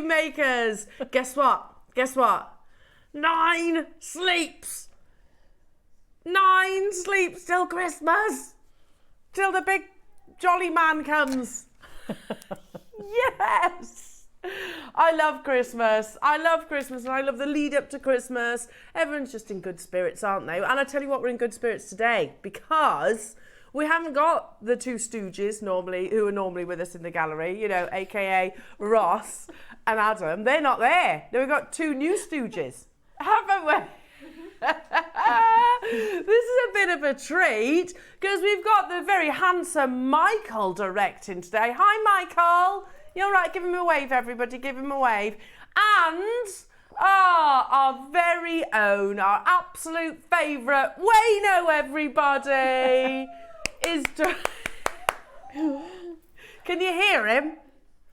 Jewellery Makers. Guess what? Guess what? 9 sleeps. 9 sleeps till Christmas. Till the big jolly man comes. Yes. I love Christmas. I love Christmas and I love the lead up to Christmas. Everyone's just in good spirits, aren't they? And I tell you what, we're in good spirits today because we haven't got the 2 stooges who are normally with us in the gallery, you know, aka Ross and Adam. They're not there. We've got 2 new stooges, haven't we? This is a bit of a treat because we've got the very handsome Michael directing today. Hi, Michael. You all right? Give him a wave, everybody. Give him a wave. And our very own, our absolute favourite, Wayno, everybody, is... Can you hear him?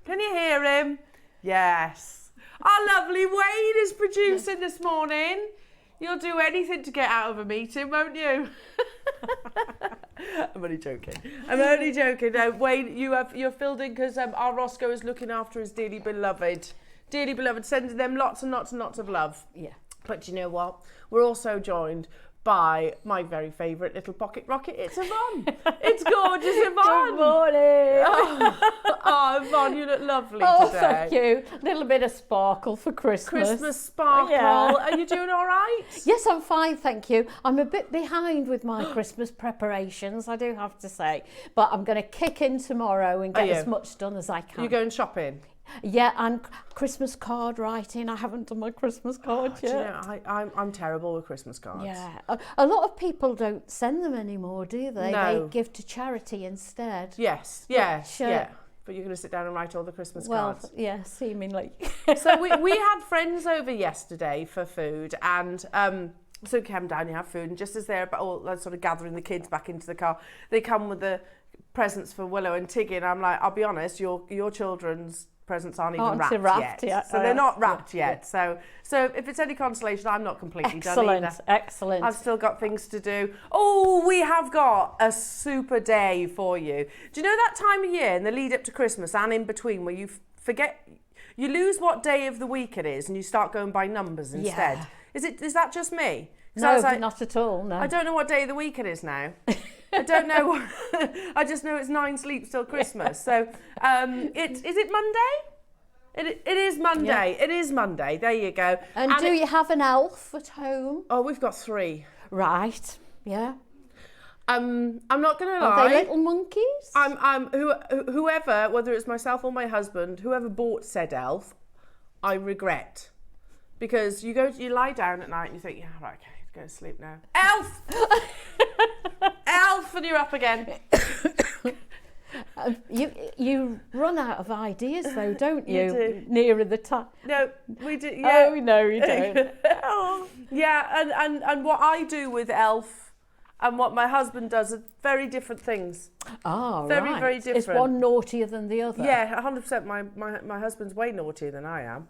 Can you hear him? Yes. Our lovely Wayne is producing this morning. You'll do anything to get out of a meeting, won't you? I'm only joking. I'm only joking. No, Wayne, you're filled in because our Roscoe is looking after his dearly beloved. Dearly beloved, sending them lots and lots and lots of love. Yeah. But you know what? We're also joined by my very favourite little pocket rocket. It's Yvonne. It's gorgeous, Yvonne. Good morning. Oh, Yvonne, you look lovely today. Oh, thank you. A little bit of sparkle for Christmas. Christmas sparkle. Yeah. Are you doing all right? Yes, I'm fine, thank you. I'm a bit behind with my Christmas preparations, I do have to say. But I'm going to kick in tomorrow and get as much done as I can. You going shopping? Yeah, and Christmas card writing. I haven't done my Christmas card yet. Do you know, I'm terrible with Christmas cards. Yeah, a lot of people don't send them anymore, do they? No. They give to charity instead. Yes, yes, yeah. But you're going to sit down and write all the Christmas cards. Well, yeah, seemingly. So we had friends over yesterday for food, and so came down, you have food, and just as they're all sort of gathering the kids back into the car, they come with the presents for Willow and Tiggy, and I'm like, I'll be honest, your children's presents aren't even wrapped yet. So they're not wrapped yet. So if it's any consolation, I'm not completely done either. Excellent. I've still got things to do. Oh, we have got a super day for you. Do you know that time of year in the lead up to Christmas and in between where you forget, you lose what day of the week it is and you start going by numbers instead? Yeah. Is that just me? No, not at all, no. I don't know what day of the week it is now. I don't know. I just know it's 9 sleeps till Christmas. So, is it Monday? It is Monday. Yeah. It is Monday. There you go. And do you have an elf at home? Oh, we've got 3. Right. Yeah. I'm not going to lie. Are they little monkeys? Whoever, whether it's myself or my husband, whoever bought said elf, I regret, because you lie down at night and you think, yeah, right, okay. Go to sleep now. Elf! Elf! And you're up again. You run out of ideas though, don't you? You do. Nearer the time. No, we do. Yeah. Oh, no, you don't. Yeah, and what I do with Elf and what my husband does are very different things. Oh, very, right. Very different. Is one naughtier than the other? Yeah, 100%. My husband's way naughtier than I am.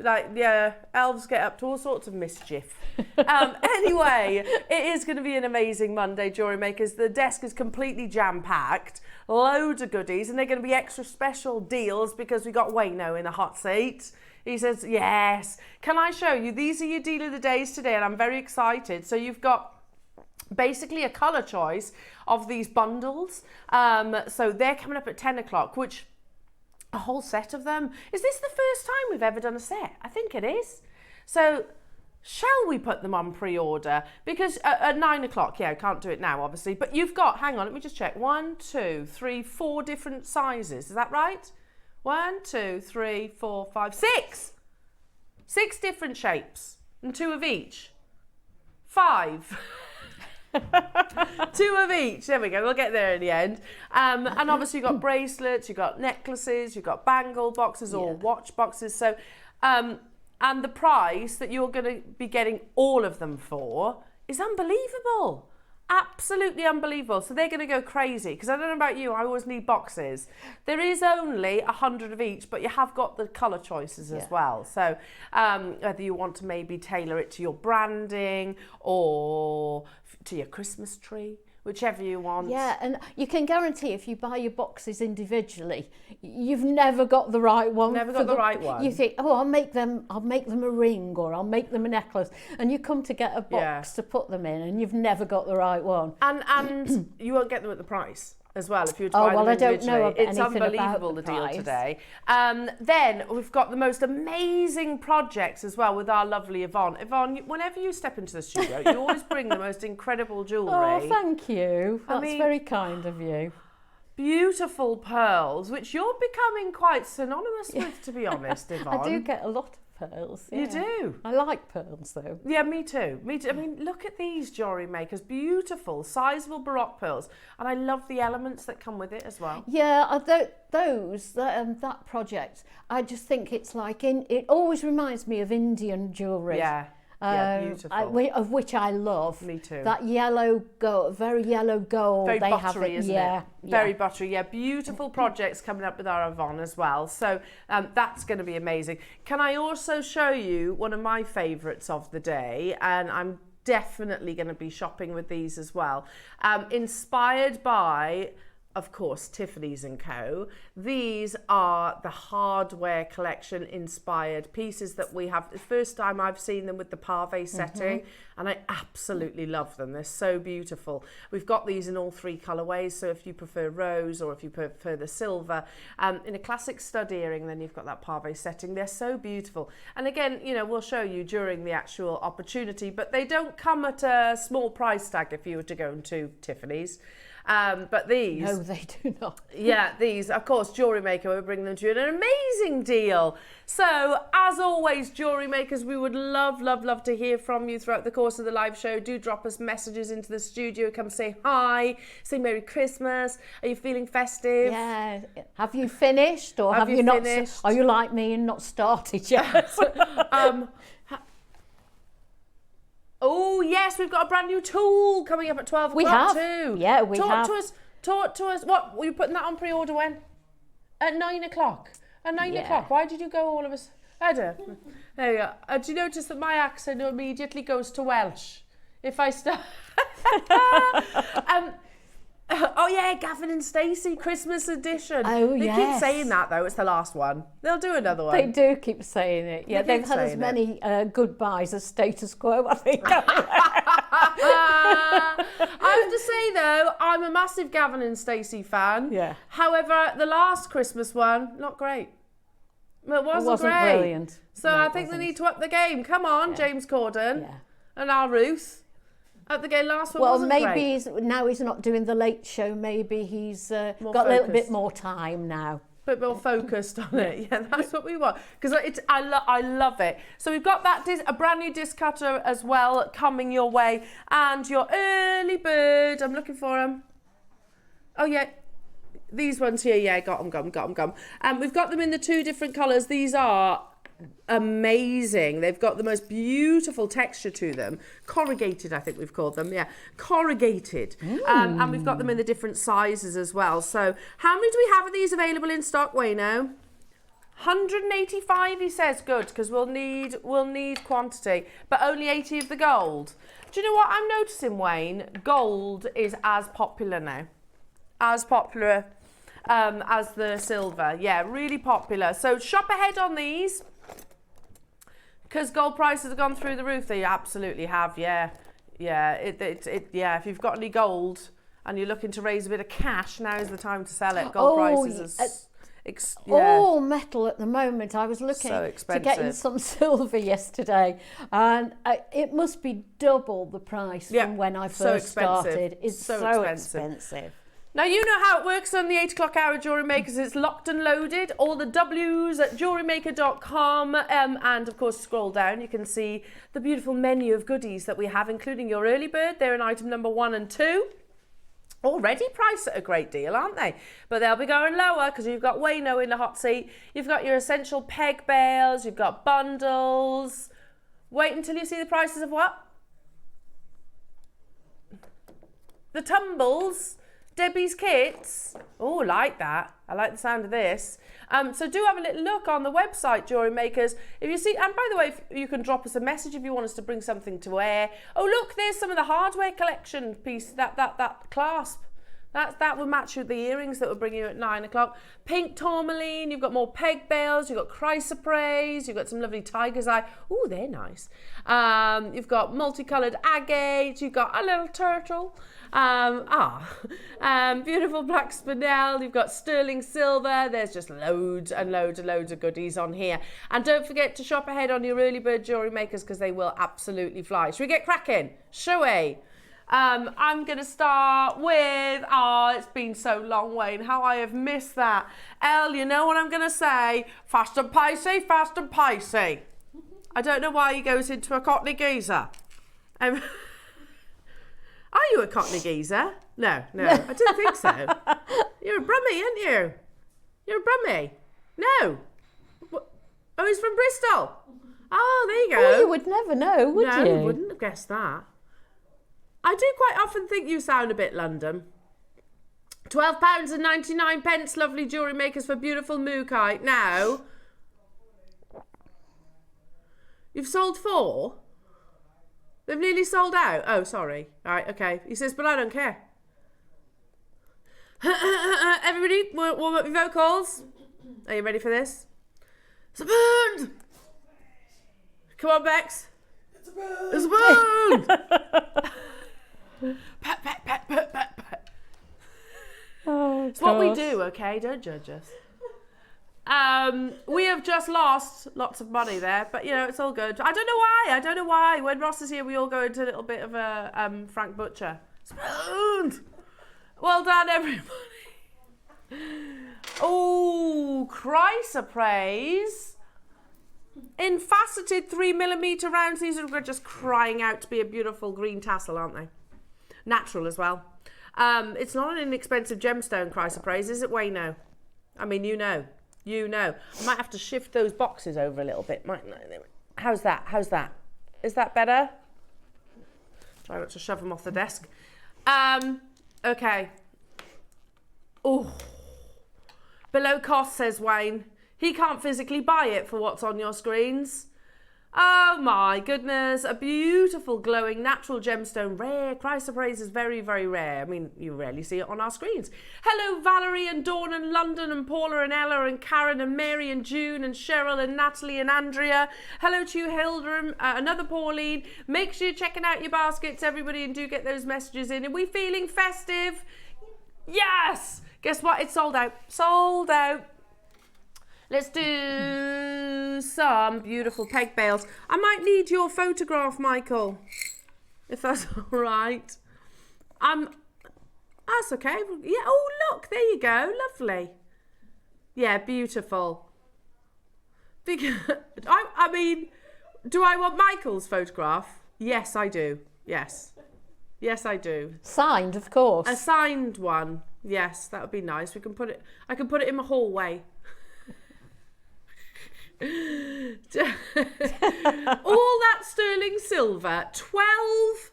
Like, yeah, elves get up to all sorts of mischief. Anyway, it is going to be an amazing Monday, Jewellery Makers. The desk is completely jam-packed, loads of goodies, and they're going to be extra special deals because we got Wayno in a hot seat. He says, yes. Can I show you? These are your deal of the days today, and I'm very excited. So you've got basically a colour choice of these bundles. So they're coming up at 10 o'clock, which... a whole set of them. Is this the first time we've ever done a set? I think it is. So shall we put them on pre-order? Because at 9 o'clock, yeah, I can't do it now, obviously. But you've got, hang on, let me just check. 1, 2, 3, 4 different sizes. Is that right? 1, 2, 3, 4, 5, 6. 6 different shapes and 2 of each. 5. 2 of each. There we go. We'll get there in the end. And obviously you've got bracelets, you've got necklaces, you've got bangle boxes or watch boxes. So, and the price that you're going to be getting all of them for is unbelievable. Absolutely unbelievable. So they're going to go crazy because I don't know about you, I always need boxes. There is only 100 of each, but you have got the colour choices as well. So whether you want to maybe tailor it to your branding or to your Christmas tree whichever you want. Yeah, and you can guarantee if you buy your boxes individually, you've never got the right one. Never got the right one. You think, oh, I'll make them a ring, or I'll make them a necklace, and you come to get a box to put them in, and you've never got the right one. And you won't get them at the price as well if you were to buy them individually. I don't know it's unbelievable, the deal today. Then we've got the most amazing projects as well with our lovely Yvonne. Yvonne, whenever you step into the studio, you always bring the most incredible jewellery. Oh, thank you. That's very kind of you. Beautiful pearls, which you're becoming quite synonymous with, to be honest, Yvonne. I do get a lot of pearls. Yeah. You do? I like pearls, though. Yeah, me too. Me too. I mean, look at these Jewellery Makers. Beautiful, sizable Baroque pearls. And I love the elements that come with it as well. Yeah, that project, I just think it's like, it always reminds me of Indian jewellery. Yeah. Yeah, beautiful. Of which I love. Me too. That yellow gold, very yellow gold. Very they buttery, have it. isn't it? Very buttery, yeah. Beautiful projects coming up with our Yvonne as well. So that's going to be amazing. Can I also show you one of my favourites of the day? And I'm definitely going to be shopping with these as well. Inspired by, of course, Tiffany's & Co. These are the hardware collection inspired pieces that we have. The first time I've seen them with the pave setting, and I absolutely love them. They're so beautiful. We've got these in all three colourways, so if you prefer rose or if you prefer the silver. In a classic stud earring, then you've got that pave setting. They're so beautiful. And again, you know, we'll show you during the actual opportunity, but they don't come at a small price tag if you were to go into Tiffany's. But these... No, they do not. Yeah, these, of course, Jewellery Maker, we're bringing them to you at an amazing deal. So, as always, Jewellery Makers, we would love, love, love to hear from you throughout the course of the live show. Do drop us messages into the studio. Come say hi, say Merry Christmas. Are you feeling festive? Yeah. Have you finished, or have you not finished? Are you like me and not started yet? Oh, yes, we've got a brand new tool coming up at 12 o'clock too. Yeah, we have. Talk to us. What, were you putting that on pre-order when? At 9 o'clock. At 9 o'clock. Why did you go all of us? I don't. There you go. Do you notice that my accent immediately goes to Welsh? If I start... oh yeah, Gavin and Stacey, Christmas edition. Oh they yes. keep saying that though, it's the last one. They'll do another one. They do keep saying it. Yeah, they've had as many goodbyes as status quo, I think. I have to say though, I'm a massive Gavin and Stacey fan. Yeah. However, the last Christmas one, not great. Well, it wasn't great. Brilliant. So no, I think they need to up the game. Come on, James Corden and our Ruth. At the game last one wasn't great. Now he's not doing the late show. Maybe he's got a little bit more time now. A bit more focused on it. Yeah, that's what we want. Because I love it. So we've got that a brand new disc cutter as well coming your way, and your early bird. I'm looking for them. Oh yeah, these ones here. Yeah, got them. We've got them in the two different colours. These are amazing. They've got the most beautiful texture to them. Corrugated, I think we've called them. Yeah, corrugated. And we've got them in the different sizes as well. So how many do we have of these available in stock, Wayno? 185, he says. Good, because we'll need quantity, but only 80 of the gold. Do you know what I'm noticing, Wayne? Gold is as popular now. As popular as the silver. Yeah, really popular. So shop ahead on these. Because gold prices have gone through the roof. They absolutely have, yeah. Yeah, yeah, if you've got any gold and you're looking to raise a bit of cash, now's the time to sell it. Gold prices are... all metal at the moment. I was looking to getting some silver yesterday, and it must be double the price from when I first started. It's so expensive. Now, you know how it works on the 8 o'clock hour, Jewellery Makers. It's locked and loaded. All the W's at jewellerymaker.com. And, of course, scroll down. You can see the beautiful menu of goodies that we have, including your early bird. They're in item number 1 and 2. Already priced at a great deal, aren't they? But they'll be going lower because you've got Wayno in the hot seat. You've got your essential peg bales. You've got bundles. Wait until you see the prices of what? The tumbles. Debbie's Kits. Oh, like that. I like the sound of this. So do have a little look on the website, Jewellery Makers. If you see, and by the way, you can drop us a message if you want us to bring something to wear. Oh, look, there's some of the hardware collection piece, that clasp. That will match with the earrings that will bring you at 9 o'clock. Pink tourmaline, you've got more peg bales, you've got chrysoprase, you've got some lovely tiger's eye. Oh, they're nice. You've got multicoloured agate, you've got a little turtle. Beautiful black spinel, you've got sterling silver. There's just loads and loads and loads of goodies on here. And don't forget to shop ahead on your early bird Jewellery Makers because they will absolutely fly. Should we get cracking? Shall we? I'm going to start with, it's been so long, Wayne, how I have missed that. Elle, you know what I'm going to say? Fast and pacey, fast and pacey. I don't know why he goes into a Cockney geezer. Are you a Cockney geezer? No, I didn't think so. You're a Brummie, aren't you? You're a Brummie. No. Oh, he's from Bristol. Oh, there you go. Oh, you would never know, would you? No, you wouldn't have guessed that. I do quite often think you sound a bit London. £12.99, lovely Jewellery Makers for beautiful mookaite. Now, you've sold 4? They've nearly sold out. Oh, sorry. Right, okay. He says, but I don't care. Everybody, warm up your vocals. Are you ready for this? It's a bird! Come on, Bex. It's a bird! It's a bird! Pat, pat, pat, pat, pat, pat. Oh, it's what we do, okay? Don't judge us. We have just lost lots of money there, but you know, it's all good. I don't know why. When Ross is here, we all go into a little bit of a Frank Butcher. Spoon! Well done, everybody. Oh, chrysoprase. In faceted 3mm rounds. These are just crying out to be a beautiful green tassel, aren't they? Natural as well. It's not an inexpensive gemstone, chrysoprase, is it, Wayno? I mean, you know. I might have to shift those boxes over a little bit, mightn't I? How's that? Is that better? Try not to shove them off the desk. Okay. Oh. Below cost, says Wayne. He can't physically buy it for what's on your screens. Oh my goodness, a beautiful glowing natural gemstone, rare. Chrysoprase is very, very rare. I mean, you rarely see it on our screens. Hello Valerie and Dawn and London and Paula and Ella and Karen and Mary and June and Cheryl and Natalie and Andrea. Hello to you Hilda, another Pauline. Make sure you're checking out your baskets, everybody, and do get those messages in. Are we feeling festive? Yes! Guess what? It's sold out. Sold out. Let's do some beautiful peg bales. I might need your photograph, Michael, if that's all right. That's okay. Yeah. Oh, look, there you go. Lovely. Yeah, beautiful. I mean, do I want Michael's photograph? Yes, I do. Yes. Yes, I do. Signed, of course. A signed one. Yes, that would be nice. We can put it. I can put it in my hallway. All that sterling silver, 12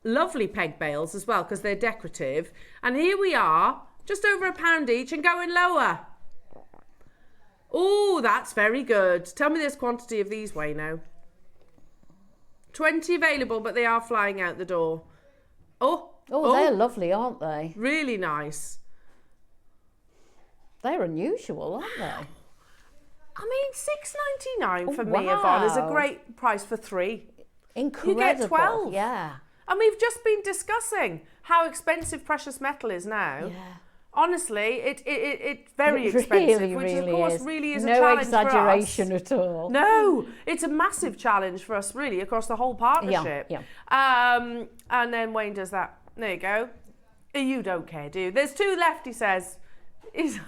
lovely peg bales as well because they're decorative, and here we are just over £1 each and going lower. Oh, that's very good. Tell me this quantity of these, Wayno. 20 available, but they are flying out the door. Oh, they're lovely, aren't they? Really nice. They're unusual, aren't they? I mean, $6.99 for me, Yvonne, is a great price for 3. Incredible. You get 12. Yeah. And we've just been discussing how expensive precious metal is now. Yeah. Honestly, it's very expensive, really, which really of course is. really is a challenge for us. No exaggeration at all. No, it's a massive challenge for us, really, across the whole partnership. Yeah. And then Wayne does that. There you go. You don't care, do you? There's 2 left, he says. He's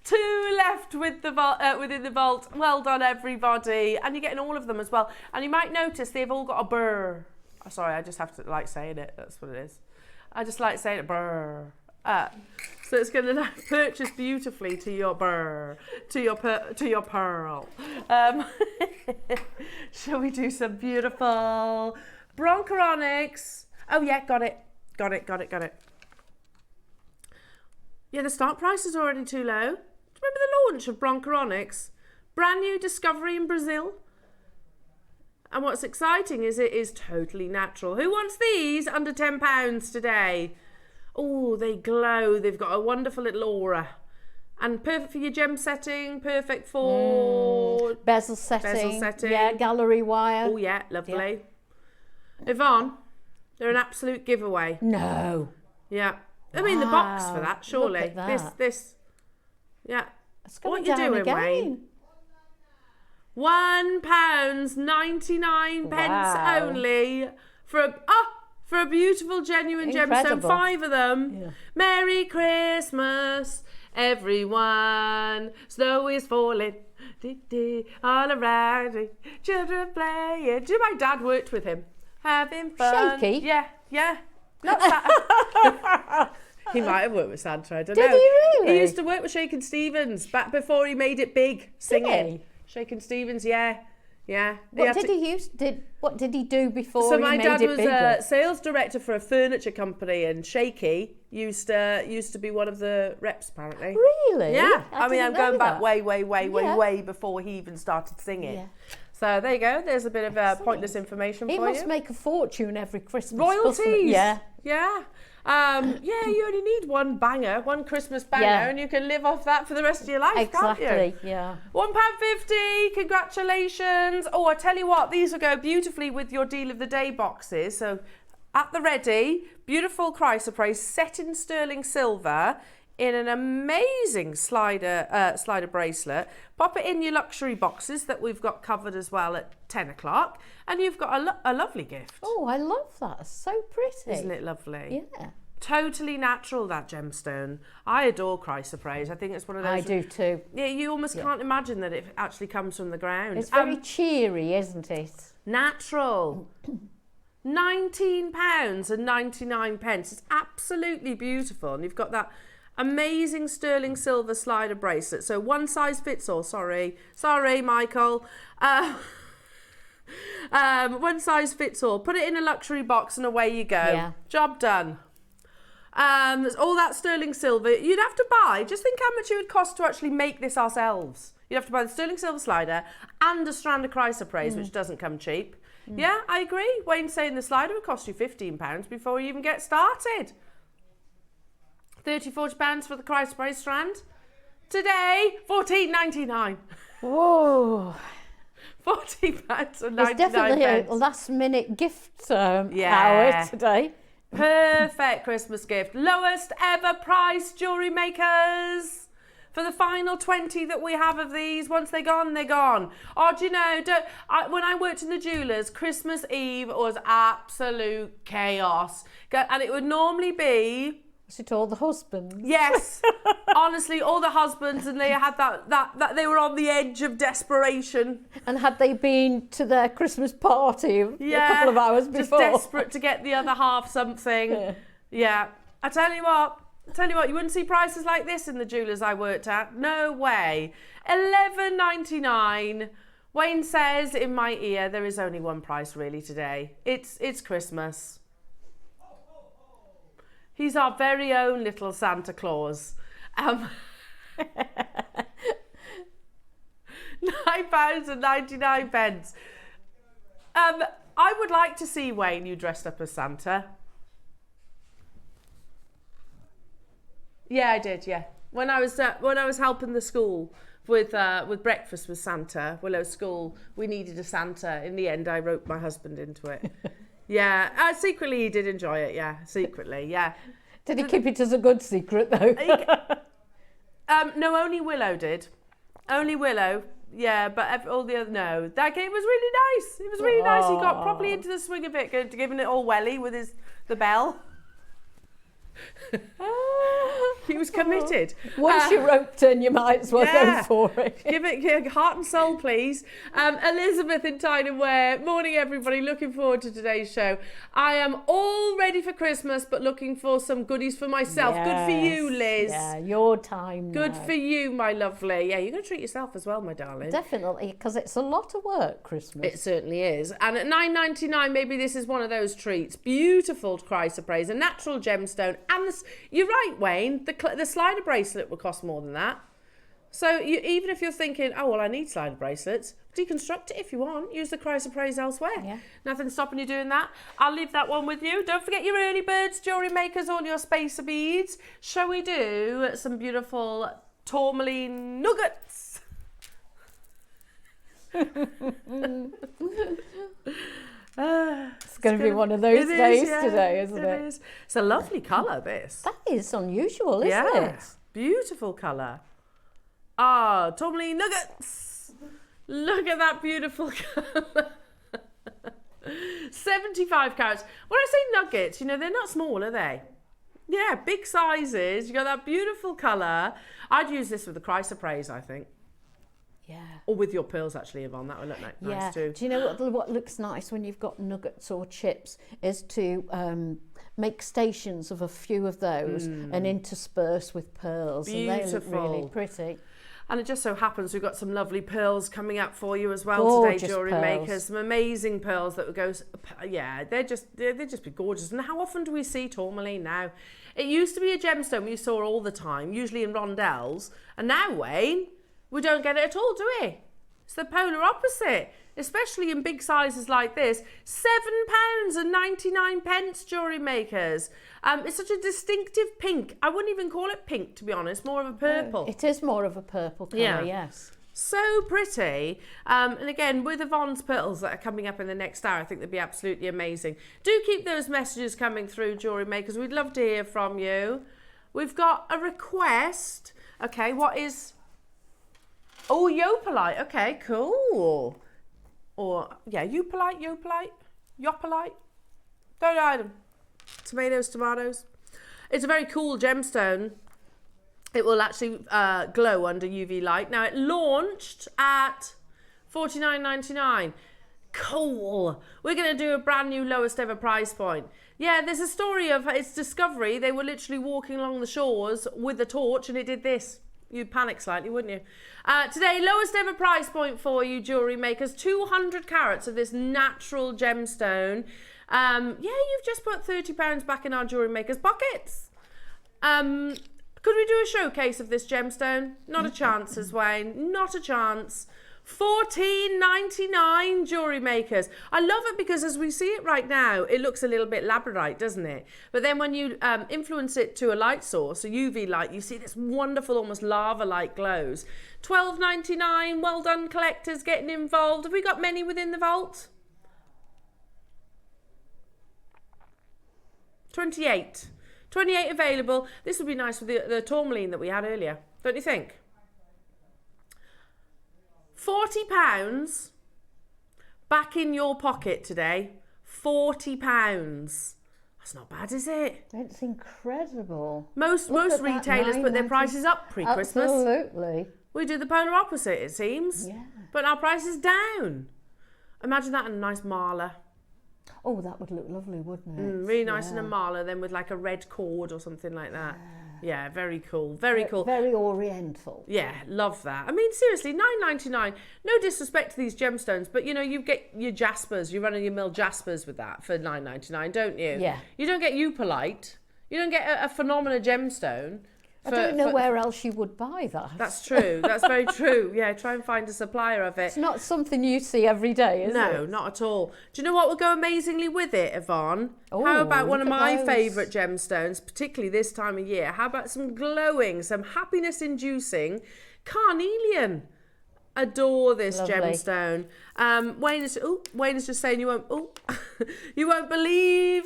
2 left with the within the vault. Well done, everybody. And you're getting all of them as well. And you might notice they've all got a burr. Oh, sorry, I just have to like saying it. That's what it is. I just like saying it, burr. So it's going to purchase beautifully to your burr, to your pearl. Shall we do some beautiful bronchoronics? Oh yeah, got it. Yeah, the start price is already too low. Do you remember the launch of Broncheronics? Brand new discovery in Brazil. And what's exciting is it is totally natural. Who wants these under £10 today? Oh, they glow. They've got a wonderful little aura. And perfect for your gem setting, perfect for... Bezel setting. Yeah, gallery wire. Oh, yeah, lovely. Yeah. Yvonne, they're an absolute giveaway. No. Yeah. I mean, the box for that, surely. Look at that. This. Yeah. What are you doing, Wayne? £1.99 only for a beautiful genuine gemstone. 5 of them. Yeah. Merry Christmas, everyone. Snow is falling all around me. Children playing. Do you know my dad worked with him? Having fun. Shaky? Yeah. Not Santa. He might have worked with Santa, I don't know. Did he really? He used to work with Shakin' Stevens back before he made it big, singing. Shakin' Stevens, yeah. What did he do before so he my made dad it was bigger? a sales director for a furniture company, and Shaky used to be one of the reps, apparently. Really? Yeah. I mean, I'm going back that. way before he even started singing. Yeah. So there you go. There's a bit of pointless information for you. He must make a fortune every Christmas. Royalties. Yeah. You only need one banger, one Christmas banger, and you can live off that for the rest of your life, can't you? Exactly, yeah. £1.50, congratulations. Oh, I tell you what, these will go beautifully with your Deal of the Day boxes. So at the ready, beautiful chrysoprase set in sterling silver in an amazing slider bracelet. Pop it in your luxury boxes that we've got covered as well at 10 o'clock, and you've got a lovely gift. Oh, I love that. It's so pretty. Isn't it lovely? Yeah. Totally natural, that gemstone. I adore chrysoprase. I think it's one of those... I do too. Yeah, you almost can't imagine that it actually comes from the ground. It's very cheery, isn't it? Natural. £19.99. It's absolutely beautiful. And you've got that amazing sterling silver slider bracelet. So one size fits all. Sorry, Michael. One size fits all. Put it in a luxury box and away you go. Yeah. Job done. There's all that sterling silver. You'd have to buy, just think how much it would cost to actually make this ourselves. You'd have to buy the sterling silver slider and a strand of chrysoprase, which doesn't come cheap. Yeah, I agree. Wayne's saying the slider would cost you £15 before you even get started. £30-40 for the chrysoprase strand. Today, £14.99. Whoa. £14.99. It's definitely a last minute gift hour today. Perfect Christmas gift. Lowest ever price, Jewellery Makers. For the final 20 that we have of these, once they're gone, they're gone. Oh, do you know, when I worked in the jewellers, Christmas Eve was absolute chaos. And it would normally be... Was it all the husbands? Yes. Honestly, all the husbands, and they had that they were on the edge of desperation. And had they been to their Christmas party a couple of hours before? Just desperate to get the other half something. Yeah. I tell you what, you wouldn't see prices like this in the jewellers I worked at. No way. $11.99. Wayne says in my ear, there is only one price really today. It's Christmas. He's our very own little Santa Claus. £9.99. I would like to see Wayne, you dressed up as Santa. Yeah, I did. Yeah, when I was helping the school with breakfast with Santa, Willow School, we needed a Santa. In the end, I roped my husband into it. Yeah, secretly he did enjoy it. Yeah, secretly. Yeah. Did he keep it as a good secret though? No, only Willow did. Only Willow. Yeah, but all the other no. That game was really nice. It was really nice. He got properly into the swing of it, giving it all welly with the bell. He was committed. Once you're roped in, you might as well go for it. Give it heart and soul, please. Elizabeth in Tyne Ware. Morning, everybody. Looking forward to today's show. I am all ready for Christmas, but looking for some goodies for myself. Yes. Good for you, Liz. Yeah, your time. Good for you, my lovely. Yeah, you're going to treat yourself as well, my darling. Definitely, because it's a lot of work, Christmas. It certainly is. And at $9.99, maybe this is one of those treats. Beautiful chrysoprase, a natural gemstone. And you're right, Wayne, the the slider bracelet would cost more than that. So even if you're thinking, oh, well, I need slider bracelets, deconstruct it if you want. Use the price of praise elsewhere. Yeah. Nothing stopping you doing that. I'll leave that one with you. Don't forget your early birds, jewellery makers, all your spacer beads. Shall we do some beautiful tourmaline nuggets? It's going to be one of those days today, isn't it? It is. It's a lovely colour, this. That is unusual, isn't it? Beautiful colour. Ah, tourmaline nuggets. Look at that beautiful colour. 75 carats. When I say nuggets, you know, they're not small, are they? Yeah, big sizes. You got that beautiful colour. I'd use this with the chrysoprase, I think. Yeah. Or with your pearls, actually, Yvonne. That would look nice too. Do you know what looks nice when you've got nuggets or chips is to make stations of a few of those and intersperse with pearls. Beautiful. And they look really pretty. And it just so happens we've got some lovely pearls coming up for you as well Gorgeous today, Jewellery pearls. Makers. Some amazing pearls that would go, yeah, they'd just be gorgeous. And how often do we see tourmaline now? It used to be a gemstone we saw all the time, usually in rondelles. And now, Wayne, we don't get it at all, do we? It's the polar opposite, especially in big sizes like this. £7.99, Jewellery Makers. It's such a distinctive pink. I wouldn't even call it pink, to be honest, more of a purple. It is more of a purple colour, yes. So pretty. And again, with Yvonne's pearls that are coming up in the next hour, I think they'd be absolutely amazing. Do keep those messages coming through, Jewellery Makers. We'd love to hear from you. We've got a request. Okay, what is... Oh, Yopalite. Okay, cool. Or, yeah, Yopalite. Don't hide them. Tomatoes. It's a very cool gemstone. It will actually glow under UV light. Now, it launched at $49.99. Cool. We're going to do a brand new lowest ever price point. Yeah, there's a story of its discovery. They were literally walking along the shores with a torch and it did this. You'd panic slightly, wouldn't you? Today, lowest ever price point for you, Jewellery Makers. 200 carats of this natural gemstone. Yeah, you've just put £30 back in our Jewellery Makers pockets. Could we do a showcase of this gemstone? Not a chance, Wayne. Not a chance. $14.99, Jewellery Makers. I love it because as we see it right now, it looks a little bit labradorite, doesn't it? But then when you influence it to a light source, a UV light, you see this wonderful, almost lava-like glows. $12.99. Well done, collectors, getting involved. Have we got many within the vault? 28. 28 available. This would be nice with the tourmaline that we had earlier, don't you think? £40 back in your pocket today. £40. That's not bad, is it? It's incredible. Most retailers put their prices up pre-Christmas. Absolutely. We do the polar opposite, it seems. Yeah. But our price is down. Imagine that in a nice mala. Oh, that would look lovely, wouldn't it? Really nice in a mala, then with like a red cord or something like that. Yeah, very cool. Very cool. Very oriental. Yeah, love that. I mean, seriously, $9.99. No disrespect to these gemstones, but you know, you get your jaspers, you run your mill jaspers with that for $9.99, don't you? Yeah. You don't get Yopalite. You don't get a phenomenal gemstone. I don't know where else you would buy that. That's true. That's very true. Yeah, try and find a supplier of it. It's not something you see every day, is it? No, not at all. Do you know what would go amazingly with it, Yvonne? Oh, how about one of my those. favourite gemstones, particularly this time of year? How about some glowing, some happiness-inducing carnelian? Adore this gemstone. Wayne is just saying you won't believe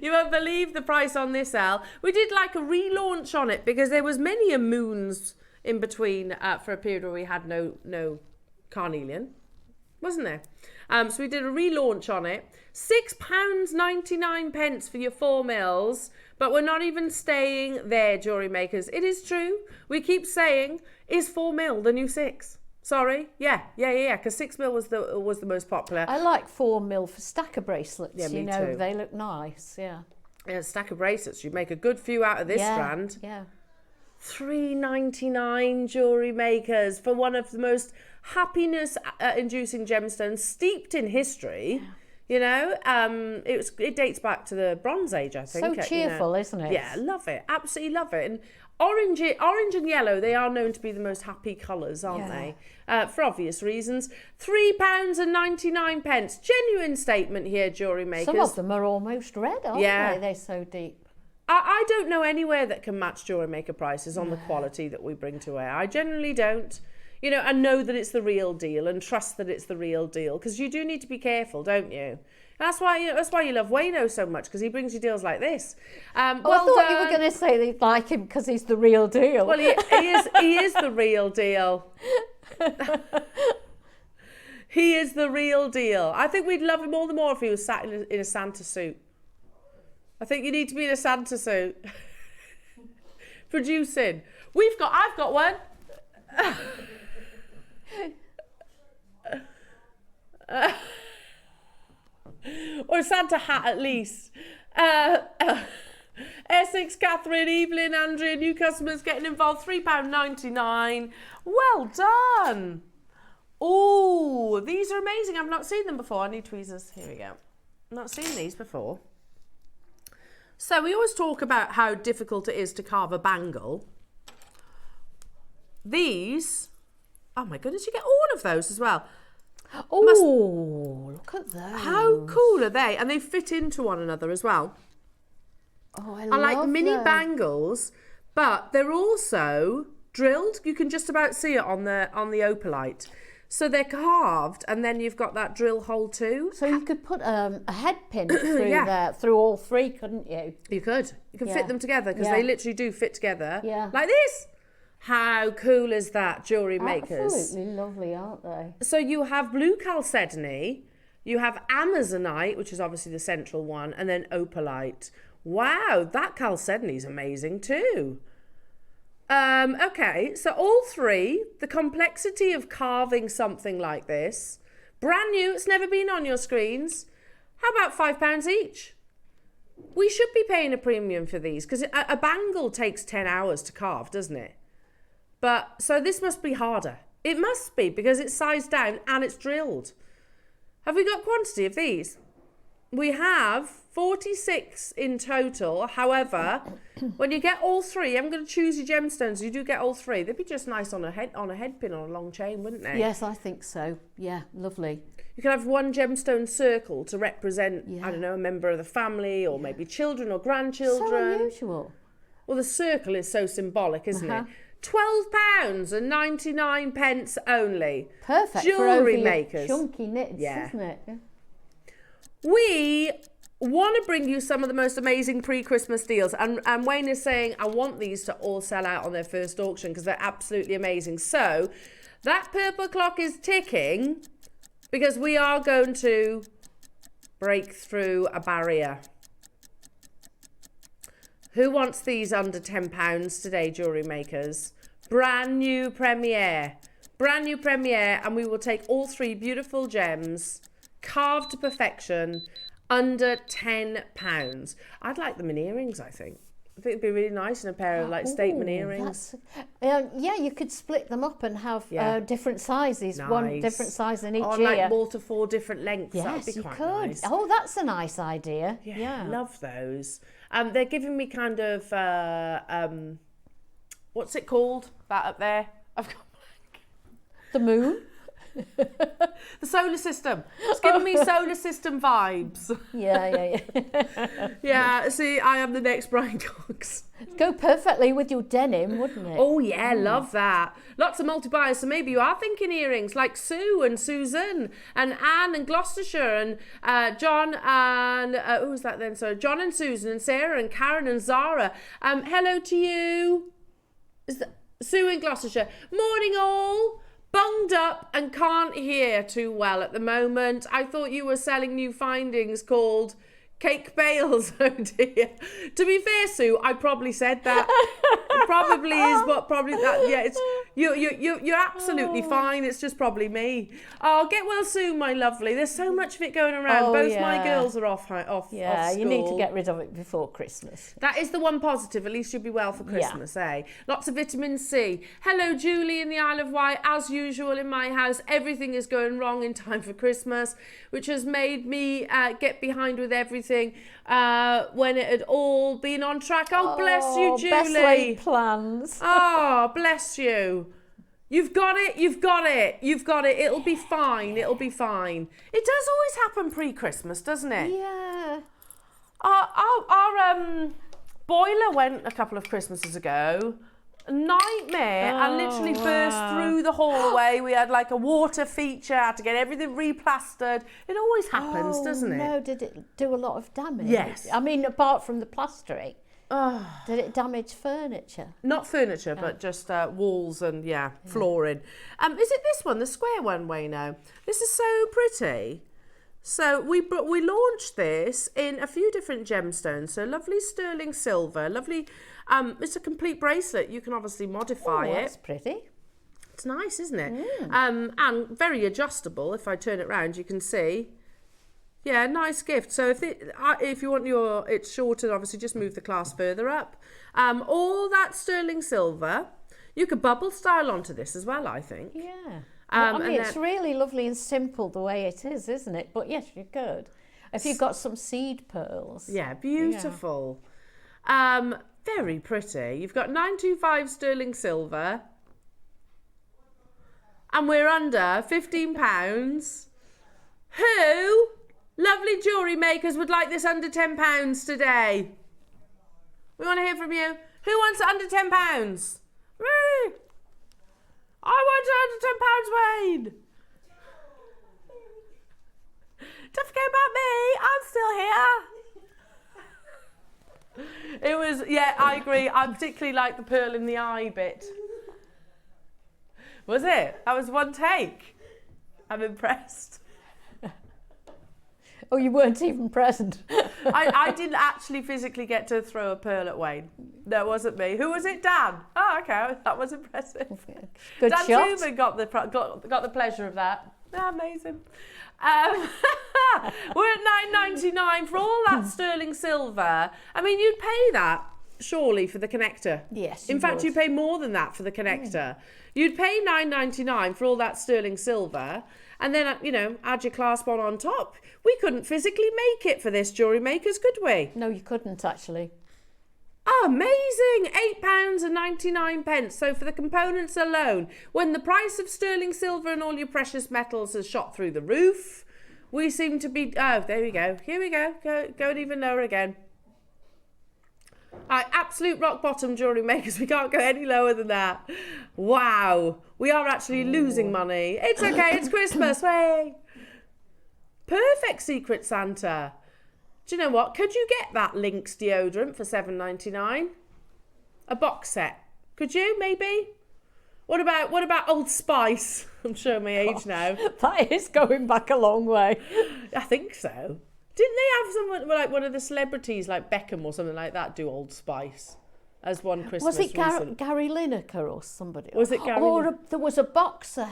you won't believe the price on this, Al. We did like a relaunch on it because there was many a moons in between for a period where we had no carnelian, wasn't there? So we did a relaunch on it. £6.99 for your 4 mils, but we're not even staying there, Jewellery Makers. It is true. We keep saying, is 4 mil the new 6? Sorry, yeah, because 6 mil was the most popular. I like 4 mil for stacker bracelets. Yeah, me too. They look nice. Yeah. Yeah, stack of bracelets. You make a good few out of this strand. Yeah. $3.99, Jewellery Makers, for one of the most happiness-inducing gemstones steeped in history. You know, it dates back to the Bronze Age, I think. So cheerful, isn't it? Yeah, love it. Absolutely love it. And orange and yellow, they are known to be the most happy colours, aren't they? For obvious reasons. £3.99. Genuine statement here, Jewellery Makers. Some of them are almost red, aren't they? They're so deep. I don't know anywhere that can match Jewellery Maker prices on the quality that we bring to wear. I generally don't. You know, and know that it's the real deal and trust that it's the real deal, because you do need to be careful, don't you? That's why you love Wayno so much, because he brings you deals like this. I thought you were going to say that you like him because he's the real deal. Well, he is the real deal. He is the real deal. I think we'd love him all the more if he was sat in a Santa suit. I think you need to be in a Santa suit. Producing. I've got one. Or a Santa hat at least. Essex, Catherine, Evelyn, Andrea, new customers getting involved. £3.99. Well done. Oh, these are amazing. I've not seen them before. I need tweezers. Here we go. Not seen these before. So we always talk about how difficult it is to carve a bangle. These, oh my goodness, you get all of those as well. Oh, look at those. How cool are they? And they fit into one another as well. Oh, I love them. Like mini bangles, but they're also drilled. You can just about see it on the opalite. So they're carved, and then you've got that drill hole too. So you could put a head pin through there, through all three, couldn't you? You could. You can fit them together, because they literally do fit together. Yeah. Like this. How cool is that, Jewellery Makers? Absolutely lovely, aren't they? So you have blue chalcedony, you have amazonite, which is obviously the central one, and then opalite. Wow, that chalcedony is amazing too. Okay, so all three, the complexity of carving something like this, brand new, it's never been on your screens. How about £5 each? We should be paying a premium for these, because a bangle takes 10 hours to carve, doesn't it? But, so this must be harder. It must be, because it's sized down and it's drilled. Have we got quantity of these? We have 46 in total. However, when you get all three, I'm going to choose your gemstones. You do get all three. They'd be just nice on a head pin on a long chain, wouldn't they? Yes, I think so. Yeah, lovely. You can have one gemstone circle to represent, I don't know, a member of the family, or maybe children or grandchildren. So unusual. Well, the circle is so symbolic, isn't it? £12.99 only. Perfect. Jewellery for Makers. Chunky knits, isn't it? Yeah. We want to bring you some of the most amazing pre-Christmas deals, and Wayne is saying I want these to all sell out on their first auction, because they're absolutely amazing. So that purple clock is ticking, because we are going to break through a barrier. Who wants these under £10 today, Jewellery Makers? Brand new premiere, and we will take all three beautiful gems, carved to perfection, under £10. I'd like them in earrings, I think. I think it'd be really nice in a pair of like statement earrings. Yeah, you could split them up and have different sizes, one different size in each ear. Like 4 to 4 different lengths. Yes, that'd be you quite could. Nice. Oh, that's a nice idea. Yeah, love those. They're giving me kind of what's it called? That up there? I've got blank. The moon. The solar system. It's giving me solar system vibes. Yeah. Yeah, see, I am the next Brian Cox. Go perfectly with your denim, wouldn't it? Oh yeah, love that. Lots of multi-buyers, so maybe you are thinking earrings, like Sue and Susan and Anne and Gloucestershire and John and who was that then? So John and Susan and Sarah and Karen and Zara. Hello to you. Is that Sue in Gloucestershire? Morning all. Bunged up and can't hear too well at the moment. I thought you were selling new findings called cake bales. Oh dear. To be fair, Sue, I probably said that. It probably is, but probably that. Yeah, it's You're absolutely fine. It's just probably me. Oh, get well soon, my lovely. There's so much of it going around. Both my girls are off school. You need to get rid of it before Christmas. That is the one positive. At least you'll be well for Christmas, eh? Lots of vitamin C. Hello, Julie in the Isle of Wight. As usual in my house, everything is going wrong in time for Christmas, which has made me get behind with everything when it had all been on track. Oh, bless you, Julie. Best laid plans. Oh, bless you. You've got it, you've got it, you've got it. It'll be fine, it'll be fine. It does always happen pre-Christmas, doesn't it? Yeah. Our boiler went a couple of Christmases ago. Nightmare. And literally burst through the hallway. We had like a water feature, had to get everything replastered. It always happens, doesn't it? No, did it do a lot of damage? Yes. I mean, apart from the plastering. Did it damage furniture? Not furniture, but just walls and flooring. Is it this one, the square one, Wayno? This is so pretty. So we launched this in a few different gemstones. So lovely sterling silver, lovely. It's a complete bracelet. You can obviously modify it. That's pretty. It's nice, isn't it? And very adjustable. If I turn it around, you can see. Yeah, nice gift. So if you want it's shorter, obviously just move the clasp further up. All that sterling silver. You could bubble style onto this as well, I think. Yeah. I mean, it's really lovely and simple the way it is, isn't it? But yes, you could. If you've got some seed pearls. Yeah, beautiful. Yeah. Very pretty. You've got 925 sterling silver. And we're under £15. Who? Lovely jewellery makers would like this under £10 today. We want to hear from you. Who wants it under £10? Me. I want it under £10, Wayne. Don't forget about me. I'm still here. It was, I agree. I particularly like the pearl in the eye bit. Was it? That was one take. I'm impressed. Oh, you weren't even present. I didn't actually physically get to throw a pearl at Wayne. No, it wasn't me. Who was it? Dan. Oh, okay. That was impressive. Good Dan shot. Truman got the pleasure of that. Amazing. We're at $9.99 for all that sterling silver. I mean, you'd pay that surely for the connector. Yes. In fact, you'd pay more than that for the connector. You'd pay $9.99 for all that sterling silver. And then, add your clasp on top. We couldn't physically make it for this, Jewellery Makers, could we? No, you couldn't, actually. Oh, amazing. £8.99. So for the components alone, when the price of sterling silver and all your precious metals has shot through the roof, we seem to be... Oh, there we go. Here we go. Go even lower again. Absolute rock bottom, Jewellery Makers. We can't go any lower than that. Wow. We are actually losing money. It's okay. It's Christmas. Way. Perfect, Secret Santa. Do you know what? Could you get that Lynx deodorant for $7.99? A box set. Could you, maybe? What about Old Spice? I'm showing my age now. That is going back a long way. I think so. Didn't they have someone like one of the celebrities, like Beckham or something like that, do Old Spice as one Christmas? Was it Gary Lineker or somebody? Was it Gary? Or there was a boxer.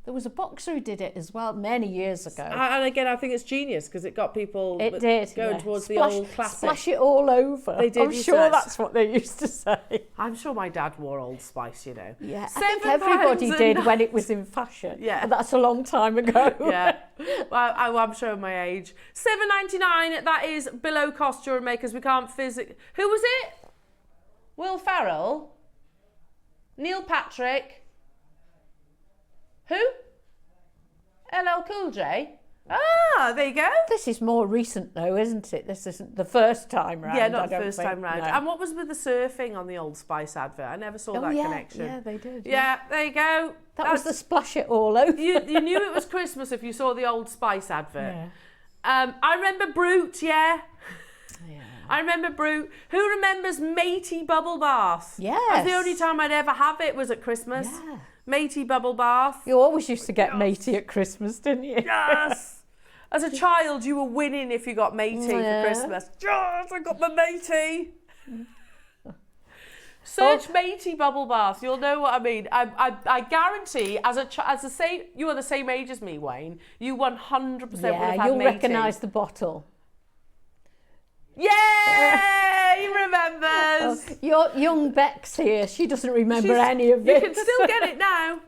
There was a boxer who did it as well many years ago. And again, I think it's genius because it got people going towards the old classic. Splash it all over. They did. I'm sure that's what they used to say. I'm sure my dad wore Old Spice, Yeah, I think everybody did when it was in fashion. Yeah. And that's a long time ago. Yeah. Well, I'm showing my age. $7.99, that is below cost, Jewellery Makers. We can't physically... Who was it? Will Ferrell? Neil Patrick? Who? LL Cool J? Ah, there you go. This is more recent though, isn't it? This isn't the first time round. Yeah, not the first time round. No. And what was with the surfing on the Old Spice advert? I never saw that connection. Yeah, they did. Yeah, there you go. That was the splash it all over. You knew it was Christmas if you saw the Old Spice advert. Yeah. I remember Brute, yeah. I remember Brute. Who remembers Matey Bubble Bath? Yes. That's the only time I'd ever have it was at Christmas. Yeah. Matey Bubble Bath. You always used to get Matey at Christmas, didn't you? Yes. As a child, you were winning if you got Matey for Christmas. Yes, I got my Matey. Search matey bubble bath. You'll know what I mean. I guarantee, you are the same age as me, Wayne. You 100% would have had you'll matey. recognise the bottle. Yeah, he remembers. Oh, your young Bex here, she doesn't remember any of this. You can still get it now.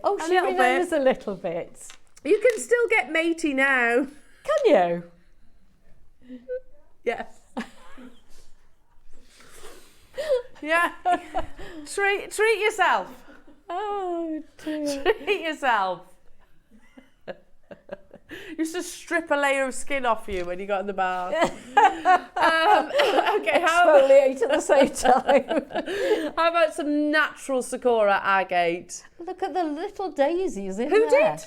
Oh, she remembers a little bit. You can still get matey now. Can you? Yes. Yeah. Treat yourself. Oh dear. Treat yourself. Used to strip a layer of skin off you when you got in the bath. Okay, exfoliate at the same time. How about some natural Sakura agate? Look at the little daisies in Who there. did?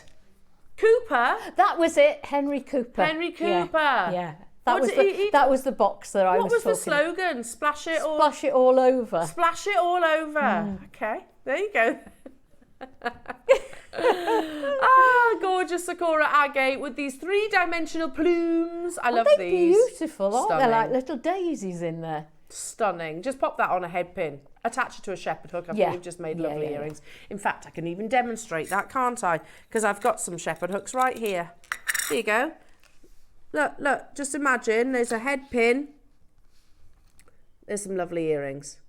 Cooper? That was it, Henry Cooper. Henry Cooper. Yeah. That was the box that I was talking. What was the slogan? Splash it all over. Splash it all over. Okay, there you go. Gorgeous Sakura agate with these 3-dimensional plumes. I love these. Beautiful, aren't they? Like little daisies in there. Stunning. Just pop that on a head pin. Attach it to a shepherd hook. I think we've just made lovely earrings. In fact, I can even demonstrate that, can't I? Because I've got some shepherd hooks right here. Here you go. Look, just imagine there's a head pin. There's some lovely earrings.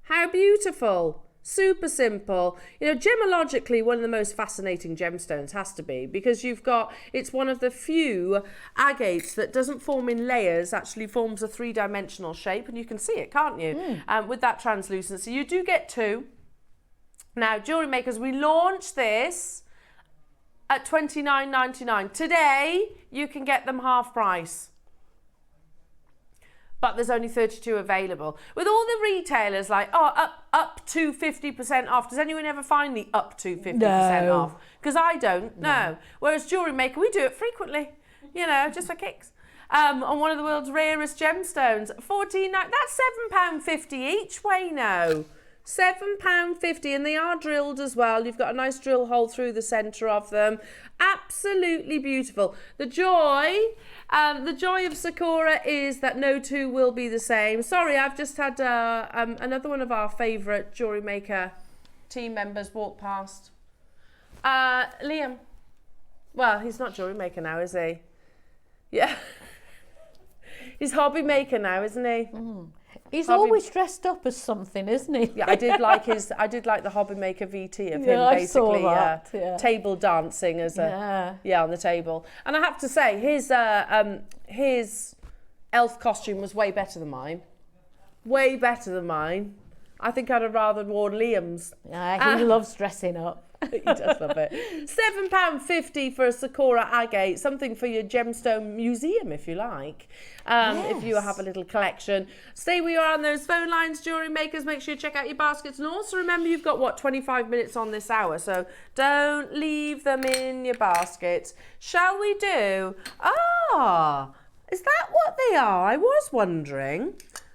How beautiful. Super simple. You know, gemologically, one of the most fascinating gemstones has to be, because it's one of the few agates that doesn't form in layers, actually forms a 3-dimensional shape, and you can see it, can't you? With that translucency. You do get 2. Now, Jewellery Makers, we launched this at $29.99. Today, you can get them half price. But there's only 32 available. With all the retailers like, up to 50% off. Does anyone ever find the up to 50% off? Because I don't, no. Whereas Jewellery Maker, we do it frequently, you know, just for kicks. On one of the world's rarest gemstones. That's £7.50 each, Wayno. £7.50, and they are drilled as well. You've got a nice drill hole through the centre of them. Absolutely beautiful. The joy of Sakura is that no two will be the same. Sorry, I've just had another one of our favourite Jewellery Maker team members walk past. Liam. Well, he's not Jewellery Maker now, is he? Yeah. He's Hobby Maker now, isn't he? He's always dressed up as something, isn't he? Yeah, I did like the Hobby Maker VT of him basically table dancing as on the table. And I have to say his elf costume was way better than mine. Way better than mine. I think I'd have rather worn Liam's. Yeah, he loves dressing up. He does love it. £7.50 for a Sakura agate, something for your gemstone museum if you like. If you have a little collection. Stay where you are on those phone lines, Jewellery Makers. Make sure you check out your baskets, and also remember you've got 25 minutes on this hour, so don't leave them in your baskets. Shall we do? Is that what they are? I was wondering.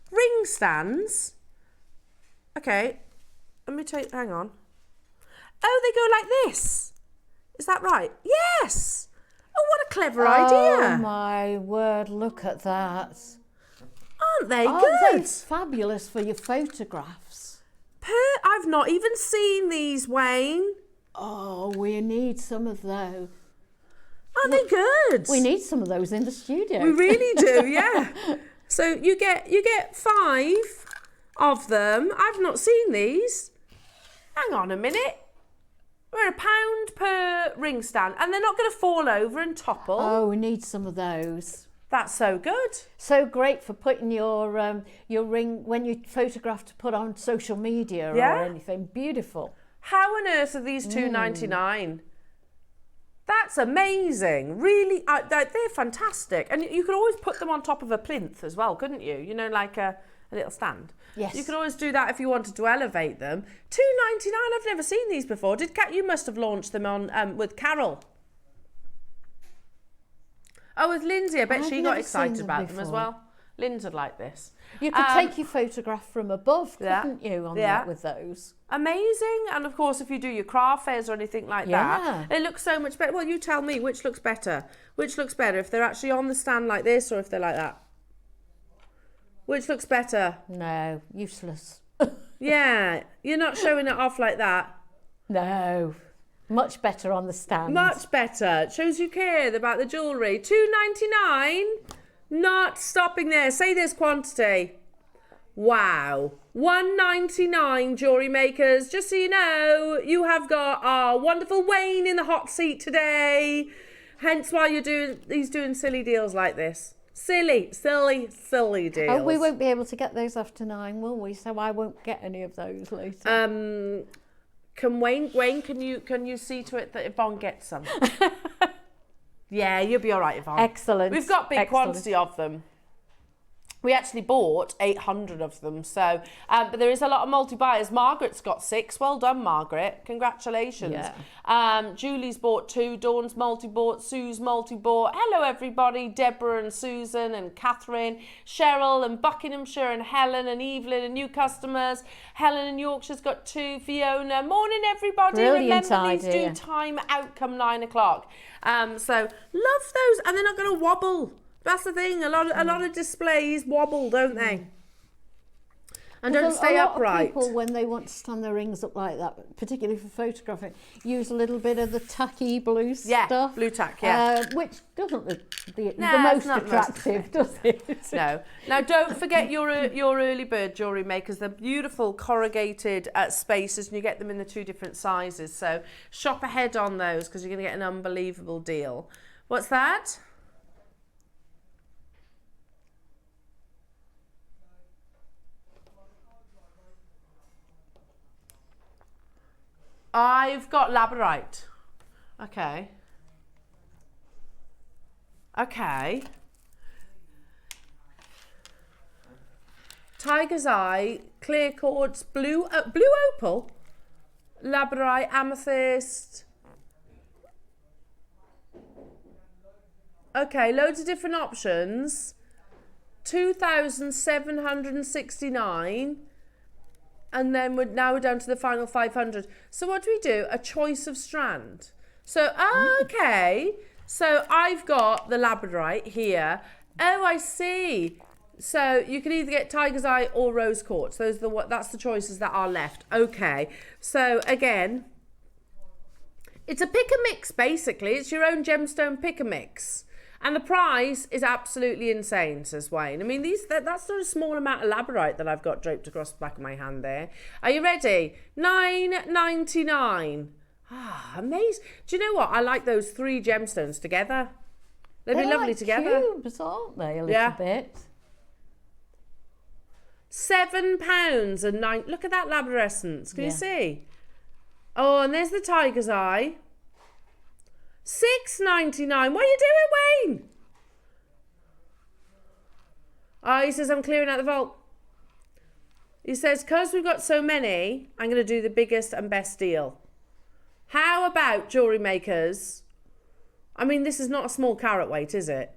Ring stands. Okay, hang on. Oh, they go like this. Is that right? Yes. Oh, what a clever idea. Oh, my word, look at that. Aren't they good? Aren't they fabulous for your photographs? I've not even seen these, Wayne. Oh, we need some of those. Aren't they good? We need some of those in the studio. We really do, yeah. So you get 5 of them. I've not seen these. Hang on a minute. We're £1 per ring stand, and they're not going to fall over and topple. Oh, we need some of those. That's so good. So great for putting your ring when you photograph to put on social media or anything. Beautiful. How on earth are these £2.99? That's amazing. Really, they're fantastic. And you could always put them on top of a plinth as well, couldn't you? You know, like a little stand. Yes. You could always do that if you wanted to elevate them. £2.99, I've never seen these before. You must have launched them on with Carol. Oh, with Lindsay. I bet she got excited about them as well. Lindsay would like this. You could take your photograph from above, couldn't you, on that with those? Amazing. And of course, if you do your craft fairs or anything like that, it looks so much better. Well, you tell me, which looks better? Which looks better, if they're actually on the stand like this or if they're like that? Which looks better? No, useless. Yeah, you're not showing it off like that. No, much better on the stand. Much better. It shows you care about the jewellery. $2.99. Not stopping there. Say this quantity. Wow. $1.99, Jewellery Makers. Just so you know, you have got our wonderful Wayne in the hot seat today. Hence why he's doing silly deals like this. Silly deals. Oh, we won't be able to get those after 9, will we? So I won't get any of those later. Can Wayne, can you see to it that Yvonne gets some? Yeah, you'll be all right, Yvonne. Excellent. We've got big quantity of them. We actually bought 800 of them, so but there is a lot of multi-buyers. Margaret's got 6. Well done, Margaret. Congratulations. Yeah. Julie's bought 2. Dawn's multi-bought. Sue's multi-bought. Hello, everybody. Deborah and Susan and Catherine, Cheryl and Buckinghamshire and Helen and Evelyn and new customers. Helen in Yorkshire's got 2. Fiona. Morning, everybody. Brilliant. Remember, these do time out come 9 o'clock. So love those, and they're not going to wobble. That's the thing. A lot of displays wobble, don't they? And don't stay upright. A lot of people, when they want to stand their rings up like that, particularly for photographing, use a little bit of the tacky blue stuff. Yeah, blue tack, yeah. Which doesn't look the most attractive, does it? No. Now, don't forget your early bird Jewellery Makers. They're beautiful corrugated spaces, and you get them in the 2 different sizes. So shop ahead on those because you're going to get an unbelievable deal. What's that? I've got labradorite. Okay. Tiger's Eye, clear quartz, blue opal, labradorite, amethyst. Okay, loads of different options. 2,769. And then we're down to the final 500. So what do we do? A choice of strand. So, okay. So I've got the labradorite here. Oh, I see. So you can either get Tiger's Eye or rose quartz. That's the choices that are left. Okay. So again, it's a pick and mix basically. It's your own gemstone pick and mix. And the price is absolutely insane, says Wayne. I mean, that's not a small amount of labradorite that I've got draped across the back of my hand there. Are you ready? $9.99. Ah, amazing. Do you know what? I like those 3 gemstones together. They'd be lovely together. Cubes, aren't they? A little bit. £7.09. Look at that labradorescence. Can you see? Oh, and there's the Tiger's Eye. $6.99. What are you doing, Wayne? Oh, he says, I'm clearing out the vault. He says, because we've got so many, I'm going to do the biggest and best deal. How about Jewellery Makers? I mean, this is not a small carat weight, is it?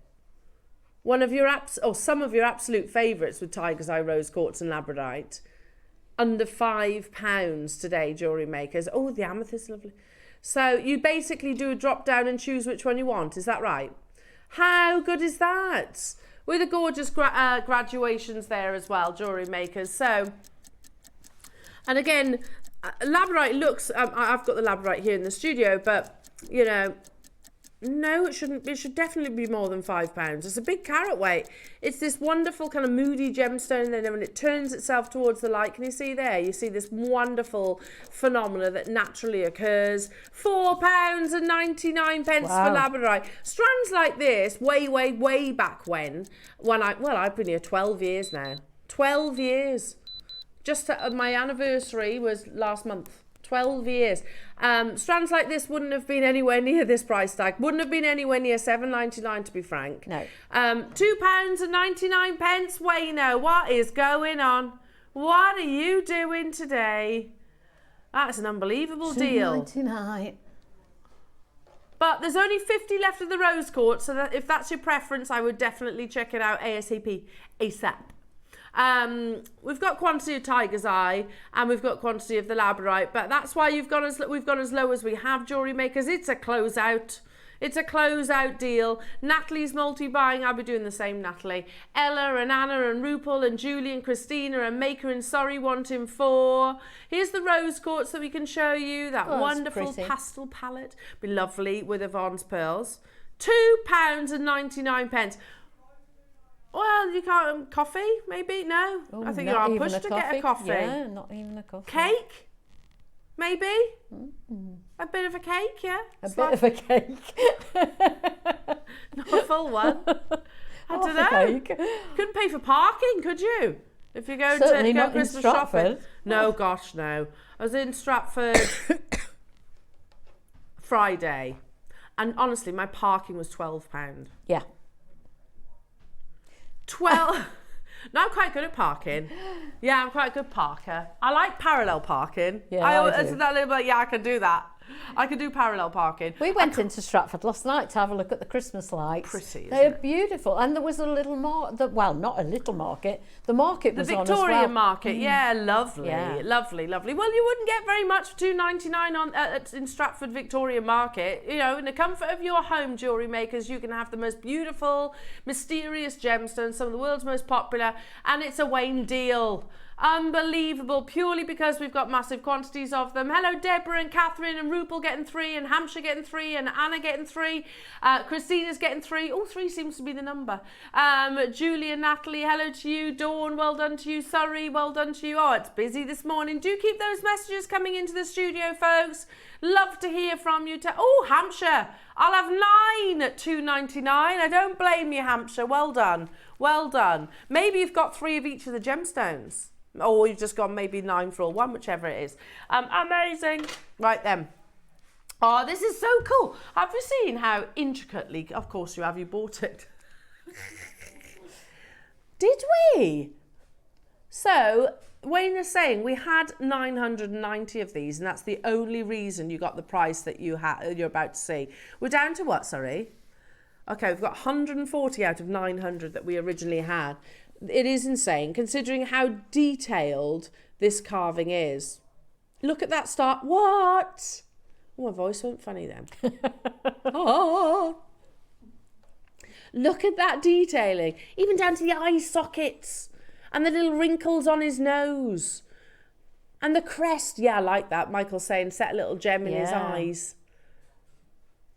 One of your some of your absolute favourites with Tiger's Eye, rose quartz and labradorite. Under £5 today, Jewellery Makers. Oh, the amethyst, lovely. So you basically do a drop down and choose which one you want. Is that right? How good is that? With the gorgeous graduations there as well, Jewellery Makers. So, and again, labradorite looks, I've got the labradorite here in the studio, but, you know, no, it shouldn't. It should definitely be more than £5. It's a big carat weight. It's this wonderful kind of moody gemstone, and then when it turns itself towards the light, can you see there? You see this wonderful phenomena that naturally occurs. £4.99 for labradorite. Strands like this, way back when I've been here 12 years now. 12 years. Just my anniversary was last month. 12 years. Strands like this wouldn't have been anywhere near this price tag. Wouldn't have been anywhere near £7.99 to be frank. No. £2.99. Wayno, what is going on? What are you doing today? That's an unbelievable deal. $2.99. But there's only 50 left of the rose quartz, so that if that's your preference, I would definitely check it out ASAP, ASAP. We've got quantity of Tiger's Eye and we've got quantity of the labradorite, but that's why we've gone as low as we have, Jewellery Makers. It's a closeout. It's a closeout deal. Natalie's multi-buying. I'll be doing the same, Natalie. Ella and Anna and Rupal and Julie and Christina and Maker and Sorry wanting 4. Here's the rose quartz that we can show you. That wonderful pastel palette. Be lovely with Yvonne's pearls. £2.99. Well, you can't, coffee maybe? No. Ooh, I think you are pushed to get a coffee. Yeah, not even a coffee. Cake? Maybe? A bit of a cake, yeah? A bit of a cake. Not a full one. I don't know. Couldn't pay for parking, could you? If you go Certainly to go not Christmas in Stratford. shopping. No, gosh, no. I was in Stratford Friday, and honestly, my parking was £12. Yeah. 12. No, I'm quite good at parking. Yeah, I'm quite a good parker. I like parallel parking. Yeah, I do. That little bit, yeah, I can do that. I can do parallel parking. We went into Stratford last night to have a look at the Christmas lights. Pretty, isn't They're it? beautiful. And there was a little well, not a little market. The market was on as well. The Victoria market, yeah, lovely, Yeah. lovely, lovely. Well, you wouldn't get very much for $2.99 in Stratford Victoria Market. You know, in the comfort of your home, jewellery makers, you can have the most beautiful, mysterious gemstones, some of the world's most popular, and it's a Wayne deal. Unbelievable, purely because we've got massive quantities of them. Hello, Deborah and Catherine and Rupal getting 3, and Hampshire getting 3, and Anna getting 3. Christina's getting 3. All 3 seems to be the number. Julie and Natalie, hello to you. Dawn, well done to you. Surrey, well done to you. Oh, it's busy this morning. Do keep those messages coming into the studio, folks. Love to hear from you. Oh, Hampshire, I'll have 9 at $2.99. I don't blame you, Hampshire. Well done. Well done. Maybe you've got 3 of each of the gemstones. Or you've just gone maybe 9 for all one, whichever it is. Amazing. Right then. Oh, this is so cool. Have you seen how intricately, of course you have, you bought it. Did we? So, Wayne is saying we had 990 of these, and that's the only reason you got the price that you're about to see. We're down to what, sorry? Okay, we've got 140 out of 900 that we originally had. It is insane, considering how detailed this carving is. Look at that start. What? Oh, my voice went funny then. Oh. Look at that detailing. Even down to the eye sockets. And the little wrinkles on his nose. And the crest. Yeah, I like that. Michael's saying set a little gem in his eyes.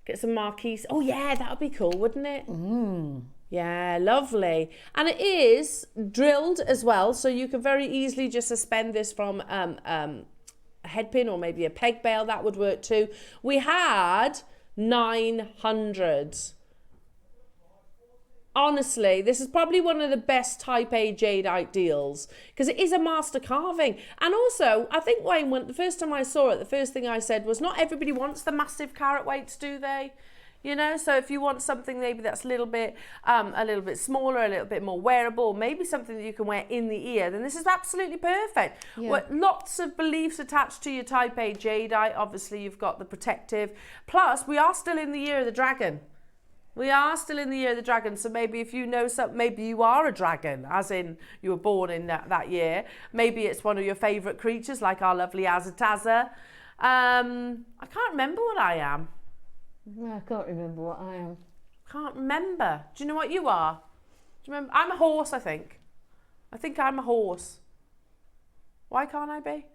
Get some marquise. Oh, yeah, that would be cool, wouldn't it? Yeah, lovely. And it is drilled as well, so you can very easily just suspend this from a headpin or maybe a peg bail. That would work too. We had 900. Honestly, this is probably one of the best Type A jadeite deals because it is a master carving. And also, I think Wayne, the first time I saw it, the first thing I said was not everybody wants the massive carat weights, do they? You know, so if you want something maybe that's a little bit smaller, a little bit more wearable, maybe something that you can wear in the ear, then this is absolutely perfect. Yeah. Lots of beliefs attached to your Type A jadeite. Obviously, you've got the protective. Plus, we are still in the year of the dragon. We are still in the year of the dragon, so maybe if you know something, maybe you are a dragon, as in you were born in that year. Maybe it's one of your favourite creatures, like our lovely Azataza. I can't remember what I am. I can't remember what I am. Can't remember. Do you know what you are? Do you remember? I'm a horse, I think. I think I'm a horse. Why can't I be?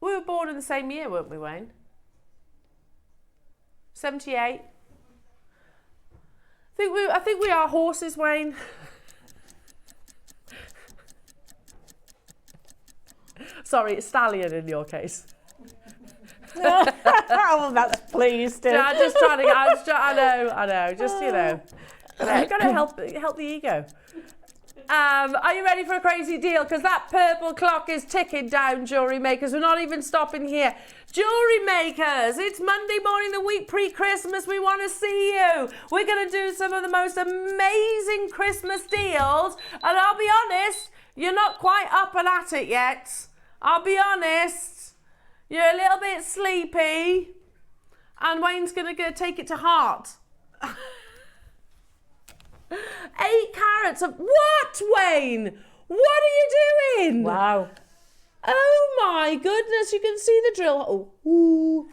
We were born in the same year, weren't we, Wayne? 78. I think we are horses, Wayne. Sorry, it's stallion in your case. Oh, that's pleased. I'm just trying to. I know. Just gotta help the ego. Are you ready for a crazy deal? Because that purple clock is ticking down, jewellery makers. We're not even stopping here. Jewellery makers, it's Monday morning, the week pre-Christmas. We want to see you. We're going to do some of the most amazing Christmas deals. And I'll be honest, you're not quite up and at it yet. I'll be honest. You're a little bit sleepy. And Wayne's going to take it to heart. 8 carats of... What, Wayne? What are you doing? Wow. Oh my goodness, you can see the drill. Oh, ooh.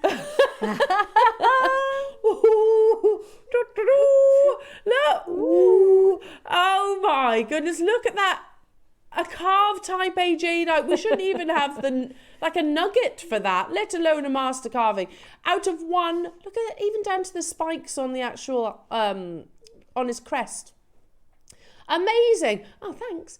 Look. Ooh. Oh my goodness, look at that. A carved type A jadeite. We shouldn't even have like a nugget for that, let alone a master carving. Out of one, look at it, even down to the spikes on the actual, on his crest. Amazing. Oh, thanks.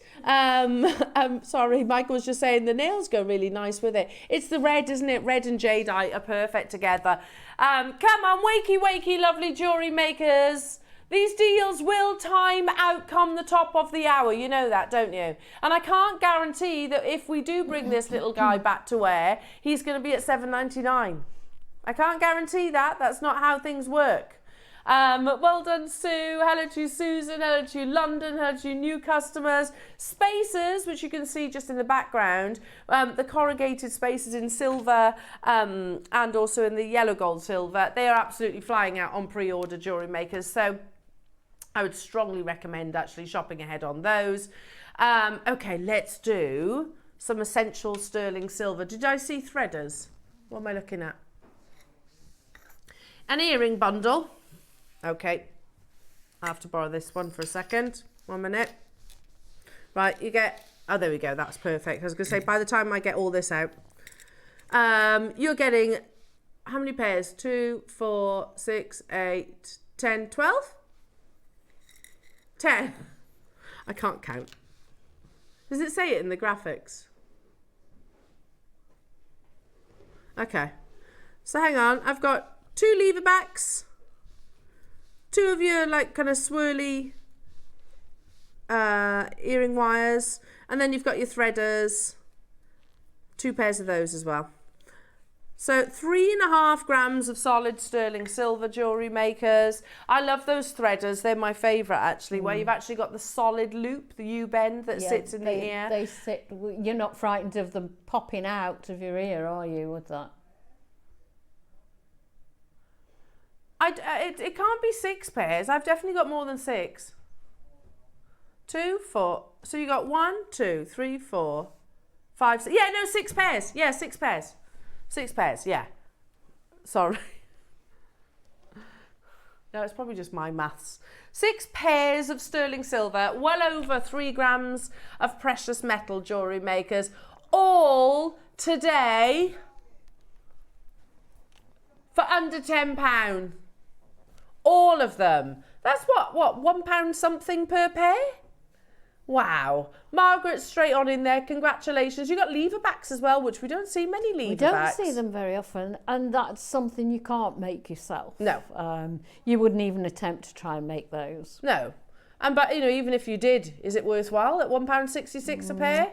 Sorry, Michael was just saying the nails go really nice with it. It's the red, isn't it? Red and jadeite are perfect together. Come on, wakey, lovely jewellery makers. These deals will time out come the top of the hour. You know that, don't you? And I can't guarantee that if we do bring this little guy back to wear, he's going to be at $7.99. I can't guarantee that. That's not how things work. Well done, Sue. Hello to you, Susan. Hello to you, London. Hello to you, new customers. Spaces, which you can see just in the background. The corrugated spaces in silver and also in the yellow gold silver. They are absolutely flying out on pre-order, jewellery makers. So I would strongly recommend actually shopping ahead on those. Okay, let's do some essential sterling silver. Did I see threaders? What am I looking at? An earring bundle. Okay, I have to borrow this one for a second. 1 minute. Right, you get, oh, there we go. That's perfect. I was going to say, by the time I get all this out, you're getting, how many pairs? 2, 4, 6, 8, 10, 12? 10. I can't count. Does it say it in the graphics? Okay. So hang on. I've got 2 lever backs. 2 of your like kind of swirly earring wires, and then you've got your threaders, 2 pairs of those as well. So 3.5 grams of solid sterling silver, jewellery makers. I love those threaders. They're my favourite actually, where you've actually got the solid loop, the U-bend that sits in the ear. They sit. You're not frightened of them popping out of your ear, are you, with that? It can't be 6 pairs. I've definitely got more than 6. 2, 4. So you got 1, 2, 3, 4, 5, 6. Yeah, no, 6 pairs. Yeah, 6 pairs. 6 pairs, yeah. Sorry. No, it's probably just my maths. 6 pairs of sterling silver, well over 3 grams of precious metal, jewellery makers. All today for under £10. All of them. That's what, £1 something per pair? Wow. Margaret, straight on in there. Congratulations. You got lever backs as well, which we don't see many lever backs. We don't see them very often, and that's something you can't make yourself. No. You wouldn't even attempt to try and make those. No. But, you know, even if you did, is it worthwhile at £1.66 a pair?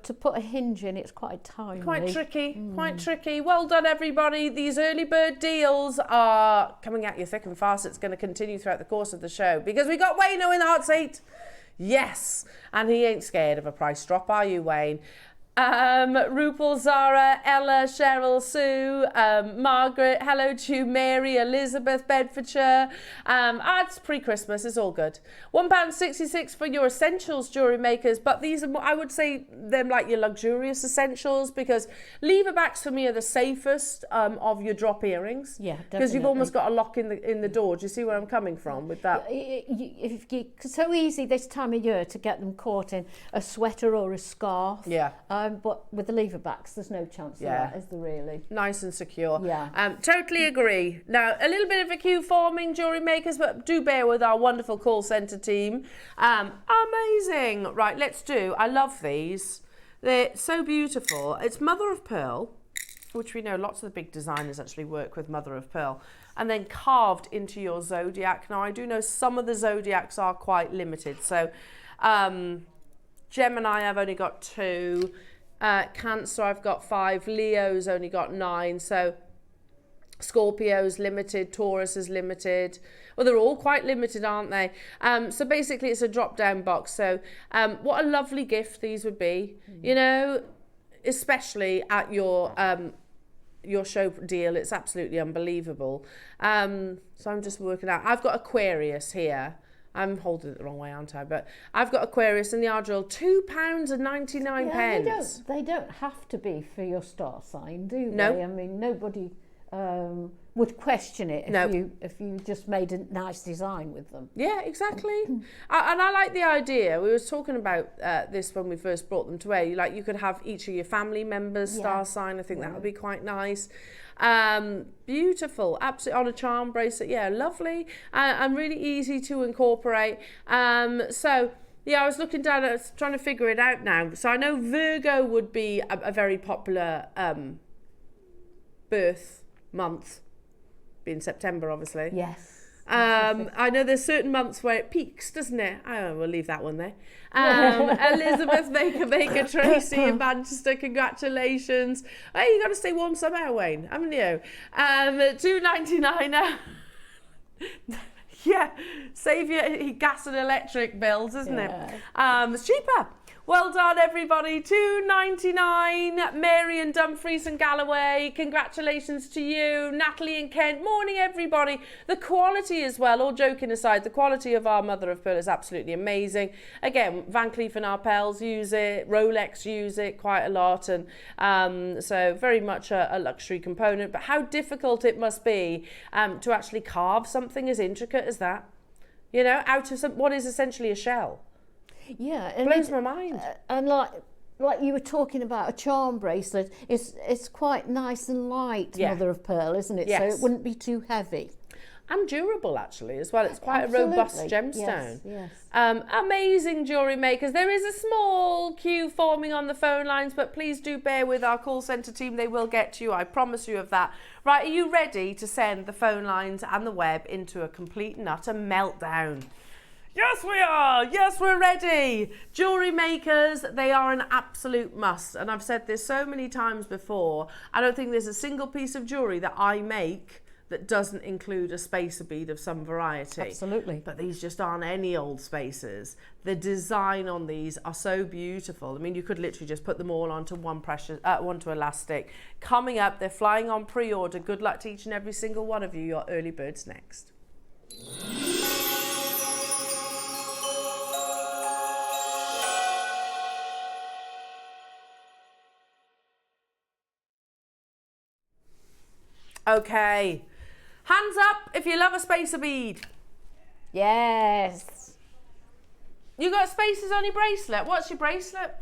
To put a hinge in, it's quite tiny. Quite tricky, quite tricky. Well done, everybody. These early bird deals are coming at you thick and fast. It's going to continue throughout the course of the show because we got Wayno in the hot seat. Yes, and he ain't scared of a price drop, are you, Wayne? Rupal, Zara, Ella, Cheryl, Sue, Margaret, hello to you, Mary, Elizabeth, Bedfordshire. It's pre-Christmas, it's all good. £1.66 for your essentials, jewellery makers, but these are, I would say, them like your luxurious essentials because lever backs for me are the safest of your drop earrings. Yeah, definitely. Because you've almost got a lock in the door. Do you see where I'm coming from with that? It's so easy this time of year to get them caught in a sweater or a scarf. Yeah. But with the lever backs, there's no chance of that, is there really? Nice and secure. Yeah. Totally agree. Now, a little bit of a queue forming, jewellery makers, but do bear with our wonderful call centre team. Amazing. Right, let's do. I love these. They're so beautiful. It's mother of pearl, which we know lots of the big designers actually work with mother of pearl, and then carved into your zodiac. Now, I do know some of the zodiacs are quite limited. So, Gemini, I've only got 2. Cancer, I've got 5. Leo's only got 9. So Scorpio's limited. Taurus is limited. Well, they're all quite limited, aren't they? So basically, it's a drop-down box. So what a lovely gift these would be. You know, especially at your show deal. It's absolutely unbelievable. So I'm just working out. I've got Aquarius here. I'm holding it the wrong way, aren't I? But I've got Aquarius and the Ardril, £2.99. They don't have to be for your star sign, do they? No. I mean, nobody would question it if you just made a nice design with them. Yeah, exactly. And I like the idea. We were talking about this when we first brought them to air. Like, you could have each of your family members star sign. I think that would be quite nice. Beautiful, absolutely, on a charm bracelet. Yeah, lovely, and really easy to incorporate. So yeah, I was looking down, I was trying to figure it out now. So I know Virgo would be a very popular birth month, being September, obviously. Yes. I know there's certain months where it peaks, doesn't it? We'll leave that one there. Elizabeth Maker, Tracy in Manchester, congratulations. Hey, you got to stay warm somehow, Wayne, haven't you? $2.99. Yeah, save your gas and electric bills, isn't it? It's cheaper. Well done, everybody. $2.99. Mary and Dumfries and Galloway, congratulations to you. Natalie and Kent, morning, everybody. The quality as well, all joking aside, the quality of our mother of pearl is absolutely amazing. Again, Van Cleef and Arpels use it, Rolex use it quite a lot, and so very much a luxury component. But how difficult it must be to actually carve something as intricate as that, you know, out of what is essentially a shell. Yeah, and blows my mind. And like you were talking about a charm bracelet, it's quite nice and light, mother of pearl, isn't it? Yes. So it wouldn't be too heavy. And durable, actually, as well. It's quite a robust gemstone. Yes. Amazing jewellery makers. There is a small queue forming on the phone lines, but please do bear with our call centre team. They will get to you. I promise you of that. Right, are you ready to send the phone lines and the web into a complete and utter meltdown? Yes, we are. Yes, we're ready. Jewellery makers, they are an absolute must. And I've said this so many times before. I don't think there's a single piece of jewellery that I make that doesn't include a spacer bead of some variety. Absolutely. But these just aren't any old spacers. The design on these are so beautiful. I mean, you could literally just put them all onto onto elastic. Coming up, they're flying on pre-order. Good luck to each and every single one of you. Your early birds next. Okay, hands up if you love a spacer bead. Yes. You got spacers on your bracelet. What's your bracelet?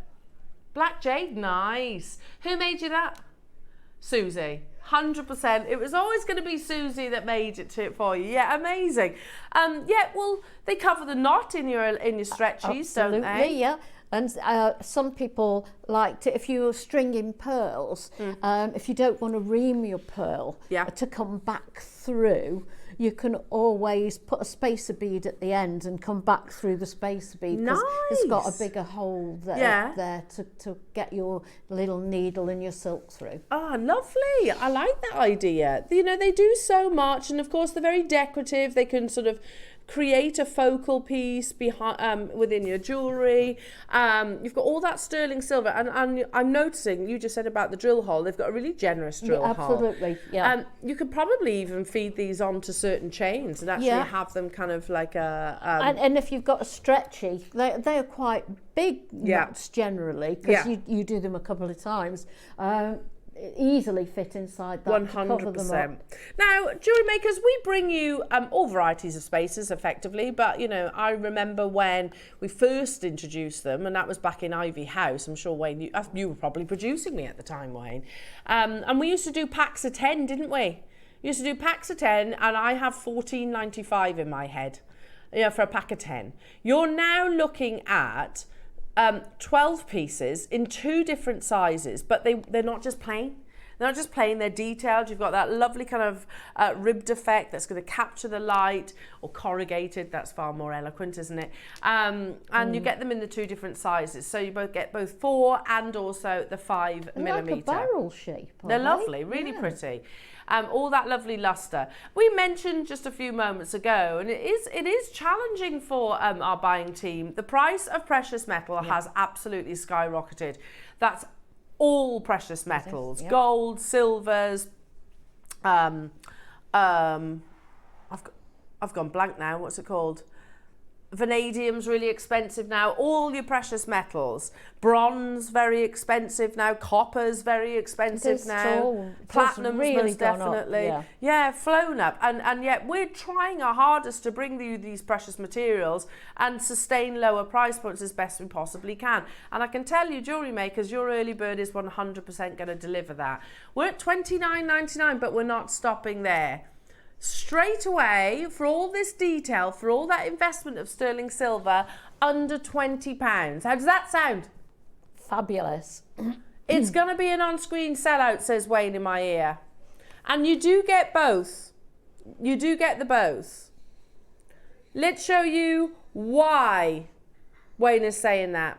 Black jade, nice. Who made you that? Susie, 100%. It was always going to be Susie that made it for you. Yeah, amazing. Yeah, well, they cover the knot in your stretchies, don't they? Absolutely, yeah. And some people like to, if you're stringing pearls, if you don't want to ream your pearl to come back through, you can always put a spacer bead at the end and come back through the spacer bead. Nice. It's got a bigger hole there to get your little needle and your silk through. Oh, lovely. I like that idea. You know, they do so much, and of course they're very decorative. They can sort of create a focal piece behind within your jewellery. You've got all that sterling silver, and I'm noticing, you just said about the drill hole, they've got a really generous drill hole. Absolutely, yeah. You could probably even feed these onto certain chains and actually have them kind of like a... and if you've got a stretchy, they're quite big knots generally, because you do them a couple of times. Easily fit inside that 100%. Now, jewellery makers, we bring you all varieties of spacers effectively, but you know, I remember when we first introduced them, and that was back in Ivy House. I'm sure Wayne, you were probably producing me at the time, Wayne. And we used to do packs of 10, didn't we? We used to do packs of 10, and I have $14.95 in my head, for a pack of 10. You're now looking at 12 pieces in 2 different sizes, but they're not just plain. They're not just plain, they're detailed. You've got that lovely kind of ribbed effect that's going to capture the light, or corrugated, that's far more eloquent, isn't it? And you get them in the 2 different sizes. So you get both 4 and also the 5 millimetre. Like a barrel shape. They're lovely, really pretty. All that lovely luster. We mentioned just a few moments ago, and it is challenging for our buying team. The price of precious metal has absolutely skyrocketed. That's all precious metals, gold, silvers. I've gone blank now. What's it called? Vanadium's really expensive now. All your precious metals. Bronze, very expensive now. Copper's very expensive now. Platinum's really most definitely. Yeah, flown up. And yet we're trying our hardest to bring you these precious materials and sustain lower price points as best we possibly can. And I can tell you, Jewellery Makers, your early bird is 100% going to deliver that. We're at $29.99, but we're not stopping there. Straight away, for all this detail, for all that investment of sterling silver, under £20. How does that sound? Fabulous. It's going to be an on-screen sellout, says Wayne in my ear. And you do get both. You do get the both. Let's show you why Wayne is saying that.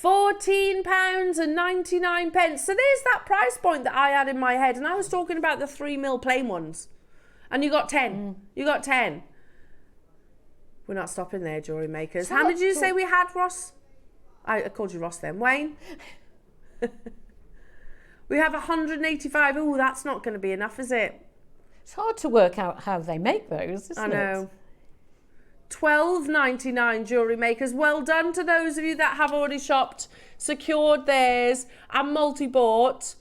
£14.99. So there's that price point that I had in my head. And I was talking about the 3mm plain ones. And you got 10. You got 10. We're not stopping there, Jewellery Makers. How many did you say we had, Ross? I called you Ross then. Wayne? We have 185. Oh, that's not going to be enough, is it? It's hard to work out how they make those, isn't it? I know. $12.99, Jewellery Makers. Well done to those of you that have already shopped, secured theirs and multi-bought.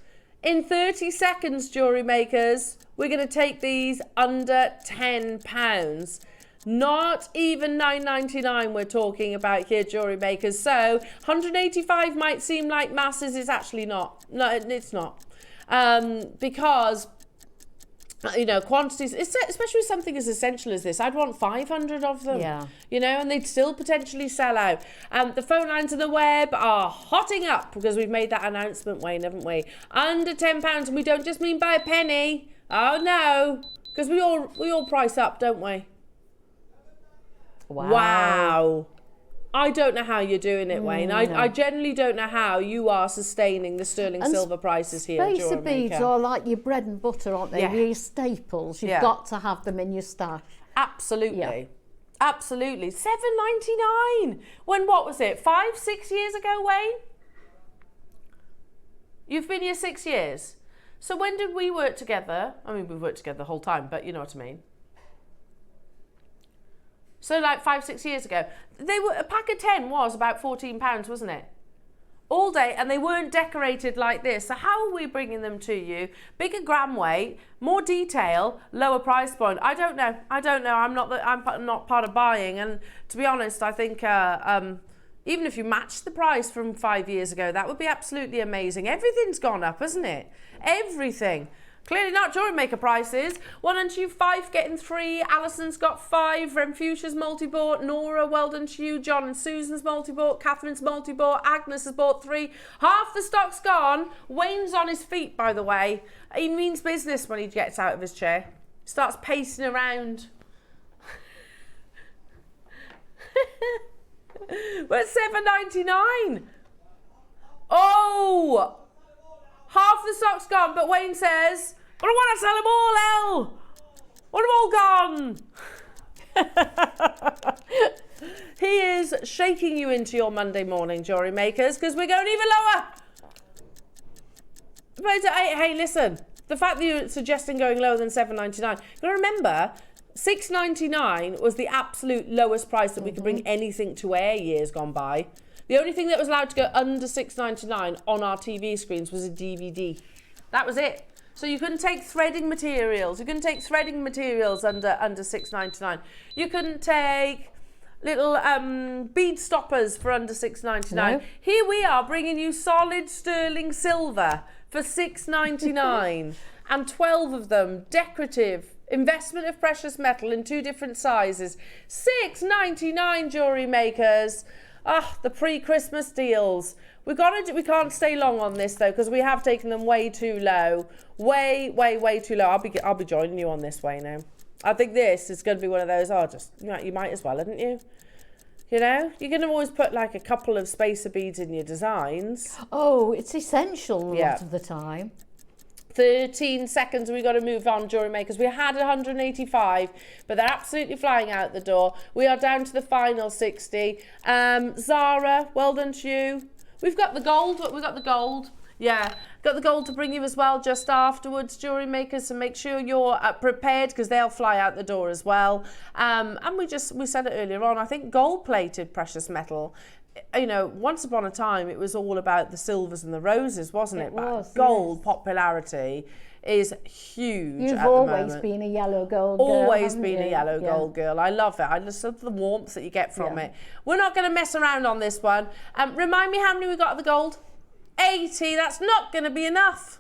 In 30 seconds, Jewellery Makers, we're going to take these under £10. Not even $9.99 we're talking about here, Jewellery Makers. So 185 might seem like masses. It's actually not. No, it's not. Because you know, quantities, especially something as essential as this, I'd want 500 of them, you know, and they'd still potentially sell out. The phone lines on the web are hotting up because we've made that announcement, Wayne, haven't we? Under £10, and we don't just mean by a penny. Oh no, because we all price up, don't we? Wow. I don't know how you're doing it, Wayne. I generally don't know how you are sustaining the sterling silver prices here. Spacer beads are like your bread and butter, aren't they? Your staples. You've got to have them in your stash. Absolutely. Yeah. Absolutely. $7.99. When, what was it, 5-6 years ago, Wayne? You've been here 6 years. So when did we work together? I mean, we've worked together the whole time, but you know what I mean. So like 5-6 years ago, a pack of 10 was about £14, wasn't it? All day, and they weren't decorated like this. So how are we bringing them to you? Bigger gram weight, more detail, lower price point. I don't know. I'm not part of buying. And to be honest, I think even if you match the price from 5 years ago, that would be absolutely amazing. Everything's gone up, hasn't it? Everything. Clearly not Jewellery Maker prices. 1 and 2, 5 getting 3. Alison's got 5. Renfucia's multi-bought. Nora, well done to you. John and Susan's multi-bought. Catherine's multi-bought. Agnes has bought 3. Half the stock's gone. Wayne's on his feet, by the way. He means business when he gets out of his chair. Starts pacing around. We're at $7.99. Oh! Half the stock's gone, but Wayne says, but I want to sell them all, Elle. Want them all gone. He is shaking you into your Monday morning, Jewellery Makers, because we're going even lower. But hey, listen, the fact that you're suggesting going lower than $7.99, you've got to remember, $6.99 was the absolute lowest price that we could bring anything to air years gone by. The only thing that was allowed to go under $6.99 on our TV screens was a DVD. That was it. So you couldn't take threading materials. You couldn't take threading materials under $6.99. You couldn't take little bead stoppers for under $6.99. No. Here we are bringing you solid sterling silver for $6.99 and 12 of them decorative. Investment of precious metal in 2 different sizes. $6.99, Jewellery Makers. The pre-Christmas deals. We can't stay long on this though, because we have taken them way too low. Way too low. I'll be joining you on this way now. I think this is going to be one of those. You might as well, hadn't you? You know, you're going to always put like a couple of spacer beads in your designs. Oh, it's essential a lot of the time. 13 seconds, we've got to move on, Jewellery Makers. We had 185, but they're absolutely flying out the door. We are down to the final 60. Zara, well done to you. We've got the gold. Yeah, got the gold to bring you as well just afterwards, Jewellery Makers, so make sure you're prepared because they'll fly out the door as well. And we said it earlier on, I think gold-plated precious metal, you know, once upon a time it was all about the silvers and the roses, wasn't it? But gold popularity is huge. You've always been a yellow gold girl. Always been a yellow gold girl. I love it. I just love the warmth that you get from it. We're not going to mess around on this one. Remind me how many we got of the gold? 80. That's not going to be enough.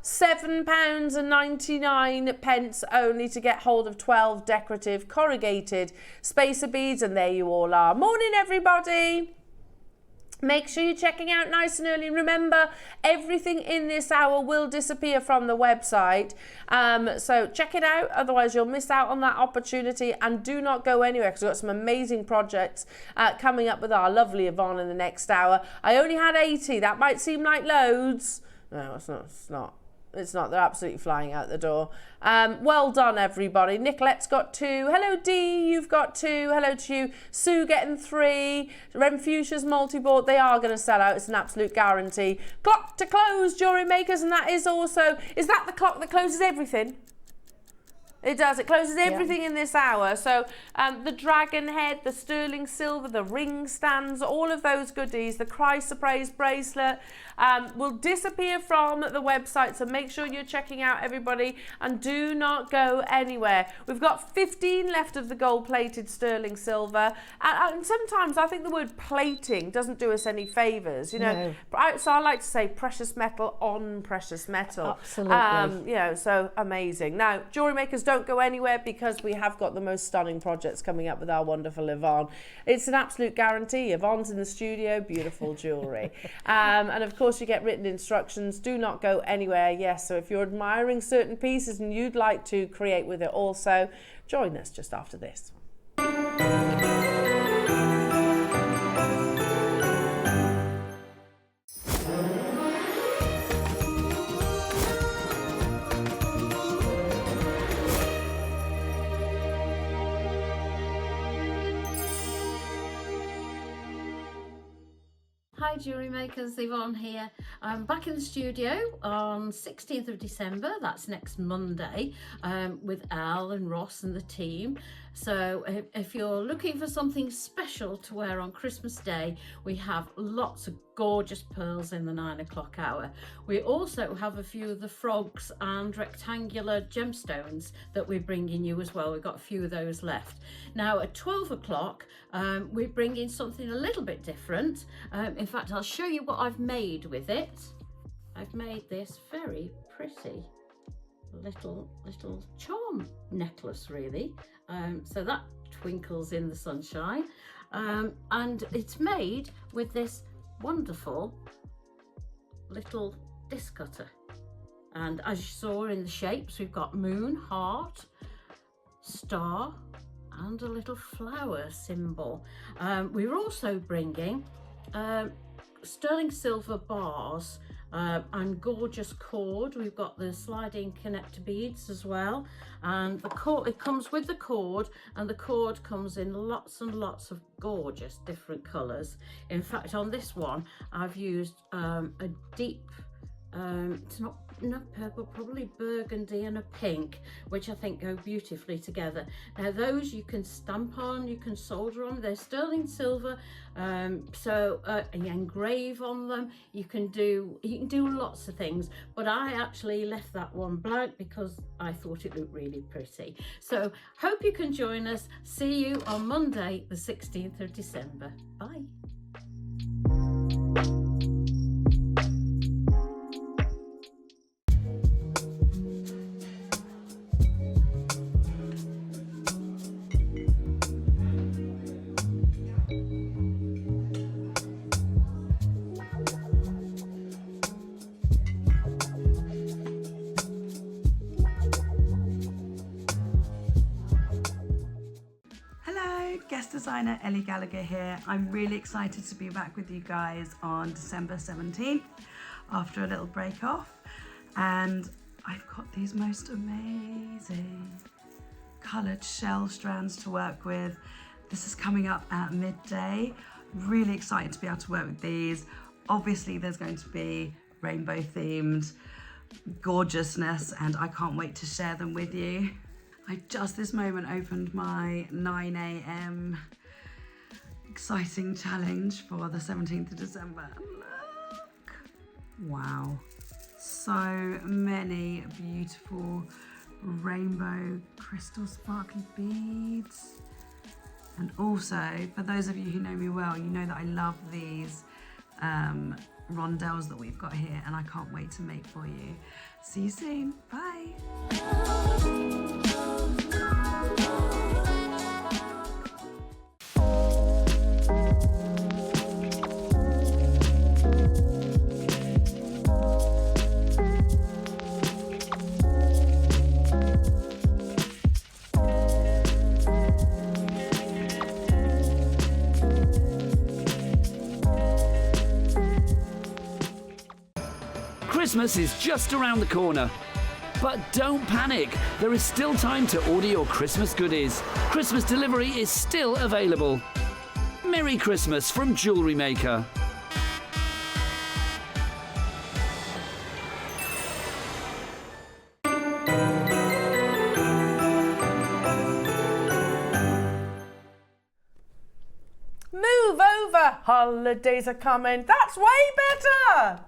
£7.99 only to get hold of 12 decorative corrugated spacer beads, and there you all are. Morning, everybody. Make sure you're checking out nice and early. Remember, everything in this hour will disappear from the website. So check it out, otherwise you'll miss out on that opportunity. And do not go anywhere because we've got some amazing projects coming up with our lovely Yvonne in the next hour. I only had 80. That might seem like loads. No, it's not. It's not. It's not. They're absolutely flying out the door. Well done, everybody. Nicolette's got 2. Hello, Dee. You've got 2. Hello to you. Sue getting 3. Renfucia's multi-board. They are going to sell out. It's an absolute guarantee. Clock to close, Jewellery Makers. And that is also... Is that the clock that closes everything? It does. It closes everything in this hour. So the dragon head, the sterling silver, the ring stands, all of those goodies, the chrysoprase bracelet will disappear from the website. So make sure you're checking out, everybody, and do not go anywhere. We've got 15 left of the gold-plated sterling silver. And sometimes I think the word plating doesn't do us any favours, you know. No. So I like to say precious metal on precious metal. Absolutely. You know, so amazing. Now, Jewellery Makers, don't go anywhere because we have got the most stunning projects coming up with our wonderful Yvonne. It's an absolute guarantee. Yvonne's in the studio, beautiful jewellery. And of course you get written instructions. Do not go anywhere. Yes, so if you're admiring certain pieces and you'd like to create with it also, join us just after this. Hi Jewellery Makers, Yvonne here. I'm back in the studio on 16th of December, that's next Monday, with Al and Ross and the team. So if you're looking for something special to wear on Christmas Day, we have lots of gorgeous pearls in the 9 o'clock hour. We also have a few of the frogs and rectangular gemstones that we're bringing you as well. We've got a few of those left. Now at 12 o'clock, we bring in something a little bit different. In fact, I'll show you what I've made with it. I've made this very pretty little charm necklace, really. So that twinkles in the sunshine, and it's made with this wonderful little disc cutter. And as you saw in the shapes, we've got moon, heart, star, and a little flower symbol. We're also bringing sterling silver bars and gorgeous cord. We've got the sliding connector beads as well, and the cord, it comes with the cord, and the cord comes in lots and lots of gorgeous different colors. In fact, on this one I've used a deep it's not purple, probably burgundy, and a pink, which I think go beautifully together. Now those you can stamp on, you can solder on. They're sterling silver, so you engrave on them. You can do lots of things, but I actually left that one blank because I thought it looked really pretty. So hope you can join us. See you on Monday the 16th of December. Bye. Guest designer Ellie Gallagher here. I'm really excited to be back with you guys on December 17th after a little break off, and I've got these most amazing coloured shell strands to work with. This is coming up at midday. Really excited to be able to work with these. Obviously there's going to be rainbow themed gorgeousness, and I can't wait to share them with you. I just this moment opened my 9 a.m. exciting challenge for the 17th of December. Look! Wow. So many beautiful rainbow crystal sparkly beads. And also, for those of you who know me well, you know that I love these rondelles that we've got here, and I can't wait to make for you. See you soon. Bye. Christmas is just around the corner. But don't panic, there is still time to order your Christmas goodies. Christmas delivery is still available. Merry Christmas from Jewellery Maker. Move over, holidays are coming. That's way better.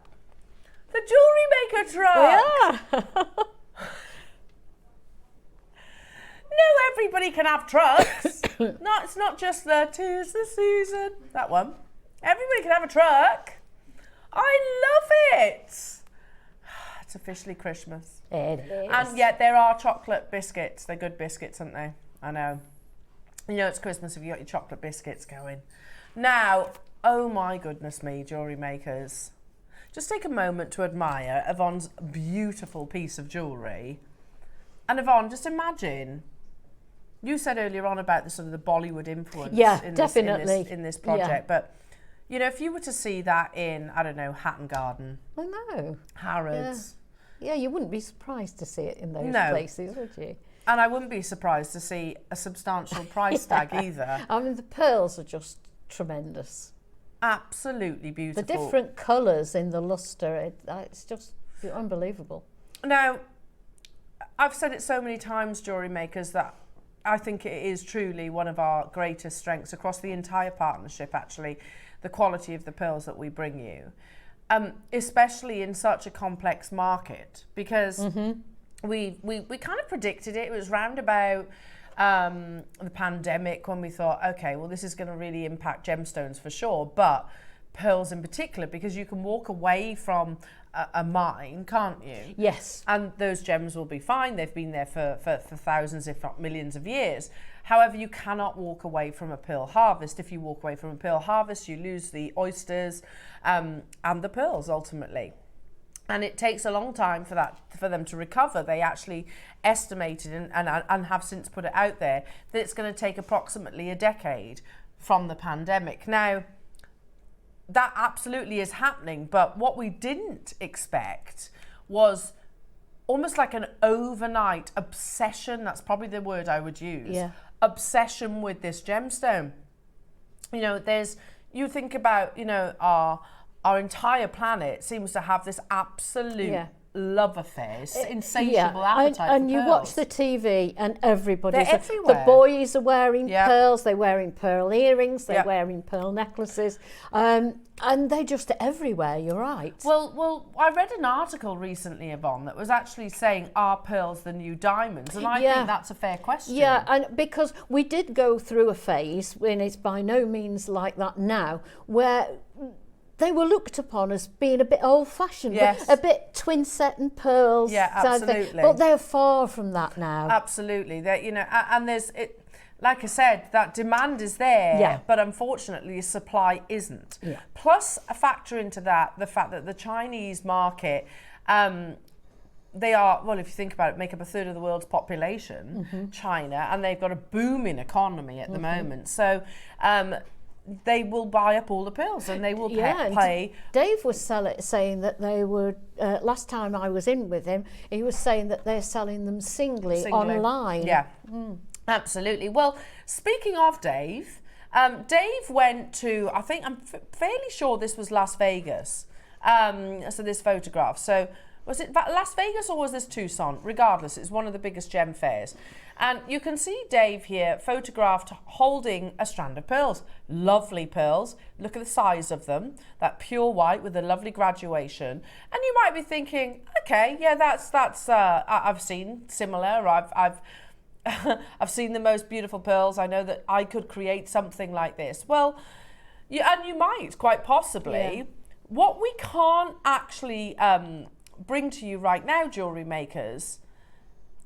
The Jewellery Maker truck. Yeah. No, everybody can have trucks. No, it's not just the 'tis the season. That one. Everybody can have a truck. I love it. It's officially Christmas. It is. And yet there are chocolate biscuits. They're good biscuits, aren't they? I know. You know it's Christmas if you got your chocolate biscuits going. Now, oh my goodness me, Jewellery Makers. Just take a moment to admire Yvonne's beautiful piece of jewellery. And Yvonne, just imagine, you said earlier on about the sort of the Bollywood influence in this project, yeah. But you know, if you were to see that in, I don't know, Hatton Garden, I know. Harrods. Yeah, you wouldn't be surprised to see it in those places, would you? And I wouldn't be surprised to see a substantial price tag either. I mean, the pearls are just tremendous. Absolutely beautiful. The different colours in the lustre, it's just unbelievable. Now, I've said it so many times, Jewellery Makers, that I think it is truly one of our greatest strengths across the entire partnership, actually, the quality of the pearls that we bring you, especially in such a complex market, because we kind of predicted it. It was round about the pandemic when we thought, okay, well, this is going to really impact gemstones for sure, but pearls in particular, because you can walk away from a mine, can't you? Yes. And those gems will be fine. They've been there for thousands, if not millions of years. However, you cannot walk away from a pearl harvest. If you walk away from a pearl harvest, you lose the oysters and the pearls ultimately. And it takes a long time for them to recover. They actually estimated and have since put it out there that it's going to take approximately a decade from the pandemic. Now, that absolutely is happening, but what we didn't expect was almost like an overnight obsession. That's probably the word I would use. Yeah. Obsession with this gemstone. You know, you think about, you know, our entire planet seems to have this absolute love affair, insatiable appetite and for you pearls. watch the TV and everybody's everywhere. The boys are wearing pearls, they're wearing pearl earrings, they're wearing pearl necklaces, and they're just everywhere. You're right. Well, I read an article recently, Yvonne, that was actually saying, are pearls the new diamonds? And I think that's a fair question. Yeah, and because we did go through a phase when it's by no means like that now, where they were looked upon as being a bit old-fashioned, a bit twin-set and pearls. Yeah, absolutely. But they're far from that now. Absolutely. You know, and there's it. Like I said, that demand is there, but unfortunately, supply isn't. Yeah. Plus, a factor into that, the fact that the Chinese market, they are, well, if you think about it, make up a third of the world's population, China, and they've got a booming economy at the moment. So, they will buy up all the pearls and they will pay. Dave was saying that they were, last time I was in with him, he was saying that they're selling them singly. Online. Yeah, absolutely. Well, speaking of Dave, Dave went to, I think, I'm fairly sure this was Las Vegas, So this photograph. So was it Las Vegas or was this Tucson? Regardless, it's one of the biggest gem fairs. And you can see Dave here photographed holding a strand of pearls. Lovely pearls. Look at the size of them. That pure white with a lovely graduation. And you might be thinking, okay, yeah, that's I've seen similar. I've I've seen the most beautiful pearls. I know that I could create something like this. Well, and you might, quite possibly. Yeah. What we can't actually bring to you right now, jewellery makers,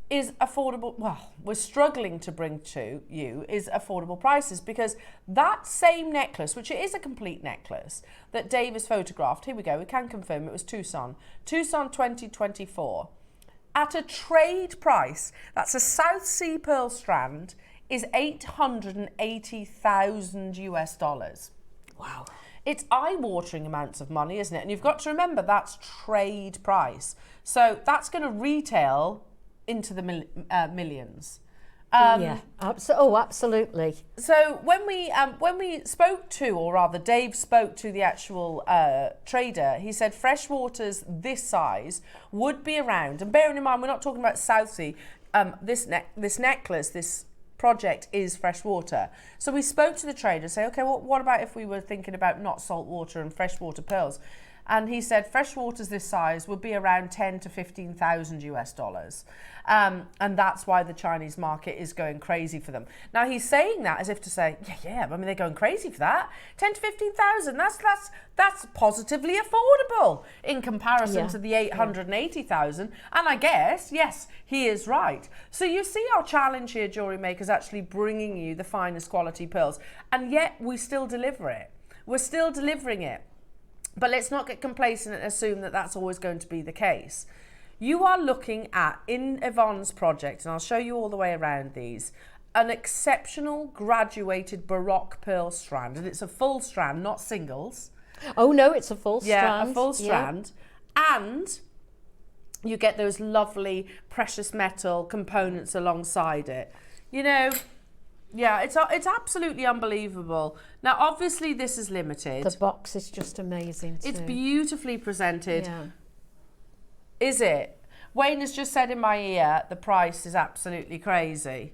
is affordable, well, we're struggling to bring to you is affordable prices, because that same necklace, which it is a complete necklace, that Dave has photographed, here we go, we can confirm it was Tucson 2024, at a trade price, that's a South Sea pearl strand, is $880,000 US. Wow. It's eye-watering amounts of money, isn't it? And you've got to remember that's trade price. So that's going to retail into the millions. Absolutely. So when we spoke to, or rather Dave spoke to the actual trader, he said freshwaters this size would be around, and bearing in mind we're not talking about South Sea, this necklace, this project is freshwater. So we spoke to the trader, say, okay, well, what about if we were thinking about not saltwater and freshwater pearls? And he said freshwaters this size would be around $10,000 to $15,000 US. And that's why the Chinese market is going crazy for them. Now he's saying that as if to say, yeah, I mean, they're going crazy for that. 10 to 15,000, that's positively affordable in comparison to the 880,000. And I guess, yes, he is right. So you see our challenge here, jewellery makers, actually bringing you the finest quality pearls. And yet we still deliver it. We're still delivering it. But let's not get complacent and assume that that's always going to be the case. You are looking at, in Yvonne's project, and I'll show you all the way around these, an exceptional graduated Baroque pearl strand. And it's a full strand, not singles. Oh no, it's a full strand. Yeah, a full strand. Yeah. And you get those lovely precious metal components alongside it. You know, yeah, it's absolutely unbelievable. Now, obviously, this is limited. The box is just amazing too. It's beautifully presented. Yeah. Is it? Wayne has just said in my ear, the price is absolutely crazy.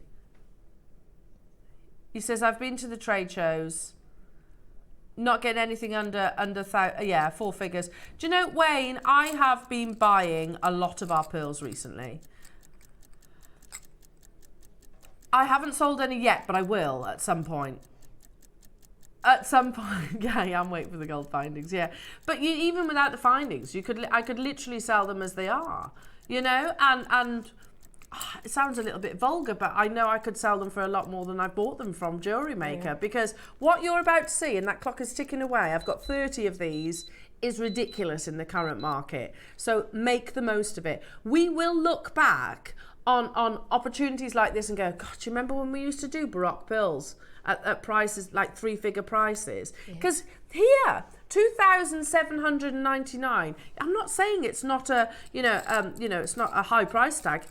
He says, I've been to the trade shows, not getting anything under four figures. Do you know, Wayne, I have been buying a lot of our pearls recently. I haven't sold any yet, but I will at some point. At some point, yeah, I'm waiting for the gold findings, yeah. But even without the findings, I could literally sell them as they are, you know. And it sounds a little bit vulgar, but I know I could sell them for a lot more than I bought them from Jewellery Maker, because what you're about to see, and that clock is ticking away. I've got 30 of these. Is ridiculous in the current market. So make the most of it. We will look back on opportunities like this and go, God, do you remember when we used to do Baroque pearls at prices like 3-figure prices? Because here, 2,799. I'm not saying it's not a, it's not a high price tag.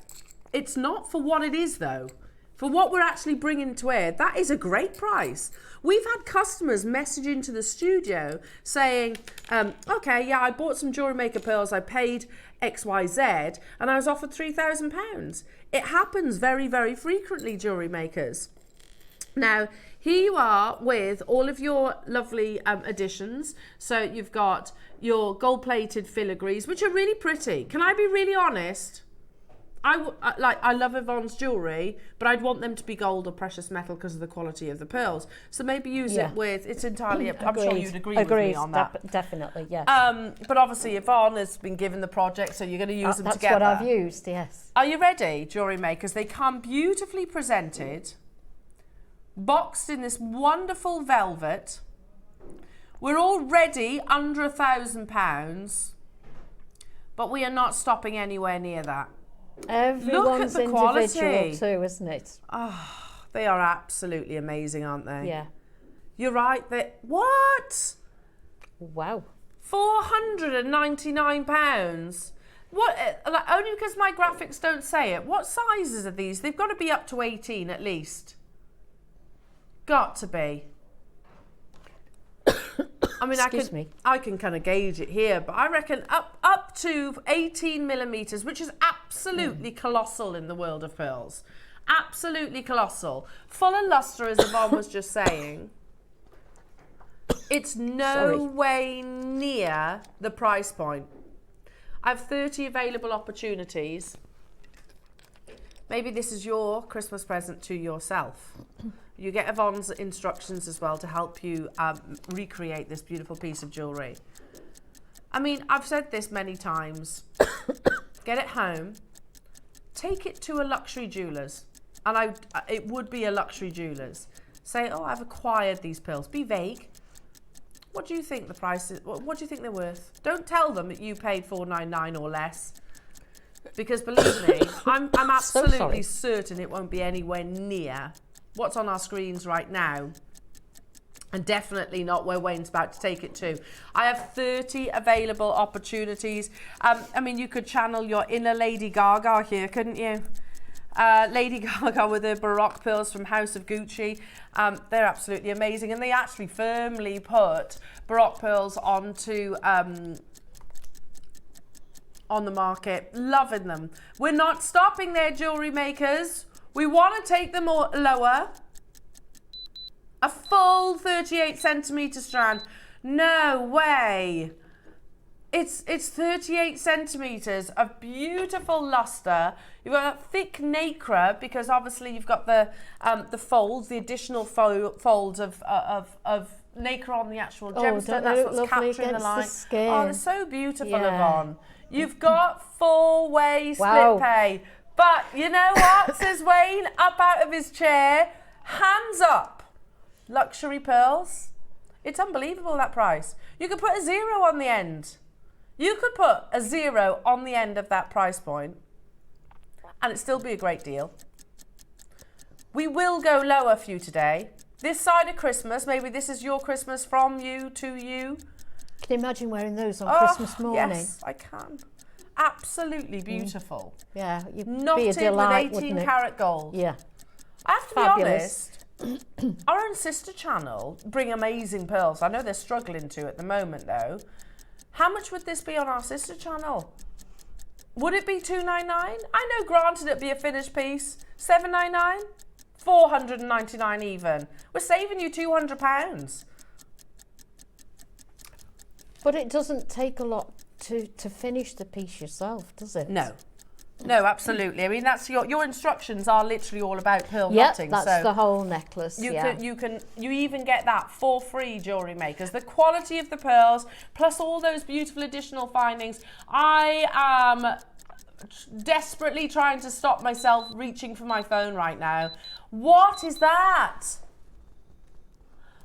It's not for what it is though. For what we're actually bringing to air, that is a great price. We've had customers message into the studio saying, okay, yeah, I bought some Jewellery Maker pearls, I paid XYZ, and I was offered £3,000. It happens very, very frequently, Jewellery Makers. Now, here you are with all of your lovely additions. So you've got your gold-plated filigrees, which are really pretty. Can I be really honest? I love Yvonne's jewellery, but I'd want them to be gold or precious metal because of the quality of the pearls. So maybe use it with, it's entirely up to, I'm sure you'd agree with me on that. Definitely, yes. But obviously Yvonne has been given the project, so you're going to use them together. That's what I've used, yes. Are you ready, Jewellery Makers? They come beautifully presented, boxed in this wonderful velvet. We're already under £1,000, but we are not stopping anywhere near that. Everyone's individual too, isn't it? Oh, they are absolutely amazing, aren't they? Yeah. You're right. What? Wow. £499. What? Only because my graphics don't say it. What sizes are these? They've got to be up to 18 at least. Got to be. I mean, I can kind of gauge it here, but I reckon up to 18 millimeters, which is absolutely colossal in the world of pearls. Absolutely colossal. Full and luster, as Yvonne was just saying. It's no way near the price point. I have 30 available opportunities. Maybe this is your Christmas present to yourself. You get Yvonne's instructions as well to help you recreate this beautiful piece of jewellery. I mean, I've said this many times. Get it home. Take it to a luxury jeweller's. And it would be a luxury jeweller's. Say, oh, I've acquired these pearls. Be vague. What do you think the price is? What do you think they're worth? Don't tell them that you paid $4.99 or less. Because believe me, I'm absolutely certain it won't be anywhere near what's on our screens right now. And definitely not where Wayne's about to take it to. I have 30 available opportunities. I mean, you could channel your inner Lady Gaga here, couldn't you? Lady Gaga with her Baroque pearls from House of Gucci. They're absolutely amazing. And they actually firmly put Baroque pearls onto... on the market. Loving them. We're not stopping there, jewellery makers. We want to take them lower. A full 38 centimetre strand. No way. It's 38 centimetres of beautiful luster. You've got that thick nacre because obviously you've got the folds, the additional folds of nacre on the actual gemstone. That's what's capturing the light. Oh, they're so beautiful, Yvonne. You've got four-way split pay. But you know what, says Wayne, up out of his chair, hands up. Luxury pearls. It's unbelievable, that price. You could put a 0 on the end. You could put a 0 on the end of that price point and it'd still be a great deal. We will go lower for you today. This side of Christmas, maybe this is your Christmas from you to you. Can you imagine wearing those on Christmas morning? Yes, I can. Absolutely beautiful. Yeah, you'd knotted be a delight, with 18 karat gold. Yeah. I have to be honest, our own sister channel bring amazing pearls. I know they're struggling to at the moment though. How much would this be on our sister channel? Would it be $299? I know, granted, it'd be a finished piece. $799? $499 even. We're saving you £200. But it doesn't take a lot to finish the piece yourself, does it? No. No, absolutely. I mean, that's your instructions are literally all about pearl knotting. That's so the whole necklace. You even get that for free, Jewellery Makers. The quality of the pearls, plus all those beautiful additional findings. I am desperately trying to stop myself reaching for my phone right now. What is that?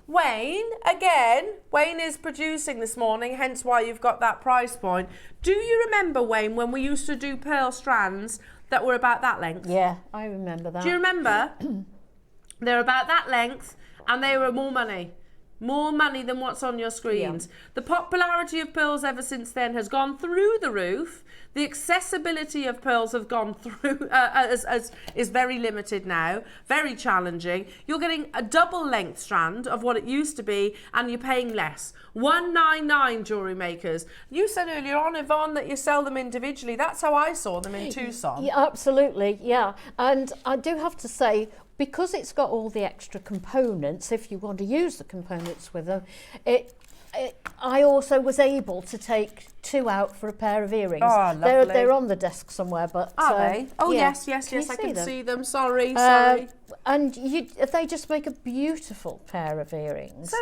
Wayne, again, Wayne is producing this morning, hence why you've got that price point. Do you remember, Wayne, when we used to do pearl strands that were about that length? Yeah, I remember that. Do you remember? They're about that length and they were more money. More money than what's on your screens. Yeah. The popularity of pearls ever since then has gone through the roof. The accessibility of pearls have gone through, is very limited now, very challenging. You're getting a double length strand of what it used to be and you're paying less. $199, Jewellery Makers. You said earlier on, Yvonne, that you sell them individually. That's how I saw them in Tucson. Yeah, absolutely, yeah. And I do have to say, because it's got all the extra components, if you want to use the components with them, I also was able to take 2 out for a pair of earrings. Oh, lovely. They're on the desk somewhere, but... Are they? Oh, yeah. yes, I can see them. Sorry. And they just make a beautiful pair of earrings. So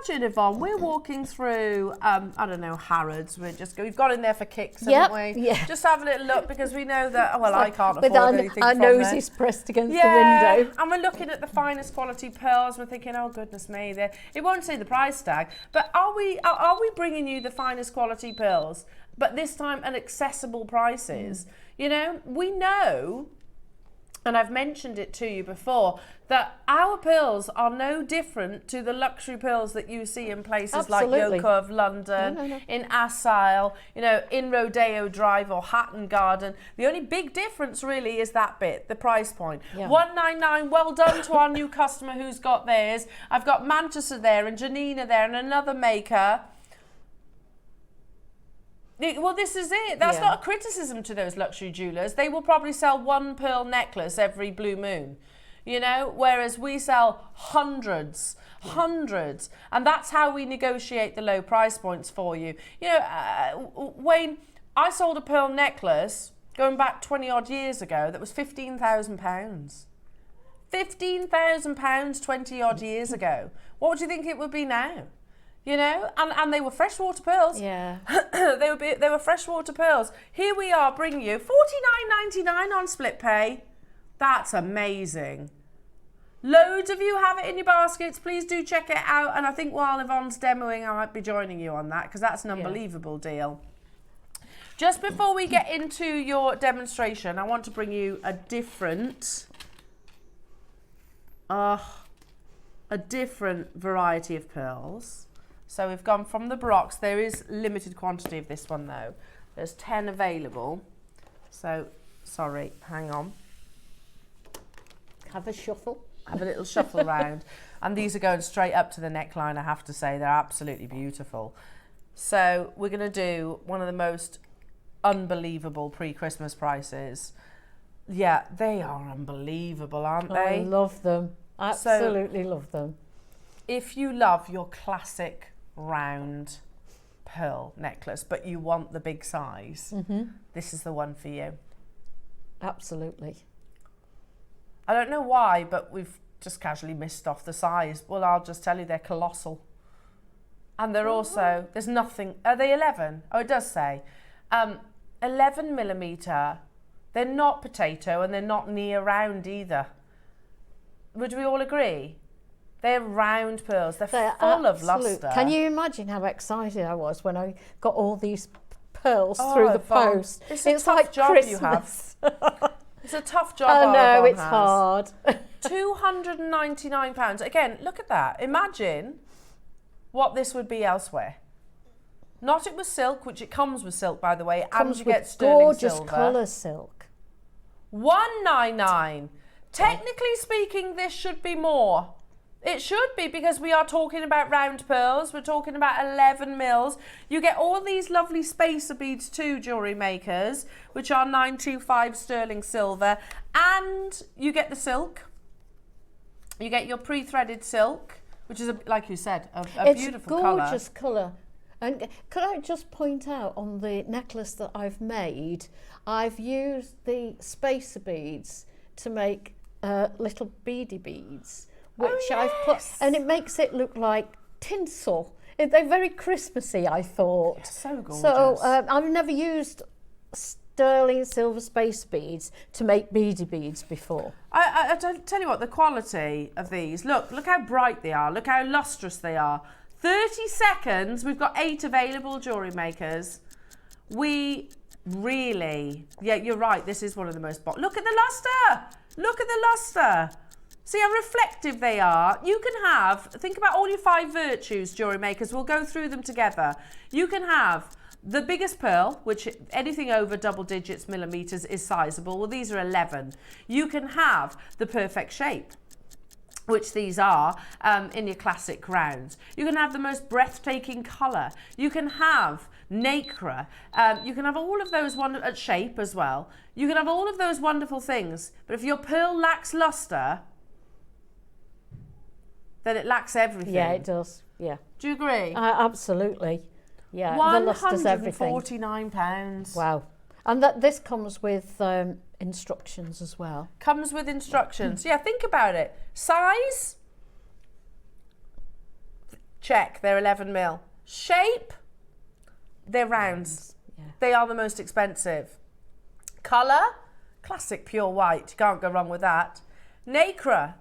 imagine, Yvonne, we're walking through, I don't know, Harrods. We've got in there for kicks, haven't we? Yeah. Just have a little look because we know that, I can't afford anything our from there. noses pressed against the window. And we're looking at the finest quality pearls. We're thinking, oh, goodness me, it won't say the price tag. But are we bringing you the finest quality pearls, but this time at accessible prices? You know, we know and I've mentioned it to you before, that our pearls are no different to the luxury pearls that you see in places like Yoga of London, in Asail, you know, in Rodeo Drive or Hatton Garden. The only big difference really is that bit, the price point. Yeah. $199, well done to our new customer who's got theirs. I've got Manchester there and Janina there and another maker. Well, this is it. That's not a criticism to those luxury jewellers. They will probably sell one pearl necklace every blue moon, you know, whereas we sell hundreds. And that's how we negotiate the low price points for you. You know, Wayne, I sold a pearl necklace going back 20 odd years ago that was £15,000. £15,000 20 odd years ago. What would you think it would be now? You know, and they were freshwater pearls. Yeah. they were freshwater pearls. Here we are bringing you $49.99 on split pay. That's amazing. Loads of you have it in your baskets. Please do check it out. And I think while Yvonne's demoing, I might be joining you on that because that's an unbelievable deal. Just before we get into your demonstration, I want to bring you a different variety of pearls. So we've gone from the Baroques. There is limited quantity of this one though. There's 10 available. So, sorry, hang on. Have a shuffle. Have a little shuffle round. And these are going straight up to the neckline, I have to say. They're absolutely beautiful. So we're going to do one of the most unbelievable pre-Christmas prices. Yeah, they are unbelievable, aren't they? I love them. Absolutely love them. If you love your classic round pearl necklace, but you want the big size, this is the one for you. Absolutely. I don't know why, but we've just casually missed off the size. Well, I'll just tell you, they're colossal. And they're also, there's nothing, are they 11? Oh, it does say. 11 millimetre. They're not potato and they're not near round either. Would we all agree? They're round pearls. They're full of lustre. Can you imagine how excited I was when I got all these pearls through the post? It's a tough job Christmas. You have. It's a tough job. I know, it's hard. £299. Again, look at that. Imagine what this would be elsewhere. Not it was silk, which it comes with silk, by the way, and you get sterling silver. Gorgeous colour silk. $199. Technically speaking, this should be more. It should be because we are talking about round pearls. We're talking about 11 mils. You get all these lovely spacer beads too, jewellery makers, which are 925 sterling silver. And you get the silk. You get your pre-threaded silk, which is, like you said, a beautiful colour. It's gorgeous colour. And could I just point out on the necklace that I've made, I've used the spacer beads to make little beady beads, which I've put, and it makes it look like tinsel. They're very Christmassy, I thought. It's so gorgeous. So I've never used sterling silver space beads to make beady beads before. I tell you what, the quality of these, look how bright they are, look how lustrous they are. 30 seconds, we've got 8 available, jewellery makers. We really, yeah, you're right, this is one of the most, look at the lustre, look at the lustre. See how reflective they are. You can have, think about all your 5 virtues, jewellery makers, we'll go through them together. You can have the biggest pearl, which anything over double digits millimetres is sizable. Well, these are 11. You can have the perfect shape, which these are in your classic rounds. You can have the most breathtaking colour. You can have nacre. You can have all of those shape as well. You can have all of those wonderful things. But if your pearl lacks lustre, then it lacks everything. Yeah, it does. Yeah. Do you agree? Absolutely. Yeah. The lustre's everything. £149. Wow. And this comes with instructions as well. Comes with instructions. Yeah, think about it. Size? Check, they're 11 mil. Shape? They're rounds. Yeah. They are the most expensive. Colour? Classic pure white. You can't go wrong with that. Nacre?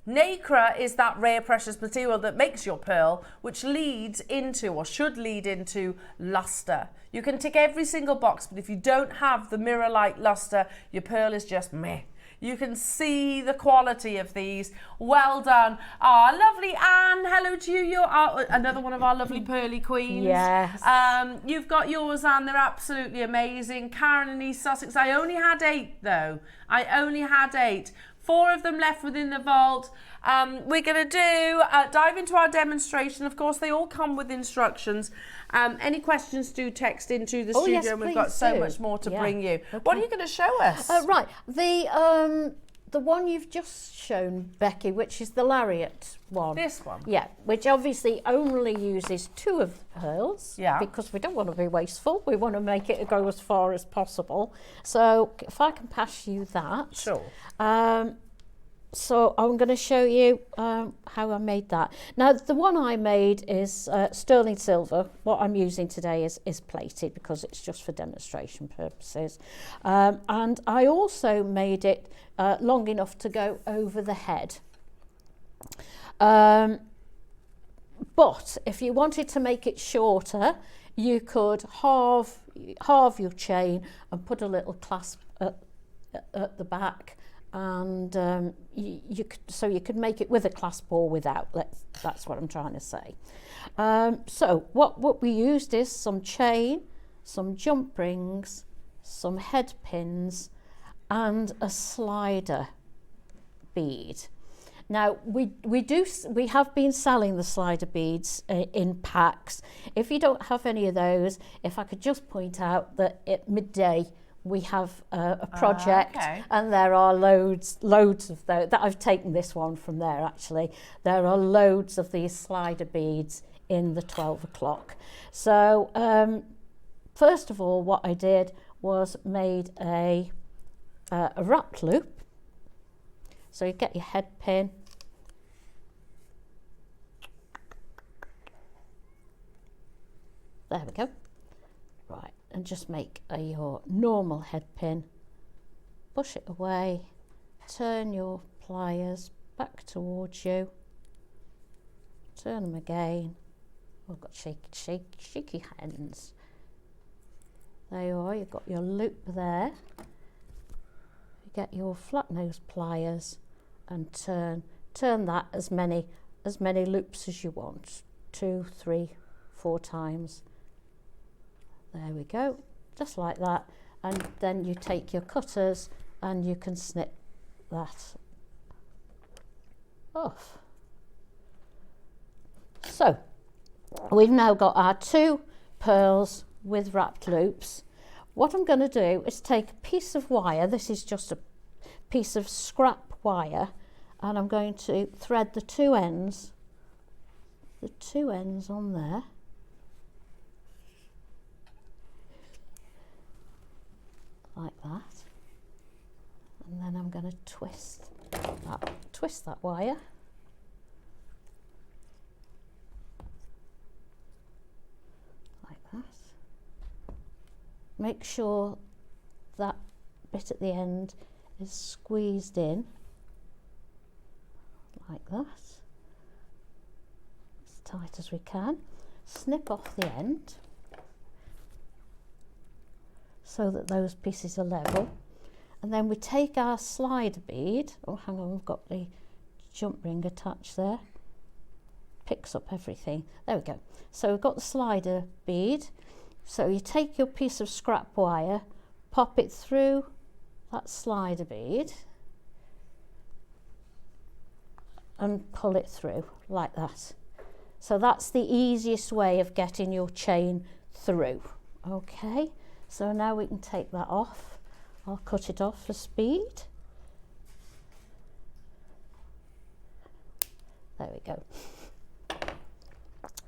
Nacre is that rare precious material that makes your pearl, which leads into, or should lead into, lustre. You can tick every single box, but if you don't have the mirror-like lustre, your pearl is just meh. You can see the quality of these. Well done. Lovely Anne, hello to you. You're another one of our lovely pearly queens. Yes. You've got yours, Anne. They're absolutely amazing. Karen in East Sussex. I only had 8 though. I only had 8. 4 of them left within the vault. We're going to dive into our demonstration. Of course, they all come with instructions. Any questions, do text into the studio, yes, and we've got so much more to bring you. Okay. What are you going to show us? Right, the one you've just shown, Becky, which is the lariat one. This one? Yeah, which obviously only uses 2 of the pearls. Yeah. Because we don't want to be wasteful. We want to make it go as far as possible. So if I can pass you that. Sure. So I'm going to show you how I made that. Now, the one I made is sterling silver. What I'm using today is plated because it's just for demonstration purposes. And I also made it long enough to go over the head. But if you wanted to make it shorter, you could halve your chain and put a little clasp at the back. And you could make it with a clasp or without. That's what I'm trying to say. So what we used is some chain, some jump rings, some head pins, and a slider bead. Now we have been selling the slider beads in packs. If you don't have any of those, if I could just point out that at midday we have a project, and there are loads of those. That I've taken this one from there actually. There are loads of these slider beads in the 12 o'clock. So first of all, what I did was made a wrapped loop. So you get your head pin. There we go. Right. And just make your normal head pin, push it away, turn your pliers back towards you, turn them again. I've got shaky hands. There you are, you've got your loop there. You get your flat nose pliers and turn that as many loops as you want, 2, 3, 4 times. There we go, just like that. And then you take your cutters and you can snip that off. So we've now got our 2 pearls with wrapped loops. What I'm going to do is take a piece of wire. This is just a piece of scrap wire, and I'm going to thread the 2 ends on there. Like that, and then I'm going to twist that wire, like that. Make sure that bit at the end is squeezed in like that, as tight as we can. Snip off the end so that those pieces are level, and then we take our slider bead. Oh, hang on, we've got the jump ring attached there. Picks up everything. There we go. So we've got the slider bead. So you take your piece of scrap wire, pop it through that slider bead, and pull it through like that. So that's the easiest way of getting your chain through. Okay. So now we can take that off. I'll cut it off for speed. There we go.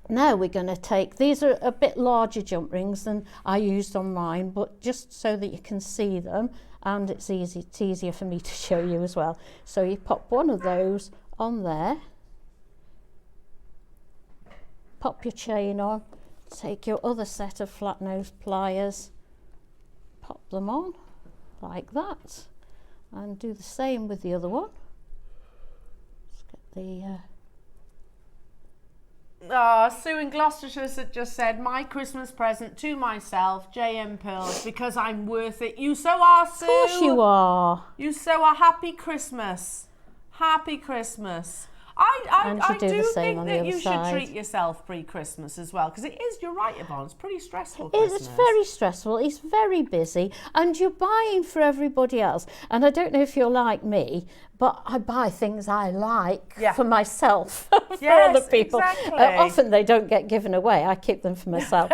Now we're going to take, these are a bit larger jump rings than I used on mine, but just so that you can see them, and it's easier for me to show you as well. So you pop one of those on there, pop your chain on, take your other set of flat nose pliers, pop them on like that, and do the same with the other one. Let's get the Sue in Gloucestershire just said, my Christmas present to myself, JM Pearls, because I'm worth it. You so are, Sue. Of course you are. You so are. Happy Christmas. Happy Christmas. I do think that you should treat yourself pre-Christmas as well, because it is, you're right, Yvonne, it's pretty stressful, Christmas. It's very stressful, it's very busy, and you're buying for everybody else. And I don't know if you're like me, but I buy things I like for myself, for other people. Exactly. Often they don't get given away, I keep them for myself.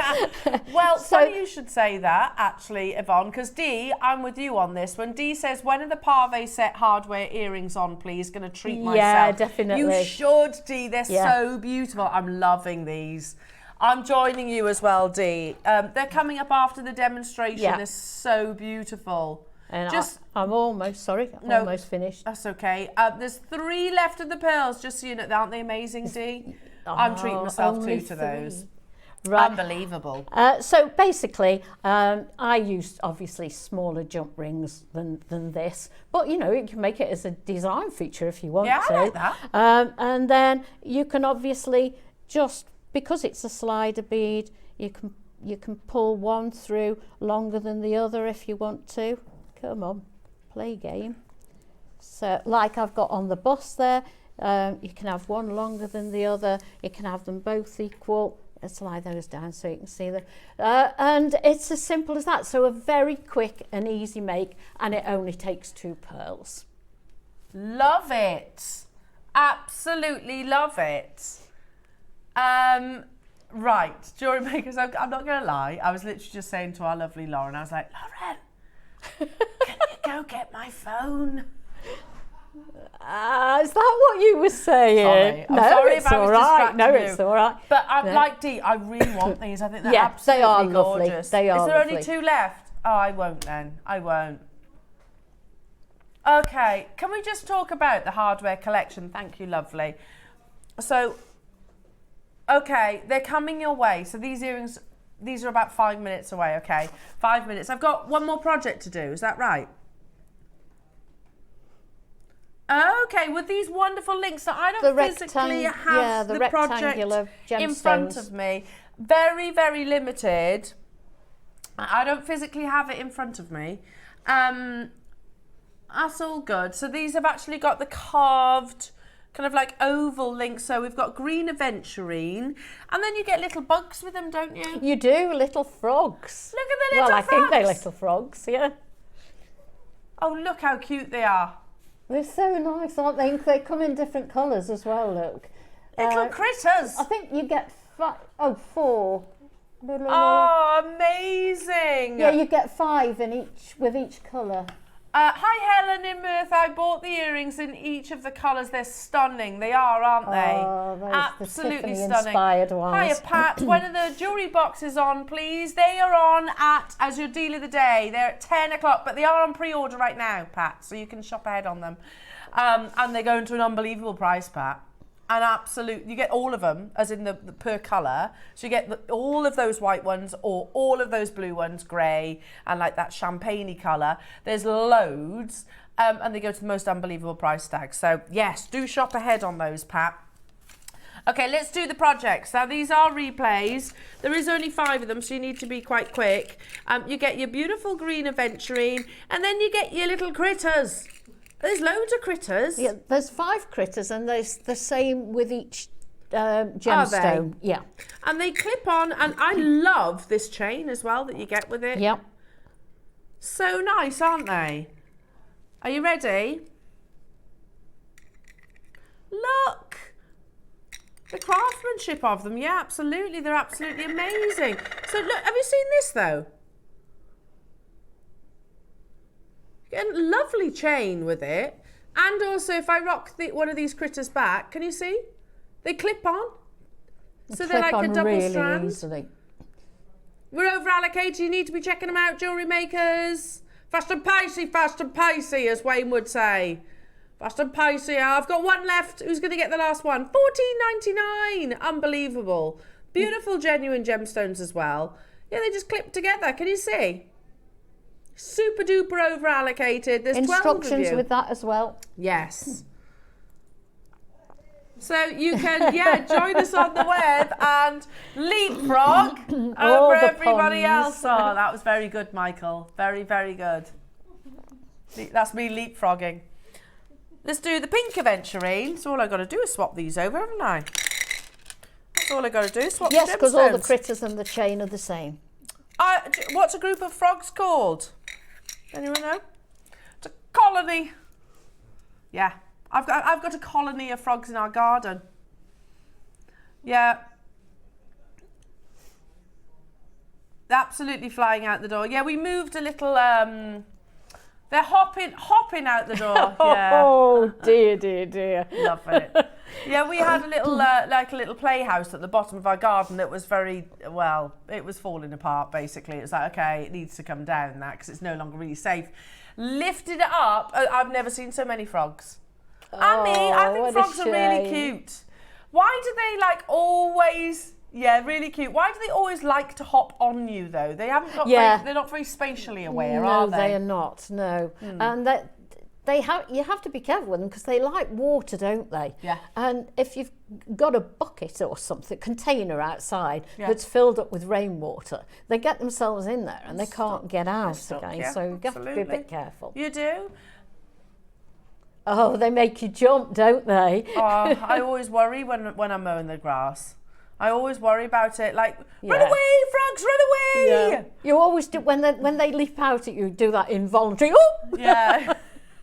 Well, funny you should say that, actually, Yvonne, because Dee, I'm with you on this. When Dee says, when are the Parve set hardware earrings on, please? Going to treat myself. Yeah, definitely. You should, Dee. They're so beautiful. I'm loving these. I'm joining you as well, Dee. They're coming up after the demonstration. They're so beautiful. And I'm almost finished. That's okay. There's 3 left of the pearls, just so you know. Aren't they amazing, Dee? I'm treating myself too to those. Right. Unbelievable. So basically, I used obviously smaller jump rings than this, but you know, you can make it as a design feature if you want to. I like that. And then you can obviously just, because it's a slider bead, you can pull one through longer than the other if you want to. Come on, play game. So like I've got on the bust there, you can have one longer than the other. You can have them both equal. Let's slide those down so you can see them. And it's as simple as that. So a very quick and easy make, and it only takes 2 pearls. Love it. Absolutely love it. Right, Jewellery Makers, I'm not going to lie. I was literally just saying to our lovely Lauren, I was like, Lauren, can you go get my phone? Is that what you were saying? Sorry. I'm sorry it's if I was all right. distracting No, you. It's all right. But I'm like Dee, I really want these. I think they're they absolutely are lovely. gorgeous. They are Is there lovely. only 2 left? Oh, I won't then. I won't. Okay, can we just talk about the hardware collection? Thank you, lovely. So, okay, they're coming your way. So these earrings, these are about 5 minutes away, okay? 5 minutes. I've got one more project to do, is that right? Okay, with these wonderful links, so I don't physically have the project in front of me. Very, very limited. I don't physically have it in front of me. That's all good. So these have actually got the carved kind of like oval links. So we've got green aventurine, and then you get little bugs with them, don't you? You do, little frogs. Look at the little frogs. Well, I think they're little frogs, yeah. Oh, look how cute they are. They're so nice, aren't they? They come in different colours as well, look. Little critters. I think you get 4. Oh, amazing. Yeah, you get 5 with each colour. Hi Helen in Merth, I bought the earrings in each of the colours. They're stunning. They are, aren't they? Oh, absolutely the stunning. Inspired ones. Hiya Pat, when are the jewellery boxes on, please? They are on as your deal of the day. They're at 10 o'clock, but they are on pre-order right now, Pat, so you can shop ahead on them. And they're going to an unbelievable price, Pat. And you get all of them, as in the per colour. So you get all of those white ones, or all of those blue ones, grey, and like that champagne-y colour. There's loads, and they go to the most unbelievable price tag. So yes, do shop ahead on those, Pat. Okay, let's do the projects. Now these are replays. There is only 5 of them, so you need to be quite quick. You get your beautiful green aventurine, and then you get your little critters. There's loads of critters. Yeah, there's 5 critters, and there's the same with each gemstone. Yeah. And they clip on, and I love this chain as well that you get with it. Yep. So nice, aren't they? Are you ready? Look! The craftsmanship of them, yeah, absolutely. They're absolutely amazing. So look, have you seen this though? Get a lovely chain with it. And also, if I rock one of these critters back, can you see? They clip on. So they're like a double really strand. Easily. We're over allocated. You need to be checking them out, Jewellery Makers. Fast and pacey, as Wayne would say. Fast and pacey. I've got one left. Who's going to get the last one? $14.99. Unbelievable. Beautiful, genuine gemstones as well. Yeah, they just clip together. Can you see? Super duper over allocated. There's 12 of you. Instructions with that as well. Yes. So you can, join us on the web and leapfrog over everybody else. Oh, that was very good, Michael. Very, very good. That's me leapfrogging. Let's do the pink aventurine. So all I've got to do is swap these over, haven't I? That's all I've got to do is swap the gemstones. Yes, because all the critters and the chain are the same. What's a group of frogs called? Anyone know? It's a colony. Yeah. I've got a colony of frogs in our garden. Yeah. Absolutely flying out the door. Yeah, we moved a little, they're hopping out the door. Yeah. Oh, dear. Love it. Yeah, we had a little, like a little playhouse at the bottom of our garden that was very, well, it was falling apart, basically. It was like, okay, it needs to come down, that, because it's no longer really safe. Lifted it up. I've never seen so many frogs. I think frogs are really cute. Why do they always, really cute. Why do they always like to hop on you though? They haven't got, they're not very spatially aware, are they? No, they are not, no. And you have to be careful with them because they like water, don't they? Yeah. And if you've got a bucket or something, container outside that's filled up with rainwater, they get themselves in there and they can't get out again. Yeah, so you have to be a bit careful. You do? Oh, they make you jump, don't they? Oh, I always worry when I'm mowing the grass. I always worry about it. Like, run away, frogs, run away! Yeah. You always do, when they leap out at you, do that involuntary, oh! Yeah.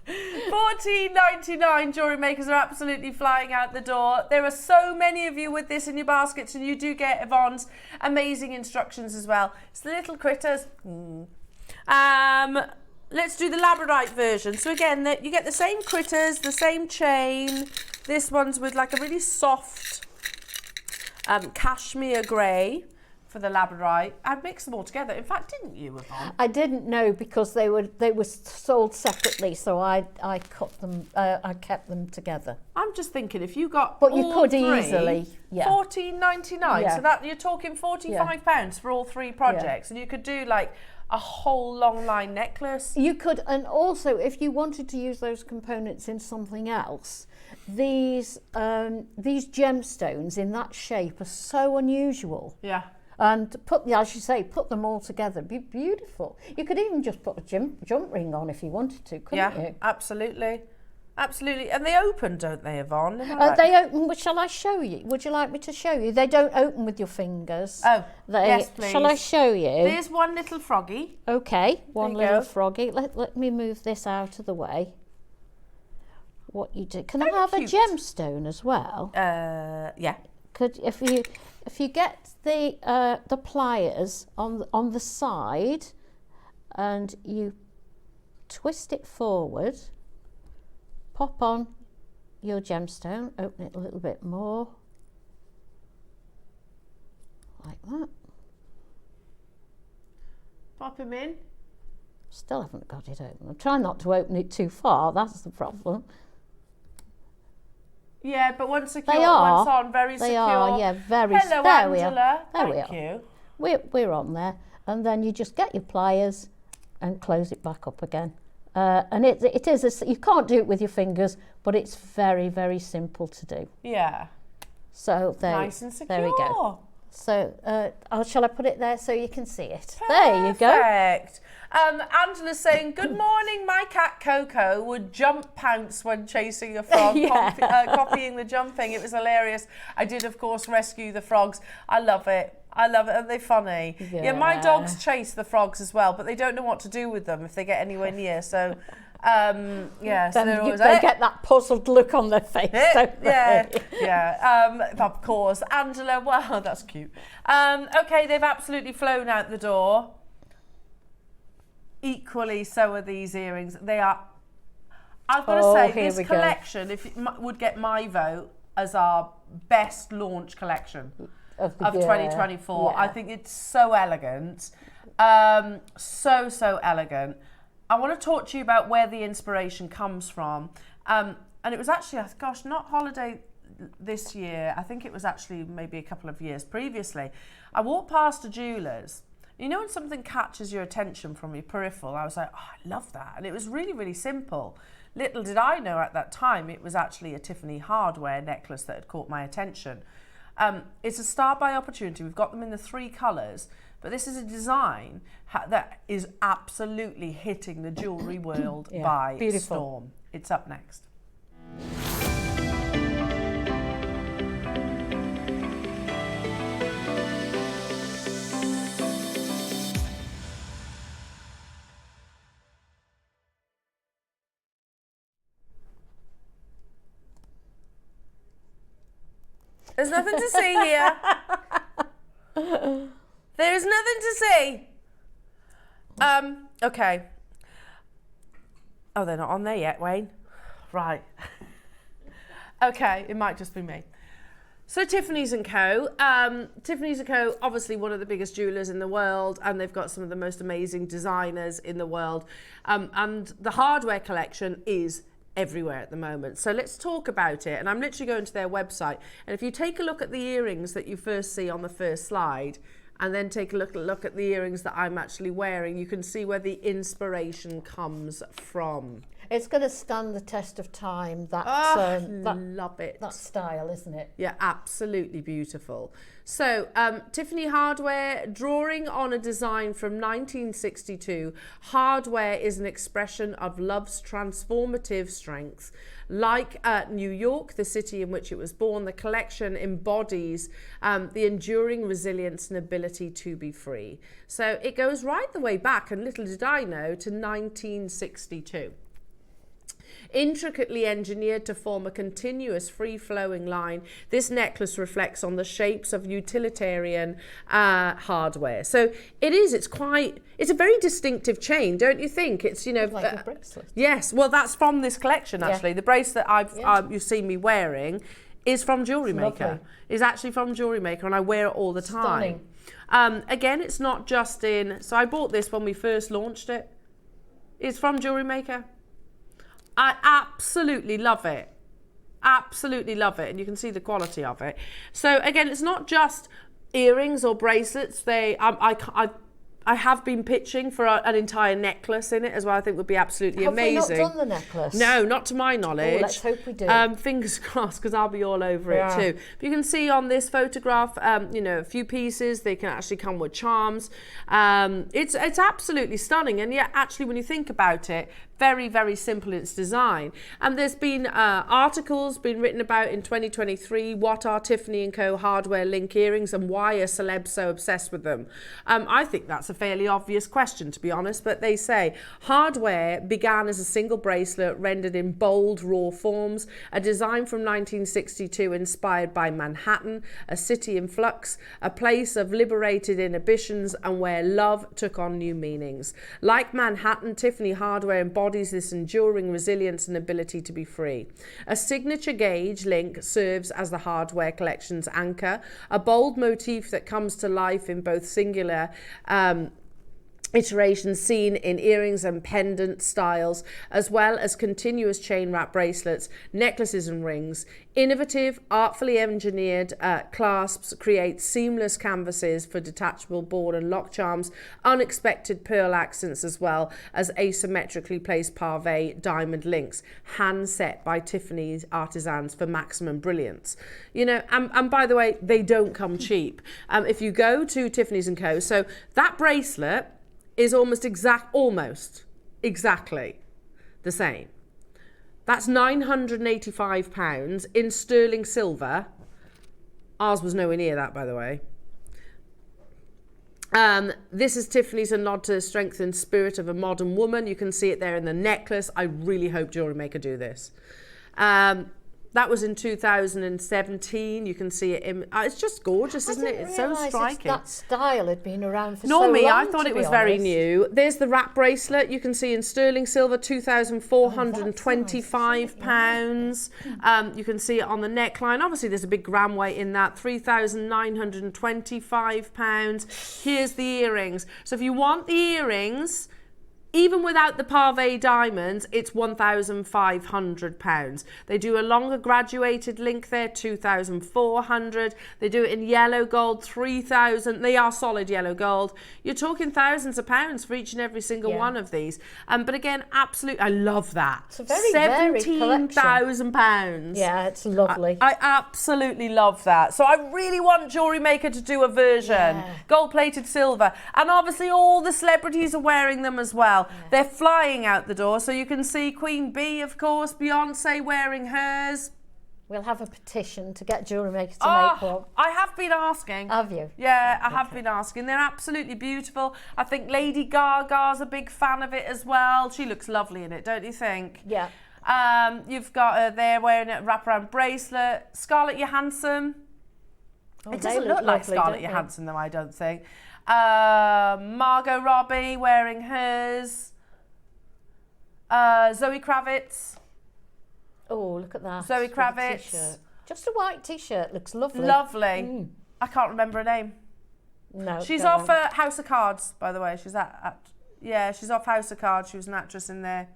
$14.99 jewellery makers are absolutely flying out the door. There are so many of you with this in your baskets, and you do get Yvonne's amazing instructions as well. It's the little critters. Let's do the labradorite version. So again, you get the same critters, the same chain. This one's with like a really soft cashmere grey for the labradorite. I'd mix them all together. In fact, didn't you, Yvonne? I didn't know because they were sold separately, so I cut them. I kept them together. I'm just thinking if you got but you all could three, easily, $14.99. Yeah. So that you're talking £45 for all three projects, and you could do like a whole long line necklace. You could, and also if you wanted to use those components in something else, these gemstones in that shape are so unusual. Yeah. And as you say, put them all together, be beautiful. You could even just put a jump ring on if you wanted to, couldn't you? Yeah, absolutely. Absolutely. And they open, don't they, Yvonne? They open, shall I show you? Would you like me to show you? They don't open with your fingers. Oh, yes, please. Shall I show you? There's one little froggy. Okay, one little froggy. Let me move this out of the way. What you do? Can I have a gemstone as well? Yeah. Could if you get the pliers on the side and you twist it forward, pop on your gemstone, open it a little bit more, like that. Pop him in. Still haven't got it open. I'm trying not to open it too far, that's the problem. Yeah, but once secure, they are, once on, very secure. They are, yeah, very secure. Hello, Angela. Thank you. We're on there. And then you just get your pliers and close it back up again. And it is, you can't do it with your fingers, but it's very, very simple to do. Yeah. So nice and secure. There we go. So shall I put it there so you can see it? Perfect. There you go. Perfect. Angela's saying, good morning, my cat Coco would jump pounce when chasing a frog, copying the jumping. It was hilarious. I did, of course, rescue the frogs. I love it. Aren't they funny? Yeah, my dogs chase the frogs as well, but they don't know what to do with them if they get anywhere near. So, yeah. So they get that puzzled look on their face, don't they? Yeah. Of course. Angela, wow, that's cute. Okay, they've absolutely flown out the door. Equally, so are these earrings. They are, I've got to say, this collection would get my vote as our best launch collection of 2024. Yeah. I think it's so elegant. So elegant. I want to talk to you about where the inspiration comes from. And it was actually, gosh, not holiday this year. I think it was actually maybe a couple of years previously. I walked past a jeweller's. You know when something catches your attention from your peripheral? I was like, oh, I love that. And it was really, really simple. Little did I know at that time it was actually a Tiffany hardware necklace that had caught my attention. It's a Star by Opportunity. We've got them in the 3 colours, but this is a design that is absolutely hitting the jewellery world by storm. It's up next. There's nothing to see here. There is nothing to see. Okay. Oh, they're not on there yet, Wayne. Right. Okay, it might just be me. So Tiffany's & Co. Tiffany's & Co. obviously one of the biggest jewellers in the world, and they've got some of the most amazing designers in the world. And the hardware collection is everywhere at the moment. So let's talk about it. And I'm literally going to their website. And if you take a look at the earrings that you first see on the first slide, and then take a look at the earrings that I'm actually wearing, you can see where the inspiration comes from. It's going to stand the test of time. Love it. That style, isn't it? Yeah, absolutely beautiful. So, Tiffany hardware, drawing on a design from 1962, hardware is an expression of love's transformative strength. Like New York, the city in which it was born, the collection embodies the enduring resilience and ability to be free. So it goes right the way back, and little did I know, to 1962. Intricately engineered to form a continuous free-flowing line, this necklace reflects on the shapes of utilitarian hardware. So it's a very distinctive chain, don't you think? It's, you know, like a bracelet. Yes, well, that's from this collection actually. The bracelet you've seen me wearing is from Jewellery Maker. Is actually from Jewellery Maker, and I wear it all the time. Stunning. Again, it's not just in. So I bought this when we first launched it. It's from Jewellery Maker. I absolutely love it. Absolutely love it. And you can see the quality of it. So again, it's not just earrings or bracelets. I have been pitching for an entire necklace in it as well. I think would be absolutely amazing. Have we not done the necklace? No, not to my knowledge. Oh, let's hope we do. Fingers crossed, because I'll be all over it too. But you can see on this photograph, you know, a few pieces. They can actually come with charms. It's absolutely stunning. And yet, actually, when you think about it, very, very simple in its design. And there's been articles been written about in 2023, what are Tiffany & Co. hardware link earrings and why are celebs so obsessed with them? I think that's a fairly obvious question, to be honest, but they say hardware began as a single bracelet rendered in bold, raw forms, a design from 1962 inspired by Manhattan, a city in flux, a place of liberated inhibitions and where love took on new meanings. Like Manhattan, Tiffany hardware embodies this enduring resilience and ability to be free. A signature gauge link serves as the hardware collection's anchor, a bold motif that comes to life in both singular iterations seen in earrings and pendant styles, as well as continuous chain wrap bracelets, necklaces and rings. Innovative, artfully engineered clasps create seamless canvases for detachable ball and lock charms, unexpected pearl accents, as well as asymmetrically placed pave diamond links, hand set by Tiffany's artisans for maximum brilliance. You know, and by the way, they don't come cheap. If you go to Tiffany's & Co., so that bracelet is almost exactly the same. That's £985 in sterling silver. Ours was nowhere near that, by the way. This is Tiffany's, a nod to the strength and spirit of a modern woman. You can see it there in the necklace. I really hope Jewellery Maker do this. That was in 2017. You can see it in. It's just gorgeous, isn't it? It's so striking. That style had been around for so long. I thought it was very new. There's the wrap bracelet. You can see in sterling silver, £2,425. You can see it on the neckline. Obviously, there's a big gram weight in that. £3,925. Here's the earrings. So if you want the earrings, even without the pave diamonds, it's £1,500. They do a longer graduated link there, 2,400. They do it in yellow gold, 3,000. They are solid yellow gold. You're talking thousands of pounds for each and every single one of these. But again, absolutely, I love that. It's a very £17,000. Yeah, it's lovely. I absolutely love that. So I really want Jewellery Maker to do a version, gold-plated silver, and obviously all the celebrities are wearing them as well. They're flying out the door, so you can see Queen Bee, of course, Beyonce wearing hers. We'll have a petition to get Jewellery Maker to make one. I have been asking. Have you? Yeah, I have been asking. They're absolutely beautiful. I think Lady Gaga's a big fan of it as well. She looks lovely in it, don't you think? Yeah. You've got her there wearing a wraparound bracelet. Scarlett Johansson. It doesn't look like Scarlett Johansson though, I don't think. Margot Robbie wearing hers. Zoe Kravitz. Oh, look at that. Zoe Kravitz. Just a white t-shirt. Looks lovely. Lovely. I can't remember her name. No. She's off House of Cards, by the way. She's she's off House of Cards. She was an actress in there.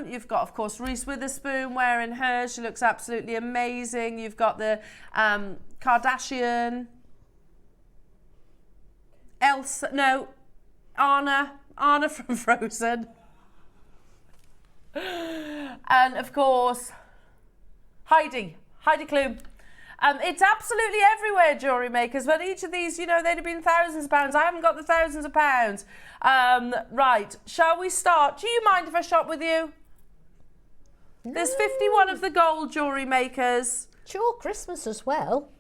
You've got, of course, Reese Witherspoon wearing hers. She looks absolutely amazing. You've got the Kardashian. Anna from Frozen. And of course, Heidi Klum. It's absolutely everywhere, Jewellery Makers, but each of these, they'd have been thousands of pounds. I haven't got the thousands of pounds. Right, shall we start? Do you mind if I shop with you? No. There's 51 of the gold, Jewellery Makers. It's your Christmas as well.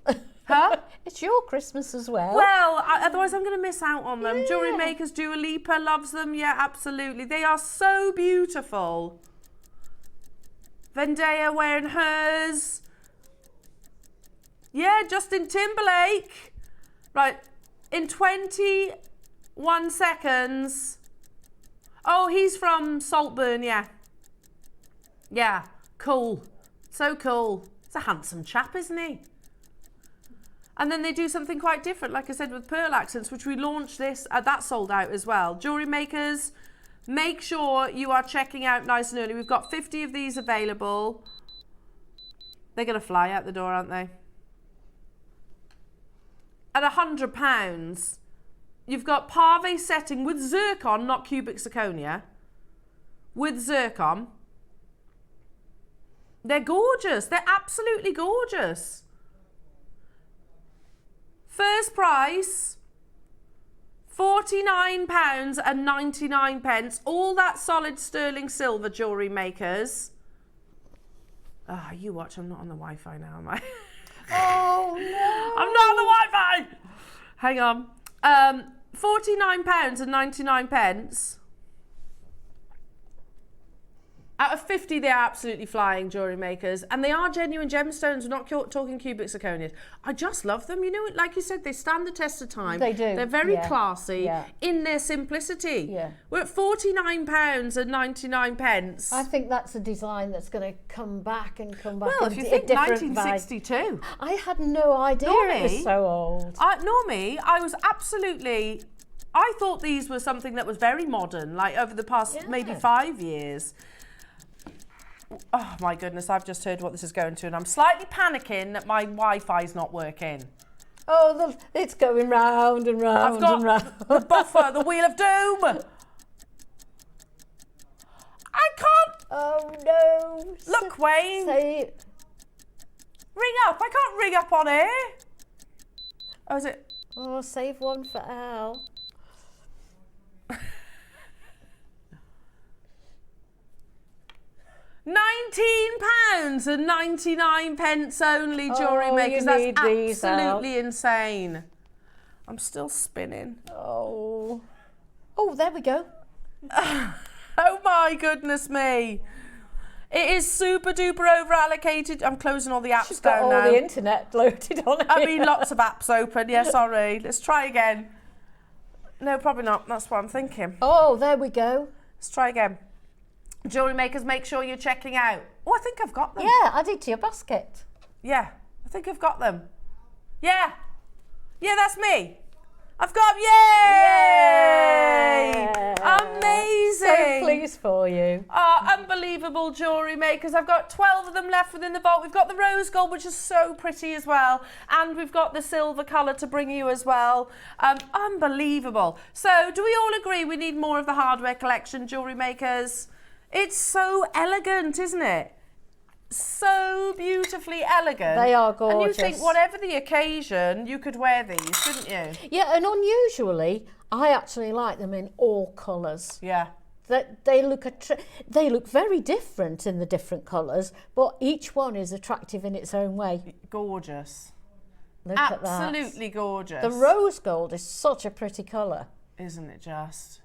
Huh? It's your Christmas as well. Well, otherwise I'm going to miss out on them. Jewellery Makers, Dua Lipa loves them. Yeah, absolutely. They are so beautiful. Zendaya wearing hers. Yeah, Justin Timberlake. Right, in 21 seconds. Oh, he's from Saltburn, yeah. Yeah, cool. So cool. He's a handsome chap, isn't he? And then they do something quite different, like I said, with pearl accents, which we launched this, that sold out as well. Jewellery Makers, make sure you are checking out nice and early. We've got 50 of these available. They're going to fly out the door, aren't they? At £100, you've got pave setting with zircon, not cubic zirconia, with zircon. They're gorgeous. They're absolutely gorgeous. First price, £49.99. All that solid sterling silver, Jewellery Makers. Ah, you watch, I'm not on the Wi-Fi now, am I? Oh, no. I'm not on the Wi-Fi. Hang on. £49.99. Out of 50, they are absolutely flying, Jewellery Makers. And they are genuine gemstones. We're not talking cubic zirconias. I just love them. Like you said, they stand the test of time. They do. They're very classy in their simplicity. Yeah. We're at £49.99. I think that's a design that's going to come back and come back. Well, if you think 1962. Vibe. I had no idea it was so old. Normie, I was absolutely... I thought these were something that was very modern, like over the past maybe 5 years. Oh my goodness, I've just heard what this is going to, and I'm slightly panicking that my Wi-Fi's not working. Oh, it's going round and round I've got and round. the buffer, the wheel of doom. I can't. Oh no. Look, Wayne. Ring up. I can't ring up on air. Oh, is it? Oh, save one for Al. £19.99 only, Jewellery Makers. That's absolutely insane. I'm still spinning. Oh, there we go. Oh my goodness me. It is super duper over allocated. I'm closing all the apps She's down got now. all the internet loaded on it. I mean, lots of apps open. Yeah, sorry. Let's try again. No, probably not. That's what I'm thinking. Oh, there we go. Let's try again. Jewellery Makers, make sure you're checking out. Oh, I think I've got them. Yeah, add it to your basket. Yeah, I think I've got them. Yeah. Yeah, that's me. I've got them. Yay! Yeah. these for you. Unbelievable jewellery makers. I've got 12 of them left within the vault. We've got the rose gold, which is so pretty as well. And we've got the silver colour to bring you as well. Unbelievable. So do we all agree we need more of the hardware collection, jewellery makers? It's so elegant, isn't it? So beautifully elegant. They are gorgeous. And you think whatever the occasion, you could wear these, couldn't you? Yeah, and unusually, I actually like them in all colours. Yeah. They look very different in the different colours, but each one is attractive in its own way. Gorgeous. Look at that. Absolutely gorgeous. The rose gold is such a pretty colour. Isn't it just?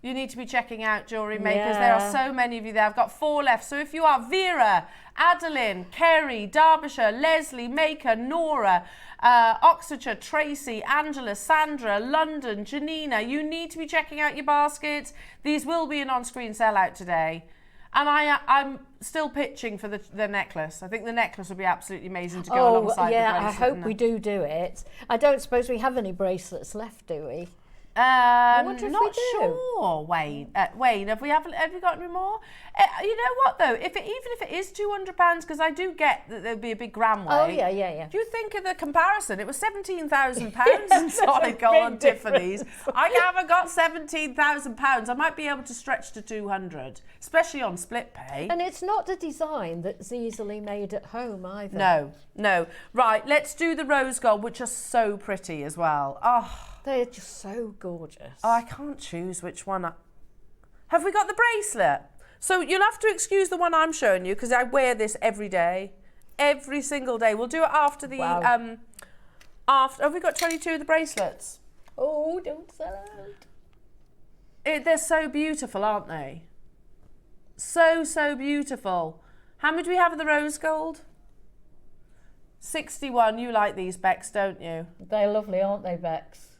You need to be checking out Jewellery Makers. There are so many of you there. I've got 4 left. So if you are Vera, Adeline, Kerry, Derbyshire, Leslie, Maker, Nora, Oxfordshire, Tracy, Angela, Sandra, London, Janina, you need to be checking out your baskets. These will be an on-screen sellout today. And I'm still pitching for the necklace. I think the necklace would be absolutely amazing to go alongside the bracelet. I hope we do it. I don't suppose we have any bracelets left, do we? Not sure, Wayne. Wayne, have we got any more? You know what though? Even if it is £200, because I do get that there'd be a big Gramway. Oh yeah. Do you think of the comparison? It was £17,000 in solid gold on Tiffany's. I haven't got £17,000. I might be able to stretch to 200, especially on split pay. And it's not a design that's easily made at home either. No. Right, let's do the rose gold, which are so pretty as well. Oh. They're just so gorgeous. Oh, I can't choose which one. Have we got the bracelet? So you'll have to excuse the one I'm showing you because I wear this every day. Every single day. We'll do it after the... Wow. Have we got 22 of the bracelets? Oh, don't sell out. They're so beautiful, aren't they? So beautiful. How many do we have of the rose gold? 61. You like these, Bex, don't you? They're lovely, aren't they, Bex?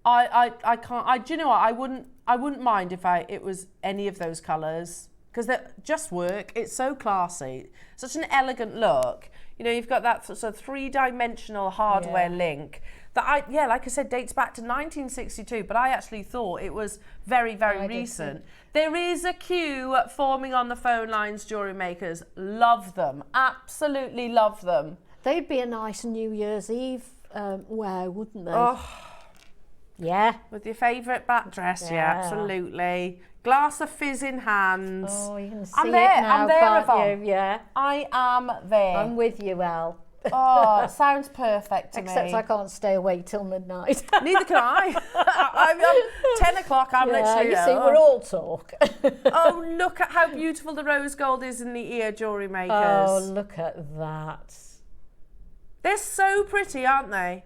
I can't. Do you know what? I wouldn't mind if it was any of those colours because they just work. It's so classy, such an elegant look. You know, you've got that sort of 3-dimensional hardware link that like I said, dates back to 1962. But I actually thought it was very recent. There is a queue forming on the phone lines. Jewellery makers, love them, absolutely love them. They'd be a nice New Year's Eve wear, wouldn't they? Oh. Yeah. With your favourite back dress, yeah, absolutely. Glass of fizz in hand. Oh, you can see I'm there, it now, I'm there, can't Yvonne. you? Yeah. I am there. I'm with you, Elle. Oh, it sounds perfect to me. Except I can't stay awake till midnight. Neither can I. I'm 10 o'clock, I'm literally... you see, we're all talk. Oh, look at how beautiful the rose gold is in the ear, Jewellery Makers. Oh, look at that. They're so pretty, aren't they?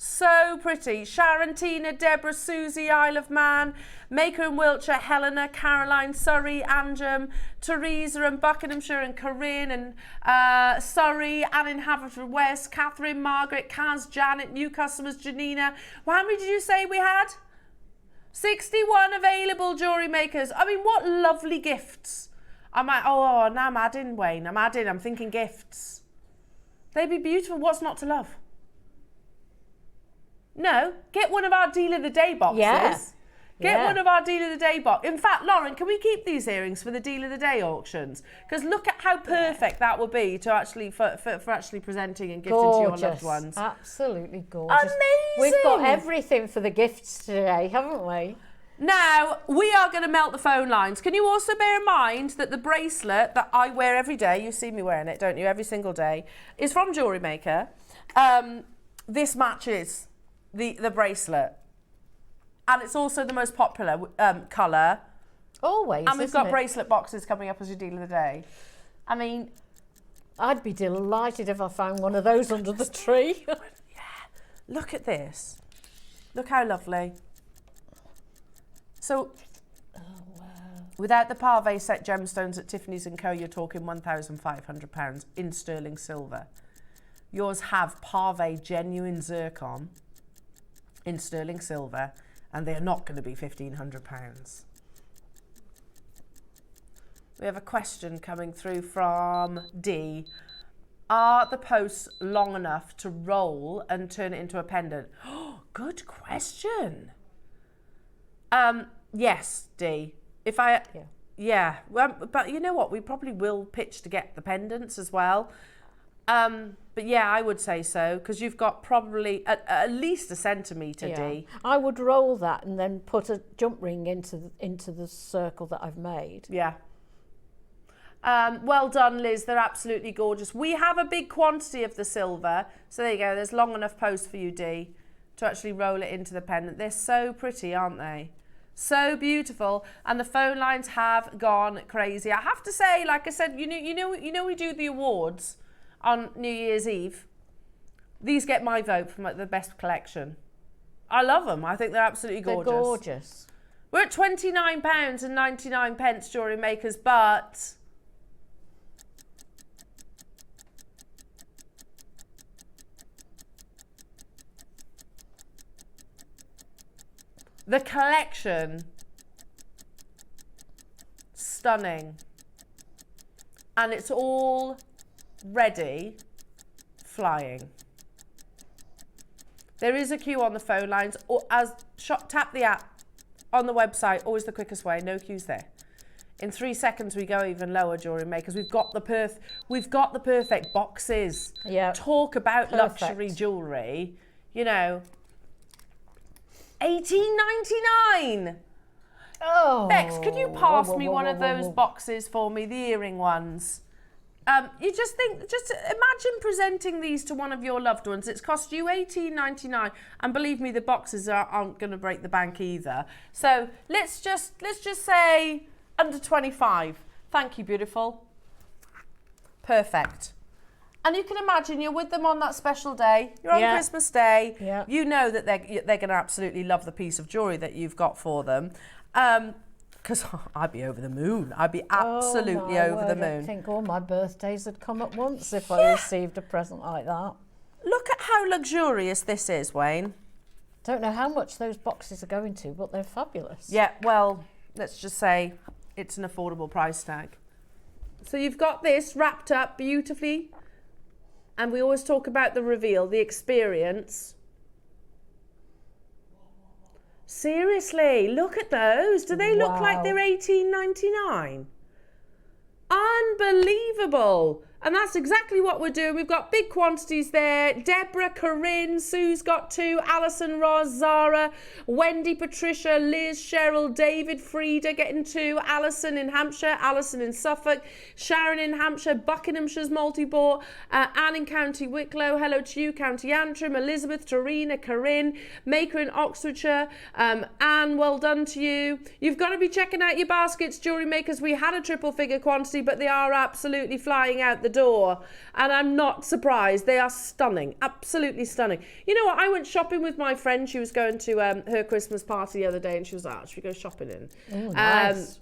So pretty. Sharon, Tina, Deborah, Susie, Isle of Man, Maker in Wiltshire, Helena, Caroline, Surrey, Anjum, Teresa and Buckinghamshire and Corinne and Surrey, Anne in Haverfordwest, Catherine, Margaret, Kaz, Janet, new customers, Janina. Well, how many did you say we had? 61 available, Jewellery Makers. I mean, what lovely gifts. I'm like, now I'm adding, Wayne. I'm thinking gifts. They'd be beautiful. What's not to love? No, get one of our Deal of the Day boxes. Get one of our Deal of the Day box. In fact, Lauren, can we keep these earrings for the Deal of the Day auctions? Because look at how perfect that would be to actually for actually presenting and gifting to your loved ones. Absolutely gorgeous. Amazing. We've got everything for the gifts today, haven't we? Now, we are going to melt the phone lines. Can you also bear in mind that the bracelet that I wear every day, you see me wearing it, don't you, every single day, is from Jewellery Maker. This matches the bracelet. And it's also the most popular colour. Always, and we've got bracelet boxes coming up as your Deal of the Day. I mean... I'd be delighted if I found one of those under the tree. Yeah. Look at this. Look how lovely. So, without the Parve set gemstones at Tiffany's & Co, you're talking £1,500 in sterling silver. Yours have Parve genuine zircon in sterling silver, and they are not going to be £1,500. We have a question coming through from D. Are the posts long enough to roll and turn it into a pendant? Oh, good question. Yes, Dee. Well, but you know what? We probably will pitch to get the pendants as well. But yeah, I would say so, because you've got probably at least a centimetre, Dee. I would roll that and then put a jump ring into the circle that I've made. Yeah. Well done, Liz. They're absolutely gorgeous. We have a big quantity of the silver. So there you go. There's long enough post for you, Dee, to actually roll it into the pendant. They're so pretty, aren't they? So beautiful. And the phone lines have gone crazy. I have to say, like I said, you know we do the awards on New Year's Eve. These get my vote for the best collection. I love them. I think they're absolutely gorgeous. They're gorgeous. We're at £29.99, Jewellery Makers, but the collection, stunning. And it's all ready, flying. There is a queue on the phone lines, or tap the app on the website, always the quickest way, no queues there. In 3 seconds we go even lower, Jewellery Makers. We've got the perfect boxes. Yeah. Talk about luxury jewellery, you know. $18.99. Oh. Bex, could you pass me one of those boxes for me, the earring ones? You just imagine presenting these to one of your loved ones. It's cost you $18.99, and believe me, the boxes aren't going to break the bank either. So let's just say under 25. Thank you, beautiful. Perfect. And you can imagine you're with them on that special day. You're on Christmas Day. Yeah. You know that they're going to absolutely love the piece of jewellery that you've got for them. Because I'd be over the moon. I'd be absolutely over the moon. I think all my birthdays had come at once if I received a present like that. Look at how luxurious this is, Wayne. Don't know how much those boxes are going to, but they're fabulous. Yeah, well, let's just say it's an affordable price tag. So you've got this wrapped up beautifully. And we always talk about the reveal, the experience. Seriously, look at those. Do they look like they're $18.99? Unbelievable. And that's exactly what we're doing. We've got big quantities there. Deborah, Corinne, Sue's got 2, Alison, Roz, Zara, Wendy, Patricia, Liz, Cheryl, David, Frida getting 2, Alison in Hampshire, Alison in Suffolk, Sharon in Hampshire, Buckinghamshire's multi-bought, Anne in County Wicklow, hello to you, County Antrim, Elizabeth, Tarina, Corinne, Maker in Oxfordshire, Anne, well done to you. You've got to be checking out your baskets, Jewellery Makers. We had a triple figure quantity, but they are absolutely flying out the door, and I'm not surprised. They are stunning, absolutely stunning. You know what, I went shopping with my friend. She was going to her Christmas party the other day, and she was like, should we go shopping in? Oh, nice.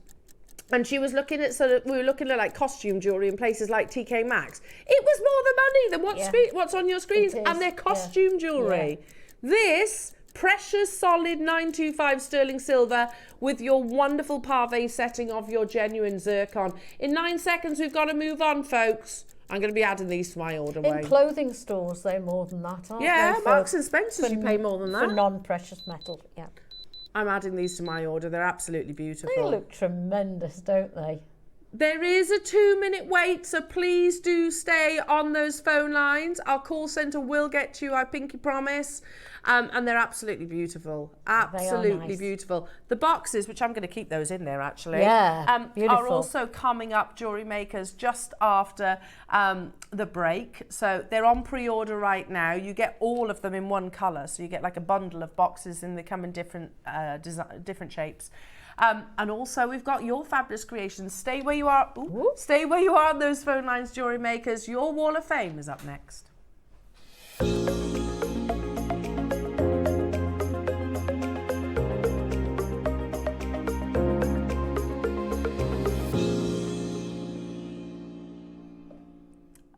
And she was looking at we were looking at like costume jewellery in places like TK Maxx. It was more the money than what's on your screens, and their costume jewellery. This precious solid 925 sterling silver with your wonderful pave setting of your genuine zircon. In 9 seconds, we've got to move on, folks. I'm going to be adding these to my order. In clothing stores, they're more than that, aren't they? Yeah, Marks and Spencer's, you pay more than that. For non-precious metal, yeah. I'm adding these to my order. They're absolutely beautiful. They look tremendous, don't they? There is a 2-minute wait, so please do stay on those phone lines. Our call centre will get to you, I pinky promise. And they're absolutely beautiful. Absolutely beautiful. The boxes, which I'm going to keep those in there actually, beautiful. are also coming up, Jewellery Makers, just after the break. So they're on pre-order right now. You get all of them in one colour. So you get like a bundle of boxes, and they come in different different shapes. And also we've got your fabulous creations. Stay where you are. Stay where you are on those phone lines, Jewellery Makers. Your Wall of Fame is up next.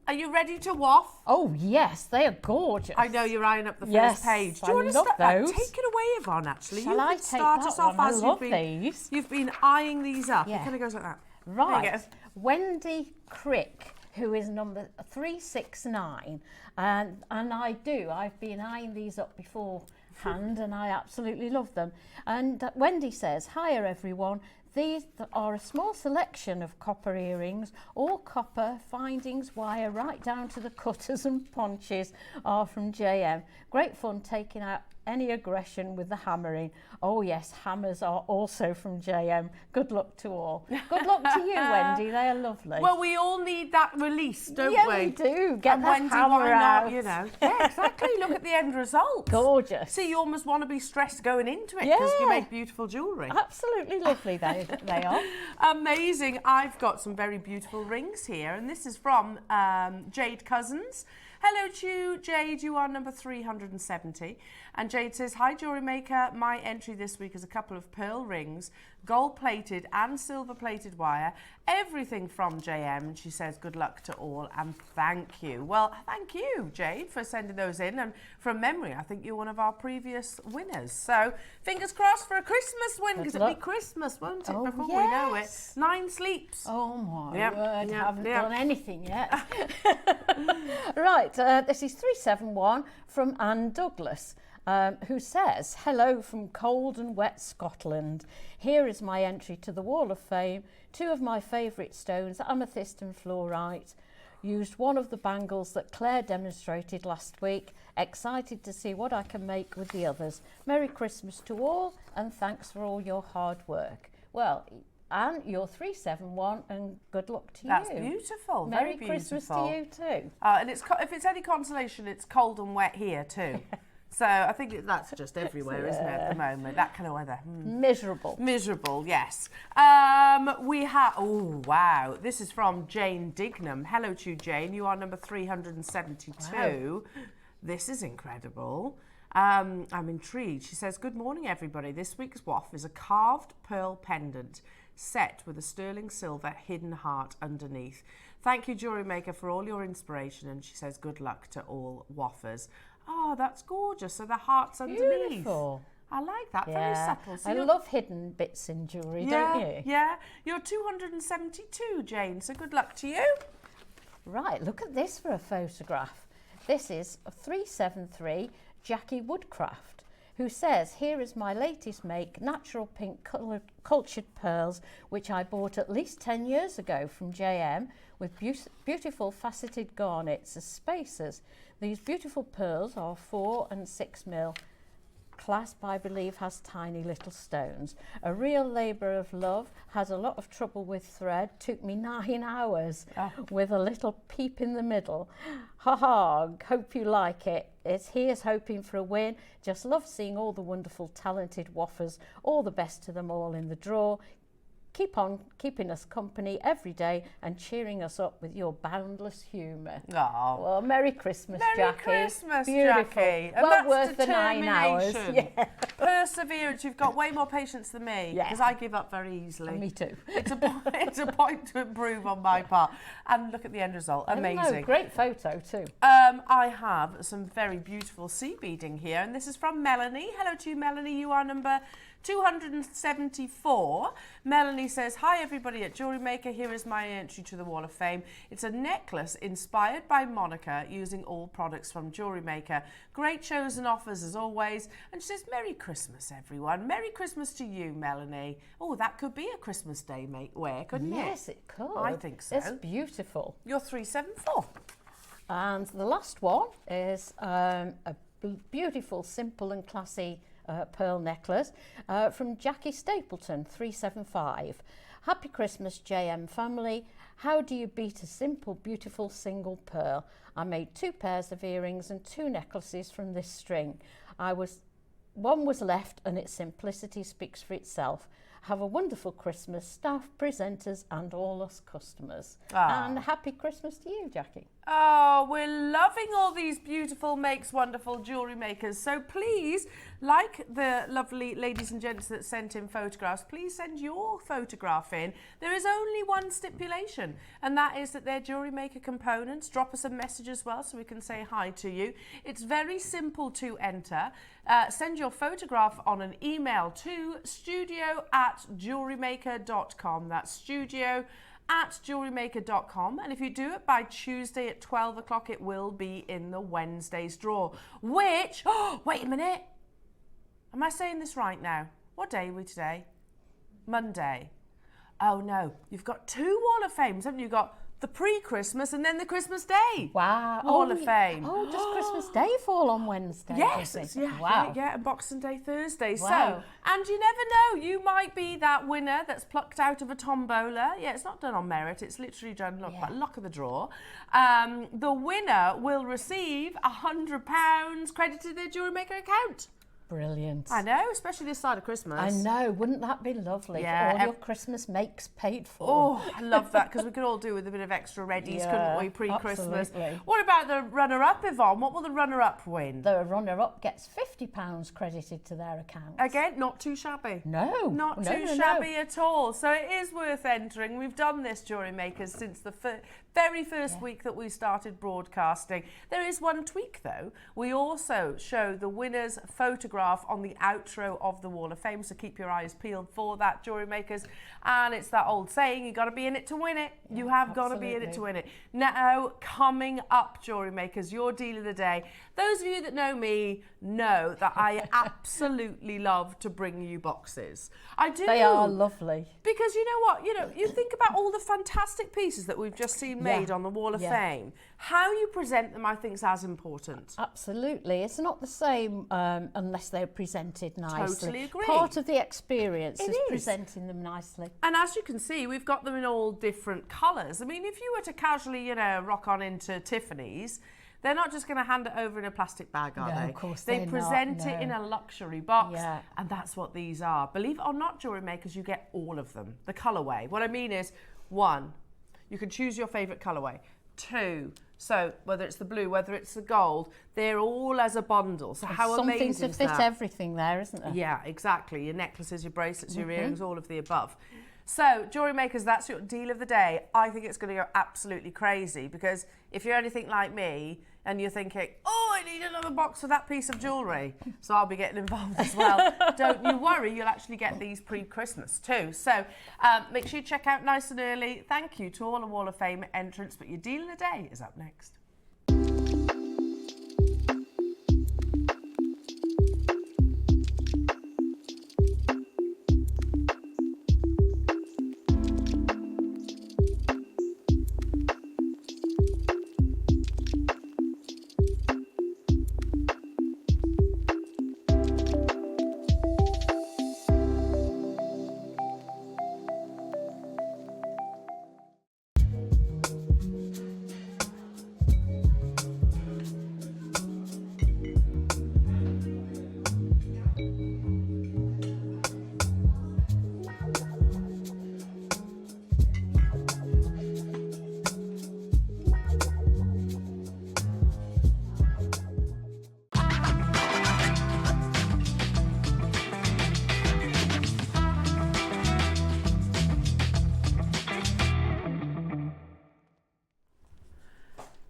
Are you ready to waff? Oh yes, they are gorgeous. I know you're eyeing up the first page. Do you want to start? Those. Take it away, Yvonne. Actually, Shall you I can start us off as these. You've been eyeing these up. Yeah. It kind of goes like that. Right. Wendy Crick who is number 369. And I've been eyeing these up beforehand and I absolutely love them. And Wendy says, hiya everyone. These are a small selection of copper earrings, all copper, findings, wire, right down to the cutters and punches are from JM. Great fun taking out any aggression with the hammering. Oh yes, hammers are also from JM. Good luck to all. Good luck to you, Wendy. They are lovely. Well, we all need that release, don't we? Yeah, we do. Get and that Wendy, hammer why out. not, you know? Yeah, exactly. Look at the end result. Gorgeous. See, you almost want to be stressed going into it because you make beautiful jewellery. Absolutely lovely, they are. Amazing. I've got some very beautiful rings here, and this is from Jade Cousins. Hello to you, Jade. You are number 370. And Jade says, hi, Jewellery Maker. My entry this week is a couple of pearl rings, gold-plated and silver-plated wire, everything from JM. And she says, good luck to all and thank you. Well, thank you, Jade, for sending those in. And from memory, I think you're one of our previous winners. So fingers crossed for a Christmas win, because it'll be Christmas, won't it, before we know it. 9 sleeps. Oh, my word. Haven't done anything yet. Right. This is 371 from Anne Douglas, who says, hello from cold and wet Scotland. Here is my entry to the Wall of Fame. 2 of my favourite stones, amethyst and fluorite. Used one of the bangles that Claire demonstrated last week. Excited to see what I can make with the others. Merry Christmas to all and thanks for all your hard work. Well, Anne, you're 371 and good luck to you. That's beautiful. Merry Very Christmas beautiful. to you too. And if it's any consolation, it's cold and wet here too. So I think that's just everywhere, isn't it, at the moment? That kind of weather. Miserable. Miserable, yes. We have, oh, wow. This is from Jane Dignam. Hello to you, Jane. You are number 372. Wow. This is incredible. I'm intrigued. She says, good morning, everybody. This week's waff is a carved pearl pendant set with a sterling silver hidden heart underneath. Thank you, Jewellery Maker, for all your inspiration. And she says, good luck to all waffers. Oh, that's gorgeous. So the heart's underneath. Beautiful. I like that. Very subtle. So I love hidden bits in jewellery, don't you? Yeah. You're 272, Jane. So good luck to you. Right, look at this for a photograph. This is a 373 Jackie Woodcraft, who says, here is my latest make, natural pink cultured pearls, which I bought at least 10 years ago from JM, with beautiful faceted garnets as spacers. These beautiful pearls are 4 and 6 mil. Clasp, I believe, has tiny little stones. A real labour of love. Had a lot of trouble with thread. Took me 9 hours with a little peep in the middle. Ha ha, hope you like it. Here's hoping for a win. Just love seeing all the wonderful, talented waffers. All the best to them all in the draw. Keep on keeping us company every day and cheering us up with your boundless humour. Oh. Well, Merry Christmas, Jackie. Merry Christmas, Beautiful. Jackie. And well that's worth the 9 hours. Yeah. Perseverance. You've got way more patience than me, because I give up very easily. Me too. It's a point to improve on my part. And look at the end result. Amazing. Great photo too. I have some very beautiful sea beading here, and this is from Melanie. Hello to you, Melanie. You are number 274. Melanie says, hi everybody at Jewellery Maker. Here is my entry to the Wall of Fame. It's a necklace inspired by Monica using all products from Jewellery Maker. Great shows and offers as always. And she says, Merry Christmas, everyone. Merry Christmas to you, Melanie. Oh, that could be a Christmas Day wear, couldn't it? Yes, it could. I think so. It's beautiful. You're 374. And the last one is a beautiful, simple and classy pearl necklace from Jackie Stapleton, 375. Happy Christmas, JM family. How do you beat a simple, beautiful single pearl? I made 2 pairs of earrings and 2 necklaces from this string. One was left and its simplicity speaks for itself. Have a wonderful Christmas, staff, presenters and all us customers. And happy Christmas to you, Jackie. Oh, we're loving all these beautiful makes wonderful jewellery makers. So please, like the lovely ladies and gents that sent in photographs, please send your photograph in. There is only one stipulation, and that is that they're Jewellery Maker components. Drop us a message as well so we can say hi to you. It's very simple to enter. Send your photograph on an email to studio@jewellerymaker.com. That's studio at JewelleryMaker.com, and if you do it by Tuesday at 12 o'clock, it will be in the Wednesday's draw, which, oh, wait a minute, am I saying this right now? What day are we today? Monday. Oh no, you've got 2 Wall of Fames, haven't you? You've got the pre-Christmas and then the Christmas Day. Wow. Wall of Fame. Oh, does Christmas Day fall on Wednesday? Yes. Yeah. Wow. Yeah, and Boxing Day Thursday. Wow. So, and you never know, you might be that winner that's plucked out of a tombola. Yeah, it's not done on merit. It's literally done, look, by luck of the draw. The winner will receive £100 credited to their Jewellery Maker account. Brilliant. I know, especially this side of Christmas. I know, wouldn't that be lovely? Yeah. All your Christmas makes paid for. Oh, I love that, because we could all do with a bit of extra readies, couldn't we, pre-Christmas? Absolutely. What about the runner-up, Yvonne? What will the runner-up win? The runner-up gets £50 credited to their account. Again, not too shabby. No. Not too shabby at all. So it is worth entering. We've done this, Jewellery Makers, since the very first week that we started broadcasting. There is one tweak, though. We also show the winner's photograph on the outro of the Wall of Fame, so keep your eyes peeled for that, Jewellery Makers. And it's that old saying, you got to be in it to win it. You have got to be in it to win it. Now, coming up, Jewellery Makers, your deal of the day. Those of you that know me know that I absolutely love to bring you boxes. I do. They are lovely. Because you know what? You think about all the fantastic pieces that we've just seen made on the Wall of Fame. How you present them, I think, is as important. Absolutely. It's not the same unless they're presented nicely. Totally agree. Part of the experience is presenting them nicely. And as you can see, we've got them in all different colours. I mean, if you were to casually, rock on into Tiffany's, they're not just going to hand it over in a plastic bag, are they? Of course they present it in a luxury box, Yeah. and that's what these are. Believe it or not, Jewellery Makers, you get all of them. The colourway. What I mean is, 1, you can choose your favourite colourway. 2, so whether it's the blue, whether it's the gold, they're all as a bundle. So how amazing is that? Something to fit everything there, isn't there? Yeah, exactly. Your necklaces, your bracelets, your earrings, all of the above. So, Jewellery Makers, that's your deal of the day. I think it's going to go absolutely crazy, because if you're anything like me and you're thinking, oh, I need another box for that piece of jewellery, so I'll be getting involved as well. Don't you worry, you'll actually get these pre-Christmas too. So make sure you check out nice and early. Thank you to all the Wall of Fame entrants, but your deal of the day is up next.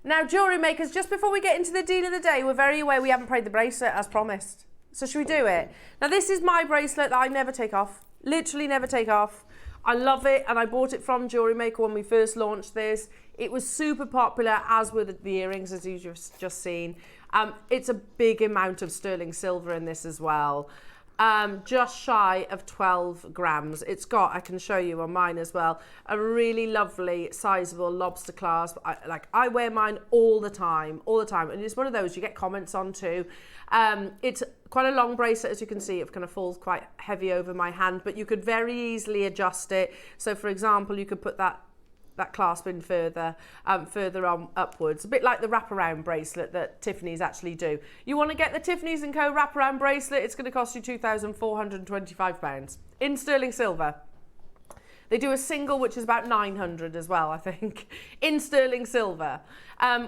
Now, Jewellery Makers, just before we get into the deal of the day, we're very aware we haven't paid the bracelet as promised. So should we do it? Now, this is my bracelet that I never take off. Literally never take off. I love it, and I bought it from Jewellery Maker when we first launched this. It was super popular, as were the earrings, as you've just seen. It's a big amount of sterling silver in this as well. Just shy of 12 grams. It's got, I can show you on mine as well, a really lovely sizable lobster clasp. I wear mine all the time, and it's one of those you get comments on too. It's quite a long bracelet, as you can see. It kind of falls quite heavy over my hand, but you could very easily adjust it. So for example, you could put that clasp in further on upwards, a bit like the wraparound bracelet that Tiffany's actually do. You want to get the Tiffany's & Co wraparound bracelet, it's going to cost you £2,425 in sterling silver. They do a single, which is about 900 as well, I think, in sterling silver.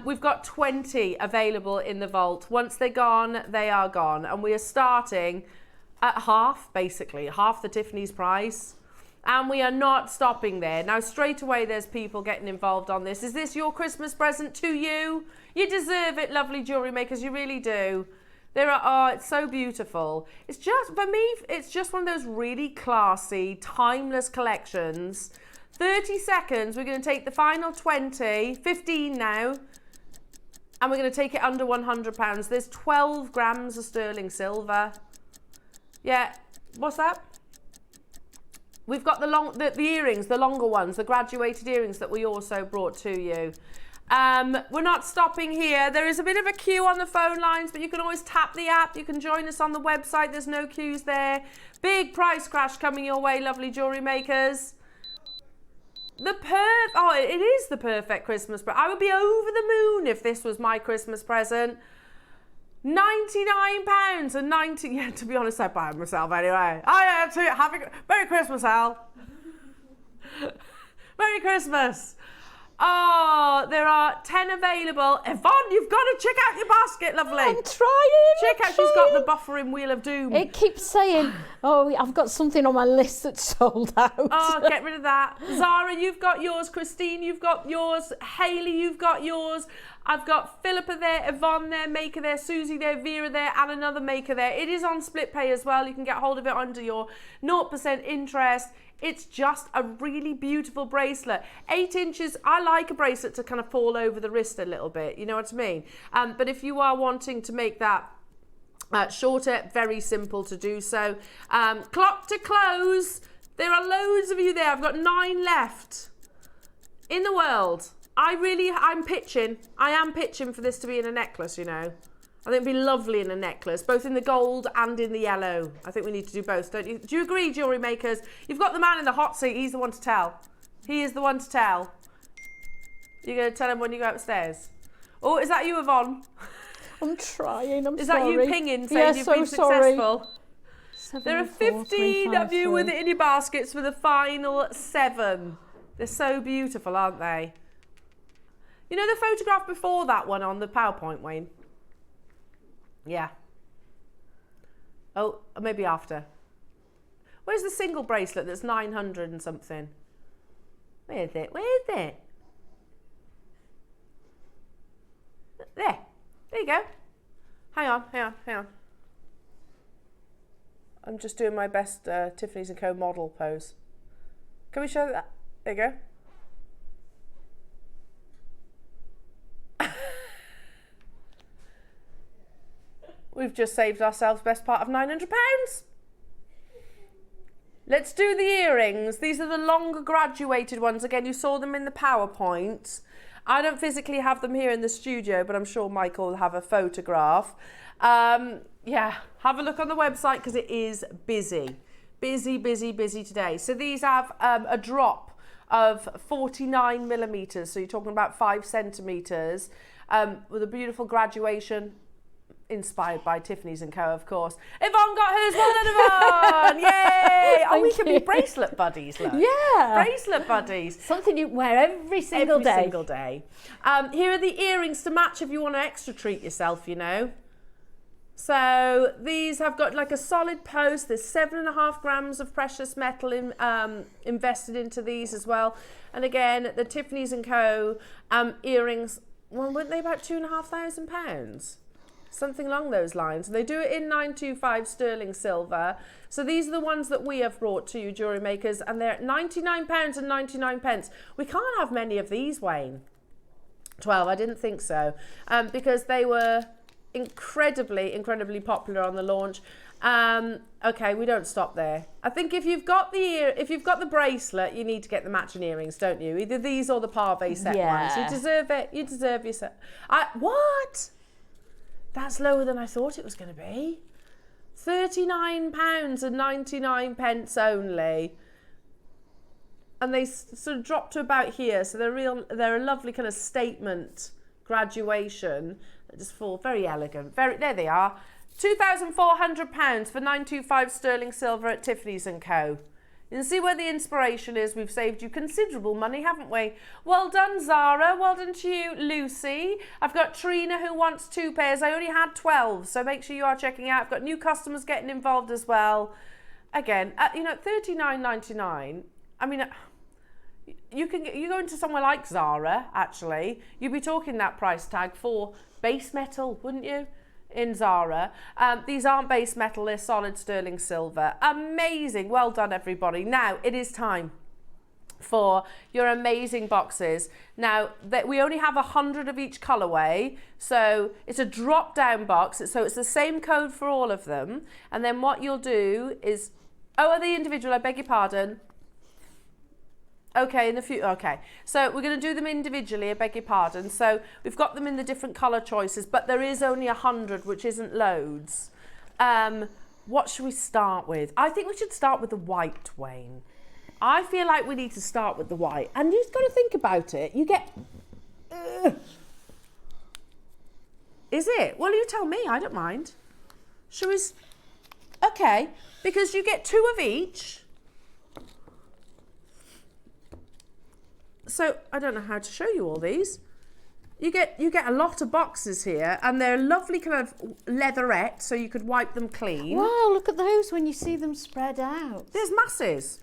We've got 20 available in the vault. Once they're gone, they are gone. And we are starting at half, basically, half the Tiffany's price. And we are not stopping there. Now, straight away, there's people getting involved on this. Is this your Christmas present to you? You deserve it, lovely Jewellery Makers. You really do. It's so beautiful. It's just, for me, it's just one of those really classy, timeless collections 30 seconds, we're going to take the final 20, 15 now, and we're going to take it under £100. There's 12 grams of sterling silver. Yeah, what's that? We've got the earrings, the longer ones, the graduated earrings that we also brought to you. We're not stopping here. There is a bit of a queue on the phone lines, but you can always tap the app. You can join us on the website. There's no queues there. Big price crash coming your way, lovely jewellery makers. It is the perfect Christmas present. I would be over the moon if this was my Christmas present. £99 and 90. Yeah, to be honest, I buy it myself anyway. I have to. Merry Christmas, Al. Merry Christmas. Oh, there are 10 available. Yvonne, you've got to check out your basket, lovely. I'm trying. Check out, she's got the buffering wheel of doom. It keeps saying, oh, I've got something on my list that's sold out. Oh, get rid of that. Zara, you've got yours. Christine, you've got yours. Hayley, you've got yours. I've got Philippa there, Yvonne there, Maker there, Susie there, Vera there, and another Maker there. It is on split pay as well. You can get hold of it under your 0% interest. It's just a really beautiful bracelet. 8 inches, I like a bracelet to kind of fall over the wrist a little bit, you know what I mean? But if you are wanting to make that shorter, very simple to do so. Clock to close. There are loads of you there. I've got 9 left in the world. I am pitching for this to be in a necklace, you know. I think it'd be lovely in a necklace, both in the gold and in the yellow. I think we need to do both, don't you? Do you agree, jewellery makers? You've got the man in the hot seat. He's the one to tell. He is the one to tell. You're going to tell him when you go upstairs. Oh, is that you, Yvonne? I'm trying. I'm sorry. Is that you pinging saying you've been successful? There are 15 of you with it in your baskets for the final 7. They're so beautiful, aren't they? You know the photograph before that one on the PowerPoint, Wayne? Yeah. Oh, maybe after. Where's the single bracelet that's 900 and something? Where is it? Where is it? There. There you go. Hang on. I'm just doing my best Tiffany's & Co. model pose. Can we show that? There you go. We've just saved ourselves best part of £900. Let's do the earrings. These are the longer graduated ones. Again, you saw them in the PowerPoint. I don't physically have them here in the studio, but I'm sure Michael will have a photograph. Yeah, have a look on the website because it is busy. Busy today. So these have a drop of 49 millimeters. So you're talking about 5 centimeters with a beautiful graduation. Inspired by Tiffany's & Co, of course. Yvonne got hers. Well done, Yvonne! Yay! Oh, we could be bracelet buddies, look. Yeah. Bracelet buddies. Something you wear every single day. Every single day. Here are the earrings to match if you want to extra treat yourself, you know. So these have got like a solid post. There's 7.5 grams of precious metal invested into these as well. And again, the Tiffany's & Co earrings, well, weren't they about £2,500? Something along those lines. And they do it in 925 sterling silver. So these are the ones that we have brought to you, jewellery makers, and they're at £99 and 99 pence. We can't have many of these, Wayne. 12, I didn't think so, because they were incredibly popular on the launch. Okay, we don't stop there. I think if you've got the bracelet, you need to get the matching earrings, don't you? Either these or the Parve set ones. You deserve it. You deserve your set. What? That's lower than I thought it was going to be. £39 and 99 pence only. And they sort of drop to about here. So they're a lovely kind of statement graduation. They just fall very elegant. There they are. £2,400 for 925 sterling silver at Tiffany's & Co. You can see where the inspiration is. We've saved you considerable money, haven't we? Well done, Zara. Well done to you, Lucy. I've got Trina who wants 2 pairs. I only had 12, so make sure you are checking out. I've got new customers getting involved as well. Again, you know, $39.99. I mean, you go into somewhere like Zara, actually, you'd be talking that price tag for base metal, wouldn't you? In Zara. These aren't base metal, they're solid sterling silver. Amazing. Well done, everybody. Now it is time for your amazing boxes. Now, we only have 100 of each colorway, so it's a drop-down box, so it's the same code for all of them. And then what you'll do is, are they individual? I beg your pardon. Okay, okay. So we're going to do them individually, I beg your pardon. So we've got them in the different color choices, but there is only 100, which isn't loads. What should we start with? I think we should start with the white, Wayne. I feel like we need to start with the white. And you've got to think about it. You get... Is it? Well, you tell me. I don't mind. Shall we... Okay. Because you get 2 of each. So, I don't know how to show you all these. You get a lot of boxes here, and they're lovely kind of leatherette, so you could wipe them clean. Wow, look at those when you see them spread out. There's masses.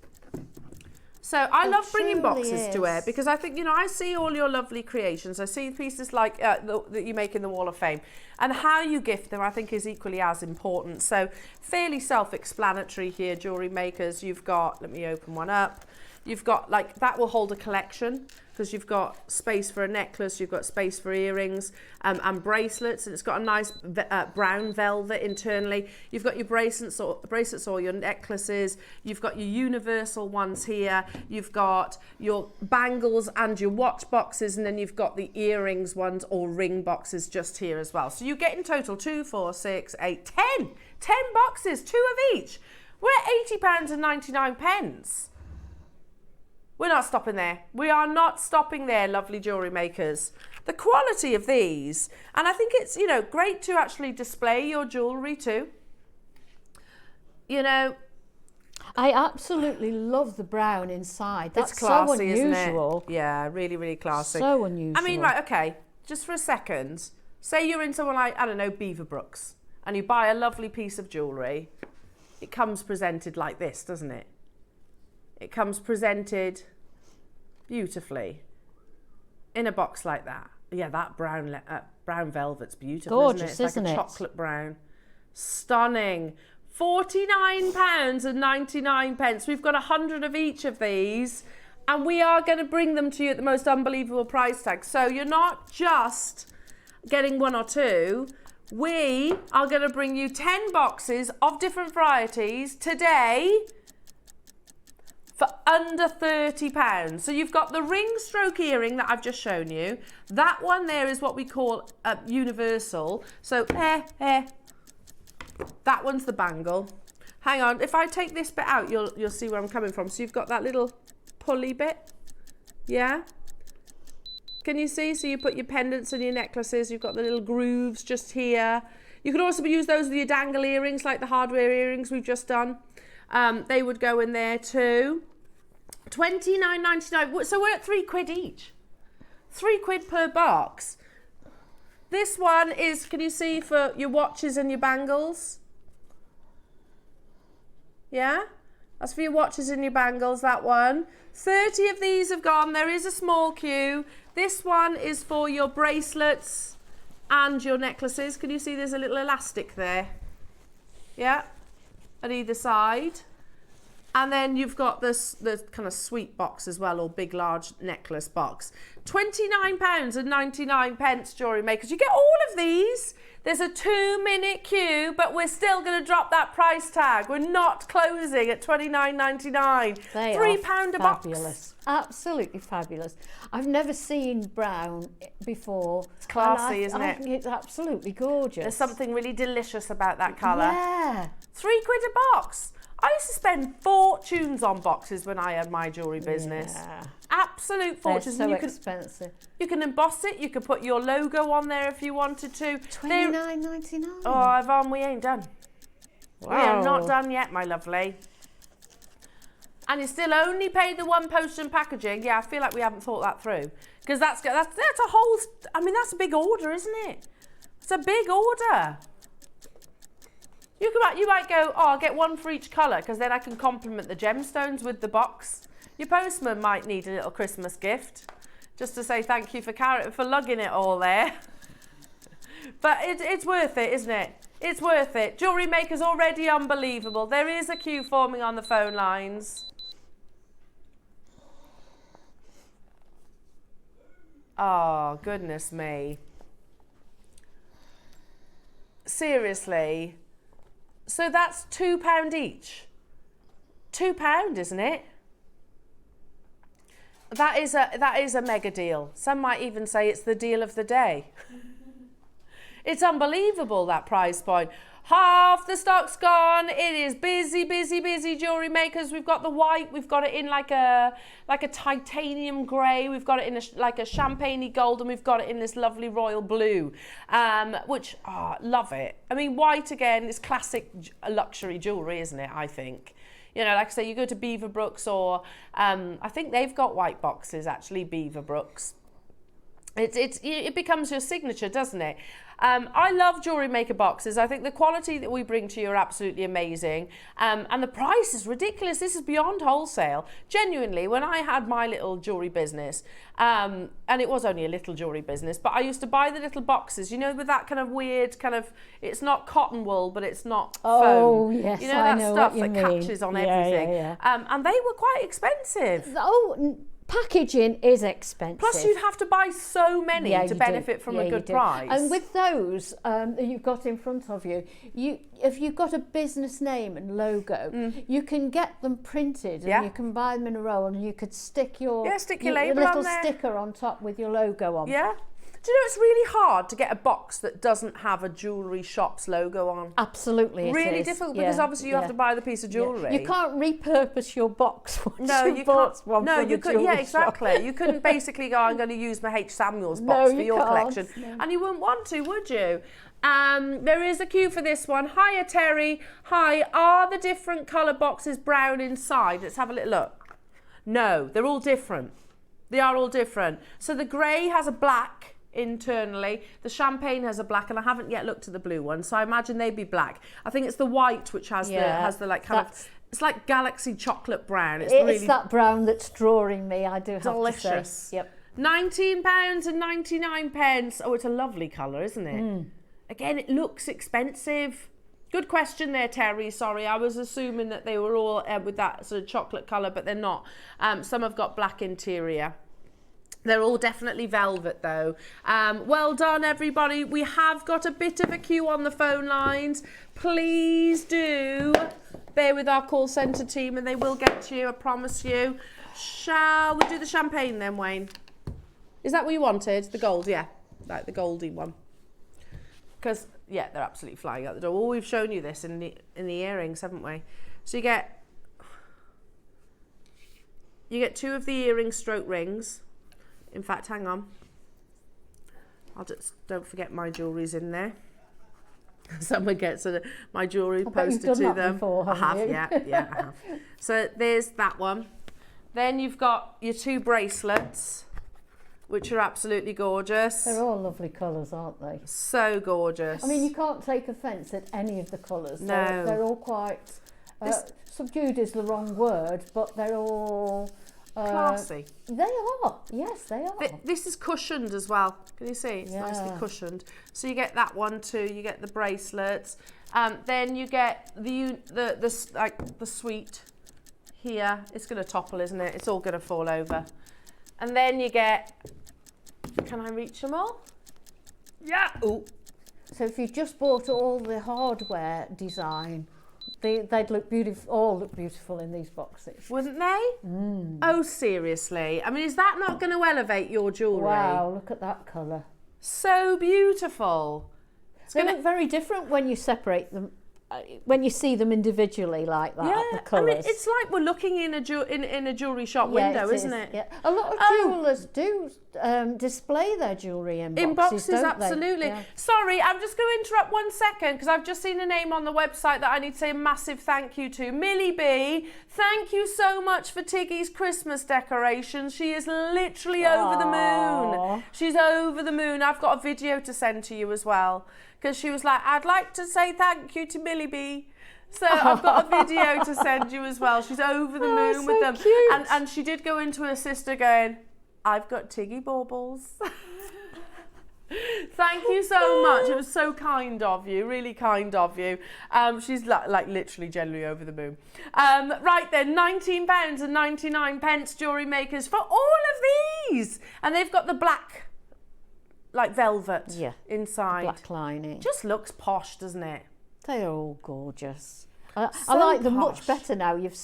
So I love bringing boxes to wear because I think, you know, I see all your lovely creations. I see pieces like that you make in the Wall of Fame, and how you gift them I think is equally as important. So fairly self-explanatory here, jewellery makers. You've got, let me open one up. You've got, like, that will hold a collection because you've got space for a necklace, you've got space for earrings and bracelets, and it's got a nice brown velvet internally. You've got your bracelets or your necklaces, you've got your universal ones here, you've got your bangles and your watch boxes, and then you've got the earrings ones or ring boxes just here as well. So you get in total 2, 4, 6, 8, 10 boxes, 2 of each. We're at £80.99. We're not stopping there. We are not stopping there, lovely jewellery makers. The quality of these, and I think it's, you know, great to actually display your jewellery too. You know, I absolutely love the brown inside. That's it's classy, so unusual. Isn't it? Yeah, really, really classy. So unusual. I mean, right, okay, just for a second, say you're in someone like, I don't know, Beaverbrooks, and you buy a lovely piece of jewellery. It comes presented like this, doesn't it? It comes presented beautifully in a box like that. Yeah, that brown velvet's beautiful, gorgeous, isn't it? It's like a chocolate brown. Stunning. £49.99. We've got 100 of each of these, and we are going to bring them to you at the most unbelievable price tag. So you're not just getting 1 or 2. We are going to bring you 10 boxes of different varieties today for under £30. So you've got the ring stroke earring that I've just shown you. That one there is what we call universal. So that one's the bangle. Hang on, if I take this bit out, you'll see where I'm coming from. So you've got that little pulley bit, yeah? Can you see? So you put your pendants and your necklaces, you've got the little grooves just here. You could also use those with your dangle earrings, like the hardware earrings we've just done. They would go in there too. £29.99. So we're at £3 each. £3 per box. This one is, can you see, for your watches and your bangles? Yeah? That's for your watches and your bangles, that one. 30 of these have gone. There is a small queue. This one is for your bracelets and your necklaces. Can you see there's a little elastic there? Yeah? At either side. And then you've got this the kind of sweet box as well, or big large necklace box. £29.99, jewellery makers. You get all of these. There's a 2-minute queue, but we're still going to drop that price tag. We're not closing at £29.99. They £3 a box. Fabulous. Absolutely fabulous. I've never seen brown before. It's classy, isn't it? I think it's absolutely gorgeous. There's something really delicious about that colour. Yeah. £3 a box. I used to spend fortunes on boxes when I had my jewellery business. Yeah. Absolute fortunes. They're so expensive. You can emboss it. You could put your logo on there if you wanted to. $29.99. Oh, Yvonne, we ain't done. Wow. We are not done yet, my lovely. And you still only pay the one post and packaging. Yeah, I feel like we haven't thought that through. Because that's a whole, I mean, that's a big order, isn't it? It's a big order. You might go, oh, I'll get one for each colour, because then I can complement the gemstones with the box. Your postman might need a little Christmas gift, just to say thank you for lugging it all there. But it's worth it, isn't it? It's worth it. Jewellery Maker's already unbelievable. There is a queue forming on the phone lines. Oh, goodness me. Seriously. So that's £2 each. £2, isn't it? That is a mega deal. Some might even say it's the deal of the day. It's unbelievable, that price point. Half the stock's gone. It is busy, busy, busy, jewellery makers. We've got the white. We've got it in like a titanium grey. We've got it in like a champagne-y gold, and we've got it in this lovely royal blue, which, love it. I mean, white, again, is classic luxury jewellery, isn't it, I think? You know, like I say, you go to Beaverbrooks, or I think they've got white boxes, actually, Beaverbrooks. It becomes your signature, doesn't it? I love Jewellery Maker boxes. I think the quality that we bring to you are absolutely amazing. And the price is ridiculous. This is beyond wholesale. Genuinely, when I had my little jewellery business, and it was only a little jewellery business, but I used to buy the little boxes, you know, with that kind of weird kind of, it's not cotton wool, but it's not foam. Oh, yes, you know, I that know stuff what you that mean. catches on Yeah, everything. yeah, yeah. And they were quite expensive. Oh, packaging is expensive. Plus, you'd have to buy so many to benefit from a good price. And with those that you've got in front of you, if you've got a business name and logo, you can get them printed, and you can buy them in a roll, and you could stick your label little on there. sticker on top with your logo on. Yeah. Do you know it's really hard to get a box that doesn't have a jewellery shop's logo on? Absolutely, it really is. difficult, because obviously you have to buy the piece of jewellery. You can't repurpose your box once No, you you bought can't. one No, for you the could. jewellery Yeah, exactly. shop. You couldn't basically go, I'm going to use my H. Samuel's box for your collection, and you wouldn't want to, would you? There is a queue for this one. Hiya, Terry. Hi. Are the different colour boxes brown inside? Let's have a little look. No, they're all different. They are all different. So the grey has a black internally, the champagne has a black, and I haven't yet looked at the blue one, so I imagine they'd be black. I think it's the white which has the like kind of, it's like galaxy chocolate brown. It's really that brown that's drawing me, I do have delicious. to say. Yep. £19.99. Oh, it's a lovely colour, isn't it? Again, it looks expensive. Good question there, Terry. Sorry, I was assuming that they were all with that sort of chocolate colour, but they're not. Some have got black interior. They're all definitely velvet, though. Well done, everybody. We have got a bit of a queue on the phone lines. Please do bear with our call centre team, and they will get to you, I promise you. Shall we do the champagne then, Wayne? Is that what you wanted? The gold, yeah. Like the goldy one. Because, yeah, they're absolutely flying out the door. Well, we've shown you this in the earrings, haven't we? So you get 2 of the earring stroke rings. In fact, hang on. I'll just, don't forget my jewellery's in there. Someone gets my jewellery posted to them. Before, I have, you? yeah, I have. So there's that one. Then you've got your 2 bracelets, which are absolutely gorgeous. They're all lovely colours, aren't they? So gorgeous. I mean, you can't take offence at any of the colours. No. They're all quite, subdued is the wrong word, but they're all... classy. They are, yes, they are. This is cushioned as well. Can you see? It's nicely cushioned. So you get that one too. You get the bracelets. Then you get the suite here. It's going to topple, isn't it? It's all going to fall over. And then you get. Can I reach them all? Yeah. Ooh. So if you just bought all the hardware design, they'd look beautiful. All look beautiful in these boxes, wouldn't they? Oh, seriously. I mean, is that not going to elevate your jewellery? Wow, look at that colour. So beautiful. They look very different when you separate them, when you see them individually like that. Yeah, the colours. I mean, it's like we're looking in a jewellery shop window, isn't it? Yeah, a lot of jewellers do display their jewellery in boxes, don't absolutely. Yeah. Sorry, I'm just going to interrupt 1 second because I've just seen a name on the website that I need to say a massive thank you to. Millie B, thank you so much for Tiggy's Christmas decorations. She is literally over the moon. She's over the moon. I've got a video to send to you as well because she was like, I'd like to say thank you to Millie B. So I've got a video to send you as well. She's over the moon with them. Cute. And she did go into her sister going, I've got Tiggy baubles. Thank you so much. It was so kind of you, really kind of you. She's like literally generally over the moon. Right then, £19.99 Jewellery Makers for all of these. And they've got the black like velvet inside. Black lining. Just looks posh, doesn't it? They are all gorgeous. I like them much better now. You've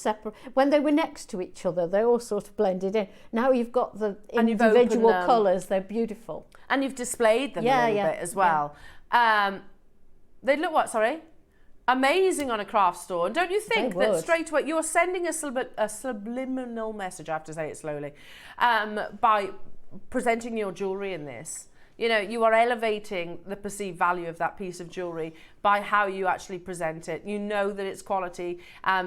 when they were next to each other, they all sort of blended in. Now you've got the individual colours. They're beautiful. And you've displayed them a little bit as well. Yeah. They look what? Sorry. Amazing on a craft store. And don't you think that straight away you're sending a subliminal message, I have to say it slowly, by presenting your jewellery in this? You know, you are elevating the perceived value of that piece of jewellery by how you actually present it. You know that it's quality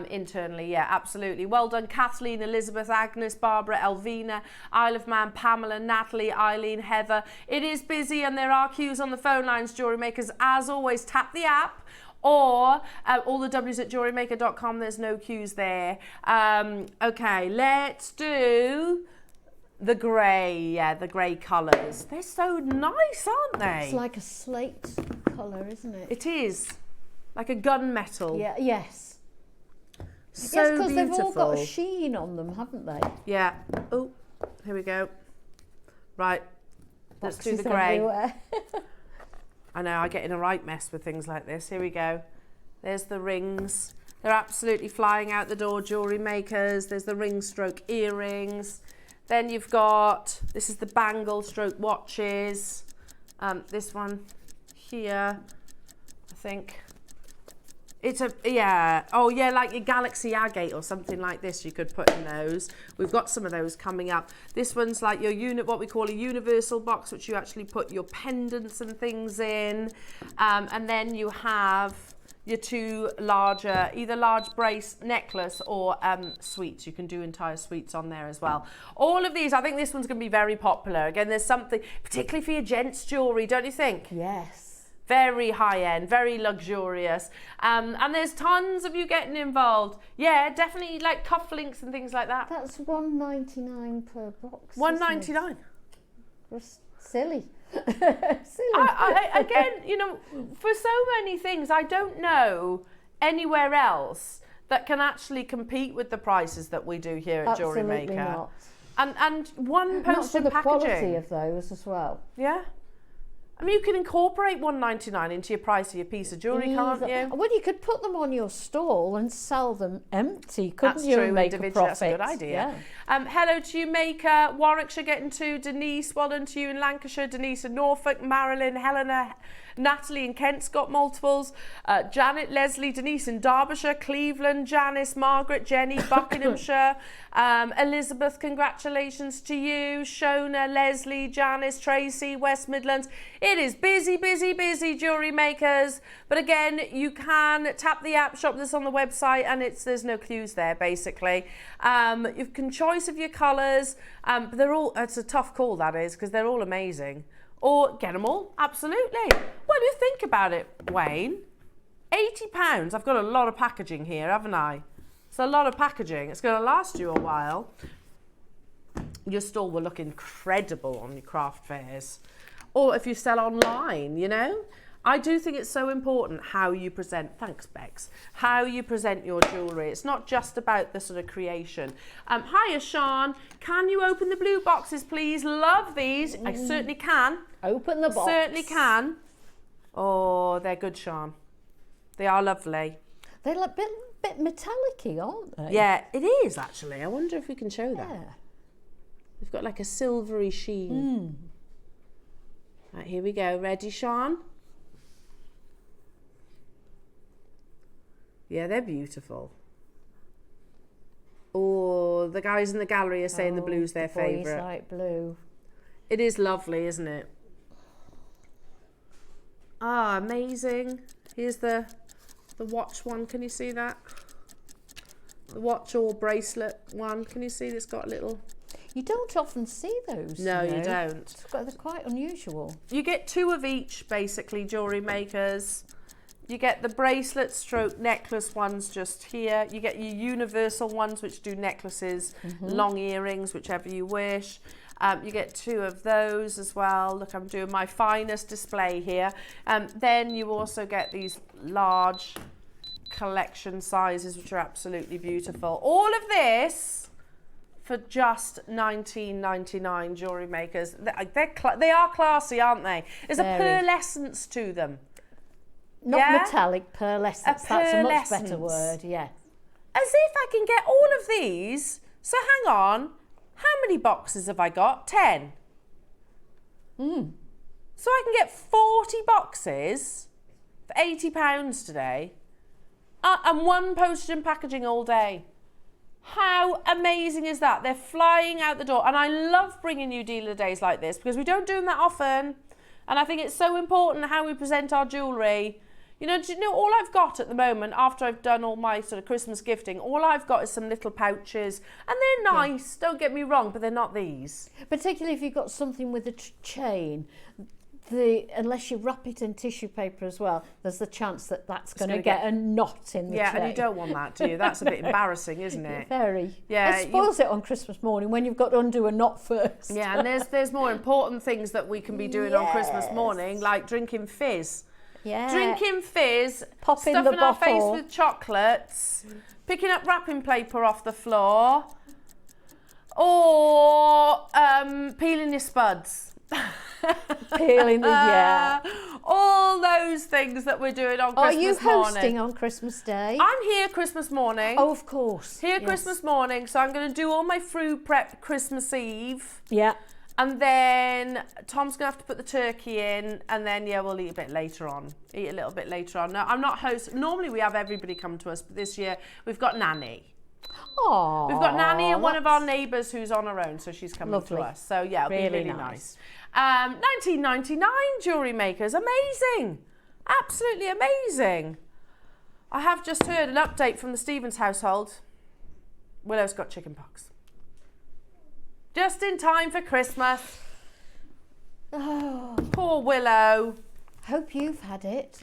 internally. Yeah, absolutely. Well done, Kathleen, Elizabeth, Agnes, Barbara, Elvina, Isle of Man, Pamela, Natalie, Eileen, Heather. It is busy and there are queues on the phone lines, Jewellery Makers. As always, tap the app. Or all the W's at jewellerymaker.com. There's no queues there. Okay, let's do the grey. Yeah, the grey colours. They're so nice, aren't they? It's like a slate colour, isn't it? It is. Like a gunmetal. Yeah, yes. So yes, because they've all got a sheen on them, haven't they? Yeah. Oh, here we go. Right. Let's do the grey. I know, I get in a right mess with things like this. Here we go. There's the rings. They're absolutely flying out the door, Jewellery Makers. There's the ring stroke earrings. Then you've got, this is the bangle stroke watches. This one here, I think. It's a, yeah, oh yeah, like a Galaxy agate or something like this you could put in those. We've got some of those coming up. This one's like your what we call a universal box, which you actually put your pendants and things in. And then you have your two larger, either large brace necklace or suites. You can do entire suites on there as well. All of these, I think this one's going to be very popular. Again, there's something, particularly for your gents jewellery, don't you think? Yes. Very high end, very luxurious. And there's tons of you getting involved. Yeah, definitely like cufflinks and things like that. That's $1.99 per box. $1.99. Just silly. Again, you know, for so many things, I don't know anywhere else that can actually compete with the prices that we do here at Jewellery Maker. Not. And one posted packaging. Not for the quality of those as well. Yeah. I mean, you can incorporate $1.99 into your price of your piece of jewellery, can't you? Well, you could put them on your stall and sell them empty, couldn't you? And make a profit. That's a good idea. Yeah. Hello to you, Maker. Warwickshire getting to Denise. Well done to you in Lancashire. Denise in Norfolk. Marilyn, Helena, Natalie in Kent's got multiples. Janet, Leslie, Denise in Derbyshire. Cleveland, Janice, Margaret, Jenny, Buckinghamshire. Elizabeth, congratulations to you. Shona, Leslie, Janice, Tracy, West Midlands. It is busy, busy, busy, Jewellery Makers. But again, you can tap the app, shop this on the website, and there's no queues there, basically. You can choice of your colours. But they're all, it's a tough call, that is, because they're all amazing. Or get them all, absolutely. Well, you think about it, Wayne. £80. I've got a lot of packaging here, haven't I? It's a lot of packaging. It's going to last you a while. Your stall will look incredible on your craft fairs. Or if you sell online, you know. I do think it's so important how you present, thanks Bex, how you present your jewellery. It's not just about the sort of creation. Hiya Sean, can you open the blue boxes please? Love these. I certainly can. Open the box. Certainly can. Oh, they're good, Sean. They are lovely. They're like a bit metallic-y, aren't they? Yeah, it is actually. I wonder if we can show that. Yeah. They've got like a silvery sheen. Right, here we go. Ready, Sean? Yeah, they're beautiful. Oh, the guys in the gallery are saying the blue's their favourite. Boys like blue. It is lovely, isn't it? Ah, amazing. Here's the watch one. Can you see that? The watch or bracelet one. Can you see it's got a little... You don't often see those. No, you don't. They're quite unusual. You get two of each, basically, Jewellery Makers. You get the bracelet stroke necklace ones just here. You get your universal ones, which do necklaces, long earrings, whichever you wish. You get two of those as well. Look, I'm doing my finest display here. Then you also get these large collection sizes, which are absolutely beautiful. All of this for just $19.99, Jewellery Makers. They are classy, aren't they? There's a pearlescence to them. Not metallic, pearlescence. That's a much better word, yeah. As if I can get all of these. So hang on, how many boxes have I got? 10. So I can get 40 boxes for £80 today, and one postage and packaging all day. How amazing is that? They're flying out the door. And I love bringing you dealer days like this because we don't do them that often. And I think it's so important how we present our jewellery. You know, do you know, all I've got at the moment, after I've done all my sort of Christmas gifting, all I've got is some little pouches. And they're nice, don't get me wrong, but they're not these. Particularly if you've got something with a chain. Unless you wrap it in tissue paper as well, there's the chance that that's going to get a knot in the chain. Yeah, and you don't want that, do you? That's a bit embarrassing, isn't it? Very. Yeah. It spoils it on Christmas morning when you've got to undo a knot first. Yeah, and there's more important things that we can be doing on Christmas morning, like drinking fizz. Yeah. Drinking fizz, popping stuffing our face with chocolates, picking up wrapping paper off the floor, or peeling your spuds. Peeling the all those things that we're doing on Christmas morning. Are you hosting on Christmas Day? I'm here Christmas morning. Oh, of course. Here Christmas morning, so I'm going to do all my fruit prep Christmas Eve. Yeah. And then Tom's going to have to put the turkey in, and then, we'll eat a bit later on. Eat a little bit later on. No, I'm not hosting. Normally we have everybody come to us, but this year we've got Nanny. Oh, we've got Nanny and one of our neighbours who's on her own, so she's coming to us. So it'll be really nice. $19.99 Jewellery Makers, amazing, absolutely amazing. I have just heard an update from the Stevens household. Willow's got chickenpox. Just in time for Christmas. Oh, poor Willow. Hope you've had it.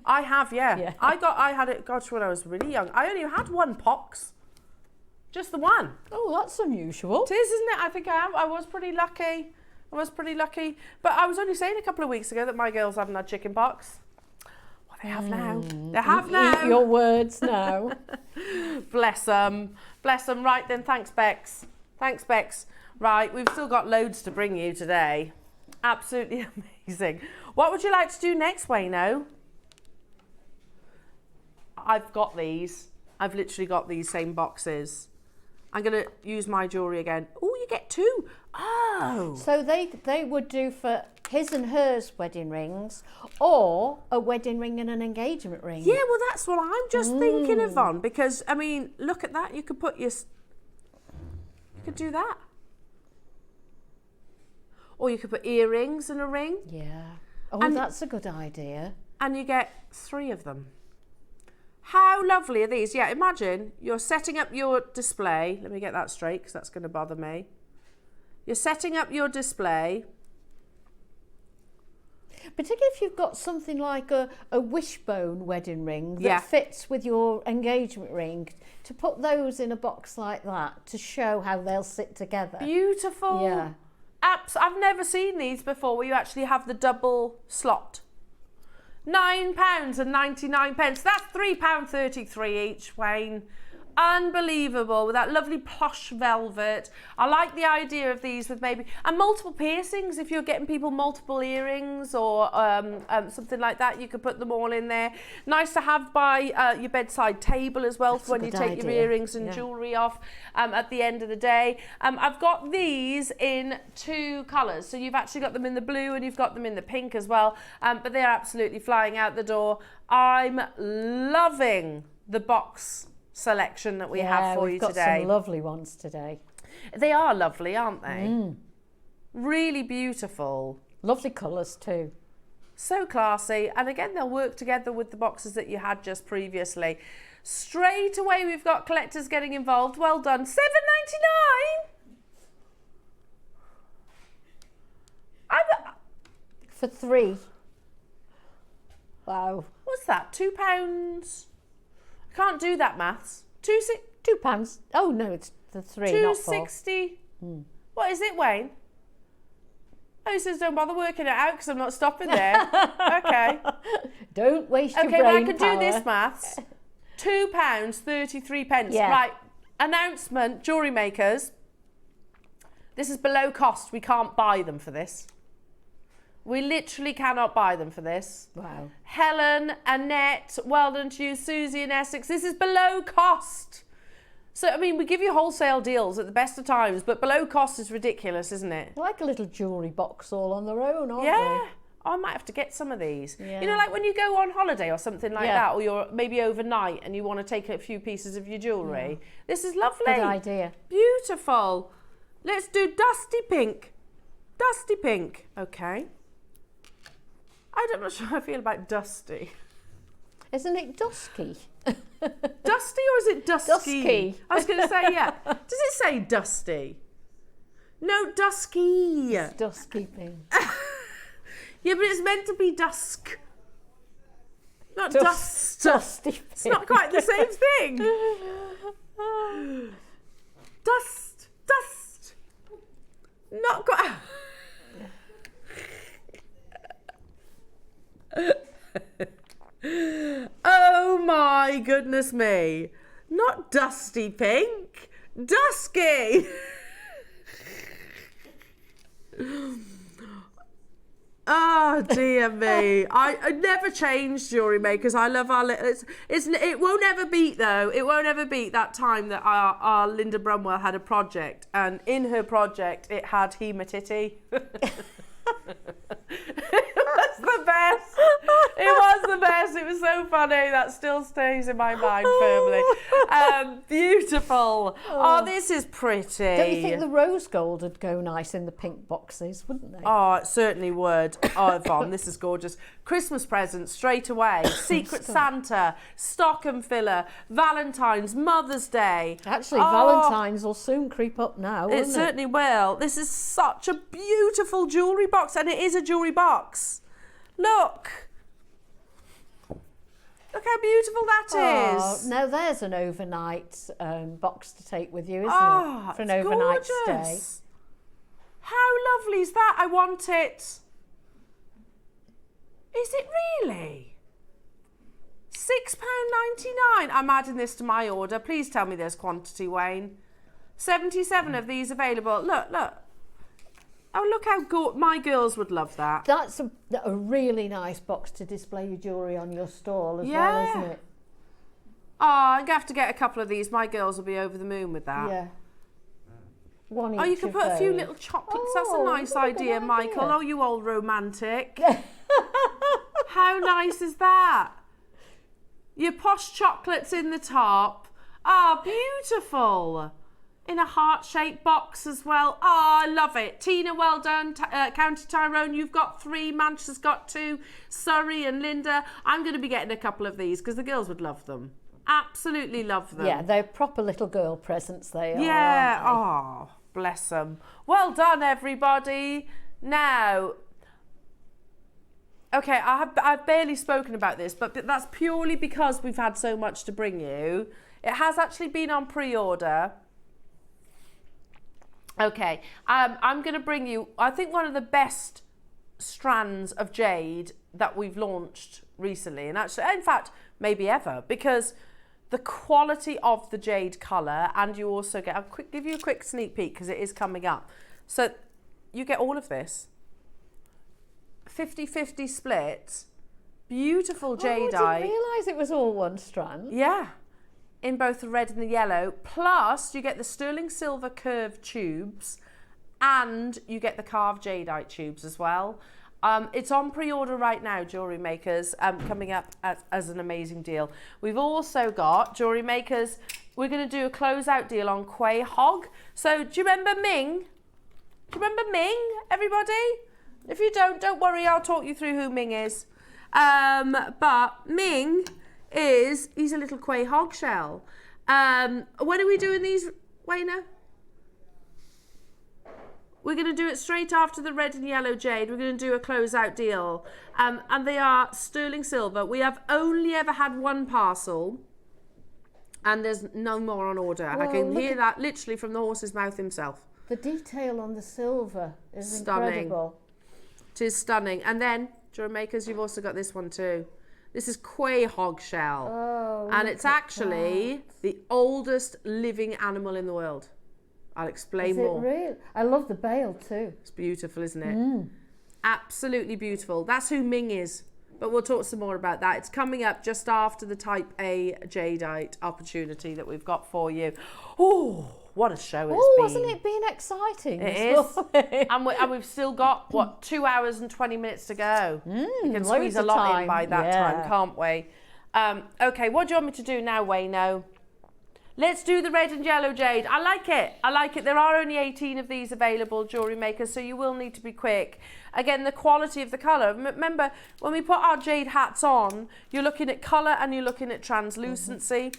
I have, yeah. I had it, gosh, when I was really young. I only had one pox. Just the one. Oh, that's unusual. It is, isn't it? I think I am. I was pretty lucky. But I was only saying a couple of weeks ago that my girls haven't had chicken pox. Well, they have now. They have now. Eat your words now. Bless them. Bless them. Right then, thanks, Bex. Thanks, Bex. Right, we've still got loads to bring you today. Absolutely amazing. What would you like to do next, Wayno? I've got these. I've literally got these same boxes. I'm going to use my jewellery again. Oh, you get two. Oh. So they would do for his and hers wedding rings, or a wedding ring and an engagement ring. Yeah, well, that's what I'm just thinking, Yvonne, because, I mean, look at that. You could put your... You could do that. Or you could put earrings and a ring. Yeah. Oh, that's a good idea. And you get 3 of them. How lovely are these? Yeah, imagine you're setting up your display. Let me get that straight because that's going to bother me. You're setting up your display. Particularly if you've got something like a wishbone wedding ring that fits with your engagement ring, to put those in a box like that to show how they'll sit together. Beautiful. Yeah. I've never seen these before where you actually have the double slot. £9.99. That's £3.33 each, Wayne. Unbelievable, with that lovely plush velvet. I like the idea of these with maybe, and multiple piercings. If you're getting people multiple earrings or something like that, you could put them all in there. Nice to have by your bedside table as well. That's for when you take your earrings and jewellery off at the end of the day. I've got these in 2 colours. So you've actually got them in the blue and you've got them in the pink as well. But they're absolutely flying out the door. I'm loving the box selection that we have for you today. We've got some lovely ones today. They are lovely, aren't they? Really beautiful. Lovely colours too. So classy. And again, they'll work together with the boxes that you had just previously. Straight away, we've got collectors getting involved. Well done. $7.99. For 3. Wow. What's that? £2? I can't do that maths. £2. Oh no, it's the 3, not 4. £2.60. What is it, Wayne? Oh, he says don't bother working it out because I'm not stopping there. Okay. Don't waste your brain power. Okay, well I can do this maths. £2.33. Yeah. Right. Announcement, Jewellery Makers. This is below cost. We can't buy them for this. We literally cannot buy them for this. Wow. Helen, Annette, well done to you. Susie in Essex. This is below cost. So, I mean, we give you wholesale deals at the best of times, but below cost is ridiculous, isn't it? Like a little jewellery box all on their own, aren't they? Yeah. I might have to get some of these. Yeah. You know, like when you go on holiday or something like that, or you're maybe overnight and you want to take a few pieces of your jewellery. Yeah. This is lovely. Good idea. Beautiful. Let's do dusty pink. Dusty pink. Okay. I'm not sure how I feel about dusty. Isn't it dusky? Dusty or is it dusky? Dusky. I was going to say, yeah. Does it say dusty? No, dusky. It's dusky pink. Yeah, but it's meant to be dusk. Not dust. Dusty pink. It's not quite the same thing. Dust. Dust. Not quite. Oh my goodness me. Not dusty pink. Dusky. Oh dear me. I never change Jewellery Makers. I love our it won't ever beat though. It won't ever beat that time that our Linda Brumwell had a project, and in her project it had hematitty. It was the best. It was the best. It was so funny. That still stays in my mind firmly. Beautiful. Oh, this is pretty. Don't you think the rose gold would go nice in the pink boxes, wouldn't they? Oh, it certainly would. Oh, Yvonne, this is gorgeous. Christmas presents straight away. Secret Santa, stocking filler, Valentine's, Mother's Day. Actually, Valentine's will soon creep up now, won't it? It certainly will. This is such a beautiful jewellery box, and it is a jewellery box. Look. Look how beautiful that is. Now there's an overnight box to take with you, isn't it? For an overnight stay. How lovely is that? I want it. Is it really? £6.99. I'm adding this to my order. Please tell me there's quantity, Wayne. 77 of these available. Look, look. Oh, look how good. My girls would love that. That's a really nice box to display your jewellery on your stall as well, isn't it? Oh, I'm going to have to get a couple of these. My girls will be over the moon with that. Yeah. One you can put a few little chocolates. That's a nice idea, Michael. Oh, you old romantic. How nice is that? Your posh chocolates in the top. Ah, beautiful. In a heart-shaped box as well. Oh, I love it. Tina, well done. County Tyrone, you've got 3. Manchester's got 2. Surrey and Linda. I'm going to be getting a couple of these because the girls would love them. Absolutely love them. Yeah, they're proper little girl presents, they are. Yeah. Oh, bless them. Well done, everybody. Now, okay, I've barely spoken about this, but that's purely because we've had so much to bring you. It has actually been on pre-order. Okay, I'm going to bring you, I think, one of the best strands of jade that we've launched recently, and actually, in fact, maybe ever, because the quality of the jade colour, and you also get, give you a quick sneak peek because it is coming up. So you get all of this, 50-50 split, beautiful jadeite. I didn't realise it was all one strand. Yeah. In both the red and the yellow, plus you get the sterling silver curved tubes and you get the carved jadeite tubes as well. It's on pre-order right now, Jewellery Makers, coming up as an amazing deal. We've also got, Jewellery Makers, we're going to do a closeout deal on Quay Hog. So do you remember Ming? Do you remember Ming, everybody? If you don't worry, I'll talk you through who Ming is. But Ming he's a little Quay Hog shell. When are we doing these, Wayna? We're going to do it straight after the red and yellow jade. We're going to do a closeout deal. And they are sterling silver. We have only ever had one parcel. And there's no more on order. Well, I can hear that literally from the horse's mouth himself. The detail on the silver is stunning. Incredible. It is stunning. And then, Jewellery Makers, you've also got this one too. This is Quay Hog shell. Oh, and it's actually the oldest living animal in the world. I'll explain more. Is it real? I love the bail too. It's beautiful, isn't it? Absolutely beautiful. That's who Ming is. But we'll talk some more about that. It's coming up just after the Type A jadeite opportunity that we've got for you. Oh, what a show it's been. Oh, hasn't it been exciting? It is. and we've still got, what, 2 hours and 20 minutes to go. We can squeeze a lot in by that time, can't we? Okay, what do you want me to do now, Wayno? Let's do the red and yellow jade. I like it. I like it. There are only 18 of these available, Jewellery Makers, so you will need to be quick. Again, the quality of the colour. Remember, when we put our jade hats on, you're looking at colour and you're looking at translucency.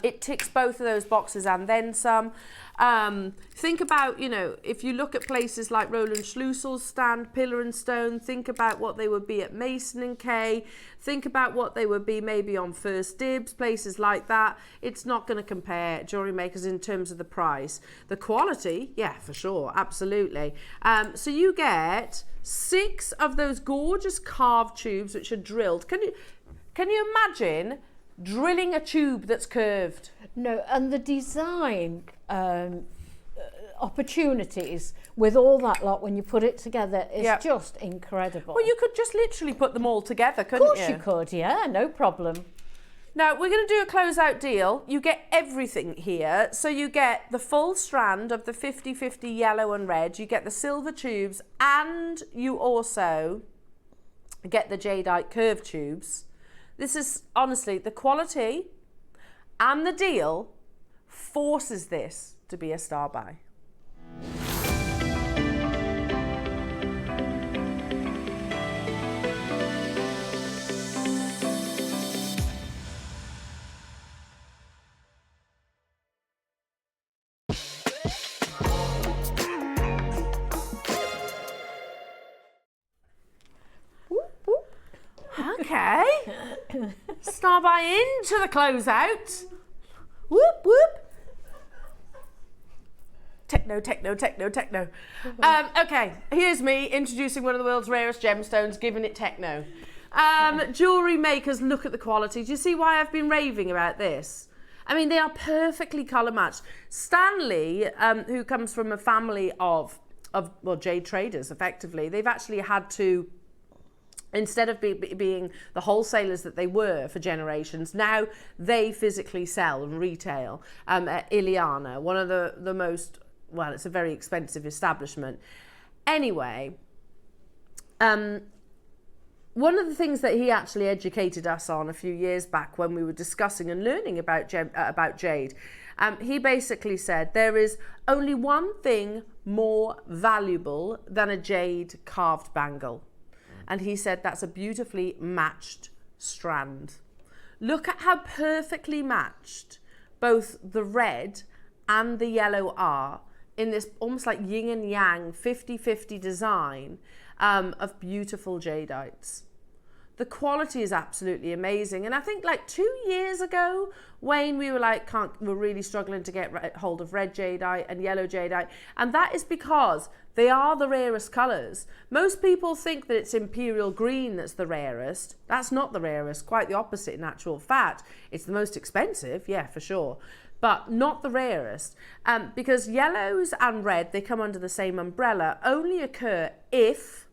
It ticks both of those boxes and then some. Think about, you know, if you look at places like Roland Schlussel's stand, Pillar and Stone, think about what they would be at Mason and Kay. Think about what they would be maybe on First Dibs, places like that. It's not going to compare, Jewellery Makers, in terms of the price. The quality, yeah, for sure, absolutely. So you get 6 of those gorgeous carved tubes which are drilled. Can you imagine drilling a tube that's curved? No, and the design opportunities with all that lot when you put it together is just incredible. Well, you could just literally put them all together, couldn't you? Of course you could, yeah, no problem. Now, we're going to do a closeout deal. You get everything here. So you get the full strand of the 50-50 yellow and red. You get the silver tubes, and you also get the jadeite curved tubes. This is, honestly, the quality and the deal forces this to be a star buy. Okay. Star buy into the closeout. Whoop, whoop. Techno, techno, techno, techno. Okay, here's me introducing one of the world's rarest gemstones, giving it techno. Jewellery Makers, look at the quality. Do you see why I've been raving about this? I mean, they are perfectly colour matched. Stanley, who comes from a family of jade traders, effectively, they've actually had to, instead of being the wholesalers that they were for generations, now they physically sell and retail at Ileana, one of the most, well, it's a very expensive establishment. Anyway, one of the things that he actually educated us on a few years back when we were discussing and learning about jade, he basically said there is only one thing more valuable than a jade carved bangle. And he said that's a beautifully matched strand. Look at how perfectly matched both the red and the yellow are in this almost like yin and yang 50-50 design of beautiful jadeites. The quality is absolutely amazing. And I think like 2 years ago, Wayne, we were like, we're really struggling to get hold of red jadeite and yellow jadeite. And that is because they are the rarest colours. Most people think that it's imperial green that's the rarest. That's not the rarest, quite the opposite in actual fact. It's the most expensive, yeah, for sure, but not the rarest. Because yellows and red, they come under the same umbrella, only occur if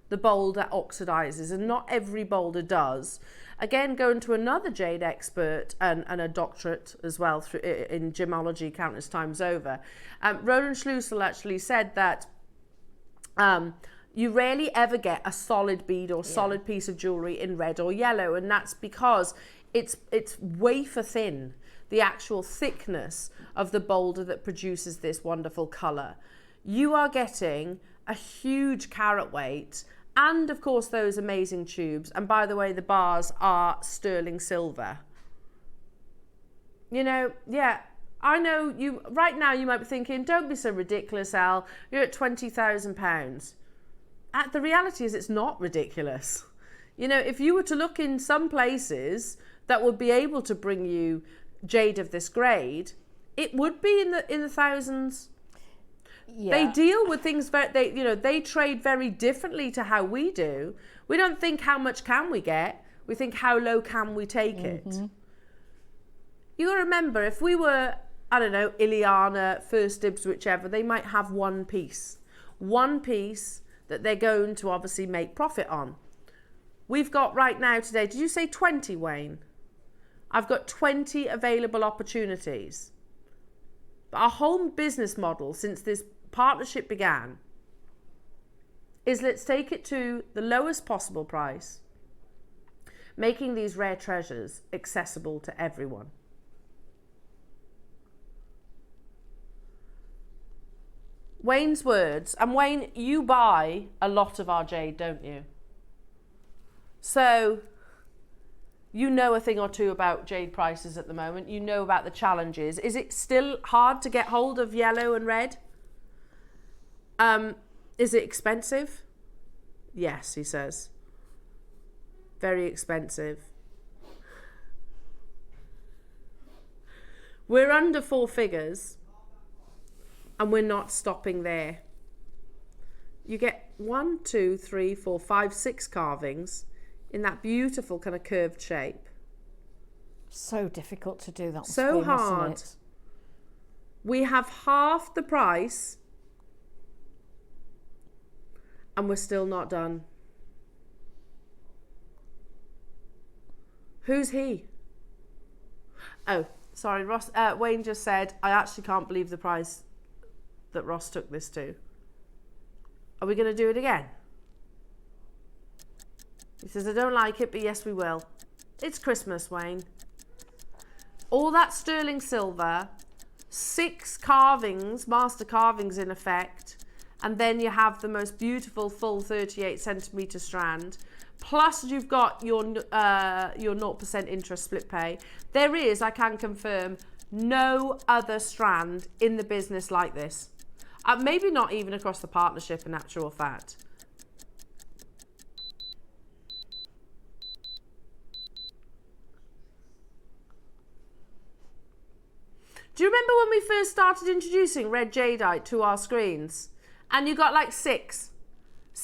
the boulder oxidizes, and not every boulder does. Again, going to another jade expert and a doctorate as well in gemology countless times over, Roland Schlussel actually said that you rarely ever get a solid bead or solid piece of jewellery in red or yellow, and that's because it's wafer thin, the actual thickness of the boulder that produces this wonderful colour. You are getting a huge carat weight, and of course those amazing tubes. And by the way, the bars are sterling silver. You know, yeah, I know you right now you might be thinking, don't be so ridiculous, Al, you're at £20,000. The reality is it's not ridiculous. You know, if you were to look in some places that would be able to bring you jade of this grade, it would be in the thousands. Yeah. They deal with things they trade very differently to how we do. We don't think how much can we get, we think how low can we take it. You got to remember, if we were I don't know, Ileana, First Dibs, whichever, they might have one piece that they're going to obviously make profit on. We've got right now today, did you say 20, Wayne? I've got 20 available opportunities. But our whole business model since this partnership began is let's take it to the lowest possible price, making these rare treasures accessible to everyone. Wayne's words, and Wayne, you buy a lot of our jade, don't you? So you know a thing or two about jade prices at the moment. You know about the challenges. Is it still hard to get hold of yellow and red? Is it expensive? Yes, he says. Very expensive. We're under 4 figures and we're not stopping there. You get 1, 2, 3, 4, 5, 6 carvings in that beautiful kind of curved shape. So difficult to do that. So hard. Isn't it? We have half the price and we're still not done. Who's he? Oh, sorry, Ross. Wayne just said, I actually can't believe the price that Ross took this to. Are we going to do it again? He says, I don't like it, but yes, we will. It's Christmas, Wayne. All that sterling silver, 6 carvings, master carvings in effect, and then you have the most beautiful full 38 centimetre strand. Plus you've got your 0% interest split pay. There is, I can confirm, no other strand in the business like this. Maybe not even across the partnership, in actual fact. Do you remember when we first started introducing red jadeite to our screens? And you got like 6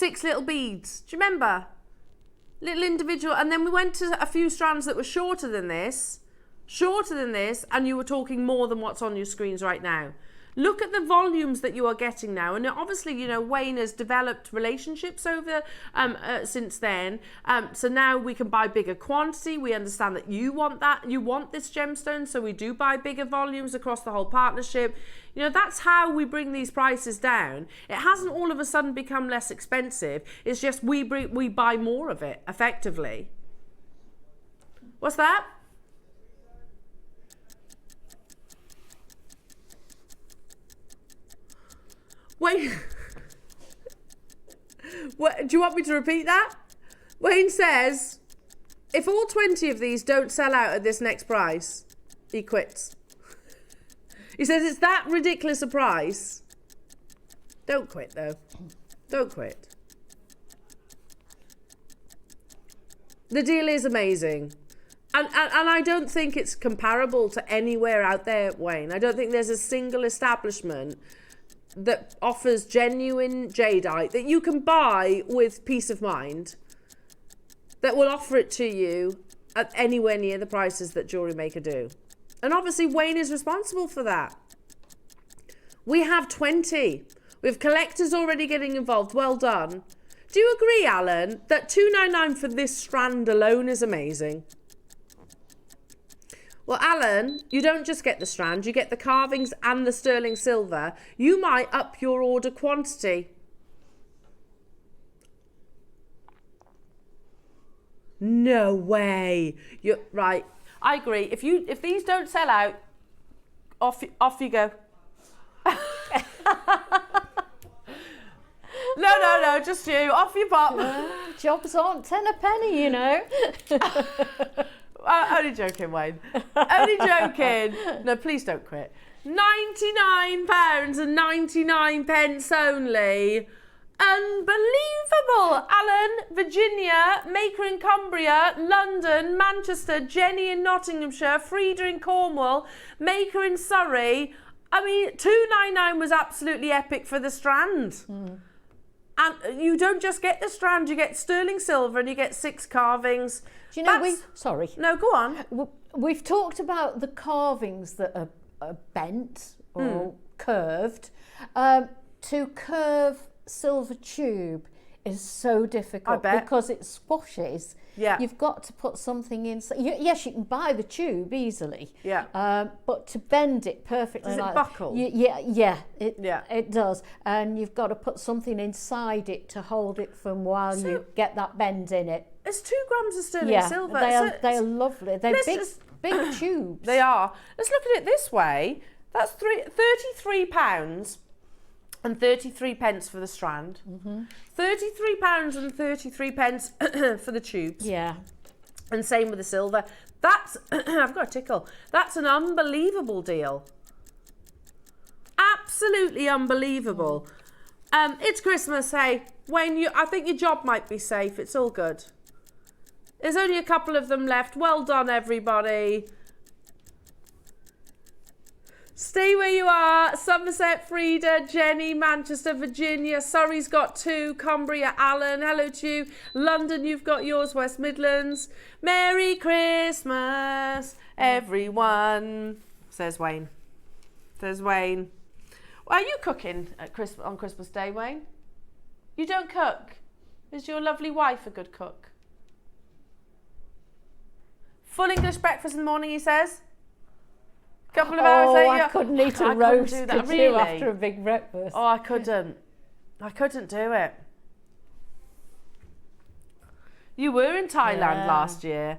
little beads. Do you remember? Little individual. And then we went to a few strands that were shorter than this, and you were talking more than what's on your screens right now. Look at the volumes that you are getting now. And obviously, you know, Wayne has developed relationships over since then. So now we can buy bigger quantity. We understand that you want that. You want this gemstone. So we do buy bigger volumes across the whole partnership. You know, that's how we bring these prices down. It hasn't all of a sudden become less expensive. It's just we buy more of it, effectively. What's that? Wayne, what, do you want me to repeat that? Wayne says, if all 20 of these don't sell out at this next price, he quits. He says it's that ridiculous a price. Don't quit, though. Don't quit. The deal is amazing. And I don't think it's comparable to anywhere out there, Wayne. I don't think there's a single establishment that offers genuine jadeite that you can buy with peace of mind that will offer it to you at anywhere near the prices that Jewellery Maker do. And obviously Wayne is responsible for that. We have 20. We have collectors already getting involved. Well done. Do you agree, Alan, that $2.99 for this strand alone is amazing? Well, Alan, you don't just get the strand, you get the carvings and the sterling silver. You might up your order quantity. No way. You're right. I agree. If these don't sell out, off you go. No, just you. Off you pop. Jobs aren't 10 a penny, you know. Only joking, Wayne. Only joking. No, please don't quit. £99.99 only. Unbelievable. Alan, Virginia, Maker in Cumbria, London, Manchester, Jenny in Nottinghamshire, Frida in Cornwall, Maker in Surrey. I mean, $2.99 was absolutely epic for the strand. Mm. And you don't just get the strand, you get sterling silver and you get 6 carvings. Do you know, sorry. No, go on. We've talked about the carvings that bent or curved. To curve silver tube is so difficult because it swashes. Yeah. You've got to put something in. Yes, you can buy the tube easily. Yeah. But to bend it perfectly, does it buckle? It does. And you've got to put something inside it to hold it from while you get that bend in it. It's 2 grams of sterling silver. They are lovely. They're big tubes. They are. Let's look at it this way. That's £33 and 33 pence for the strand. £33 and 33 pence for the tubes. Yeah. And same with the silver. That's I've got a tickle. That's an unbelievable deal. Absolutely unbelievable. It's Christmas, hey. I think your job might be safe. It's all good. There's only a couple of them left. Well done, everybody. Stay where you are. Somerset, Frida, Jenny, Manchester, Virginia. Surrey's got 2. Cumbria, Alan. Hello to you. London, you've got yours. West Midlands. Merry Christmas, everyone, says Wayne. Are you cooking on Christmas Day, Wayne? You don't cook? Is your lovely wife a good cook? Full English breakfast in the morning, he says. Couple of hours later. I couldn't eat a roast really? after a big breakfast. Oh, I couldn't do it. You were in Thailand last year.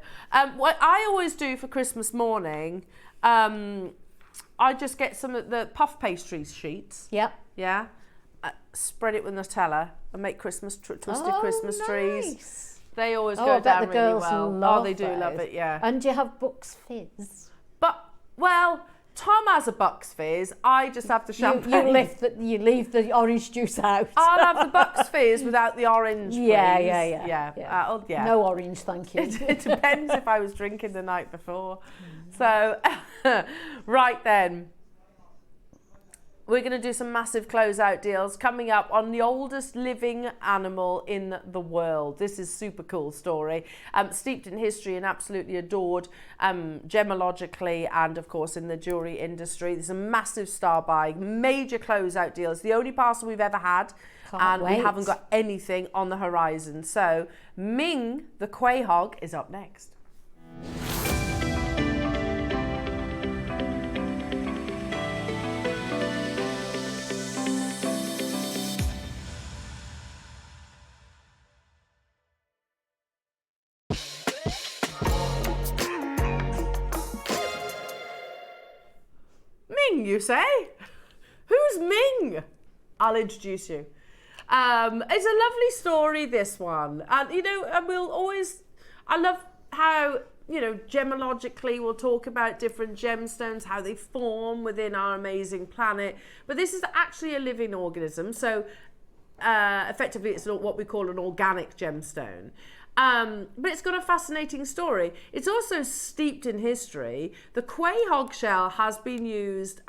What I always do for Christmas morning, I just get some of the puff pastries sheets. Yep. Yeah. Spread it with Nutella and make Christmas twisted Christmas trees. They always go down really well. They do love it, yeah. And do you have Bucks Fizz? Well, Tom has a Bucks Fizz. I just have the champagne. You leave the orange juice out. I'll have the Bucks Fizz without the orange, please. Yeah. No orange, thank you. It depends if I was drinking the night before. So, right then. We're going to do some massive closeout deals coming up on the oldest living animal in the world. This is super cool story. Steeped in history and absolutely adored gemologically and, of course, in the jewellery industry. There's a massive star buy, major closeout deals. The only parcel we've ever had. We haven't got anything on the horizon. So Ming, the quahog, is up next. Ming, you say? Who's Ming? I'll introduce you. It's a lovely story, this one. And, I love how, gemologically we'll talk about different gemstones, how they form within our amazing planet. But this is actually a living organism. So, effectively, it's what we call an organic gemstone. But it's got a fascinating story. It's also steeped in history. The quahog shell has been used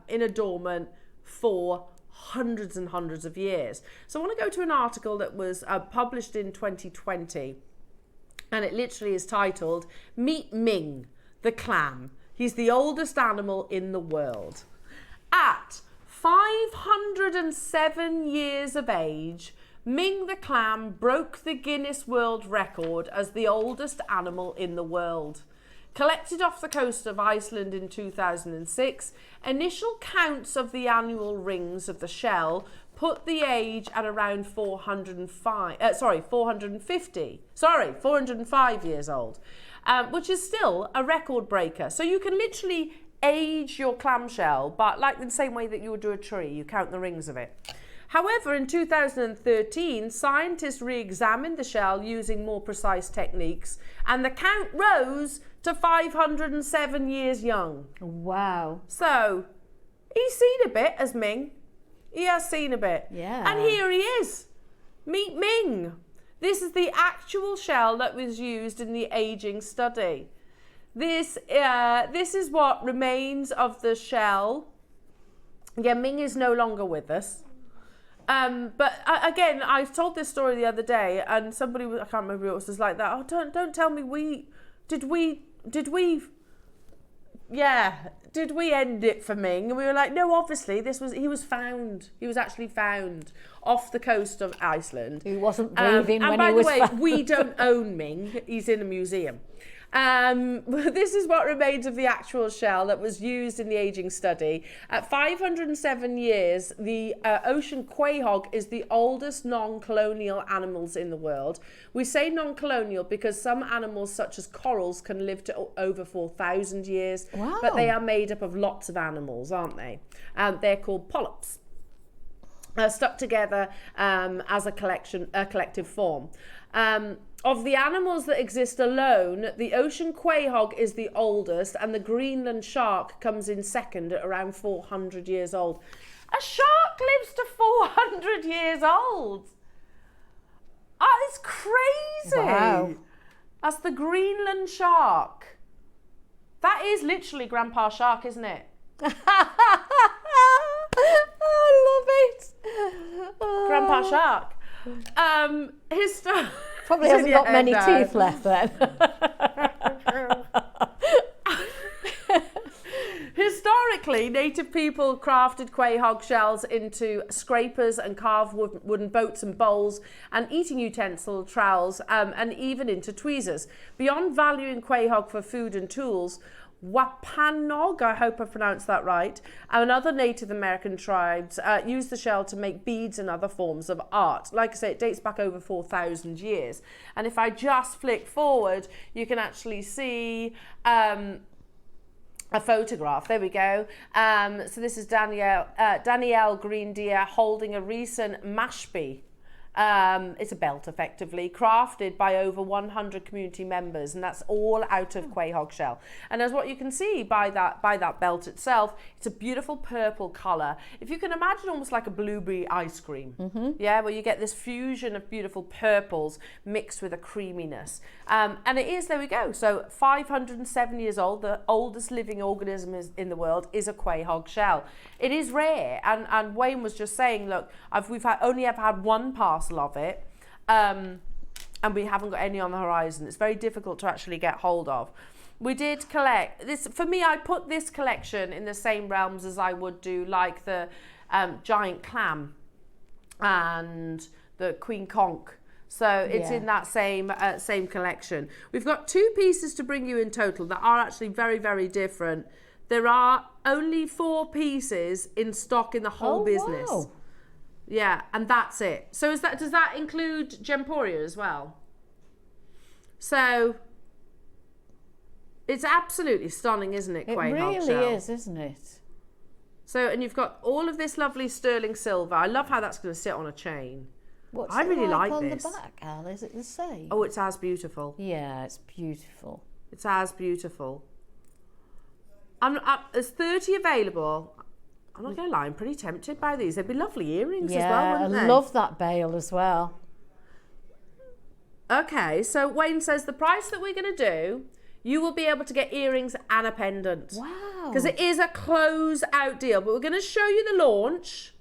in adornment for hundreds and hundreds of years. So I want to go to an article that was published in 2020, and it literally is titled, Meet Ming, the clam. He's the oldest animal in the world. At 507 years of age, Ming the clam broke the Guinness World Record as the oldest animal in the world. Collected off the coast of Iceland in 2006, initial counts of the annual rings of the shell put the age at around 405 years old, which is still a record breaker. So you can literally age your clamshell, but like the same way that you would do a tree, you count the rings of it. However, in 2013, scientists re-examined the shell using more precise techniques, and the count rose to 507 years young. Wow. So, he's seen a bit as Ming. He has seen a bit. Yeah. And here he is. Meet Ming. This is the actual shell that was used in the aging study. This is what remains of the shell. Yeah, Ming is no longer with us. But again, I told this story the other day, and somebody, I can't remember who it was like that. Oh, don't tell me did we did we end it for Ming? And we were like, no, obviously he was actually found off the coast of Iceland. He wasn't breathing when he was found. And by the way, we don't own Ming. He's in a museum. This is what remains of the actual shell that was used in the aging study. At 507 years, the ocean quahog is the oldest non-colonial animals in the world. We say non-colonial because some animals, such as corals, can live to over 4,000 years. Wow. But they are made up of lots of animals, aren't they? They're called polyps. Stuck together as a collective form. Of the animals that exist alone, the ocean quahog is the oldest, and the Greenland shark comes in second at around 400 years old. A shark lives to 400 years old. Oh, it's crazy. Wow. That's the Greenland shark. That is literally Grandpa Shark, isn't it? I love it. Grandpa Shark. Probably hasn't got many teeth left then. Historically, native people crafted quahog shells into scrapers and carved wooden boats and bowls and eating utensil trowels and even into tweezers. Beyond valuing quahog for food and tools, Wampanoag, I hope I pronounced that right, and other Native American tribes used the shell to make beads and other forms of art. Like I say, it dates back over 4,000 years. And if I just flick forward, you can actually see a photograph. There we go. So this is Danielle Green Deer holding a recent mashpee. It's a belt, effectively, crafted by over 100 community members, and that's all out of quahog shell. And as what you can see by that belt itself, it's a beautiful purple colour. If you can imagine, almost like a blueberry ice cream, yeah, where you get this fusion of beautiful purples mixed with a creaminess. And it is, there we go. So 507 years old, the oldest living organism in the world is a quahog shell. It is rare, and Wayne was just saying, look, we've only ever had one parcel of it, and we haven't got any on the horizon. It's very difficult to actually get hold of. We did collect this. For me, I put this collection in the same realms as I would do like the giant clam and the Queen Conch. So it's in that same collection. We've got 2 pieces to bring you in total that are actually very, very different. There are only 4 pieces in stock in the whole business. Wow. Yeah, and that's it. So does that include Gemporia as well? So it's absolutely stunning, isn't it, quahog shell? It really is, isn't it? So, and you've got all of this lovely sterling silver. I love how that's going to sit on a chain. What's I really like on this. The back, Al? Is it the same? Oh, it's as beautiful. Yeah, it's beautiful. It's as beautiful. There's 30 available. I'm not going to lie, I'm pretty tempted by these. They'd be lovely earrings as well, wouldn't they? I love that bail as well. Okay, so Wayne says the price that we're going to do, you will be able to get earrings and a pendant. Wow. Because it is a close-out deal. But we're going to show you the launch,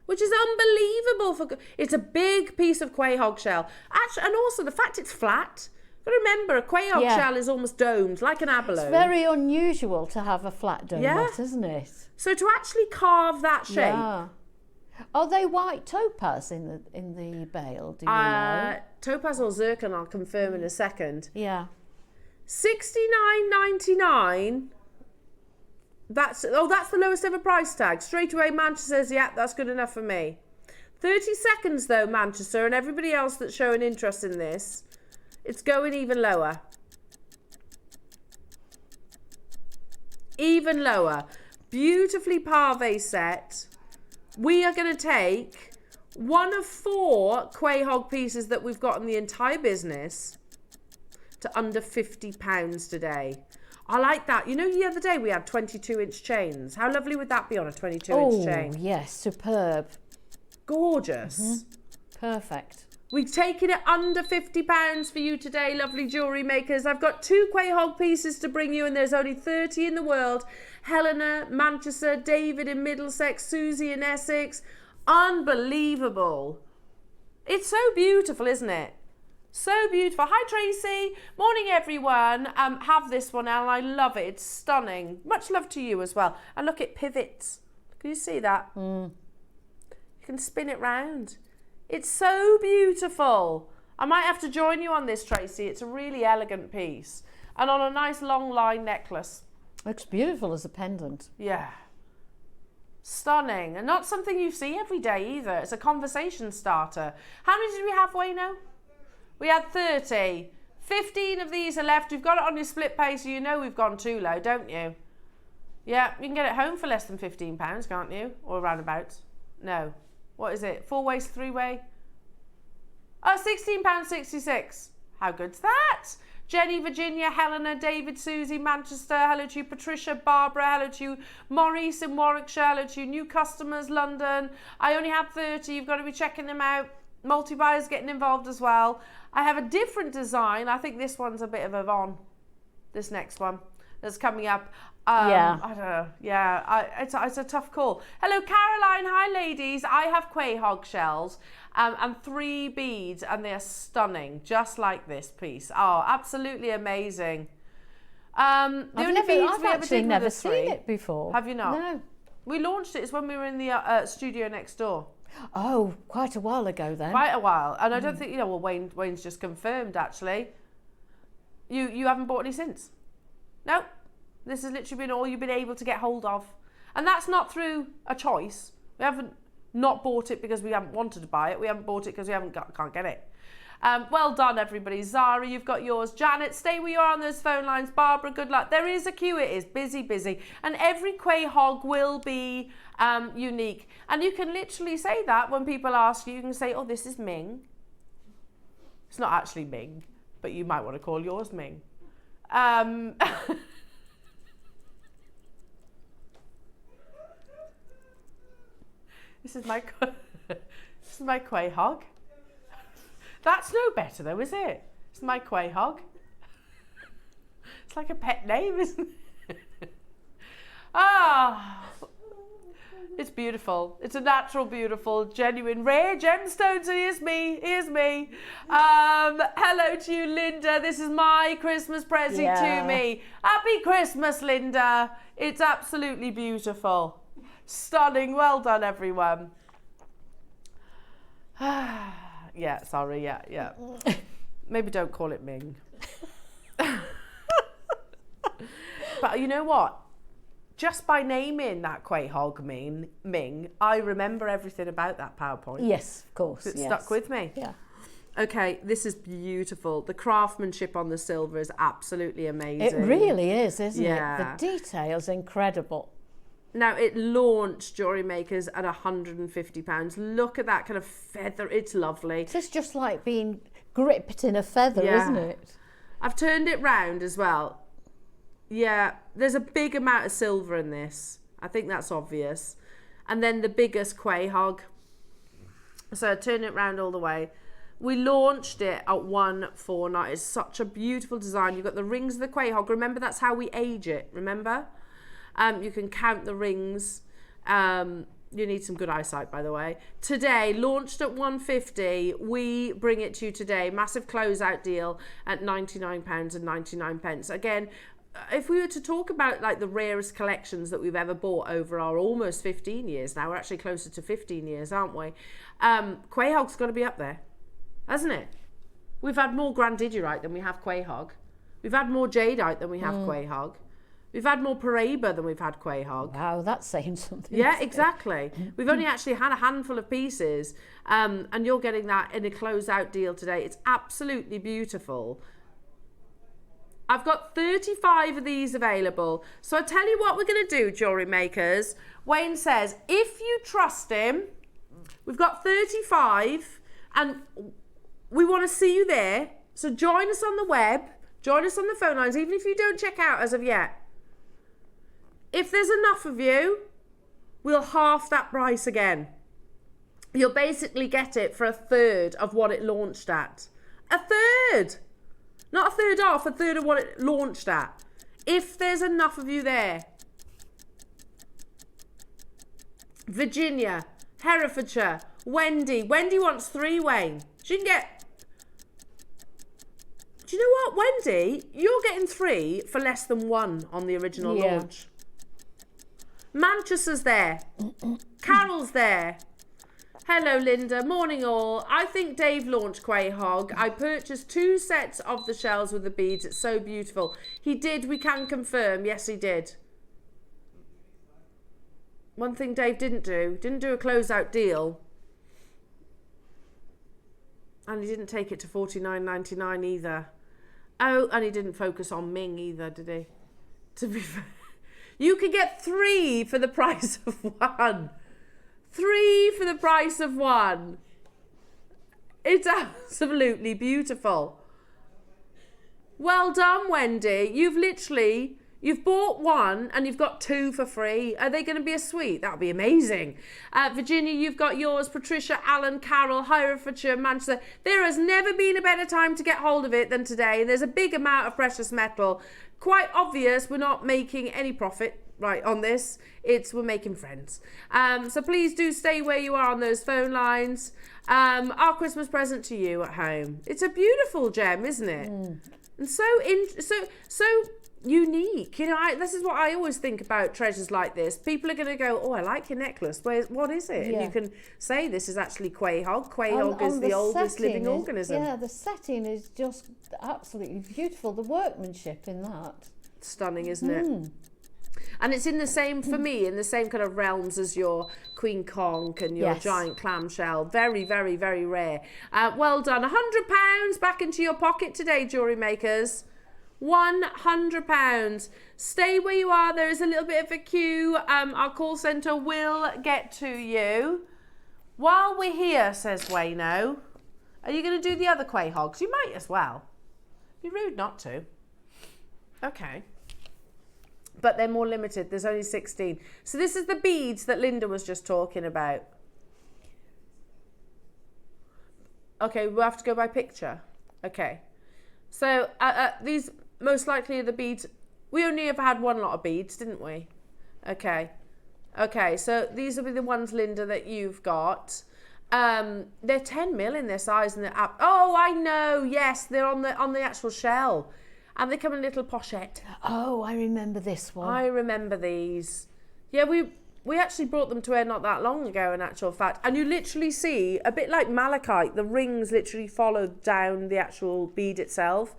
which is unbelievable. It's a big piece of quahog shell. Actually, and also the fact it's flat. But remember, a quahog shell is almost domed, like an abalone. It's very unusual to have a flat donut, isn't it? So to actually carve that shape. Yeah. Are they white topaz in the bail? Do you know? Topaz or zircon, I'll confirm in a second. Yeah. $69.99. That's the lowest ever price tag. Straight away, Manchester says, yeah, that's good enough for me. 30 seconds though, Manchester, and everybody else that's showing interest in this. It's going even lower. Even lower. Beautifully pave set. We are going to take one of 4 quahog pieces that we've got in the entire business to under £50 today. I like that. You know, the other day we had 22-inch chains. How lovely would that be on a 22-inch chain? Oh, yes, superb. Gorgeous. Perfect. We've taken it under £50 for you today, lovely jewellery makers. I've got 2 quahog pieces to bring you, and there's only 30 in the world. Helena, Manchester, David in Middlesex, Susie in Essex. Unbelievable. It's so beautiful, isn't it? So beautiful. Hi, Tracy. Morning, everyone. Have this one, and I love it. It's stunning. Much love to you as well. And look, it pivots. Can you see that? You can spin it round. It's so beautiful. I might have to join you on this, Tracy. It's a really elegant piece. And on a nice long line necklace. Looks beautiful as a pendant. Yeah. Stunning. And not something you see every day either. It's a conversation starter. How many did we have, Wayno? We had 30. 15 of these are left. You've got it on your split pay, so you know we've gone too low, don't you? Yeah, you can get it home for less than £15, can't you? Or roundabouts. No. What is it? 4-way, 3-way? Oh, £16.66. How good's that? Jenny, Virginia, Helena, David, Susie, Manchester. Hello to you, Patricia, Barbara. Hello to you, Maurice in Warwickshire. Hello to you, new customers, London. I only have 30. You've got to be checking them out. Multi-buyers getting involved as well. I have a different design. I think this one's a bit of Yvonne. This next one that's coming up. Yeah. I don't know. Yeah, it's a tough call. Hello, Caroline. Hi, ladies. I have quay hog shells and 3 beads, and they're stunning, just like this piece. Oh, absolutely amazing. I've actually never seen it before. Have you not? No. We launched it. It's when we were in the studio next door. Oh, quite a while ago then. Quite a while. And I don't think, well, Wayne's just confirmed, actually. You haven't bought any since? No. This has literally been all you've been able to get hold of. And that's not through a choice. We haven't not bought it because we haven't wanted to buy it. We haven't bought it because we can't get it. Well done, everybody. Zara, you've got yours. Janet, stay where you are on those phone lines. Barbara, good luck. There is a queue. It is busy. And every quay hog will be unique. And you can literally say that when people ask you. You can say, oh, this is Ming. It's not actually Ming, but you might want to call yours Ming. This is my quay hog. That's no better though, is it? It's my quay hog. It's like a pet name, isn't it? It's beautiful. It's a natural, beautiful, genuine, rare gemstones. And here's me. Hello to you, Linda. This is my Christmas present to me. Happy Christmas, Linda. It's absolutely beautiful. Stunning. Well done, everyone. Yeah, sorry, yeah. Maybe don't call it Ming. But you know what? Just by naming that quay hog Ming, I remember everything about that PowerPoint. Yes, of course. It stuck with me. Yeah. Okay, this is beautiful. The craftsmanship on the silver is absolutely amazing. It really is, isn't it? The detail's incredible. Now, it launched Jewellery Makers at £150. Look at that kind of feather. It's lovely. It's just like being gripped in a feather, isn't it? I've turned it round as well. Yeah, there's a big amount of silver in this. I think that's obvious. And then the biggest quay hog. So turn it round all the way. We launched it at 149. It's such a beautiful design. You've got the rings of the quay hog. Remember, that's how we age it. Remember? You can count the rings. You need some good eyesight, by the way. Today, launched at £150. We bring it to you today. Massive closeout deal at £99.99. Again, if we were to talk about like the rarest collections that we've ever bought over our almost 15 years now, we're actually closer to 15 years, aren't we? Quay hog's got to be up there, hasn't it? We've had more grandidierite than we have quay hog. We've had more jadeite than we have quay hog. We've had more Paraiba than we've had quay hog. Wow, that's saying something. Yeah, exactly. We've only actually had a handful of pieces, and you're getting that in a closeout deal today. It's absolutely beautiful. I've got 35 of these available. So I tell you what we're going to do, Jewellery Makers. Wayne says, if you trust him, we've got 35, and we want to see you there. So join us on the web, join us on the phone lines, even if you don't check out as of yet. If there's enough of you, we'll half that price again. You'll basically get it for a third of what it launched at. A third! Not a third off, a third of what it launched at. If there's enough of you there. Virginia, Herefordshire, Wendy. Wendy wants 3, Wayne. She can get Do you know what, Wendy? You're getting 3 for less than 1 on the original launch. Manchester's there. Carol's there. Hello, Linda. Morning, all. I think Dave launched Quahog. I purchased 2 sets of the shells with the beads. It's so beautiful. He did. We can confirm. Yes, he did. One thing Dave didn't do a closeout deal. And he didn't take it to $49.99 either. Oh, and he didn't focus on Ming either, did he? To be fair. You can get 3 for the price of 1. 3 for the price of 1. It's absolutely beautiful. Well done, Wendy. You've bought 1 and you've got 2 for free. Are they going to be a suite? That would be amazing. Virginia, you've got yours. Patricia, Alan, Carol, Herefordshire, Manchester. There has never been a better time to get hold of it than today. There's a big amount of precious metal. Quite obvious we're not making any profit right on this. We're making friends. So please do stay where you are on those phone lines. Our Christmas present to you at home. It's a beautiful gem, isn't it? And so unique. You know, this is what I always think about treasures like this. People are going to go, oh, I like your necklace. What is it? Yeah. And you can say this is actually Quahog. Quahog is the oldest living organism. Yeah, the setting is just absolutely beautiful. The workmanship in that. Stunning, isn't it? And it's in the same, for me, in the same kind of realms as your Queen Conch and your giant clamshell. Very, very, very rare. Well done. £100 back into your pocket today, jewellery makers. £100. Stay where you are. There is a little bit of a queue. Our call centre will get to you. While we're here, says Wayno, are you going to do the other Quahogs? You might as well. Be rude not to. Okay. But they're more limited. There's only 16. So this is the beads that Linda was just talking about. Okay, we'll have to go by picture. Okay. So these most likely are the beads. We only ever had 1 lot of beads, didn't we? Okay. Okay, so these will be the ones, Linda, that you've got. They're 10 mil in their size and they're oh, I know. Yes, they're on the actual shell. And they come in a little pochette. Oh, I remember this one. I remember these. Yeah, we actually brought them to air not that long ago, in actual fact. And you literally see, a bit like malachite, the rings literally follow down the actual bead itself.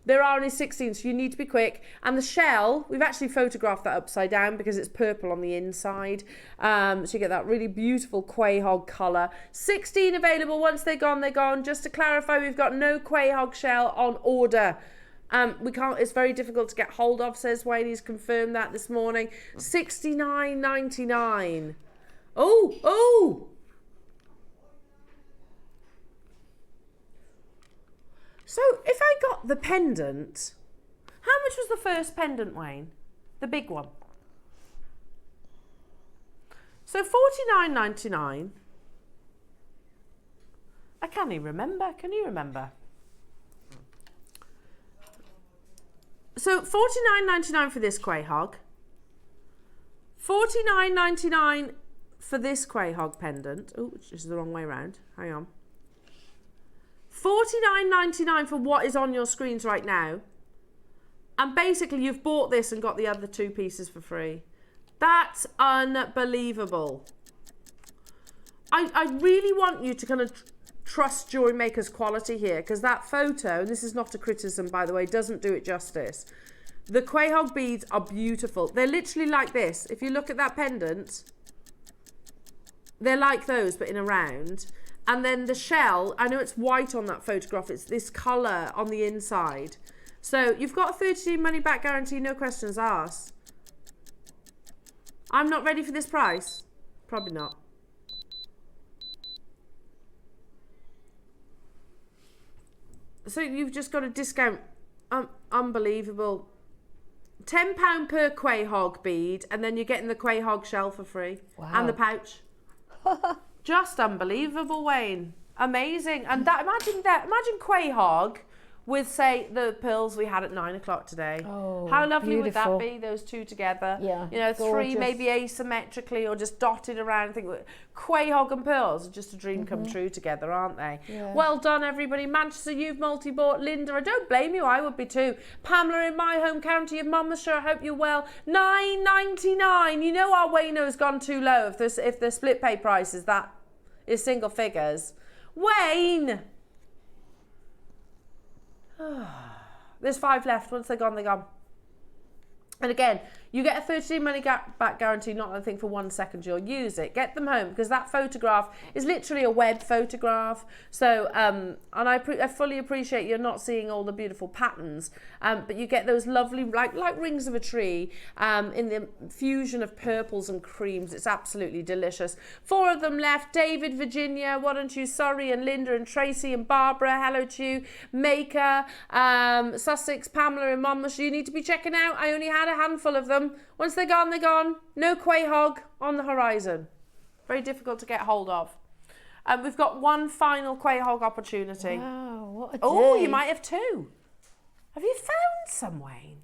There are only 16, so you need to be quick. And the shell, we've actually photographed that upside down because it's purple on the inside. So you get that really beautiful Quahog colour. 16 available. Once they're gone, they're gone. Just to clarify, we've got no Quahog shell on order. We can't. It's very difficult to get hold of, says Wayne. He's confirmed that this morning. $69.99. Oh! So if I got the pendant, how much was the first pendant, Wayne? The big one. So $49.99. I can't even remember. Can you remember? So $49.99 for this Quahog. $49.99 for this Quahog pendant. Oh, which is the wrong way around. Hang on. $49.99 for what is on your screens right now. And basically you've bought this and got the other 2 pieces for free. That's unbelievable. I really want you to kind of trust Jewellery Maker's quality here, because that photo, and this is not a criticism by the way, doesn't do it justice. The Quahog beads are beautiful. They're literally like this. If you look at that pendant, they're like those but in a round. And then the shell, I know it's white on that photograph, it's this colour on the inside. So you've got a 30-day money back guarantee, no questions asked. I'm not ready for this price. Probably not. So you've just got a discount. Unbelievable. £10 per Quahog bead, and then you're getting the Quahog shell for free. Wow. And the pouch. Just unbelievable, Wayne. Amazing. And that, imagine Quahog with, say, the pearls we had at 9 o'clock today. Oh, how lovely beautiful. would that be, those two together? Yeah, you know, gorgeous. 3 maybe asymmetrically or just dotted around. I think quay hog and pearls are just a dream come true together, aren't they? Yeah. Well done, everybody. Manchester, you've multi-bought. Linda, I don't blame you, I would be too. Pamela, in my home county of Monmouthshire, I hope you're well. £9.99. You know our Wayno's gone too low if the split pay price is that is single figures. Wayne! There's 5 left. Once they're gone, they're gone. And again, you get a 30-day money back guarantee, not I think for 1 second you'll use it. Get them home, because that photograph is literally a web photograph. So, and I fully appreciate you're not seeing all the beautiful patterns, but you get those lovely, like rings of a tree, in the fusion of purples and creams. It's absolutely delicious. 4 of them left. David, Virginia, why don't you, sorry, and Linda and Tracy and Barbara, hello to you. Maker, Sussex, Pamela and Monmouthshire, you need to be checking out. I only had a handful of them. Once they're gone, they're gone. No quay hog on the horizon. Very difficult to get hold of. We've got one final quay hog opportunity. Wow, what a day. Oh, you might have 2. Have you found some, Wayne?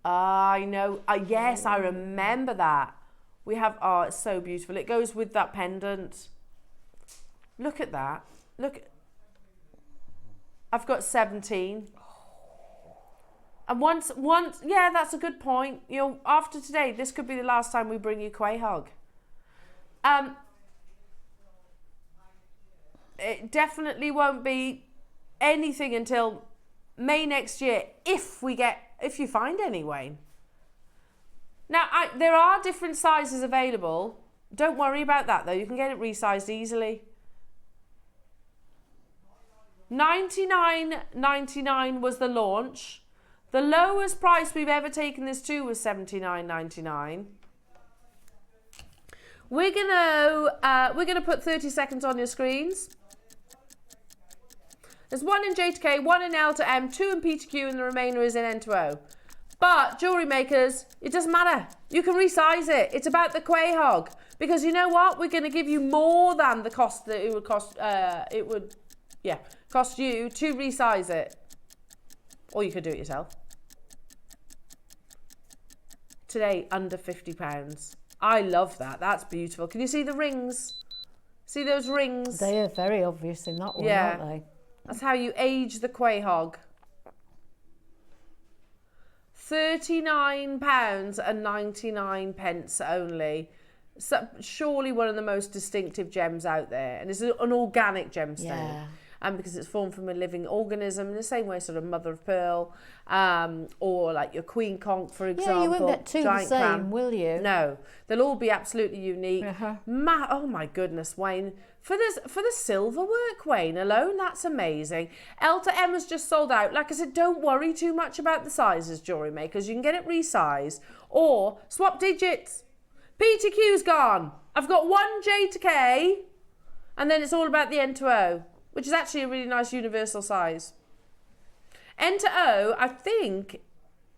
I know. Yes, I remember that. We have, oh, it's so beautiful. It goes with that pendant. Look at that. Look. I've got 17. And once, yeah, that's a good point. You know, after today, this could be the last time we bring you quay hog. It definitely won't be anything until May next year, if you find any, Wayne. Now, there are different sizes available. Don't worry about that, though. You can get it resized easily. $99.99 was the launch. The lowest price we've ever taken this to was $79.99. We're gonna put 30 seconds on your screens. There's 1 in J to K, 1 in L to M, 2 in P to Q, and the remainder is in N to O. But jewellery makers, it doesn't matter. You can resize it. It's about the quay hog, because you know what? We're going to give you more than the cost that it would cost. Cost you to resize it, or you could do it yourself. Today, under £50. I love that. That's beautiful. Can you see the rings? See those rings? They are very obvious in that one, yeah, aren't they? That's how you age the quay hog. £39.99 only. So, surely one of the most distinctive gems out there, and it's an organic gemstone. Yeah. Because it's formed from a living organism, in the same way sort of mother of pearl, or like your queen conch, for example. Yeah, you won't get 2 the same, clam. will you? No, they'll all be absolutely unique. Uh-huh. Oh my goodness, Wayne. For the silver work, Wayne, alone, that's amazing. L to M has just sold out. Like I said, don't worry too much about the sizes, jewellery makers. You can get it resized or swap digits. P to Q's gone. I've got 1 J to K, and then it's all about the N to O, which is actually a really nice universal size. N to O, I think,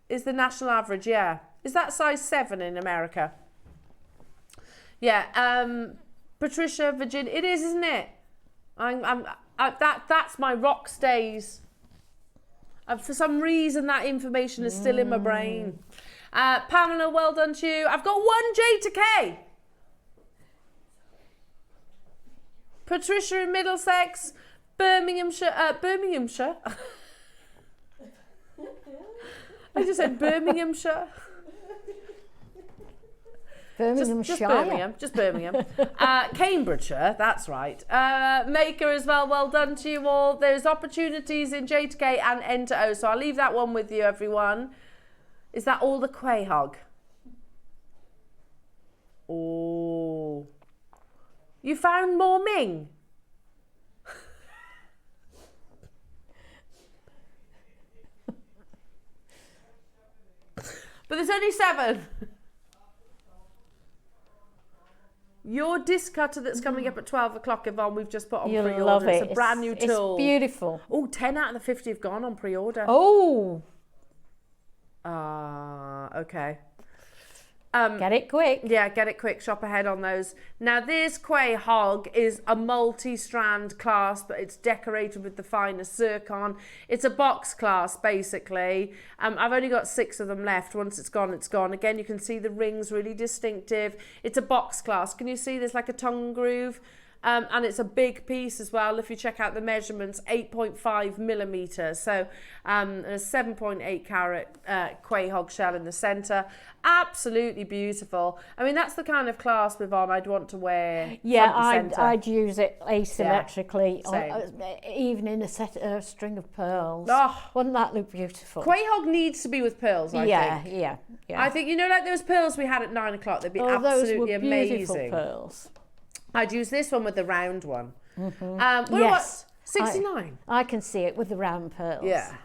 is the national average, yeah. Is that size 7 in America? Yeah, Patricia, Virginia, it is, isn't it? That's my rocks days. For some reason, that information is still in my brain. Pamela, well done to you. I've got 1 J to K. Patricia in Middlesex, Birminghamshire. I just said Birminghamshire. Birminghamshire. Just Birmingham. Cambridgeshire, that's right. Maker as well, well done to you all. There's opportunities in J to K and N to O, so I'll leave that one with you, everyone. Is that all the quay hog? Oh. You found more Ming? But there's only 7. Your disc cutter that's coming up at 12 o'clock, Yvonne, we've just put on pre-order. You'll love it. It's a brand new tool. It's beautiful. Oh, 10 out of the 50 have gone on pre-order. Oh. Okay. Get it quick. Yeah, get it quick. Shop ahead on those. Now, this Quay Hog is a multi-strand clasp, but it's decorated with the finest zircon. It's a box clasp, basically. I've only got 6 of them left. Once it's gone, it's gone. Again, you can see the rings really distinctive. It's a box clasp. Can you see there's like a tongue groove? And it's a big piece as well. If you check out the measurements, 8.5 millimeters. So a 7.8 carat Quay Hog shell in the center. Absolutely beautiful. I mean, that's the kind of clasp, Yvonne, I'd want to wear. Yeah, I'd use it asymmetrically, even in a string of pearls. Oh. Wouldn't that look beautiful? Quay Hog needs to be with pearls, I think. Yeah. I think, you know, like those pearls we had at 9 o'clock, they'd be absolutely those were beautiful amazing. Pearls. I'd use this one with the round one. Mm-hmm. Yes. 69? I can see it with the round pearls. Yeah.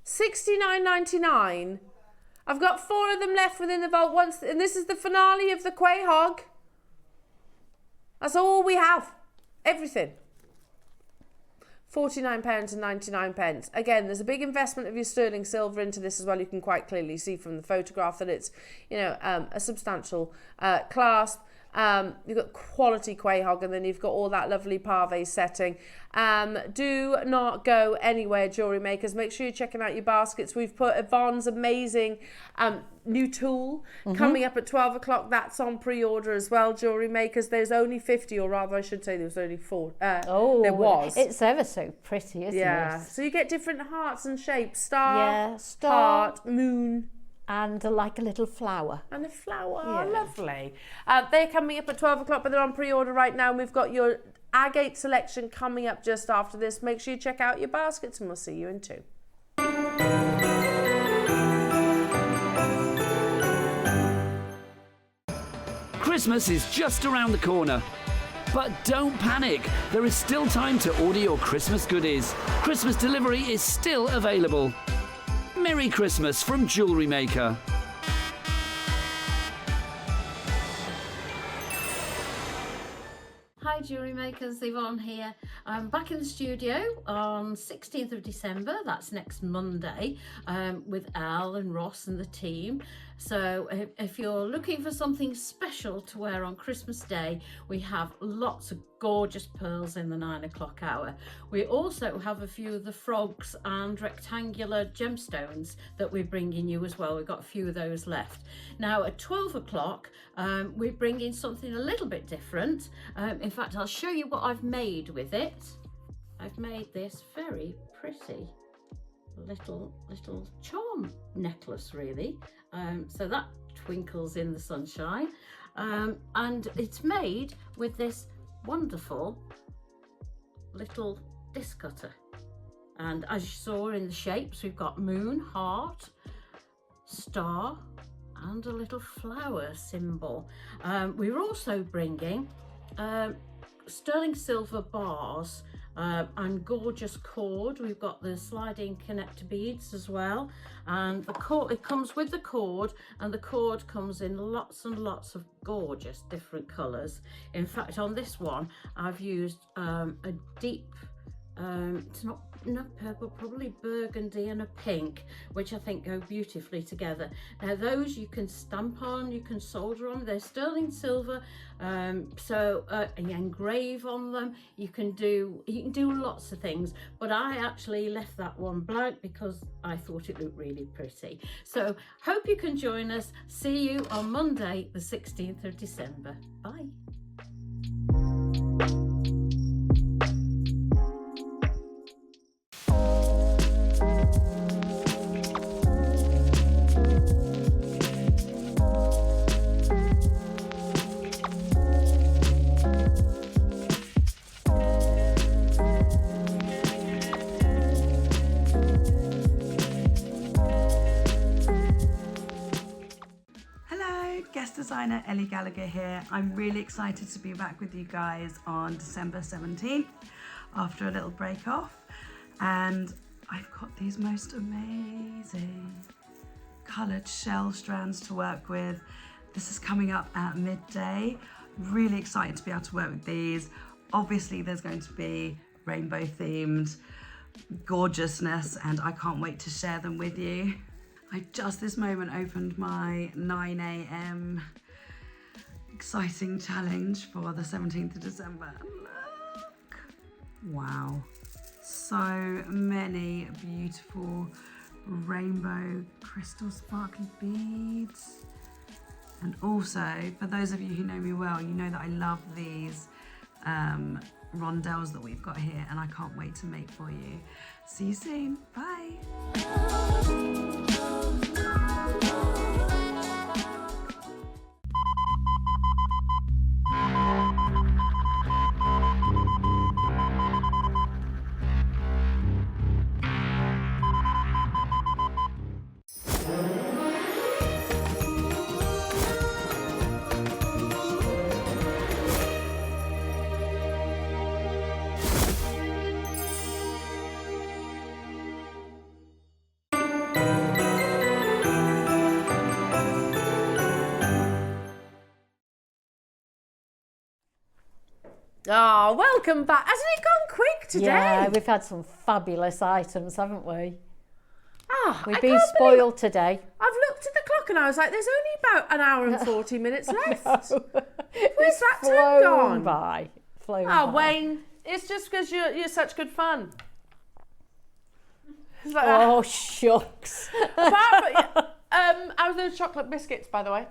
69.99. I've got 4 of them left within the vault once, and this is the finale of the Quay Hog. That's all we have. Everything. £49 and 99. Again, there's a big investment of your sterling silver into this as well. You can quite clearly see from the photograph that it's, you know, a substantial clasp. You've got quality Quay Hog, and then you've got all that lovely pave setting. Do not go anywhere, jewellery makers. Make sure you're checking out your baskets. We've put Yvonne's amazing new tool coming up at 12 o'clock. That's on pre-order as well, jewellery makers. There's only 50, or rather I should say there was only 4. There was. It's ever so pretty, isn't it? Yeah. So you get different hearts and shapes. Star, heart, moon. And like a little flower. And a flower, lovely. They're coming up at 12 o'clock, but they're on pre-order right now. And we've got your agate selection coming up just after this. Make sure you check out your baskets, and we'll see you in 2. Christmas is just around the corner. But don't panic, there is still time to order your Christmas goodies. Christmas delivery is still available. Merry Christmas from Jewellery Maker. Hi Jewellery Makers, Yvonne here. I'm back in the studio on 16th of December, that's next Monday, with Al and Ross and the team. So if you're looking for something special to wear on Christmas Day, we have lots of gorgeous pearls in the 9 o'clock hour. We also have a few of the frogs and rectangular gemstones that we're bringing you as well. We've got a few of those left. Now at 12 o'clock, we're bringing something a little bit different. In fact, I'll show you what I've made with it. I've made this very pretty little charm necklace, really. So that twinkles in the sunshine, and it's made with this wonderful little disc cutter. And as you saw in the shapes, we've got moon, heart, star, and a little flower symbol. We're also bringing sterling silver bars and gorgeous cord. We've got the sliding connector beads as well, and the cord, it comes with the cord, and the cord comes in lots and lots of gorgeous different colors. In fact, on this one I've used a deep it's not purple, probably burgundy, and a pink, which I think go beautifully together. Now those you can stamp on, you can solder on. They're sterling silver, so you engrave on them. You can do lots of things, but I actually left that one blank because I thought it looked really pretty. So hope you can join us. See you on Monday the 16th of December. Bye. Designer Elena here. I'm really excited to be back with you guys on December 17th after a little break off, and I've got these most amazing coloured shell strands to work with. This is coming up at midday. Really excited to be able to work with these. Obviously there's going to be rainbow themed gorgeousness, and I can't wait to share them with you. I just this moment opened my 9 a.m. exciting challenge for the 17th of December. Look! Wow. So many beautiful rainbow crystal sparkly beads. And also, for those of you who know me well, you know that I love these rondelles that we've got here, and I can't wait to make for you. See you soon. Bye. Oh, welcome back. Hasn't it gone quick today? Yeah, we've had some fabulous items, haven't we? Oh, We've been spoiled today. I've looked at the clock and I was like, there's only about an hour and 40 minutes left. Where's that time gone? Flown by. by. Wayne, it's just because you're such good fun. It's like oh, shucks. How's those chocolate biscuits, by the way?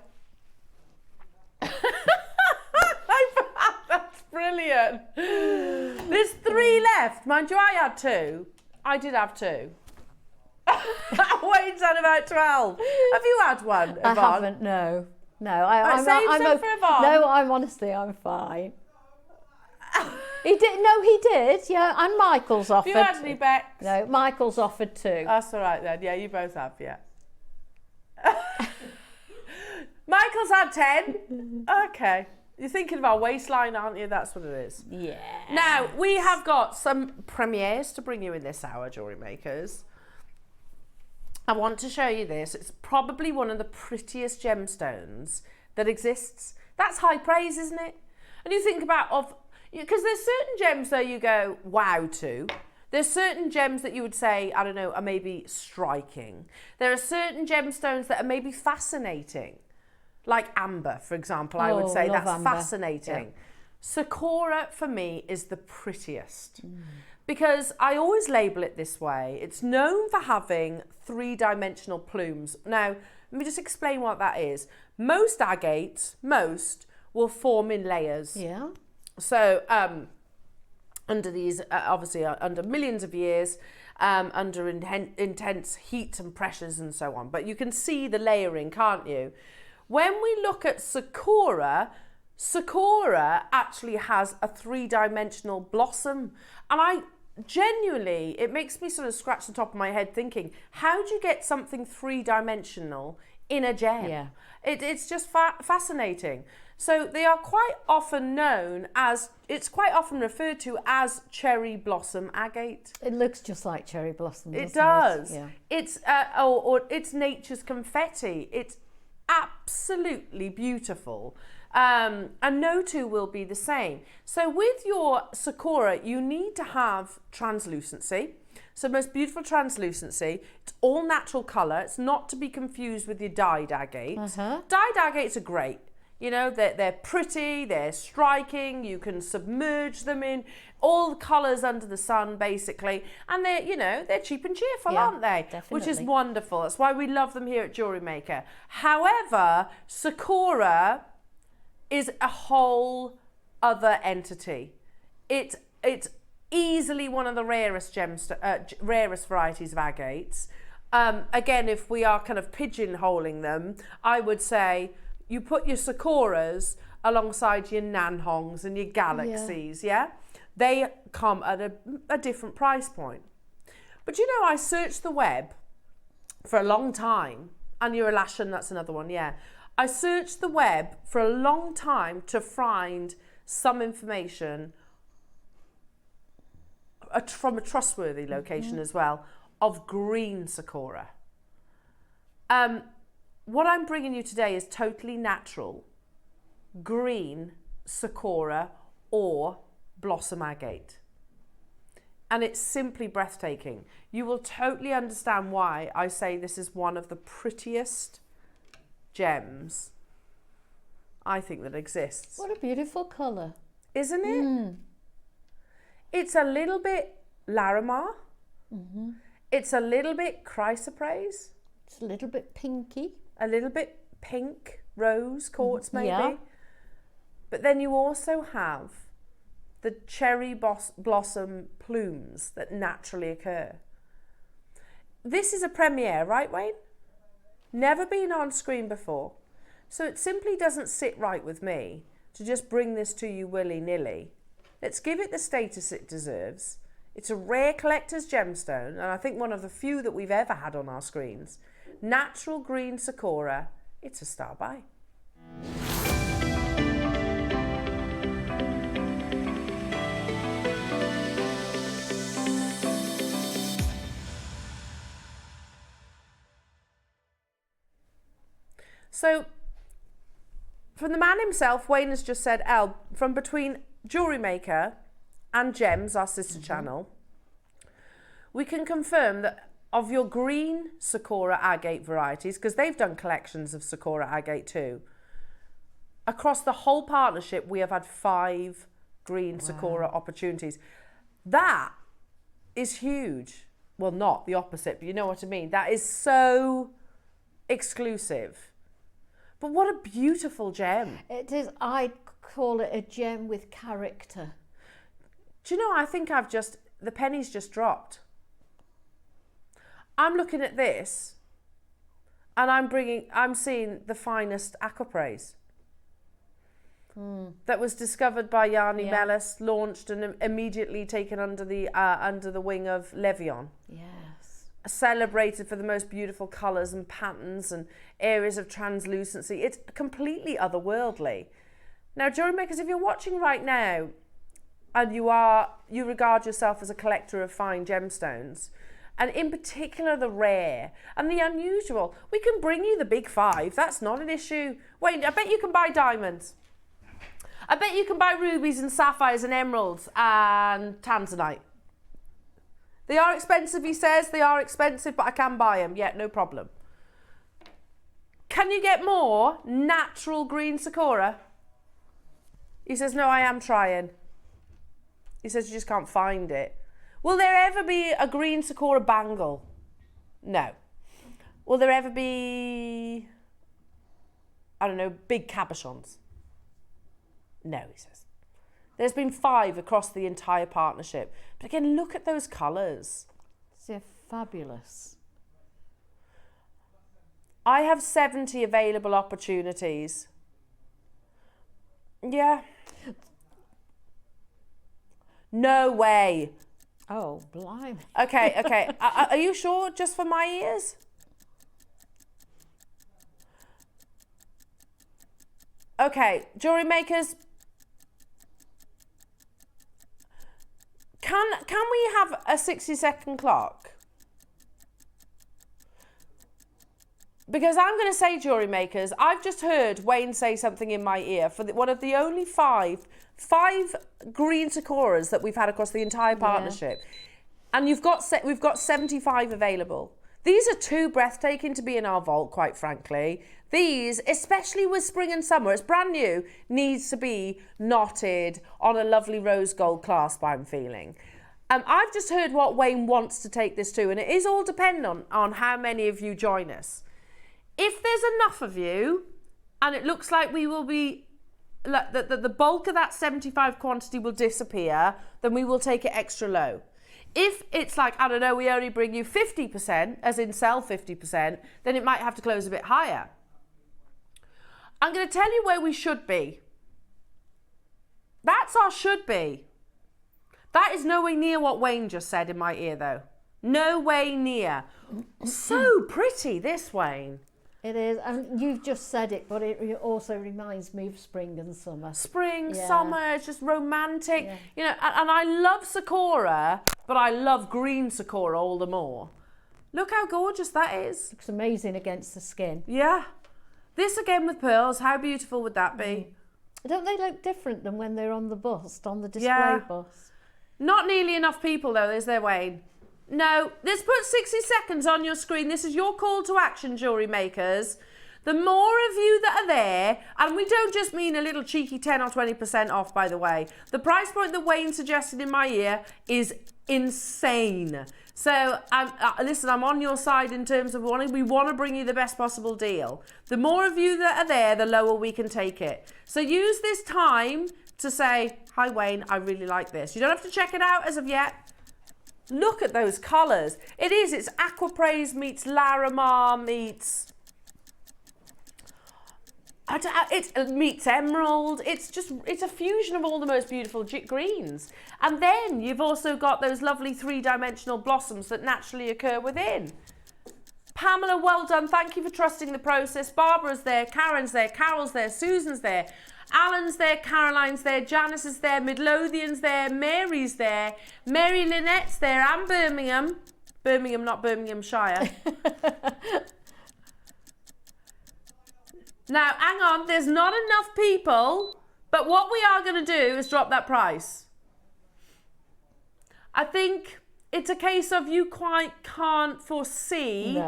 That's brilliant. There's 3 left. Mind you, I had 2. I did have 2. Wayne's had about 12. Have you had one, Yvonne? I haven't, no. I'm for Yvonne. No, I'm fine. He did, yeah, and Michael's offered. Have you had any, Bex? No, Michael's offered 2. That's all right then. Yeah, you both have, yeah. Michael's had 10. Okay. You're thinking of our waistline, aren't you? That's what it is. Yeah. Now, we have got some premieres to bring you in this hour, Jewellery Makers. I want to show you this. It's probably one of the prettiest gemstones that exists. That's high praise, isn't it? And you think about, because there's certain gems that you go, wow to. There's certain gems that you would say, I don't know, are maybe striking. There are certain gemstones that are maybe fascinating. Like amber, for example, I would say that's amber. Fascinating. Yeah. Sakura, for me, is the prettiest. Because I always label it this way. It's known for having 3-dimensional plumes. Now, let me just explain what that is. Most agates, will form in layers. Yeah. So, under these, obviously, under millions of years, under intense heat and pressures and so on. But you can see the layering, can't you? When we look at Sakura actually has a 3-dimensional blossom. And I genuinely, it makes me sort of scratch the top of my head thinking, how do you get something 3-dimensional in a gem? Yeah. It's just fascinating. So they are quite often known as, it's quite often referred to as cherry blossom agate. It looks just like cherry blossom, doesn't it? Does. Yeah. It's, or it's nature's confetti. It's absolutely beautiful. And no two will be the same. So with your Sakura, you need to have translucency. So most beautiful translucency. It's all natural colour. It's not to be confused with your dyed agates. Dyed agates are great. You know, they're pretty, they're striking, you can submerge them in all the colours under the sun, basically. And they're, you know, they're cheap and cheerful, aren't they? Definitely. Which is wonderful. That's why we love them here at Jewellery Maker. However, Sakura is a whole other entity. It's easily one of the rarest rarest varieties of agates. Again, if we are kind of pigeonholing them, I would say you put your Sakuras alongside your Nanhongs and your Galaxies, yeah? They come at a different price point. But you know, I searched the web for a long time, and your Alashan, that's another one, yeah. I searched the web for a long time to find some information from a trustworthy location as well, of green Sakura. What I'm bringing you today is totally natural green Sakura or blossom agate. and it's simply breathtaking. You will totally understand why I say this is one of the prettiest gems I think that exists. What a beautiful colour. Isn't it? It's a little bit Larimar. It's a little bit chrysoprase. It's a little bit pinky. A little bit pink, rose, quartz maybe. Yeah. But then you also have the cherry blossom plumes that naturally occur. This is a premiere, right, Wayne? Never been on screen before. So it simply doesn't sit right with me to just bring this to you willy-nilly. Let's give it the status it deserves. It's a rare collector's gemstone, and I think one of the few that we've ever had on our screens. Natural green Sakura. It's a star buy. So, from the man himself, Wayne has just said, Elle, from between Jewellery Maker and Gems, our sister channel, we can confirm that of your green Sakura agate varieties, because they've done collections of Sakura agate too, across the whole partnership, we have had 5 green Sakura opportunities. That is huge. Well, not the opposite, but you know what I mean. That is so exclusive. But what a beautiful gem. It is, I'd call it a gem with character. Do you know, I think the penny's just dropped. I'm looking at this and I'm seeing the finest aquapraise that was discovered by Yanni Mellis, launched and immediately taken under the wing of Levion. Yes. Celebrated for the most beautiful colours and patterns and areas of translucency. It's completely otherworldly. Now, jewellery makers, if you're watching right now and you regard yourself as a collector of fine gemstones, and in particular the rare and the unusual, we can bring you the big 5. That's not an issue. Wait, I bet you can buy diamonds. I bet you can buy rubies and sapphires and emeralds and tanzanite. They are expensive, he says. They are expensive, but I can buy them. Yeah, no problem. Can you get more natural green Sakura? He says, no, I am trying. He says, you just can't find it. Will there ever be a green Sakura bangle? No. Will there ever be, I don't know, big cabochons? No, he says. There's been 5 across the entire partnership. But again, look at those colours. They're fabulous. I have 70 available opportunities. Yeah. No way. Oh, blimey. Okay. Are you sure? Just for my ears? Okay, jewellery makers. Can we have a 60-second clock? Because I'm going to say, jewellery makers, I've just heard Wayne say something in my ear for one of the only five green Sakuras that we've had across the entire partnership. Yeah. And we've got 75 available. These are too breathtaking to be in our vault, quite frankly. These, especially with spring and summer, it's brand new, needs to be knotted on a lovely rose gold clasp, I'm feeling. I've just heard what Wayne wants to take this to, and it is all dependent on how many of you join us. If there's enough of you, and it looks like we will be, the bulk of that 75 quantity will disappear, then we will take it extra low. If it's like, I don't know, we only bring you 50%, as in sell 50%, then it might have to close a bit higher. I'm going to tell you where we should be. That's our should be. That is nowhere near what Wayne just said in my ear, though. No way near. So pretty, this, Wayne. It is, and you've just said it, but it also reminds me of spring and summer. Spring, summer, it's just romantic. Yeah. You know, and I love Sakura, but I love green Sakura all the more. Look how gorgeous that is. Looks amazing against the skin. Yeah. This again with pearls, how beautiful would that be? Don't they look different than when they're on the bust, on the display bust? Not nearly enough people though, is there, Wayne? No, let's put 60 seconds on your screen. This is your call to action, jewellery makers. The more of you that are there, and we don't just mean a little cheeky 10 or 20% off, by the way. The price point that Wayne suggested in my ear is insane. So, listen, I'm on your side in terms of we want to bring you the best possible deal. The more of you that are there, the lower we can take it. So use this time to say, hi Wayne, I really like this. You don't have to check it out as of yet. Look at those colours. It's Aquapraise meets Larimar meets... it meets emerald. It's a fusion of all the most beautiful greens. And then you've also got those lovely three-dimensional blossoms that naturally occur within. Pamela, well done. Thank you for trusting the process. Barbara's there, Karen's there, Carol's there, Susan's there, Alan's there, Caroline's there, Janice is there, Midlothian's there, Mary's there, Mary Lynette's there, and Birmingham. Birmingham, not Birminghamshire. Now, hang on, there's not enough people, but what we are going to do is drop that price. I think it's a case of you quite can't foresee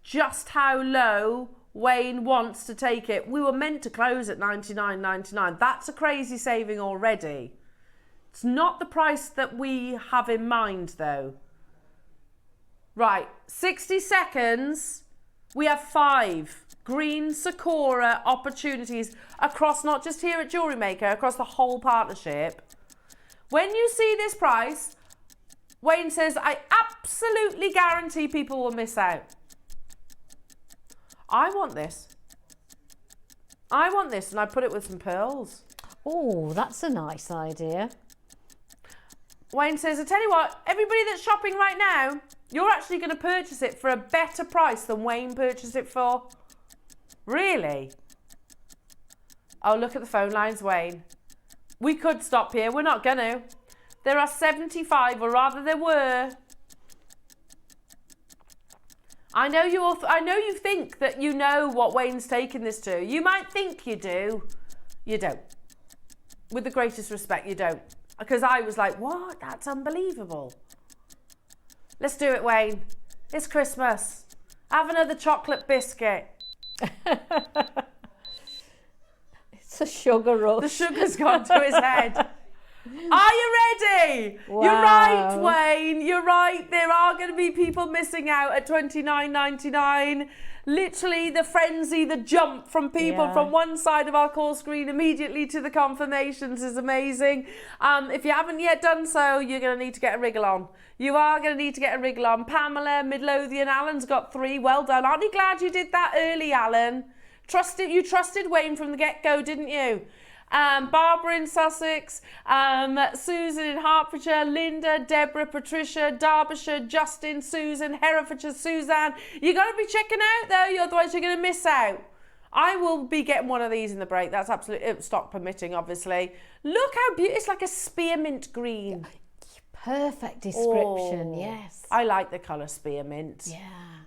just how low Wayne wants to take it. We were meant to close at $99.99. That's a crazy saving already. It's not the price that we have in mind, though. Right, 60 seconds. We have 5 green Sakura opportunities across, not just here at Jewellery Maker, across the whole partnership. When you see this price, Wayne says, I absolutely guarantee people will miss out. I want this. I want this, and I put it with some pearls. Oh, that's a nice idea. Wayne says, I tell you what, everybody that's shopping right now, you're actually going to purchase it for a better price than Wayne purchased it for. Really? Oh, look at the phone lines, Wayne. We could stop here. We're not going to. There are 75, or rather there were. I know you think that you know what Wayne's taking this to. You might think you do. You don't. With the greatest respect, you don't. Because I was like, what? That's unbelievable. Let's do it, Wayne. It's Christmas. Have another chocolate biscuit. It's a sugar rush. The sugar's gone to his head. Are you ready? Wow. You're right, Wayne. You're right. There are going to be people missing out at $29.99. Literally the frenzy, the jump from people from one side of our call screen immediately to the confirmations is amazing. If you haven't yet done so, you're going to need to get a wriggle on. You are going to need to get a wriggle on. Pamela, Midlothian, Alan's got 3. Well done. Aren't you glad you did that early, Alan? You trusted Wayne from the get-go, didn't you? Barbara in Sussex, Susan in Hertfordshire, Linda, Deborah, Patricia, Derbyshire, Justin, Susan, Herefordshire, Suzanne. You got to be checking out though, otherwise you're going to miss out. I will be getting one of these in the break. That's absolutely stock permitting, obviously. Look how beautiful. It's like a spearmint green. Perfect description, yes. I like the colour spearmint. Yeah.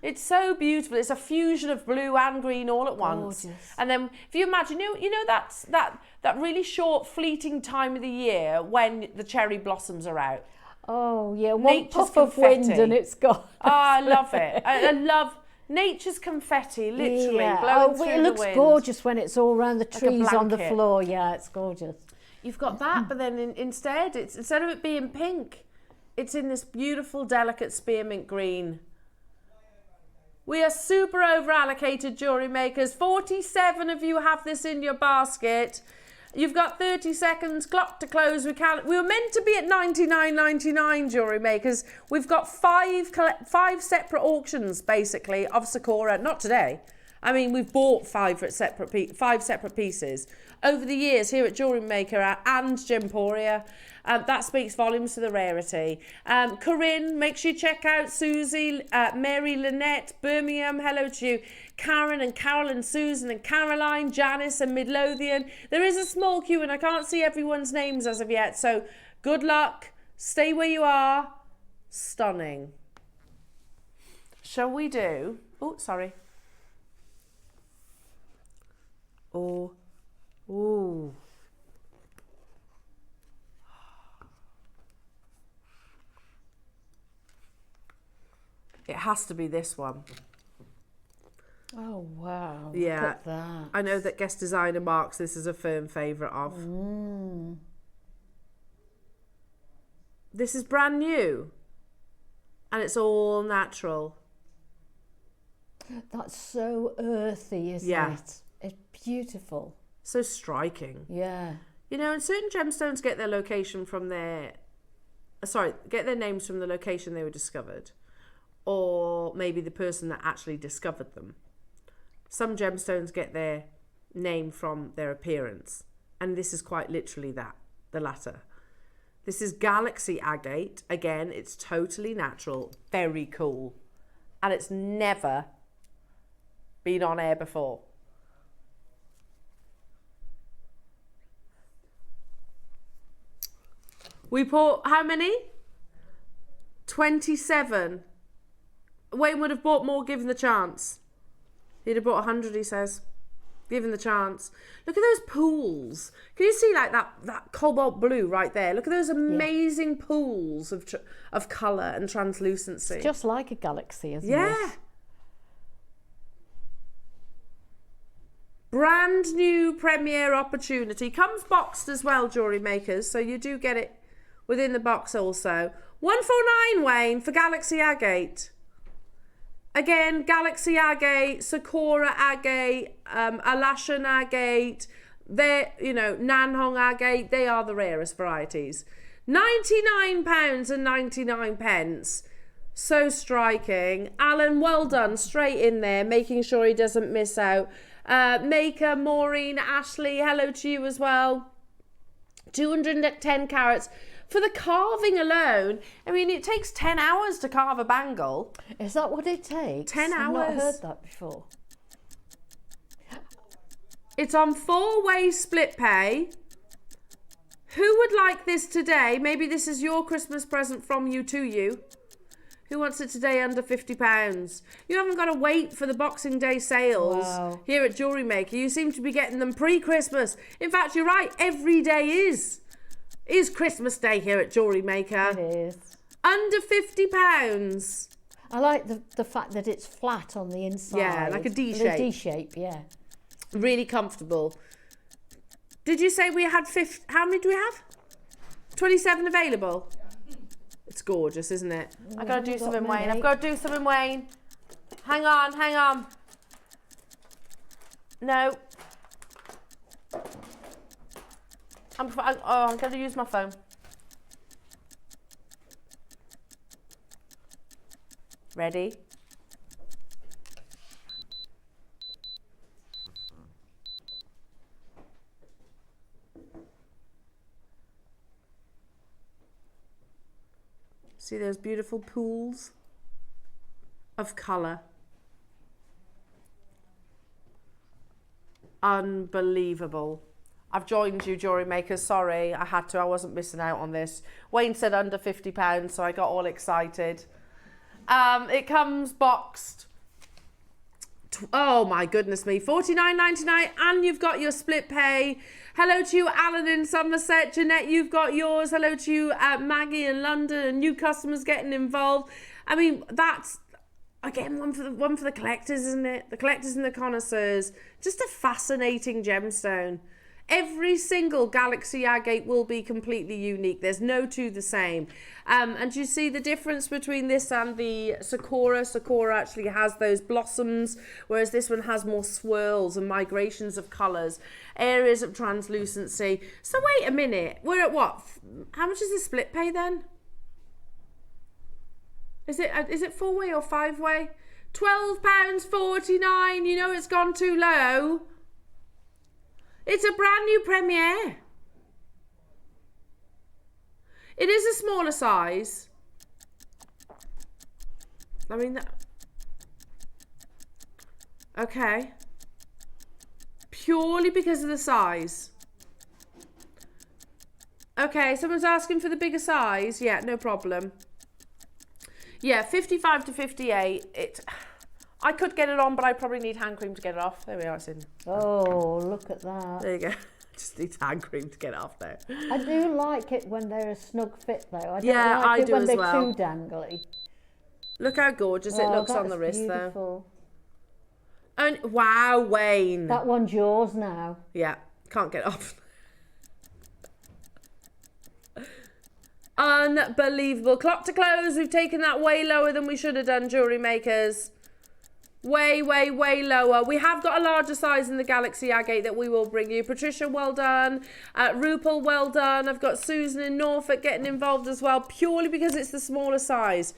It's so beautiful. It's a fusion of blue and green all at once. Gorgeous. And then if you imagine, you know that really short fleeting time of the year when the cherry blossoms are out. Oh yeah, one Nature's puff of confetti. wind and it's gone. Oh, I love it. I love nature's confetti, literally blowing through the wind. It looks gorgeous when it's all around the trees on the floor. Yeah, it's gorgeous. You've got that, but then instead of it being pink, it's in this beautiful, delicate spearmint green. We are super over allocated, jewellery makers. 47 of you have this in your basket. You've got 30 seconds, clock to close. We were meant to be at $99.99, jewellery makers. We've got five separate auctions, basically, of Sakura. Not today. I mean, we've bought five separate pieces over the years here at Jewellery Maker and Gemporia. That speaks volumes to the rarity. Corinne, make sure you check out Susie, Mary Lynette, Birmingham, hello to you. Karen and Carol and Susan and Caroline, Janice and Midlothian. There is a small queue and I can't see everyone's names as of yet, so good luck. Stay where you are. Stunning. Shall we do... Oh, sorry. Oh, ooh. It has to be this one. Oh, wow. Yeah. Look at that. I know that guest designer marks this as a firm favourite of. This is brand new. And it's all natural. That's so earthy, isn't it? It's beautiful. So striking. Yeah. You know, and certain gemstones get their location from their... get their names from the location they were discovered. Or maybe the person that actually discovered them. Some gemstones get their name from their appearance. And this is quite literally that, the latter. This is Galaxy Agate. Again, it's totally natural. Very cool. And it's never been on air before. We bought how many? 27. Wayne would have bought more given the chance. He'd have bought 100, he says. Given the chance. Look at those pools. Can you see like that cobalt blue right there? Look at those amazing pools of colour and translucency. It's just like a galaxy, isn't it? Yeah. Brand new premiere opportunity. Comes boxed as well, jewellery makers. So you do get it within the box also. 149, Wayne, for Galaxy Agate. Again, Galaxy Agate, Sakura Agate, Alashan Agate, they're, you know, Nanhong Agate, they are the rarest varieties. £99.99. So striking. Alan, well done, straight in there, making sure he doesn't miss out. Maker, Maureen, Ashley, hello to you as well. 210 carats. For the carving alone, I mean, it takes 10 hours to carve a bangle. Is that what it takes? 10 hours. I've not heard that before. It's on 4-way split pay. Who would like this today? Maybe this is your Christmas present from you to you. Who wants it today under £50? You haven't got to wait for the Boxing Day sales here at Jewellery Maker. You seem to be getting them pre-Christmas. In fact, you're right, every day is Christmas Day here at Jewellery Maker. It is. Under £50. I like the fact that it's flat on the inside. Yeah, like a D shape. A D shape, yeah. Really comfortable. Did you say we had 50? How many do we have? 27 available. It's gorgeous, isn't it? I've got to do something, Wayne. I've got to do something, Wayne. Hang on, hang on. No. I'm going to use my phone. Ready? See those beautiful pools of colour? Unbelievable. I've joined you, Jewellery Maker. Sorry, I had to. I wasn't missing out on this. Wayne said under £50, so I got all excited. It comes boxed. Oh my goodness me, $49.99, and you've got your split pay. Hello to you, Alan in Somerset. Jeanette, you've got yours. Hello to you, Maggie in London, and new customers getting involved. I mean, that's again one for the collectors, isn't it? The collectors and the connoisseurs. Just a fascinating gemstone. Every single Galaxy Agate will be completely unique. There's no two the same. And you see the difference between this and the Sakura. Sakura actually has those blossoms, whereas this one has more swirls and migrations of colours, areas of translucency. So wait a minute, we're at what? How much is the split pay then? Is it 4-way or 5-way? £12.49. You know it's gone too low. It's a brand new premiere. It is a smaller size. I mean, okay. Purely because of the size. Okay, someone's asking for the bigger size. Yeah, no problem. Yeah, 55 to 58. I could get it on, but I probably need hand cream to get it off. There we are, it's in. Oh, look at that. There you go. Just needs hand cream to get it off there. I do like it when they're a snug fit, though. I don't yeah, like I it do when as they're well. too dangly. Look how gorgeous it looks on the wrist beautiful. there. And wow, Wayne. That one's yours now. Yeah, can't get off. Unbelievable. Clock to close. We've taken that way lower than we should have done, jewellery makers. Way, way, way lower. We have got a larger size in the Galaxy Agate that we will bring you. Patricia, well done. Rupal, well done. I've got Susan in Norfolk getting involved as well, purely because it's the smaller size.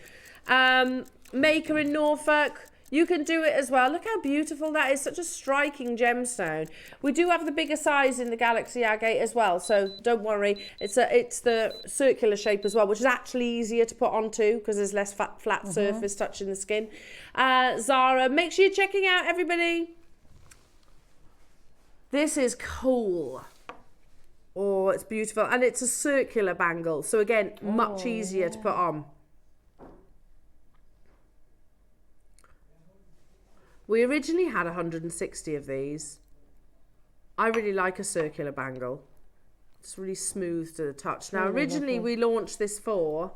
Maker in Norfolk, you can do it as well. Look how beautiful that is. Such a striking gemstone. We do have the bigger size in the Galaxy Agate as well, so don't worry. It's the circular shape as well, which is actually easier to put on too because there's less flat surface touching the skin. Zara, make sure you're checking out, everybody. This is cool. Oh, it's beautiful. And it's a circular bangle. So again, much easier to put on. We originally had 160 of these. I really like a circular bangle. It's really smooth to the touch. Now, originally we launched this for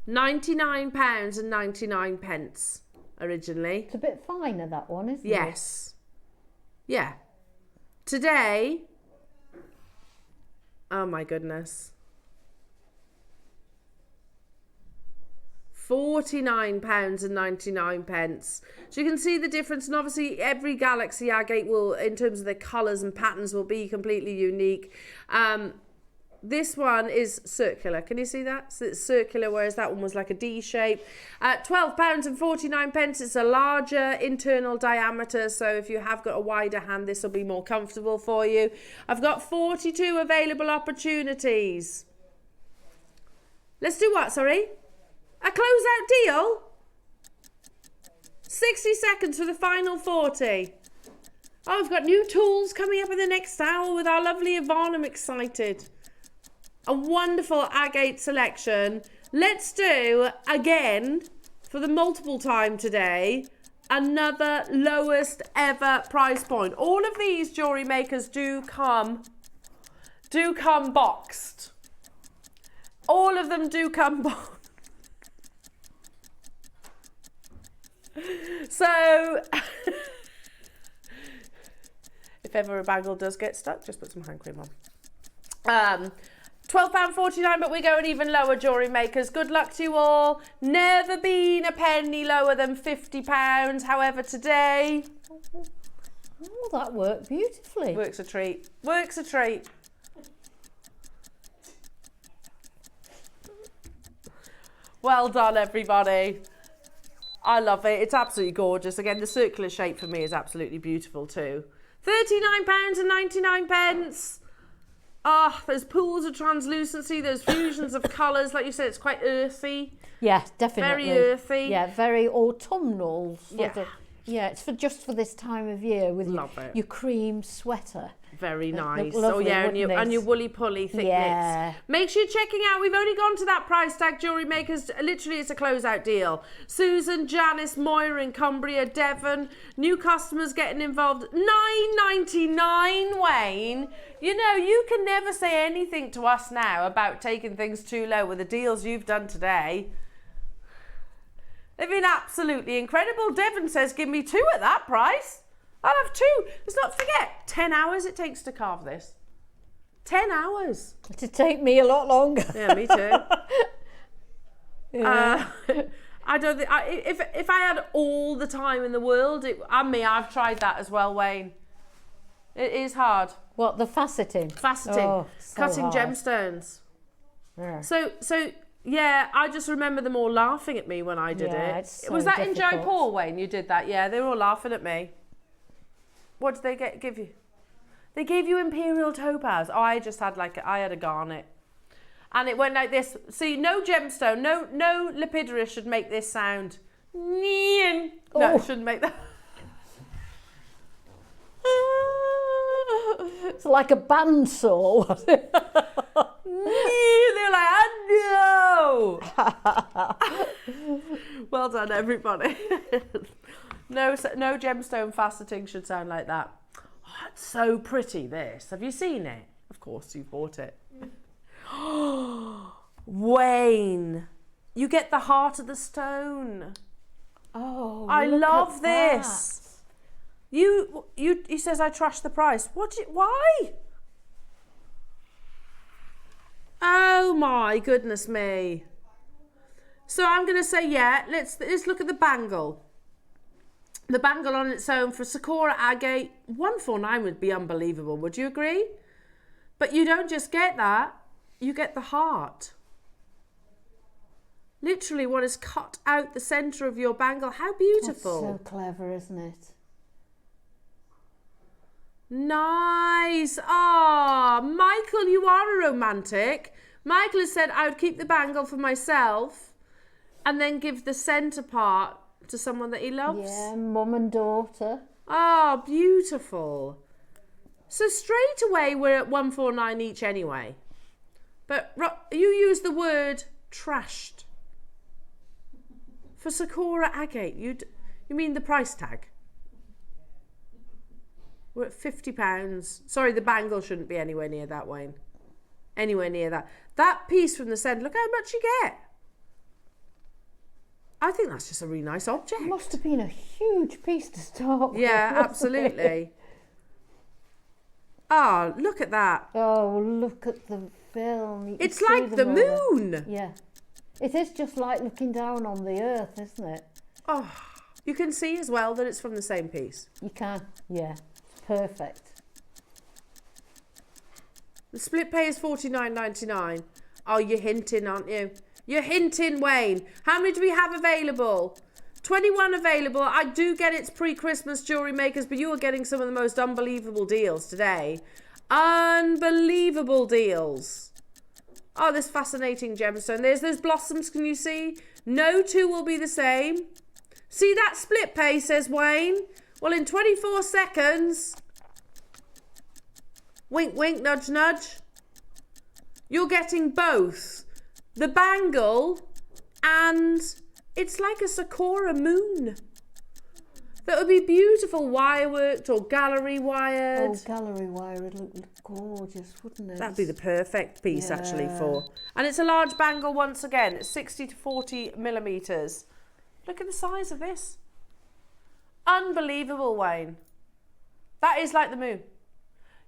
£99 and 99 pence originally. It's a bit finer, that one, isn't it? Yes. Yeah. Today, oh my goodness. £49 and 99 pence. So you can see the difference, and obviously every Galaxy Agate will, in terms of the colours and patterns, will be completely unique. This one is circular. Can you see that? So it's circular, whereas that one was like a D shape. £12 and 49 pence. It's a larger internal diameter, so if you have got a wider hand, this will be more comfortable for you. I've got 42 available opportunities. Let's do what, sorry? A closeout deal? 60 seconds for the final 40. Oh, we've got new tools coming up in the next hour with our lovely Yvonne. I'm excited. A wonderful agate selection. Let's do, again, for the multiple time today, another lowest ever price point. All of these jewellery makers do come boxed. All of them do come boxed. So, if ever a bangle does get stuck, just put some hand cream on. £12.49, but we're going even lower, jewellery makers. Good luck to you all. Never been a penny lower than £50. However, today... Oh, that worked beautifully. Works a treat. Works a treat. Well done, everybody. I love it. It's absolutely gorgeous. Again, the circular shape for me is absolutely beautiful too. £39 and 99 pence. Ah, there's pools of translucency, there's fusions of colours. Like you said, it's quite earthy. Yeah, definitely. Very earthy. Yeah, very autumnal. Yeah. Yeah, it's just for this time of year with your cream sweater. Very nice. Lovely, oh yeah, and your woolly pulley thick knits. Make sure you're checking out. We've only gone to that price tag, jewellery makers. Literally, it's a closeout deal. Susan, Janice, Moira in Cumbria, Devon. New customers getting involved. $9.99, Wayne. You know, you can never say anything to us now about taking things too low with the deals you've done today. They've been absolutely incredible. Devon says, give me 2 at that price. I'll have 2. Let's not forget, 10 hours it takes to carve this. 10 hours. It'd take me a lot longer. Yeah, me too. Yeah. I don't think, if I had all the time in the world, I've tried that as well, Wayne. It is hard. What, the faceting? Faceting. Oh, so cutting hard. Gemstones. Yeah. So yeah, I just remember them all laughing at me when I did it. So was that difficult. in Jaipur, Wayne, you did that? Yeah, they were all laughing at me. What did they give you? They gave you imperial topaz. Oh, I had a garnet. And it went like this. See, no gemstone, no lepidolite should make this sound. No, it shouldn't make that. It's like a bandsaw. They're like, oh no! Well done, everybody. No gemstone faceting should sound like that. Oh, it's so pretty, this. Have you seen it? Of course, you bought it. Wayne, You get the heart of the stone. Oh, I look love at this. He says I trashed the price. Why? Oh my goodness me. So I'm going to say, yeah, let's look at the bangle. The bangle on its own for Sakura Agate, 149 would be unbelievable. Would you agree? But you don't just get that. You get the heart. Literally what is cut out the centre of your bangle. How beautiful. That's so clever, isn't it? Nice. Ah, Michael, you are a romantic. Michael has said I would keep the bangle for myself and then give the centre part to someone that he loves. Yeah, mum and daughter. Ah, beautiful. So straight away we're at 149 each anyway. But you use the word trashed. For Sakura Agate, you mean the price tag? We're at £50. Sorry, the bangle shouldn't be anywhere near that, Wayne. Anywhere near that. That piece from the centre, look how much you get. I think that's just a really nice object. It must have been a huge piece to start with. Yeah, absolutely. Oh, look at that. Oh, look at the film. It's like the moon. Yeah. It is just like looking down on the earth, isn't it? Oh, you can see as well that it's from the same piece. You can, yeah. It's perfect. The split pay is $49.99. Oh, you're hinting, aren't you? You're hinting, Wayne. How many do we have available? 21 available. I do get it's pre-Christmas Jewellery Makers, but you are getting some of the most unbelievable deals today. Unbelievable deals. Oh, this fascinating gemstone. There's those blossoms, can you see? No two will be the same. See that split pay, says Wayne? Well, in 24 seconds, wink, wink, nudge, nudge, you're getting both the bangle and it's like a Sakura moon. That would be beautiful wire worked or gallery wired. Oh, gallery wire would look gorgeous, wouldn't it? That'd be the perfect piece actually for. And it's a large bangle once again. It's 60 to 40 millimetres. Look at the size of this. Unbelievable, Wayne. That is like the moon.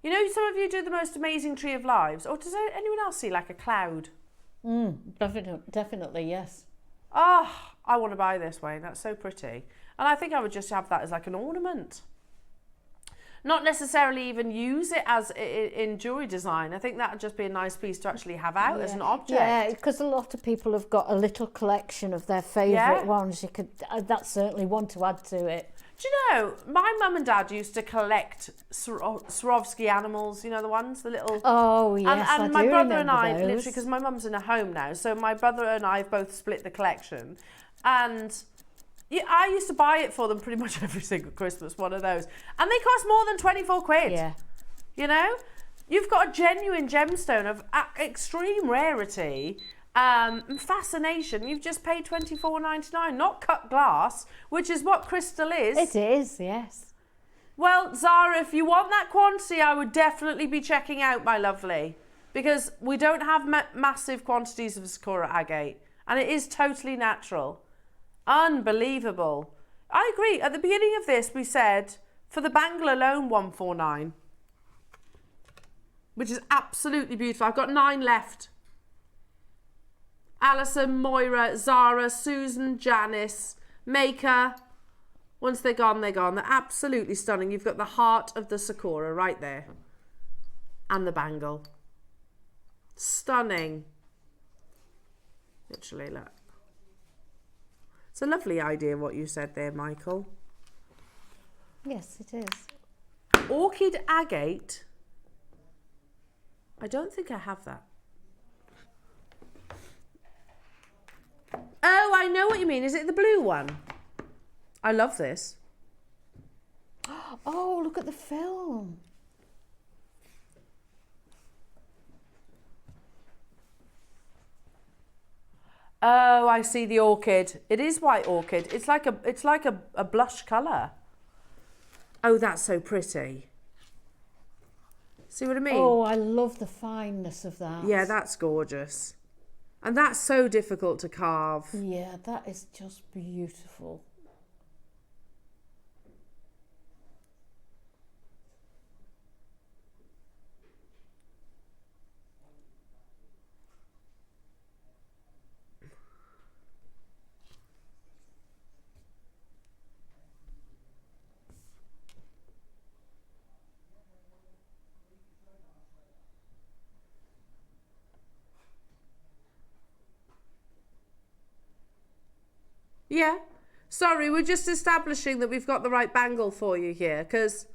You know, some of you do the most amazing tree of lives. Or does anyone else see like a cloud? Definitely, yes. Oh, I want to buy this, Wayne. That's so pretty. And I think I would just have that as like an ornament. Not necessarily even use it as in jewellery design. I think that would just be a nice piece to actually have out as an object. Yeah, because a lot of people have got a little collection of their favourite ones. You could, that's certainly one to add to it. Do you know, my mum and dad used to collect Swarovski animals, you know, the ones, the little... Oh, yes, and I my do brother and I, those. literally, because my mum's in a home now, so my brother and I have both split the collection. And yeah, I used to buy it for them pretty much every single Christmas, one of those. And they cost more than 24 quid. Yeah. You know? You've got a genuine gemstone of extreme rarity and fascination. You've just paid $24.99, not cut glass, which is what crystal is. It is, yes. Well, Zara, if you want that quantity, I would definitely be checking out, my lovely, because we don't have massive quantities of Sakura Agate, and it is totally natural. Unbelievable. I agree. At the beginning of this, we said, for the bangle alone, $149, which is absolutely beautiful. I've got 9 left. Alison, Moira, Zara, Susan, Janice, Maker. Once they're gone, they're gone. They're absolutely stunning. You've got the heart of the Sakura right there. And the bangle. Stunning. Literally, look. It's a lovely idea what you said there, Michael. Yes, it is. Orchid agate. I don't think I have that. Oh, I know what you mean. Is it the blue one? I love this. Oh, look at the film. Oh, I see the orchid. It is white orchid. It's like a blush colour. Oh, that's so pretty. See what I mean? Oh, I love the fineness of that. Yeah, that's gorgeous. And that's so difficult to carve. Yeah, that is just beautiful. Yeah. Sorry, we're just establishing that we've got the right bangle for you here, because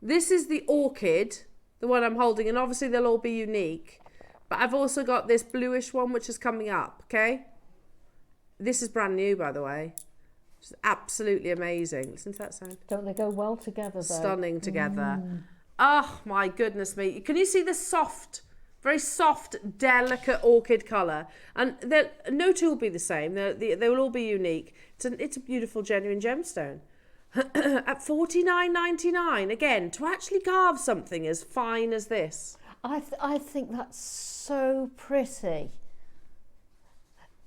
this is the orchid, the one I'm holding, and obviously they'll all be unique. But I've also got this bluish one, which is coming up, okay? This is brand new, by the way. It's absolutely amazing. Listen to that sound. Don't they go well together, though? Stunning together. Oh, my goodness me. Can you see the soft... very soft, delicate orchid colour. And no two will be the same. They will all be unique. It's a beautiful, genuine gemstone. At $49.99, again, to actually carve something as fine as this. I think that's so pretty.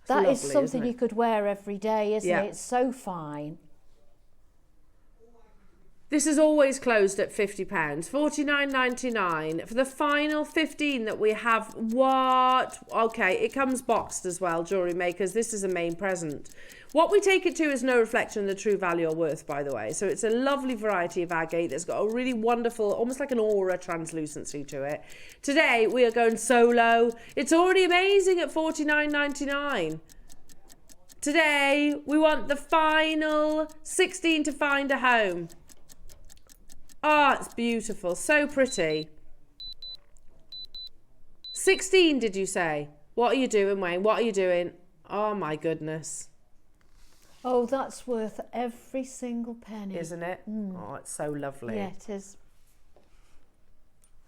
It's that lovely, is something isn't it? you could wear every day, isn't it? It's so fine. This is always closed at £50, $49.99 for the final 15 that we have. What? Okay, it comes boxed as well, Jewellery Makers. This is a main present. What we take it to is no reflection of the true value or worth, by the way. So it's a lovely variety of agate that's got a really wonderful, almost like an aura translucency to it. Today we are going solo. It's already amazing at $49.99. Today we want the final 16 to find a home. Oh, it's beautiful. So pretty. 16, did you say? What are you doing, Wayne? What are you doing? Oh, my goodness. Oh, that's worth every single penny. Isn't it? Oh, it's so lovely. Yeah, it is.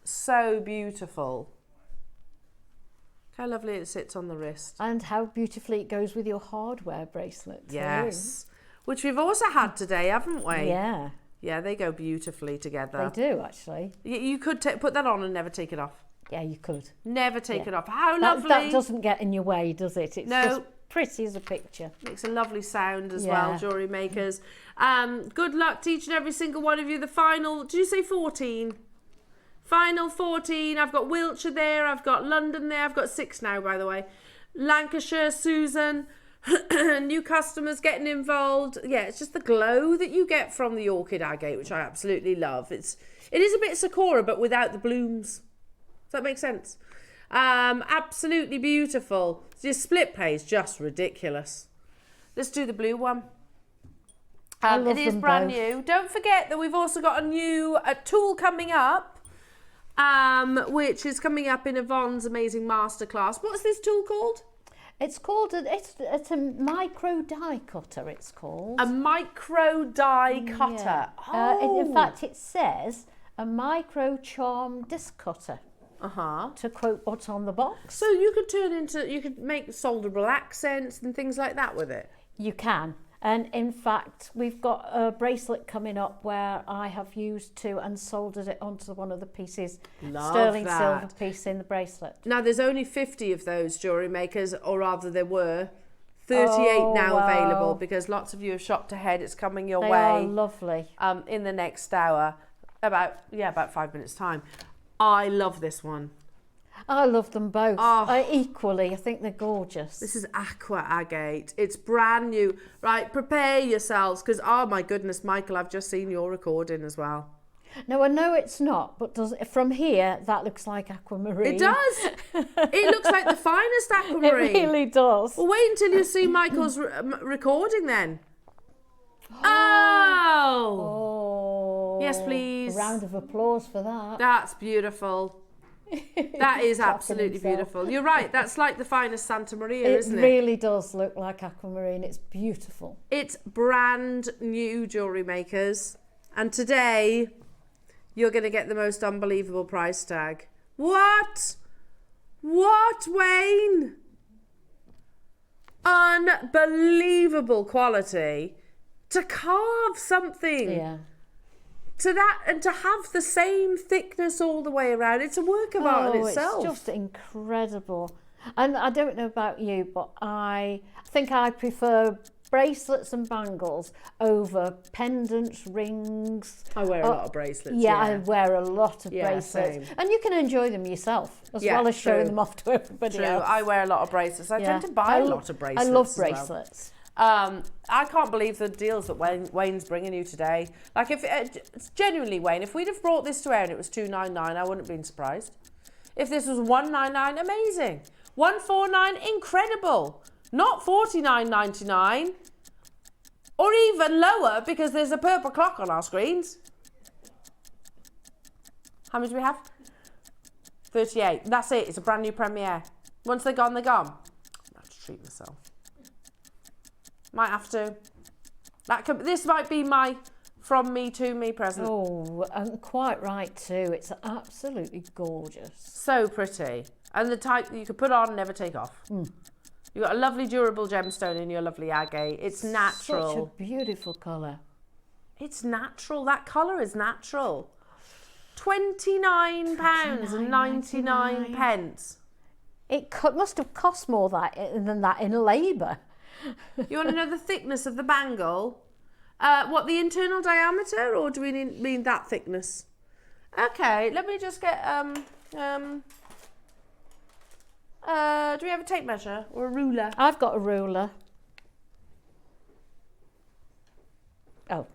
So beautiful. How lovely it sits on the wrist. And how beautifully it goes with your hardware bracelet too. Yes. Which we've also had today, haven't we? Yeah. Yeah, they go beautifully together. They do, actually. You could put that on and never take it off. Yeah, you could. Never take it off. How lovely. That doesn't get in your way, does it? It's No. just pretty as a picture. Makes a lovely sound as well, Jewellery Makers. Good luck to each and every single one of you. The final, did you say 14? Final 14. I've got Wiltshire there. I've got London there. I've got 6 now, by the way. Lancashire, Susan. New customers getting involved. Yeah, it's just the glow that you get from the orchid agate, which I absolutely love. It is a bit Sakura, but without the blooms. Does that make sense? Absolutely beautiful. Your split play is just ridiculous. Let's do the blue one. It is brand new. Don't forget that we've also got a tool coming up, which is coming up in Yvonne's amazing masterclass. What's this tool called? It's called it's a micro die cutter. It's called a micro die cutter. Yeah. Oh. In fact, it says a micro charm disc cutter. To quote what's on the box. So you could make solderable accents and things like that with it. You can. And in fact, we've got a bracelet coming up where I have used and soldered it onto one of the pieces. Love sterling that. silver piece in the bracelet. Now, there's only 50 of those, Jewellery Makers, or rather there were. 38 now available, because lots of you have shopped ahead. It's coming your way. They are lovely. In the next hour, about 5 minutes time. I love this one. I love them both. Equally. I think they're gorgeous. This is aqua agate. It's brand new. Right, prepare yourselves, because, oh my goodness, Michael, I've just seen your recording as well. No, I know it's not, but from here, that looks like aquamarine. It does. It looks like the finest aquamarine. It really does. Well, wait until you see Michael's recording then. Oh! Yes, please. A round of applause for that. That's beautiful. That is absolutely beautiful. You're right. That's like the finest Santa Maria, isn't it? It really does look like aquamarine. It's beautiful. It's brand new, Jewellery Makers. And today, you're going to get the most unbelievable price tag. What? What, Wayne? Unbelievable quality to carve something. Yeah. To that, and to have the same thickness all the way around. It's a work of art in itself. It's just incredible. And I don't know about you, but I think I prefer bracelets and bangles over pendants, rings. I wear a lot of bracelets. Yeah, I wear a lot of bracelets. Same. And you can enjoy them yourself, as well as showing them off to everybody else. I wear a lot of bracelets. I tend to buy a lot of bracelets. I love bracelets. I can't believe the deals that Wayne's bringing you today. Like, if genuinely, Wayne, if we'd have brought this to air and it was $299, I wouldn't have been surprised. If this was $199, amazing. $149, incredible. Not $49.99, or even lower because there's a purple clock on our screens. How many do we have? 38. That's it. It's a brand new premiere. Once they're gone, they're gone. I have to treat myself. Might have to. This might be my from me to me present. Oh, and quite right too. It's absolutely gorgeous. So pretty. And the type that you could put on and never take off. You've got a lovely durable gemstone in your lovely agate. It's natural. Such a beautiful colour. It's natural. That colour is natural. £29.99. It must have cost more than that in labour. You want to know the thickness of the bangle? What, the internal diameter, or do we mean that thickness? Okay, let me just get do we have a tape measure or a ruler? I've got a ruler. Oh.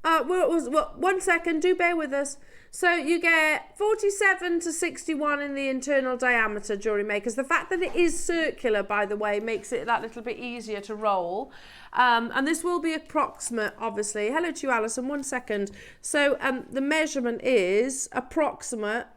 Well, 1 second, do bear with us. So you get 47 to 61 in the internal diameter, Jewellery Makers. The fact that it is circular, by the way, makes it that little bit easier to roll. And this will be approximate, obviously. Hello to you, Alison. 1 second. So the measurement is approximate.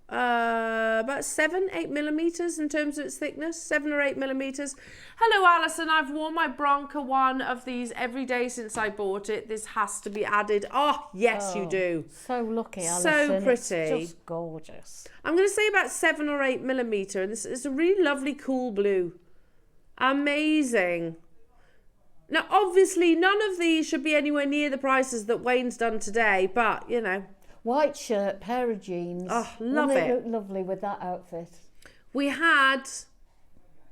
About 7-8 millimeters in terms of its thickness, 7 or 8 millimeters. Hello, Alison. I've worn my Bronca one of these every day since I bought it. This has to be added. Oh, yes, you do. So lucky, Alison. So pretty. It's just gorgeous. I'm going to say about 7 or 8 millimeter, and this is a really lovely cool blue. Amazing. Now, obviously, none of these should be anywhere near the prices that Wayne's done today, but you know. White shirt, pair of jeans. Oh, love it. They look lovely with that outfit. We had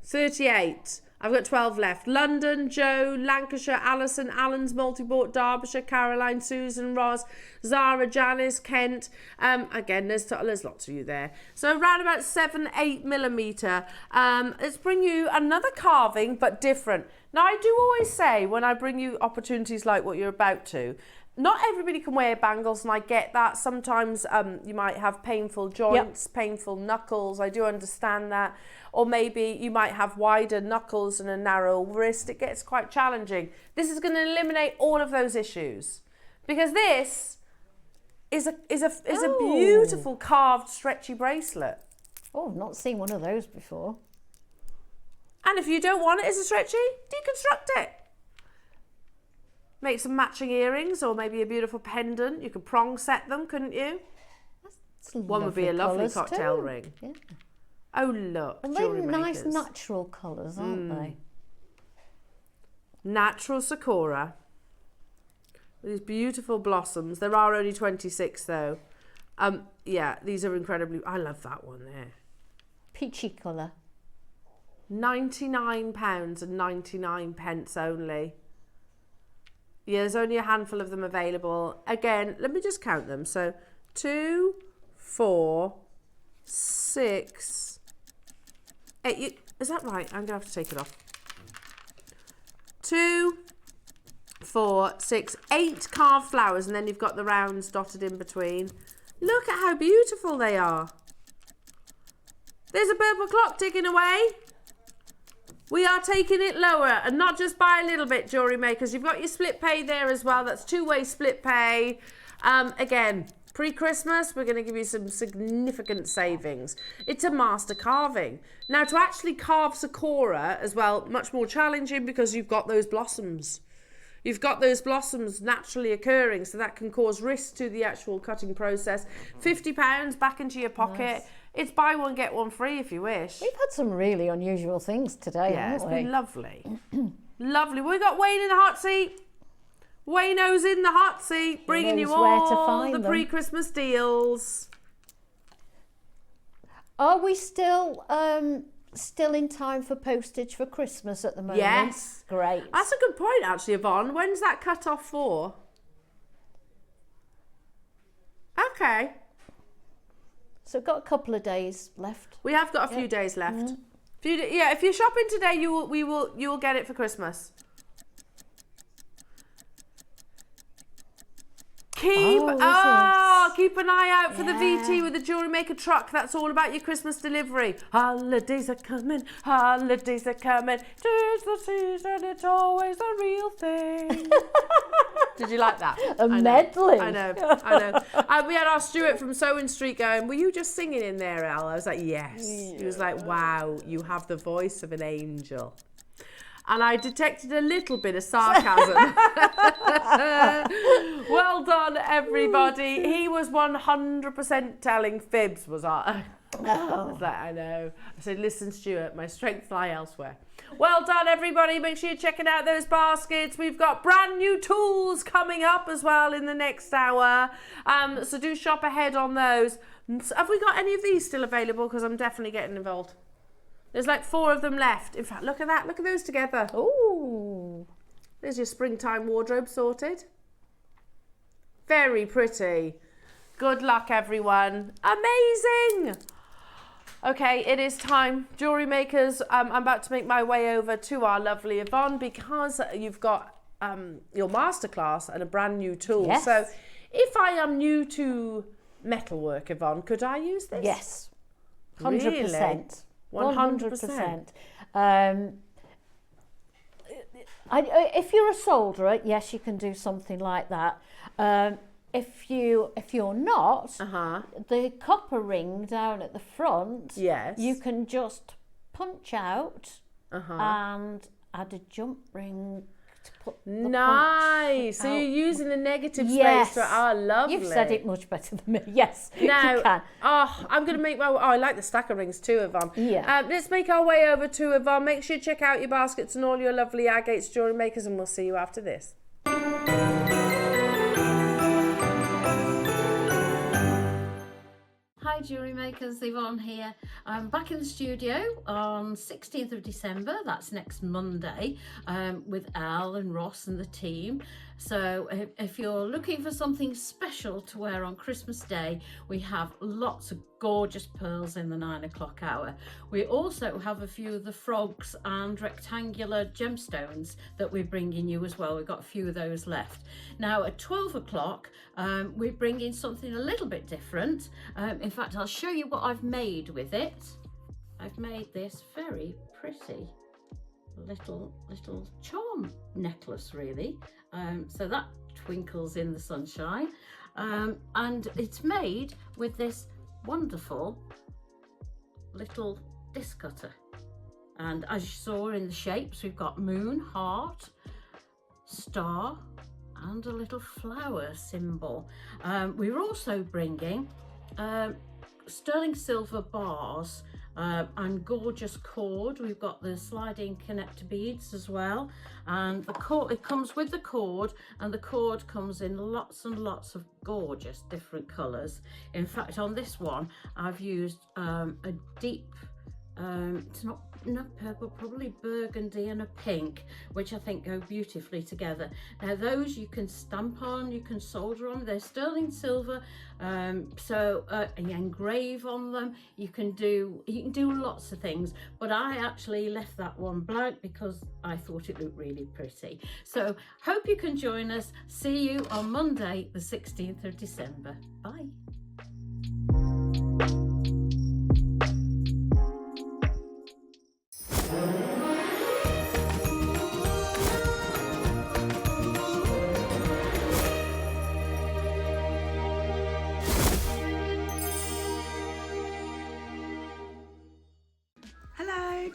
38. I've got 12 left. London, Joe, Lancashire, Alison, Alan's Multibought, Derbyshire, Caroline, Susan, Roz, Zara, Janice, Kent. Again, there's lots of you there. So around about 7-8 millimeter. Let's bring you another carving, but different. Now, I do always say when I bring you opportunities like what you're about to, not everybody can wear bangles, and I get that. Sometimes you might have painful joints, painful knuckles. I do understand that. Or maybe you might have wider knuckles and a narrow wrist. It gets quite challenging. This is going to eliminate all of those issues, because this is a beautiful carved stretchy bracelet. Oh, I've not seen one of those before. And if you don't want it as a stretchy, deconstruct it. Make some matching earrings, or maybe a beautiful pendant. You could prong set them, couldn't you? One would be a lovely cocktail ring. Yeah. Oh, look. And they're nice natural colours, aren't they? Natural Sakura. These beautiful blossoms. There are only 26 though. Yeah, these are incredibly... I love that one there. Peachy colour. £99.99 only. Yeah, there's only a handful of them available. Again, let me just count them. So 2, 4, 6, 8. Is that right? I'm going to have to take it off. 2, 4, 6, 8 carved flowers, and then you've got the rounds dotted in between. Look at how beautiful they are. There's a purple clock ticking away. We are taking it lower, and not just by a little bit, Jewellery Makers. You've got your split pay there as well. That's two-way split pay. Again, pre-Christmas, we're going to give you some significant savings. It's a master carving. Now, to actually carve Sakura as well, much more challenging, because you've got those blossoms. You've got those blossoms naturally occurring, so that can cause risk to the actual cutting process. £50 back into your pocket. Nice. It's buy one, get one free if you wish. We've had some really unusual things today, haven't we? It's been lovely. Lovely. We got Wayne in the hot seat. Wayno's in the hot seat, bringing you all the pre-Christmas deals. Are we still in time for postage for Christmas at the moment? Yes. Great. That's a good point, actually, Yvonne. When's that cut off for? Okay. So we've got a couple of days left. We have got a few days left. If you're shopping today, you will get it for Christmas. Keep an eye out for the VT with the Jewellery Maker truck. That's all about your Christmas delivery. Holidays are coming, holidays are coming. 'Tis the season, it's always a real thing. Did you like that? A medley. I know. We had our Stuart from Sewing Street going, were you just singing in there, Al? I was like, yes. He was like, wow, you have the voice of an angel. And I detected a little bit of sarcasm. Well done, everybody. He was 100% telling fibs, was I? I was like, I know. I said, listen, Stuart, my strengths lie elsewhere. Well done, everybody. Make sure you're checking out those baskets. We've got brand new tools coming up as well in the next hour. So do shop ahead on those. Have we got any of these still available? Because I'm definitely getting involved. There's like 4 of them left. In fact, look at that. Look at those together. Ooh. There's your springtime wardrobe sorted. Very pretty. Good luck, everyone. Amazing. Okay, it is time. Jewellery makers, I'm about to make my way over to our lovely Yvonne because you've got your masterclass and a brand new tool. Yes. So if I am new to metalwork, Yvonne, could I use this? Yes. 100%. Really? 100%. If you're a solderer, yes, you can do something like that. If you're not, the copper ring down at the front, yes, you can just punch out and add a jump ring to put the nice. So out. you're using the negative Yes. space. Lovely. You've said it much better than me. Yes, now, you can. I'm going to make I like the stacker rings too, Yvonne. Yeah. Let's make our way over to Yvonne. Make sure you check out your baskets and all your lovely agates, Jewellery Makers, and we'll see you after this. Hi Jewellery Makers, Yvonne here. I'm back in the studio on 16th of December, that's next Monday, with Al and Ross and the team. So if you're looking for something special to wear on Christmas Day, we have lots of gorgeous pearls in the 9 o'clock hour. We also have a few of the frogs and rectangular gemstones that we're bringing you as well. We've got a few of those left. Now at 12 o'clock, we bring in something a little bit different. In fact, I'll show you what I've made with it. I've made this very pretty little charm necklace, really. So that twinkles in the sunshine, and it's made with this wonderful little disc cutter. And as you saw in the shapes, we've got moon, heart, star, and a little flower symbol. We're also bringing sterling silver bars and gorgeous cord. We've got the sliding connector beads as well, and the cord, it comes with the cord, and the cord comes in lots and lots of gorgeous different colors. In fact, on this one I've used a deep it's not purple, probably burgundy, and a pink, which I think go beautifully together. Now those you can stamp on, you can solder on. They're sterling silver, so you engrave on them. You can do lots of things, but I actually left that one blank because I thought it looked really pretty. So hope you can join us. See you on Monday the 16th of December. Bye.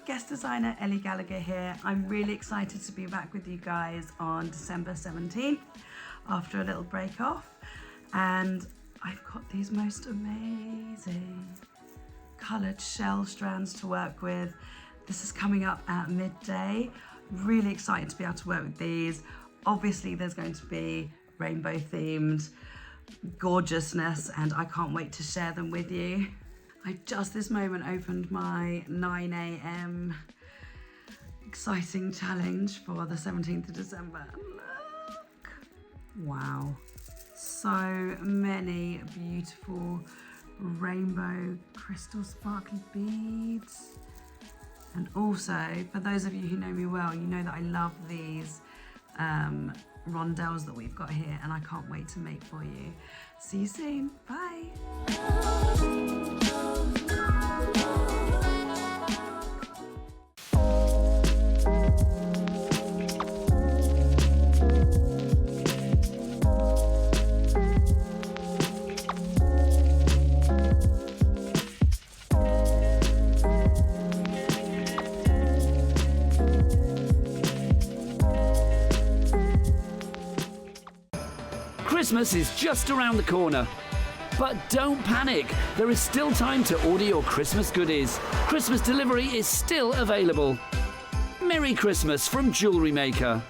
Guest designer Ellie Gallagher here. I'm really excited to be back with you guys on December 17th after a little break off, and I've got these most amazing coloured shell strands to work with. This is coming up at midday. Really excited to be able to work with these. Obviously there's going to be rainbow themed gorgeousness, and I can't wait to share them with you. I just this moment opened my 9 a.m. exciting challenge for the 17th of December. Look! Wow. So many beautiful rainbow crystal sparkly beads. And also, for those of you who know me well, you know that I love these rondelles that we've got here, and I can't wait to make for you. See you soon. Bye. Christmas is just around the corner. But don't panic, there is still time to order your Christmas goodies. Christmas delivery is still available. Merry Christmas from Jewellery Maker.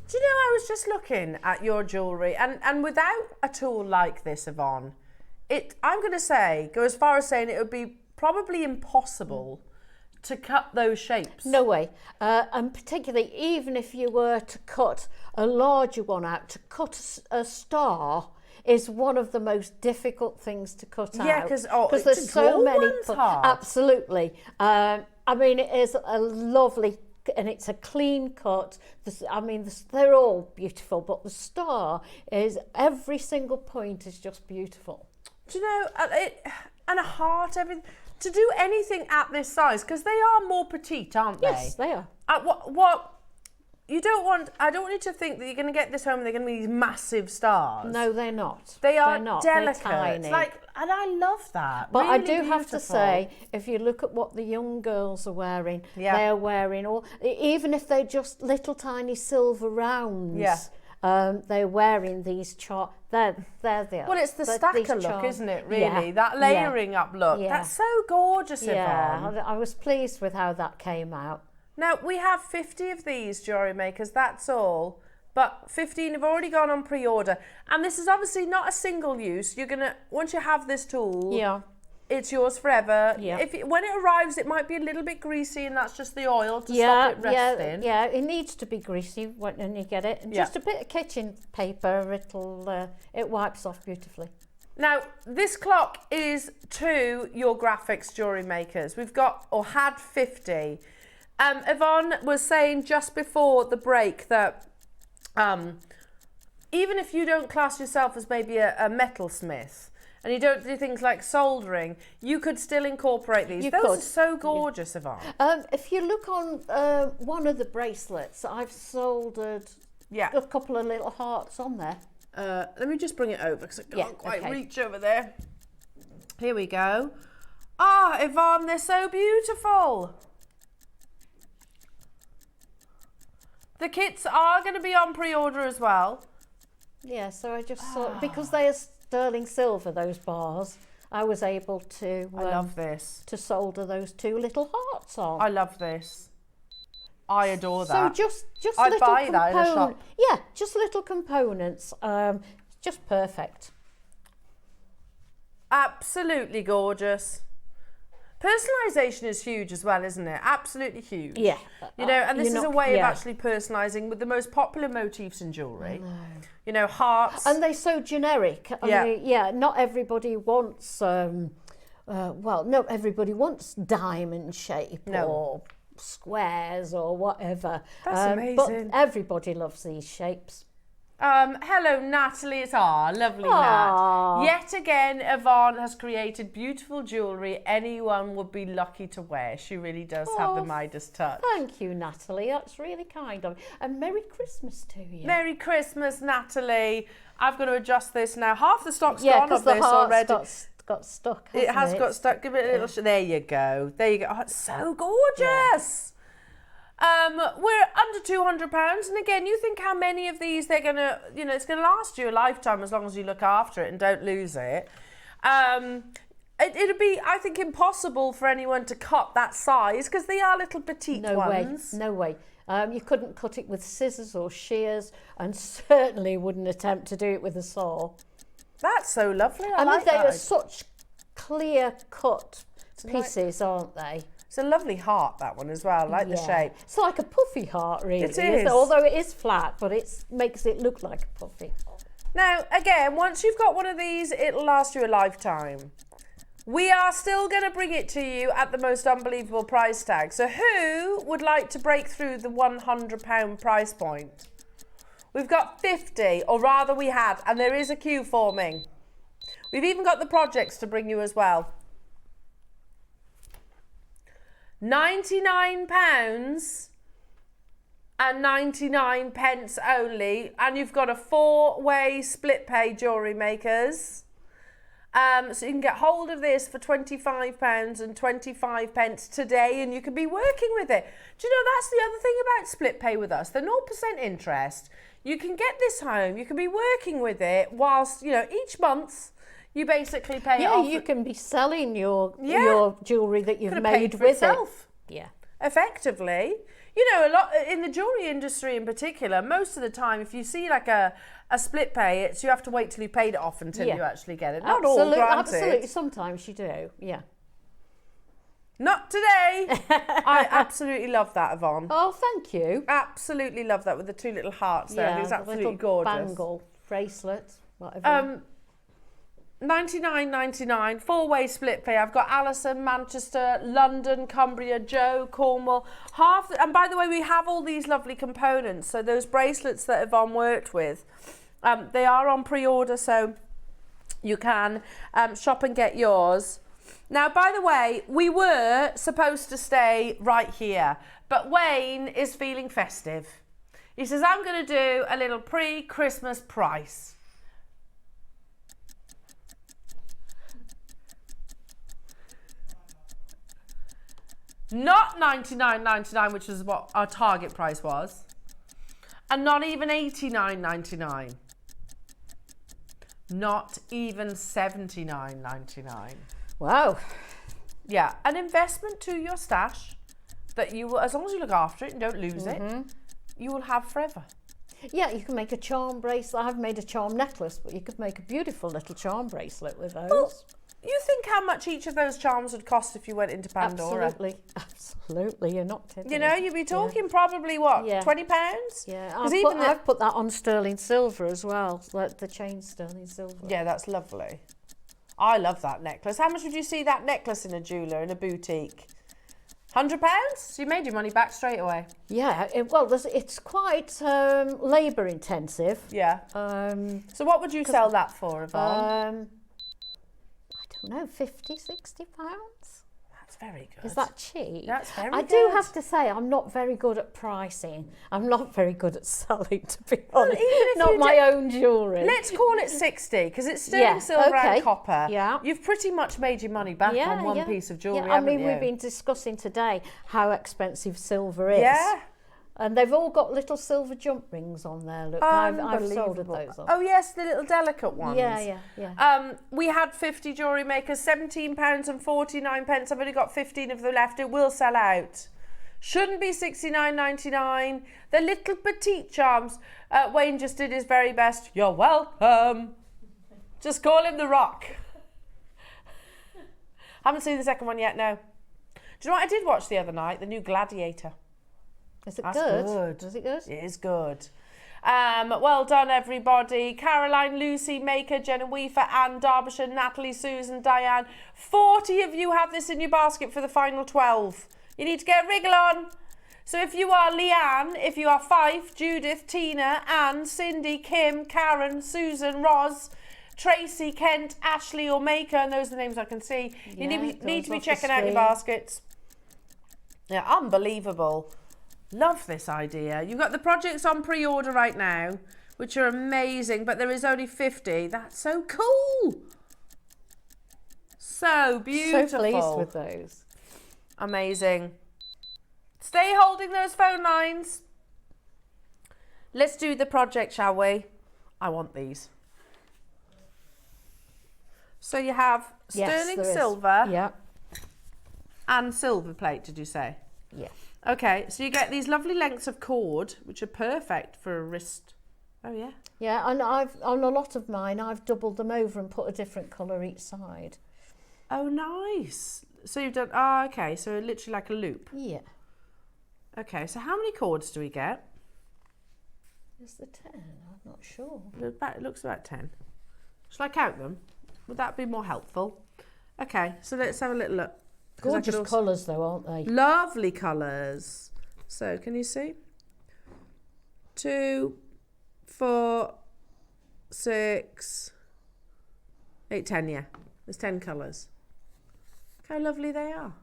Do you know, I was just looking at your jewellery, and without a tool like this, Yvonne, I'm going to say, go as far as saying it would be probably impossible to cut those shapes. No way. And particularly, even if you were to cut a larger one out, to cut a star is one of the most difficult things to cut out. Yeah, because there's so many. Hard. Absolutely. I mean, it is a lovely, and it's a clean cut. They're all beautiful, but the star is, every single point is just beautiful. Do you know, and a heart, everything. To do anything at this size, because they are more petite, aren't they? Yes, they are. What you don't want, I don't want you to think that you're going to get this home and they're going to be these massive stars. No, they're not. They are not. delicate. They're tiny. And I love that. But really I do beautiful. have to say, if you look at what the young girls are wearing, Yeah. they're wearing all, even if they're just little tiny silver rounds. Yeah. They're wearing these they're there. Well, it's the stacker look, isn't it, really? Yeah. That layering up look. Yeah. That's so gorgeous, Yvonne. Yeah, I was pleased with how that came out. Now, we have 50 of these Jewellery Makers, that's all. But 15 have already gone on pre-order. And this is obviously not a single use. You're going to, once you have this tool, Yeah. it's yours forever. Yeah. When it arrives, it might be a little bit greasy, and that's just the oil to stop it resting. Yeah, it needs to be greasy when you get it. And just a bit of kitchen paper, it wipes off beautifully. Now, this clock is to your graphics Jewellery Makers. We've got, or had 50. Yvonne was saying just before the break that even if you don't class yourself as maybe a metalsmith, and you don't do things like soldering, you could still incorporate these. Those are so gorgeous, Yvonne. If you look on one of the bracelets, I've soldered a couple of little hearts on there. Let me just bring it over because I can't quite reach over there. Here we go. Ah, Yvonne, they're so beautiful. The kits are going to be on pre-order as well. Yeah, so I just saw, because they are sterling silver, those bars, I was able to I love this. To solder those two little hearts on. I love this. I adore that. So just I'd little buy that in a shop. Yeah, just little components. Just perfect. Absolutely gorgeous. Personalisation is huge as well, isn't it? Absolutely huge. Yeah. You know, and this is a way of actually personalising with the most popular motifs in jewellery. You know, hearts. And they're so generic. I mean, not everybody wants, not everybody wants diamond shape or squares or whatever. That's amazing. But everybody loves these shapes. Hello, Natalie. It's lovely Nat. Yet again, Yvonne has created beautiful jewellery anyone would be lucky to wear. She really does have the Midas touch. Thank you, Natalie. That's really kind of you. And Merry Christmas to you. Merry Christmas, Natalie. I've got to adjust this now. Half the stock's gone of this already. Got stuck. It has got stuck. Give it a little. There you go. There you go. Oh, it's so gorgeous. We're under £200, and again, you think how many of these they're gonna, it's gonna last you a lifetime as long as you look after it and don't lose it. It'd be, I think, impossible for anyone to cut that size because they are little petite ones. No way. You couldn't cut it with scissors or shears, and certainly wouldn't attempt to do it with a saw. That's so lovely. I mean, like they that. are such clear cut pieces, aren't they? It's a lovely heart, that one as well. I like the shape. It's like a puffy heart, really. It is. Although it is flat, but it makes it look like a puffy. Now, again, once you've got one of these, it'll last you a lifetime. We are still going to bring it to you at the most unbelievable price tag. So who would like to break through the £100 price point? We've got 50, or rather we had, and there is a queue forming. We've even got the projects to bring you as well. £99 and 99 pence only, and you've got a 4-way split pay, Jewellery Makers. So you can get hold of this for £25 and 25 pence today, and you can be working with it. Do you know, that's the other thing about split pay with us. They're 0% interest. You can get this home. You can be working with it whilst, each month you basically pay it off. Yeah, you can be selling your jewellery that you've made with itself. Yeah. Effectively. A lot in the jewellery industry in particular, most of the time, if you see like a split pay, you have to wait till you paid it off until you actually get it. Not all, granted. Absolutely, sometimes you do, yeah. Not today. I absolutely love that, Yvonne. Oh, thank you. Absolutely love that with the 2 little hearts there. Yeah, it's absolutely little gorgeous. Bangle, bracelet, whatever. £99.99, 4-way split pay. I've got Alison, Manchester, London, Cumbria, Joe, Cornwall. And by the way, we have all these lovely components. So those bracelets that Yvonne worked with, they are on pre-order, so you can shop and get yours. Now, by the way, we were supposed to stay right here, but Wayne is feeling festive. He says, I'm going to do a little pre-Christmas price. Not $99.99, which is what our target price was, and not even $89.99. Not even $79.99. Wow. Yeah, an investment to your stash that you will, as long as you look after it and don't lose it, you will have forever. Yeah, you can make a charm bracelet. I've made a charm necklace, but you could make a beautiful little charm bracelet with those. Well, you think how much each of those charms would cost if you went into Pandora? Absolutely. You're not kidding. You'd be talking probably what, £20? Yeah, I've put that on sterling silver as well, like the chain sterling silver. Yeah, that's lovely. I love that necklace. How much would you see that necklace in a jeweller, in a boutique? £100? So you made your money back straight away. Yeah, it's quite labour intensive. Yeah. So what would you sell that for, Yvonne? I don't know, 50, 60 pounds. That's very good. Is that cheap? That's very good. I do have to say, I'm not very good at pricing. I'm not very good at selling, to be honest. Not my own jewellery. Let's call it 60, because it's sterling silver and copper. Yeah. You've pretty much made your money back on one piece of jewellery, haven't you? We've been discussing today how expensive silver is. Yeah. And they've all got little silver jump rings on there. Look, I've sold those on. Oh yes, the little delicate ones. Yeah. We had 50 Jewellery Makers, £17 and 49 pence. I've only got 15 of them left. It will sell out. Shouldn't be $69.99. They're little petite charms. Wayne just did his very best. You're welcome. Just call him the Rock. Haven't seen the second one yet, no. Do you know what I did watch the other night? The new Gladiator. Is it good? Is it good? It is good. Well done, everybody. Caroline, Lucy, Maker, Jenna Weaver, Anne, Derbyshire, Natalie, Susan, Diane. 40 of you have this in your basket for the final 12. You need to get a wriggle on. So if you are Leanne, if you are Fife, Judith, Tina, Anne, Cindy, Kim, Karen, Susan, Roz, Tracy, Kent, Ashley or Maker, and those are the names I can see, you need to be checking out your baskets. Yeah, unbelievable. Love this idea. You've got the projects on pre-order right now, which are amazing, but there is only 50. That's so cool. So beautiful. So pleased with those. Amazing. Stay holding those phone lines. Let's do the project, shall we? I want these. So you have sterling silver and silver plate, did you say? Yeah. Okay, so you get these lovely lengths of cord, which are perfect for a wrist. Oh, yeah. Yeah, and on a lot of mine, I've doubled them over and put a different colour each side. Oh, nice. So you've done, okay, so literally like a loop. Yeah. Okay, so how many cords do we get? Is there 10? I'm not sure. It looks about 10. Shall I count them? Would that be more helpful? Okay, so let's have a little look. Gorgeous colours though, aren't they? Lovely colours. So, can you see? 2, 4, 6, 8, 10, yeah. There's 10 colours. Look how lovely they are.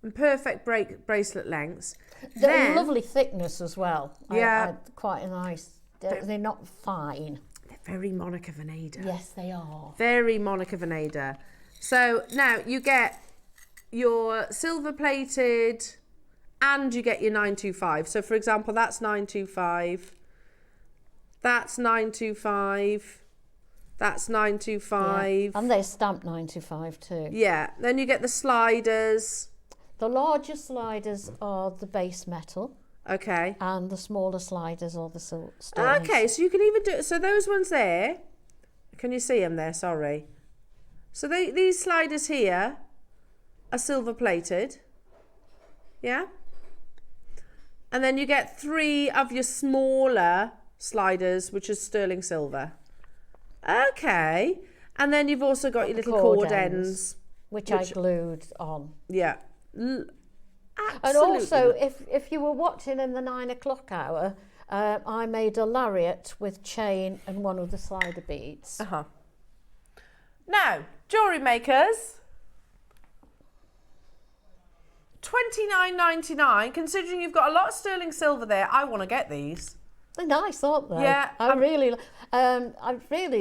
And perfect bracelet lengths. They're lovely thickness as well. Yeah. Quite a nice, they're not fine. They're very Monica Vinader. Yes, they are. Very Monica Vinader. So now you get your silver plated and you get your 925. So for example, that's 925. That's 925. That's 925. Yeah. And they're stamped 925 too. Yeah. Then you get the sliders. The larger sliders are the base metal. Okay. And the smaller sliders are the sterling. Okay, so you can even do, so those ones there, can you see them there? Sorry. So these sliders here are silver plated. Yeah. And then you get 3 of your smaller sliders, which is sterling silver. Okay. And then you've also got your little cord ends. Which I glued on. Yeah. Absolutely. And also, if you were watching in the 9 o'clock hour, I made a lariat with chain and one of the slider beads. Now, jewellery makers, $29.99. Considering you've got a lot of sterling silver there, I want to get these. They're nice, aren't they? Yeah, I really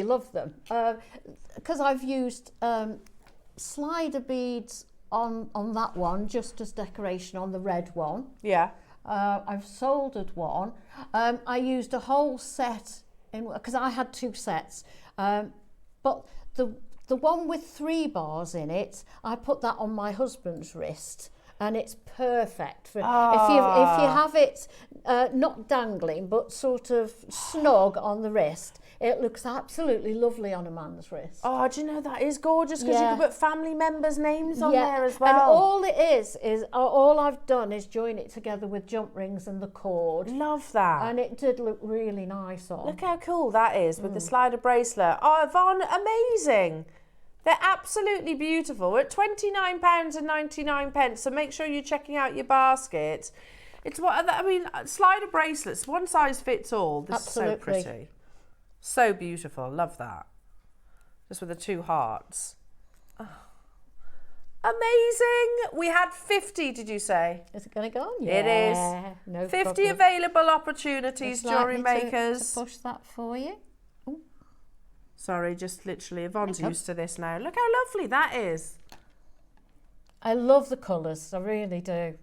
love them because I've used slider beads on that one just as decoration on the red one. Yeah. I've soldered one. I used a whole set because I had 2 sets, but the one with 3 bars in it, I put that on my husband's wrist. And it's perfect for if you have it not dangling but sort of snug on the wrist. It looks absolutely lovely on a man's wrist. Oh, do you know that is gorgeous because you can put family members' names on there as well. And all it is all I've done is join it together with jump rings and the cord. Love that. And it did look really nice on. Look how cool that is with the slider bracelet. Oh, Yvonne, amazing. They're absolutely beautiful. We're at £29.99, so make sure you're checking out your basket. It's slider bracelets, one size fits all. This is so pretty. So beautiful. Love that. Just with the 2 hearts. Oh. Amazing. We had 50, did you say? Is it going to go on? Yeah. It is. No 50 problem. Available opportunities, jewellery makers. To push that for you. Sorry, just literally, Yvonne's used to this now. Look how lovely that is. I love the colours, I really do.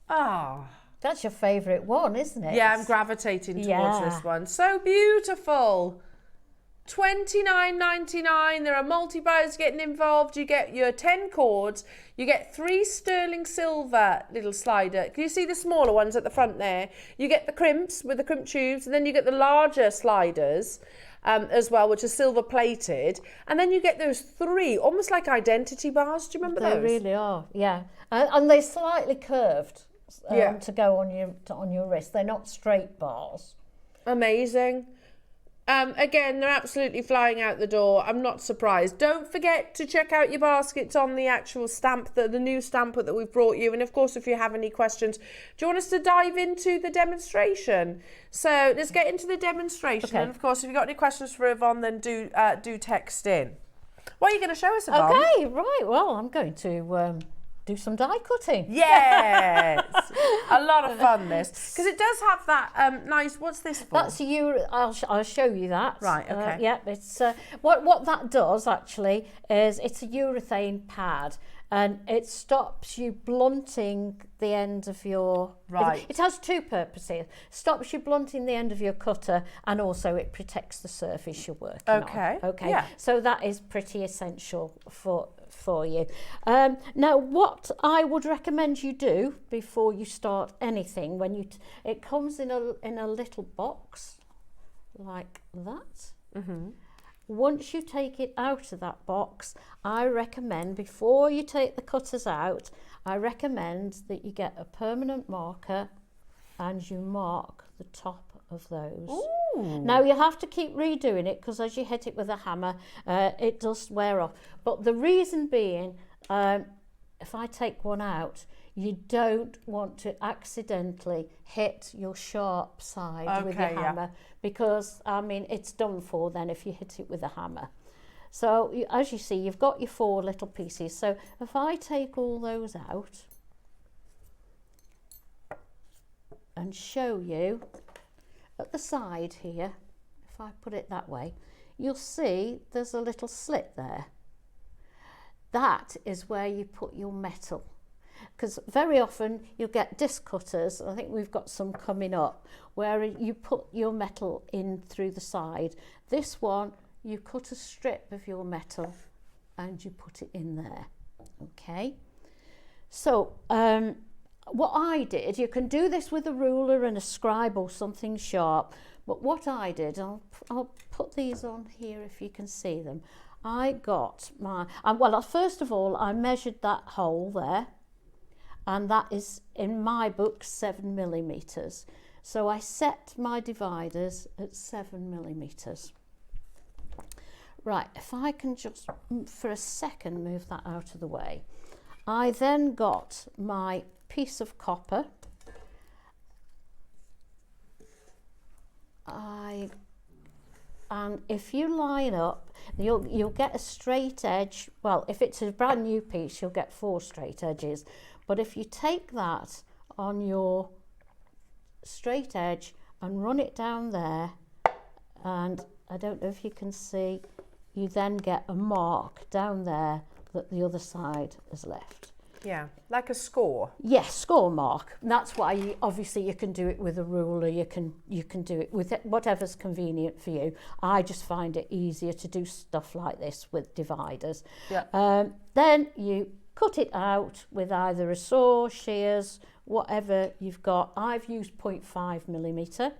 Oh. That's your favourite one, isn't it? Yeah, I'm gravitating towards this one. So beautiful. $29.99. There are multi-buyers getting involved. You get your 10 cords. You get 3 sterling silver little slider. Can you see the smaller ones at the front there? You get the crimps with the crimp tubes, and then you get the larger sliders as well, which are silver plated. And then you get those 3, almost like identity bars. Do you remember those? They really are, yeah. And they're slightly curved to go on your wrist. They're not straight bars. Amazing. Again, they're absolutely flying out the door. I'm not surprised. Don't forget to check out your baskets on the actual stamp, the new stamp that we've brought you. And of course, if you have any questions, do you want us to dive into the demonstration? So let's get into the demonstration. Okay. And of course, if you've got any questions for Yvonne, then do text in. What are you going to show us, Yvonne? Okay, right. Well, I'm going to do some die cutting. Yes, a lot of fun this, because it does have that nice. What's this for? That's I'll show you that. Right. Okay. Yeah. It's what that does actually is it's a urethane pad, and it stops you blunting the end of your... Right. It has two purposes. Stops you blunting the end of your cutter, and also it protects the surface you're working on. Okay. Yeah. So that is pretty essential for you. Now, what I would recommend you do before you start anything, when you it comes in a little box like that. Mm-hmm. Once you take it out of that box, I recommend, before you take the cutters out, I recommend that you get a permanent marker and you mark the top of those. Ooh. Now you have to keep redoing it, because as you hit it with a hammer, it does wear off. But the reason being, if I take one out, you don't want to accidentally hit your sharp side with your hammer, because, I mean, it's done for then if you hit it with a hammer. So, as you see, you've got your 4 little pieces. So, if I take all those out and show you at the side here, if I put it that way, you'll see there's a little slit there. That is where you put your metal. Because very often you'll get disc cutters, I think we've got some coming up, where you put your metal in through the side. This one, you cut a strip of your metal and you put it in there. Okay. So what I did, you can do this with a ruler and a scribe or something sharp, but what I did, I'll put these on here if you can see them. I got my, well, first of all, I measured that hole there. And that is, in my book, 7 millimetres. So I set my dividers at 7 millimetres. Right, if I can just, for a second, move that out of the way. I then got my piece of copper. And if you line up, you'll get a straight edge. Well, if it's a brand new piece, you'll get 4 straight edges. But if you take that on your straight edge and run it down there, and I don't know if you can see, you then get a mark down there that the other side has left. Yeah, like a score. Yes, score mark. And that's why obviously you can do it with a ruler, you can do it with whatever's convenient for you. I just find it easier to do stuff like this with dividers. Yeah. Then you cut it out with either a saw, shears, whatever you've got. I've used 0.5 millimetre,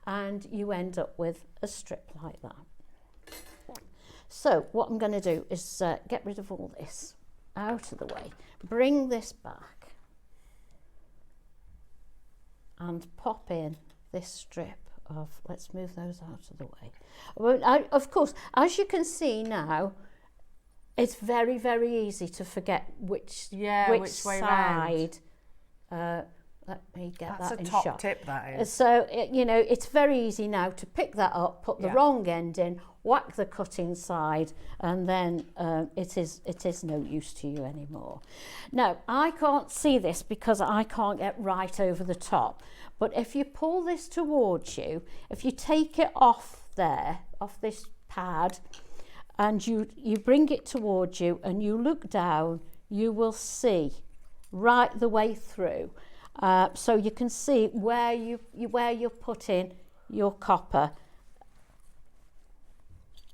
and you end up with a strip like that. So what I'm going to do is get rid of all this out of the way, bring this back and pop in this strip of, let's move those out of the way. Well, of course, as you can see now, it's very, very easy to forget which way side. Let me get that in shot. That's a top tip, that is. So, you know, it's very easy now to pick that up, put the wrong end in, whack the cutting side, and then it is no use to you anymore. Now, I can't see this because I can't get right over the top. But if you pull this towards you, if you take it off there, off this pad, and you bring it towards you and you look down, you will see right the way through. So you can see where you're putting your copper.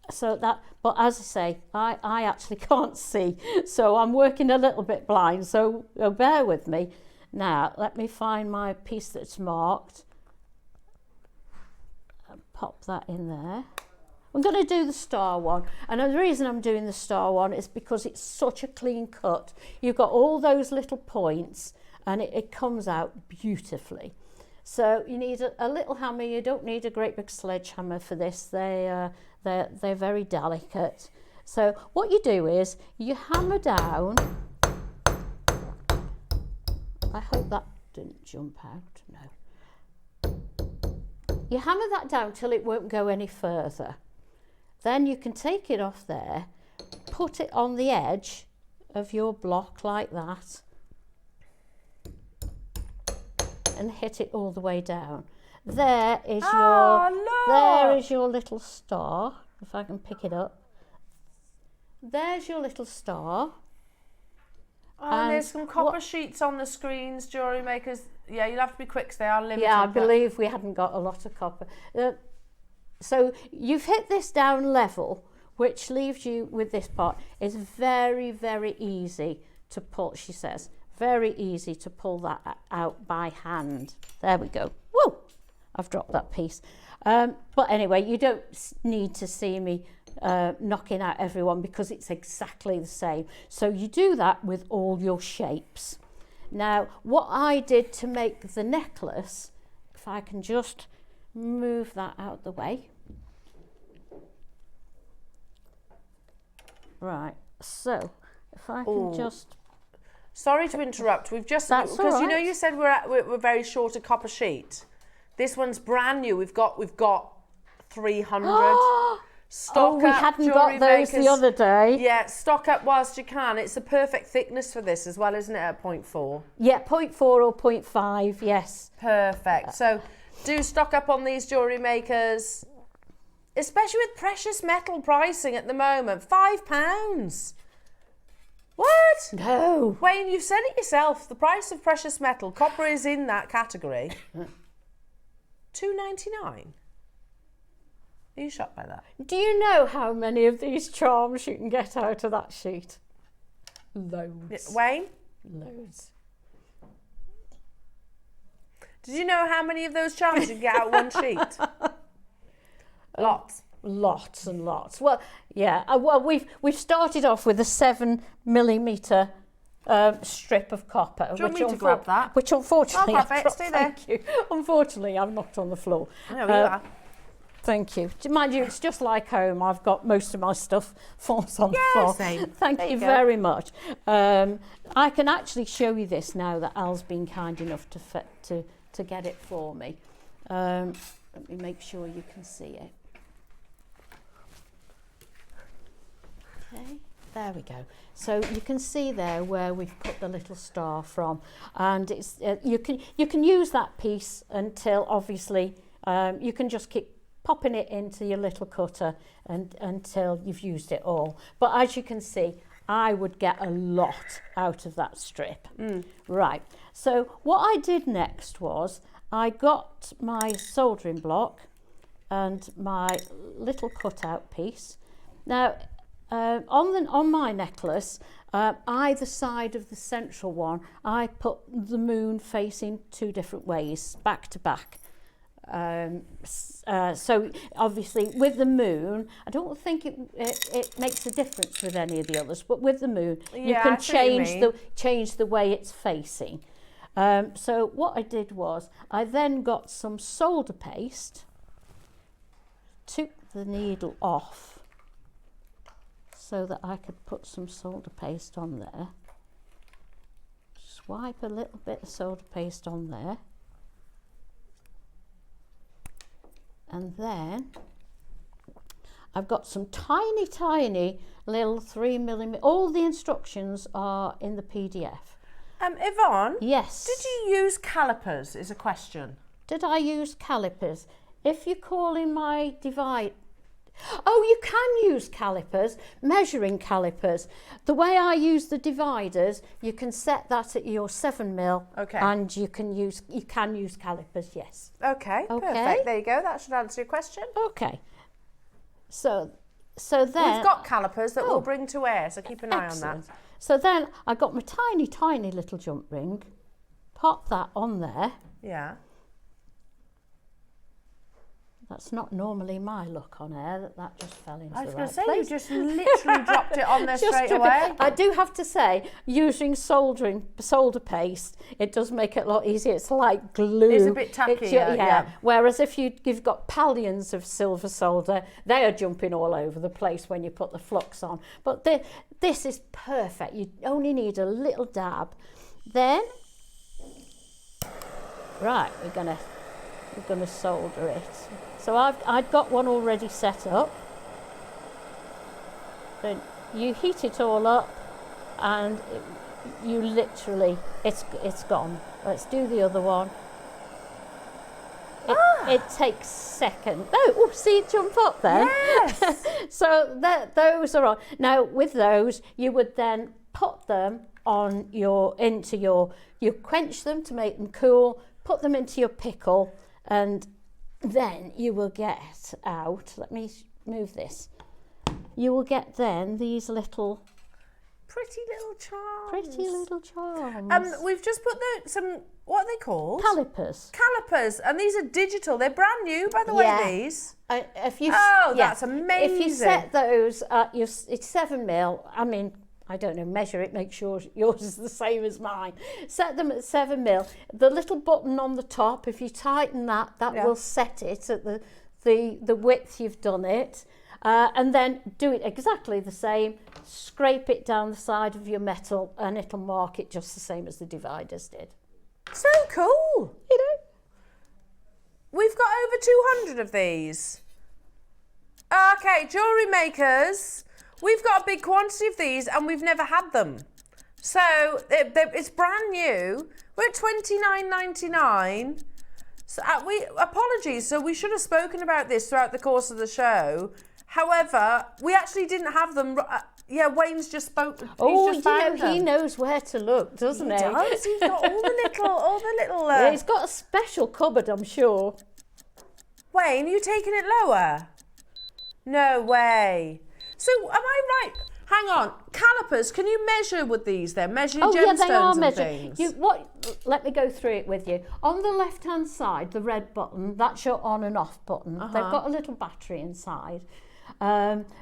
So that, but as I say, I actually can't see, so I'm working a little bit blind, so bear with me. Now, let me find my piece that's marked and pop that in there. I'm going to do the star one, and the reason I'm doing the star one is because it's such a clean cut. You've got all those little points, and it comes out beautifully. So you need a little hammer. You don't need a great big sledgehammer for this. They're very delicate. So what you do is you hammer down. I hope that didn't jump out. No. You hammer that down till it won't go any further. Then you can take it off there, put it on the edge of your block like that, and hit it all the way down. There is your little star. If I can pick it up. There's your little star. Oh, and there's some copper sheets on the screens, Jewellery Makers. Yeah, you'll have to be quick because they are limited. Yeah, I believe we hadn't got a lot of copper. So you've hit this down level, which leaves you with this part. It's very, very easy to pull, she says. Very easy to pull that out by hand. There we go. Whoa! I've dropped that piece. But anyway, you don't need to see me knocking out everyone because it's exactly the same. So you do that with all your shapes. Now, what I did to make the necklace, if I can just move that out the way. Right, so if I can just... Sorry to interrupt. We've just... That's because all right. you know you said we're very short a copper sheet. This one's brand new. We've got 300. Stock we up, hadn't Jewellery got those Makers. the other day. Yeah, stock up whilst you can. It's the perfect thickness for this as well, isn't it, at 0.4? Yeah, 0.4 or 0.5, yes. Perfect. So do stock up on these Jewellery Makers, especially with precious metal pricing at the moment. £5. What? No. Wayne, you've said it yourself. The price of precious metal, copper is in that category. $2.99. Are you shocked by that? Do you know how many of these charms you can get out of that sheet? Loads. Wayne? Loads. Did you know how many of those charms you can get out one sheet? Lots. Lots and lots. Well, yeah. Well, we've started off with a 7mm strip of copper. Do you want me to grab that? Which unfortunately, I'll grab it. Stay there. Thank you. Unfortunately, I've knocked on the floor. No, you are. Thank you. Mind you, it's just like home. I've got most of my stuff falls on the floor. Same. Thank you very much. I can actually show you this now that Al's been kind enough to get it for me. Let me make sure you can see it. Okay, there we go. So you can see there where we've put the little star from, and it's you can use that piece until obviously you can just keep popping it into your little cutter and until you've used it all. But as you can see, I would get a lot out of that strip. Right, so what I did next was I got my soldering block and my little cutout piece. Now on my necklace, either side of the central one, I put the moon facing two different ways, back to back. So obviously with the moon, I don't think it makes a difference with any of the others, but with the moon you can change the way it's facing. So what I did was I then got some solder paste, took the needle off so that I could put some solder paste on there, swipe a little bit of solder paste on there. And then I've got some tiny little 3mm. All the instructions are in the PDF. Yvonne? Yes. Did you use calipers is a question. Did I use calipers? If you're calling my divide... Oh, you can use calipers, measuring calipers. The way I use the dividers, you can set that at your 7mm. Okay. And you can use calipers, yes. Okay, perfect. There you go. That should answer your question. Okay. So then... We've got calipers that we'll bring to air, so keep an eye on that. So then I got my tiny little jump ring, pop that on there. Yeah. That's not normally my look on air, that just fell into the right place. I was going to say, you just literally dropped it on there straight away. I do have to say, using solder paste, it does make it a lot easier. It's like glue. It's a bit tacky, yeah. Whereas if you've got pallions of silver solder, they are jumping all over the place when you put the flux on. But this is perfect. You only need a little dab. Then, right, we're gonna solder it. So I'd got one already set up. Then you heat it all up, and you literally it's gone. Let's do the other one. It takes seconds. Oh, see it jump up then. Yes. So those are on. Now with those, you would then put them you quench them to make them cool, put them into your pickle, and then you will get out, let me move this, you will get then these little pretty little charms. Pretty little charms. We've just put some, what are they called? Calipers. Calipers, and these are digital. They're brand new, by the way, these. That's amazing. If you set those at it's 7mm, I mean, I don't know, measure it, make sure yours is the same as mine. Set them at 7mm. The little button on the top, if you tighten that will set it at the width you've done it. And then do it exactly the same, scrape it down the side of your metal, and it'll mark it just the same as the dividers did. So cool. You know? We've got over 200 of these. Okay, Jewellery Makers. We've got a big quantity of these and we've never had them. So it's brand new. We're at $29.99. So apologies. So we should have spoken about this throughout the course of the show. However, we actually didn't have them. Wayne's just spoke. He knows where to look, doesn't he? He does. He's got all the little. Yeah, he's got a special cupboard, I'm sure. Wayne, you taking it lower? No way. So am I right? Hang on, calipers. Can you measure with these? Then measure your gemstones and things. Let me go through it with you. On the left-hand side, the red button, that's your on and off button. They've got a little battery inside.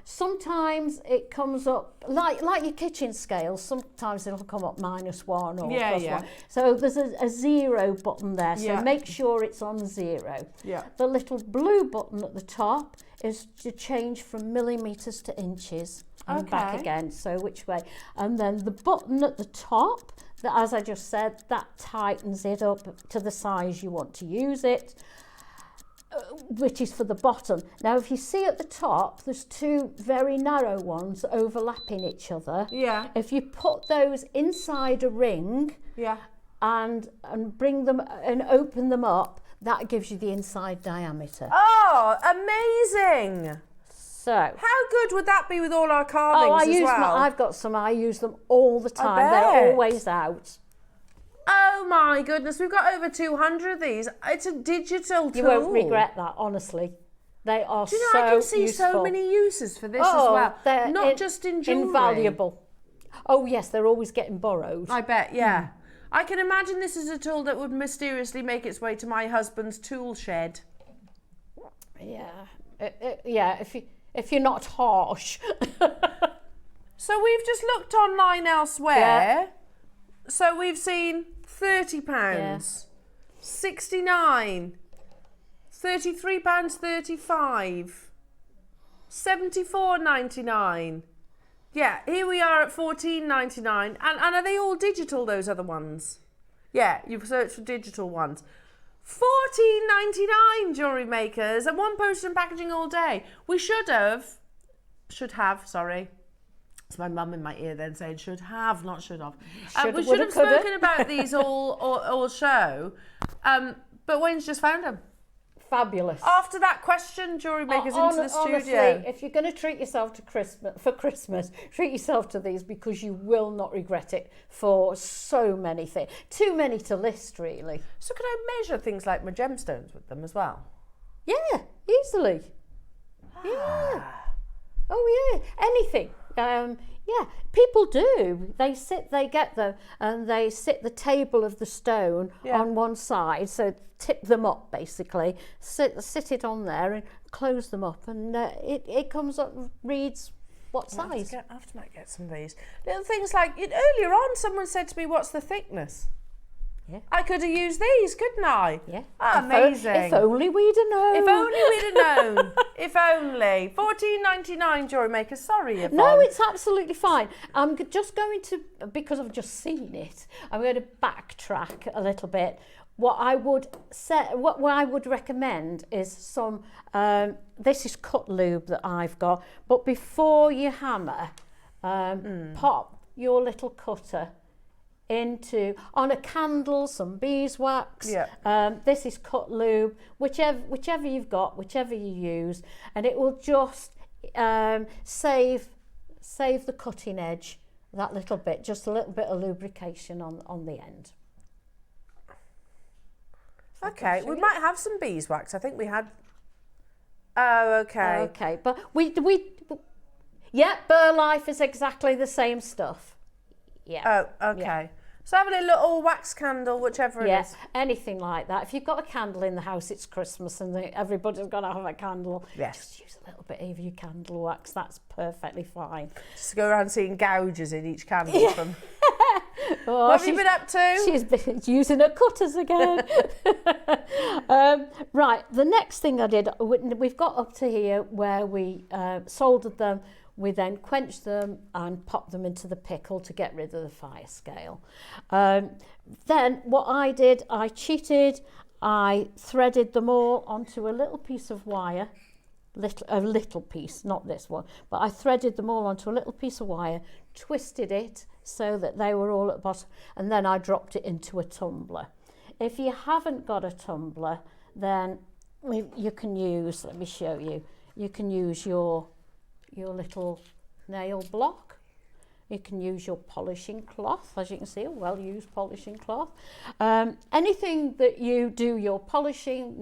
Sometimes it comes up like your kitchen scales. Sometimes it'll come up -1 or +1. So there's a 0 button there. So make sure it's on 0. Yeah. The little blue button at the top is to change from millimeters to inches and back again. So which way? And then the button at the top, that, as I just said, that tightens it up to the size you want to use it. Which is for the bottom. Now, if you see at the top, there's 2 very narrow ones overlapping each other. Yeah. If you put those inside a ring, and bring them and open them up, that gives you the inside diameter. Oh, amazing! So, how good would that be with all our carvings as well? I've got some. I use them all the time. They're always out. Oh my goodness, we've got over 200 of these. It's a digital tool. You won't regret that, honestly. They are so useful. Do you know, I can see so many uses for this as well. Not just in jewellery. Invaluable. Oh yes, they're always getting borrowed. I bet, yeah. I can imagine this is a tool that would mysteriously make its way to my husband's tool shed. Yeah. If you're not harsh. So we've just looked online elsewhere. Yeah. So we've seen £30, £69, £33.35, £74.99. Yeah, here we are at £14.99. And are they all digital, those other ones? Yeah, you've searched for digital ones. £14.99, Jewellery Makers, and one post and packaging all day. We should have, sorry. It's my mum in my ear then saying should have, not should have. We should have spoken about these all show, but Wayne's just found them. Fabulous. After that question, Jewellery Makers into the studio. Honestly, if you're going to treat yourself to Christmas, treat yourself to these, because you will not regret it for so many things. Too many to list, really. So can I measure things like my gemstones with them as well? Yeah, easily. Yeah. Oh yeah, anything. People do. They sit the table of the stone on one side, so tip them up basically, sit it on there and close them up, and it comes up, reads what size. I have to get some of these. Little things like, earlier on someone said to me, what's the thickness? Yeah. I could have used these, couldn't I? Yeah. Amazing. If only we'd have known. If only we'd have known. If only. £14.99, Jewellery Maker. Sorry, Yvonne. No, it's absolutely fine. I'm just going to, because I've just seen it, I'm going to backtrack a little bit. What I would recommend is some, this is cut lube that I've got, but before you hammer, pop your little cutter on a candle, some beeswax. This is cut lube, whichever you've got, whichever you use, and it will just save the cutting edge that little bit, just a little bit of lubrication on the end. Okay, we might have some beeswax. I think we had. Oh, okay. Okay, but yeah, Burr Life is exactly the same stuff. Yeah. Oh, okay. Yeah. So having a little wax candle, whichever it is. Anything like that. If you've got a candle in the house, it's Christmas and everybody's got to have a candle. Yes. Just use a little bit of your candle wax. That's perfectly fine. Just go around seeing gouges in each candle from... what have you been up to? She's been using her cutters again. Right, the next thing I did, we've got up to here where we soldered them. We then quenched them and popped them into the pickle to get rid of the fire scale. Then what I did, I cheated. I threaded them all onto a little piece of wire, a little piece, not this one, but I threaded them all onto a little piece of wire, twisted it so that they were all at the bottom, and then I dropped it into a tumbler. If you haven't got a tumbler, then you can use, let me show you, you can use your little nail block. You can use your polishing cloth, as you can see, a well-used polishing cloth. Anything that you do your polishing,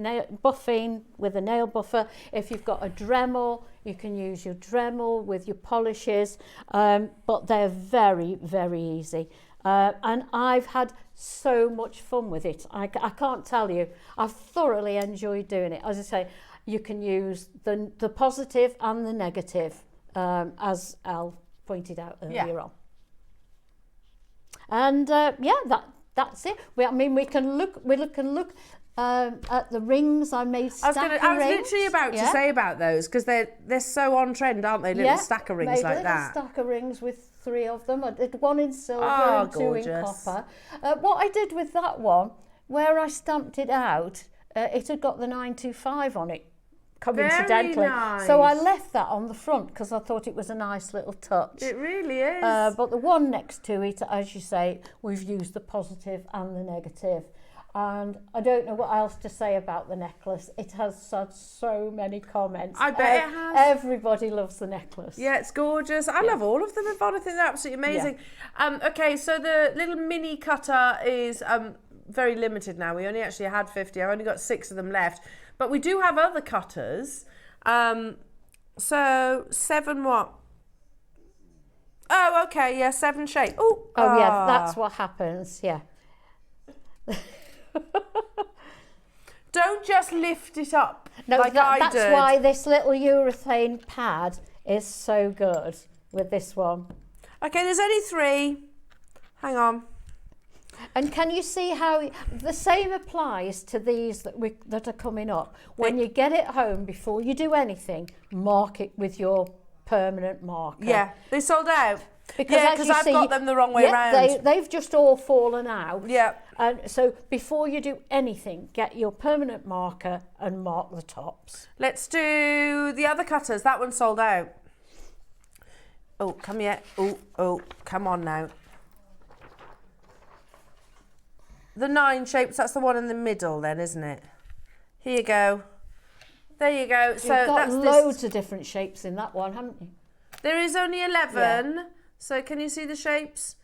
buffing with a nail buffer. If you've got a Dremel, you can use your Dremel with your polishes, but they're very, very easy. And I've had so much fun with it. I can't tell you. I've thoroughly enjoyed doing it. As I say, you can use the positive and the negative, as Al pointed out earlier on. And that's it. We can look at the rings. I made stacker rings. I was literally about to say about those, because they're so on trend, aren't they? Little stacker rings like that. Stacker rings with 3 of them. I did 1 in silver and 2 in copper. What I did with that one, where I stamped it out, it had got the 925 on it, coincidentally. Nice. So I left that on the front because I thought it was a nice little touch. It really is. But the one next to it, as you say, we've used the positive and the negative. And I don't know what else to say about the necklace. It has had so many comments. I bet it has. Everybody loves the necklace. Yeah, it's gorgeous. I love all of them, Yvonne. I think they're absolutely amazing. Yeah. Okay, so the little mini cutter is very limited now. We only actually had 50. I've only got 6 of them left. But we do have other cutters. So 7 what? Oh, okay, yeah, 7 shape. Oh, yeah, that's what happens, yeah. Don't just lift it up like that's why this little urethane pad is so good with this one. Okay, there's only 3. Hang on. And can you see how the same applies to these that are coming up? When you get it home, before you do anything, mark it with your permanent marker. Yeah, they sold out. Because I've got them the wrong way around. They've just all fallen out. Yeah. And so before you do anything, get your permanent marker and mark the tops. Let's do the other cutters. That one sold out. Oh, come here. Oh, come on now. The 9 shapes, that's the one in the middle then, isn't it? Here you go. There you go. So you've got that's loads of different shapes in that one, haven't you? There is only 11. Yeah. So can you see the shapes?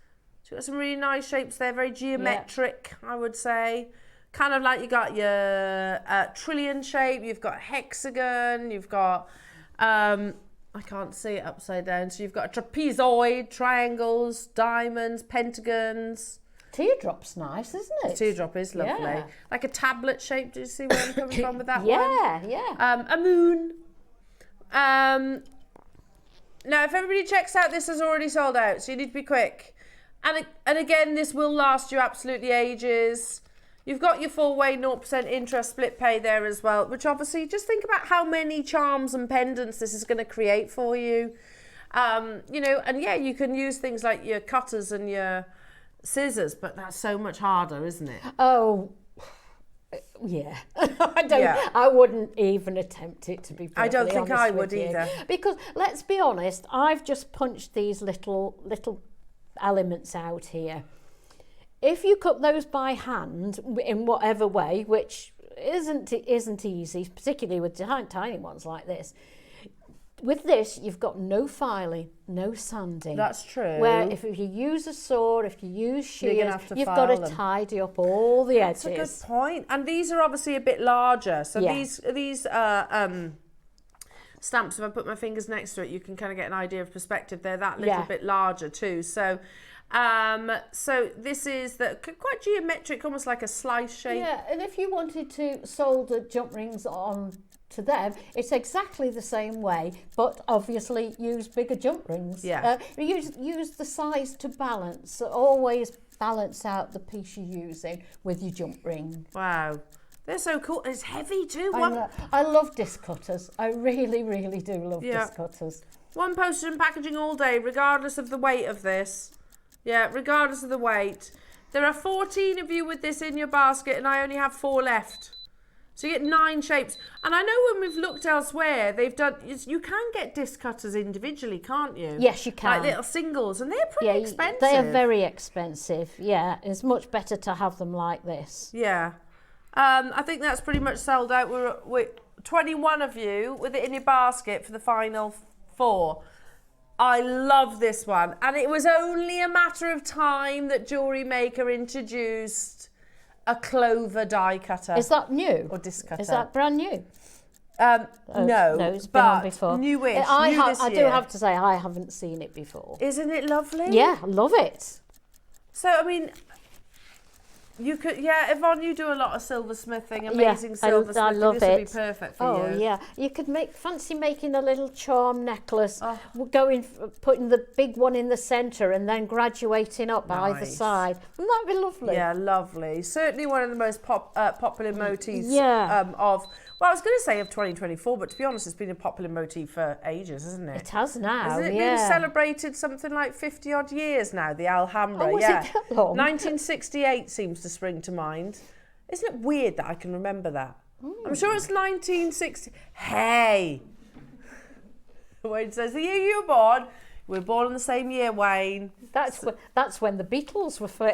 So you've got some really nice shapes there, very geometric, I would say. Kind of like you got your trillion shape, you've got hexagon, you've got, I can't see it upside down. So you've got a trapezoid, triangles, diamonds, pentagons. Teardrop's nice, isn't it? Teardrop is lovely. Yeah. Like a tablet shape. Do you see where I'm coming from with that one? Yeah. A moon. Now, if everybody checks out, this has already sold out, so you need to be quick. And again, this will last you absolutely ages. You've got your full way 0% interest split pay there as well, which obviously, just think about how many charms and pendants this is going to create for you. You know, and yeah, you can use things like your cutters and your scissors, but that's so much harder, isn't it? Oh, yeah. I wouldn't even attempt it, to be perfectly honest. I don't think I would either. Because let's be honest, I've just punched these little elements out here. If you cut those by hand in whatever way, which isn't easy, particularly with tiny ones like this, with this, you've got no filing, no sanding. That's true. Where if you use a saw, if you use shears, you've got to tidy up all the edges. That's a good point. And these are obviously a bit larger. So these stamps, if I put my fingers next to it, you can kind of get an idea of perspective. They're that little bit larger too. So so this is quite geometric, almost like a slice shape. Yeah, and if you wanted to solder jump rings on to them, it's exactly the same way, but obviously use bigger jump rings. Yeah. Use the size to balance. Always balance out the piece you're using with your jump ring. Wow. They're so cool. It's heavy too. I love disc cutters. I really, really do love disc cutters. One postage and packaging all day, regardless of the weight of this. Yeah, regardless of the weight. There are 14 of you with this in your basket, and I only have 4 left. So you get 9 shapes. And I know when we've looked elsewhere, they've done, you can get disc cutters individually, can't you? Yes, you can. Like little singles, and they're pretty expensive. They are very expensive. Yeah, it's much better to have them like this. Yeah. I think that's pretty much sold out. We're 21 of you with it in your basket for the final 4. I love this one. And it was only a matter of time that Jewellery Maker introduced a clover die cutter. Is that new? Or disc cutter. Is that brand new? No, it's been on before. Newish. I do have to say, I haven't seen it before. Isn't it lovely? Yeah, I love it. So, I mean, you could, Yvonne, you do a lot of silversmithing, amazing silversmithing. I love this it. would be perfect for you. Oh, yeah. You could fancy making a little charm necklace, putting the big one in the centre and then graduating up either side. Wouldn't that be lovely? Yeah, lovely. Certainly one of the most popular motifs of, well, I was going to say of 2024, but to be honest, it's been a popular motif for ages, hasn't it? It has now, Hasn't it been celebrated something like 50 odd years now, the Alhambra? Oh, was it that long? 1968 seems to spring to mind. Isn't it weird that I can remember that? I'm sure it's 1960. Hey! Wayne says, the year you were born. We were born in the same year, Wayne. That's when the Beatles were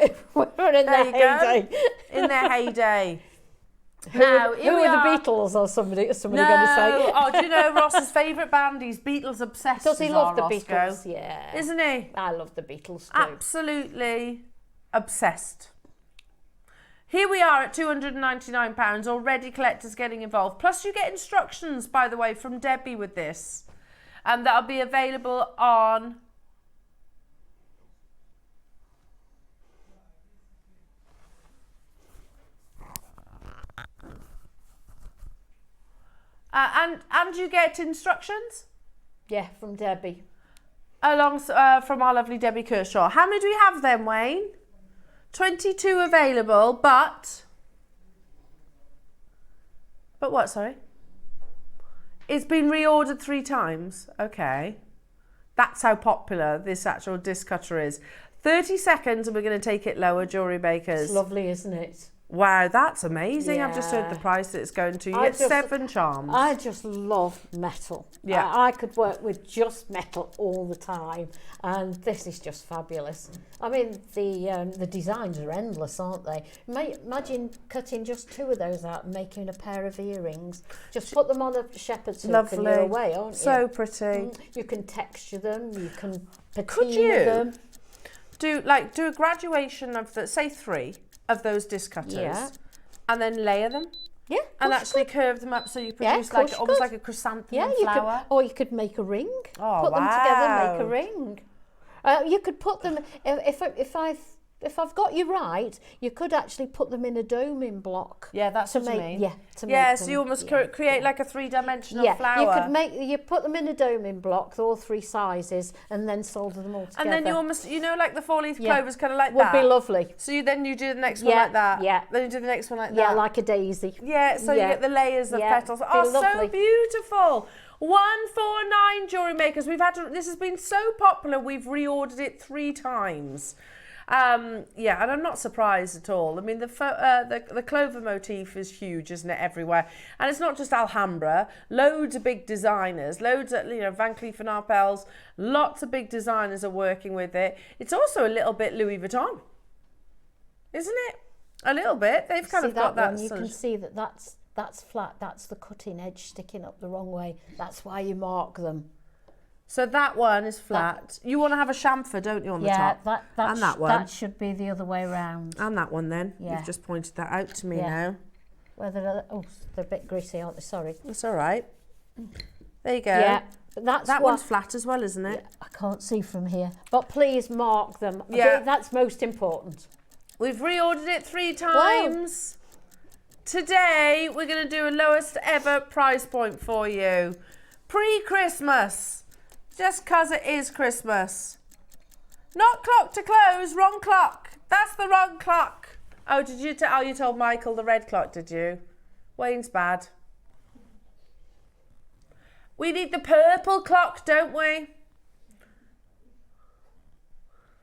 in their heyday. In their heyday. Now, who are the Beatles, or somebody going to say? Oh, do you know Ross's favourite band? He's Beatles obsessed. Does he love the Beatles? Yeah. Isn't he? I love the Beatles too. Absolutely obsessed. Here we are at £299, already collectors getting involved. Plus you get instructions, by the way, from Debbie with this. And that'll be available on... and you get instructions? Yeah, from Debbie. From our lovely Debbie Kershaw. How many do we have then, Wayne? 22 available, but what, sorry? It's been reordered 3 times. Okay. That's how popular this actual disc cutter is. 30 seconds and we're going to take it lower, Jewellery Makers. It's lovely, isn't it? Wow, that's amazing. Yeah. I've just heard the price that it's going to. You get 7 charms. I just love metal. Yeah. I could work with just metal all the time, and this is just fabulous. I mean, the designs are endless, aren't they? Imagine cutting just 2 of those out and making a pair of earrings. Just put them on a shepherd's hook and you're away, aren't you? So pretty. You can texture them, you can patina them. Do a graduation of say 3 of those disc cutters, and then layer them. Yeah, and actually curve them up so you produce almost like a chrysanthemum flower. Or you could make a ring. Oh, put them together, make a ring. You could put them. If I've got you right, you could actually put them in a doming block. Yeah, that's what I mean. So you almost create like a 3-dimensional flower. You put them in a doming block, all 3 sizes, and then solder them all together. And then you almost, like the 4-leaf clovers, kind of like that. Would be lovely. So you do the next one like that. Yeah. Then you do the next one like that. Yeah, like a daisy. Yeah, so you get the layers of petals. Oh, so beautiful. 149 Jewellery Makers. This has been so popular, we've reordered it 3 times. And I'm not surprised at all. I mean, the clover motif is huge, isn't it, everywhere? And it's not just Alhambra. Loads of big designers, loads of, Van Cleef & Arpels, lots of big designers are working with it. It's also a little bit Louis Vuitton, isn't it? A little bit. They've kind of got that. One, you can see that's flat. That's the cutting edge sticking up the wrong way. That's why you mark them. So that one is flat. You want to have a chamfer, don't you, on the top? Yeah, and that one. That should be the other way round. And that one then. Yeah. You've just pointed that out to me now. They're a bit greasy, aren't they? Sorry. That's all right. There you go. Yeah, but that one's flat as well, isn't it? Yeah, I can't see from here. But please mark them. Yeah. That's most important. We've reordered it 3 times. Wow. Today, we're going to do a lowest ever price point for you. Pre-Christmas. Just 'cause it is Christmas. Not clock to close, wrong clock. That's the wrong clock. Oh, did you you told Michael the red clock, did you? Wayne's bad. We need the purple clock, don't we?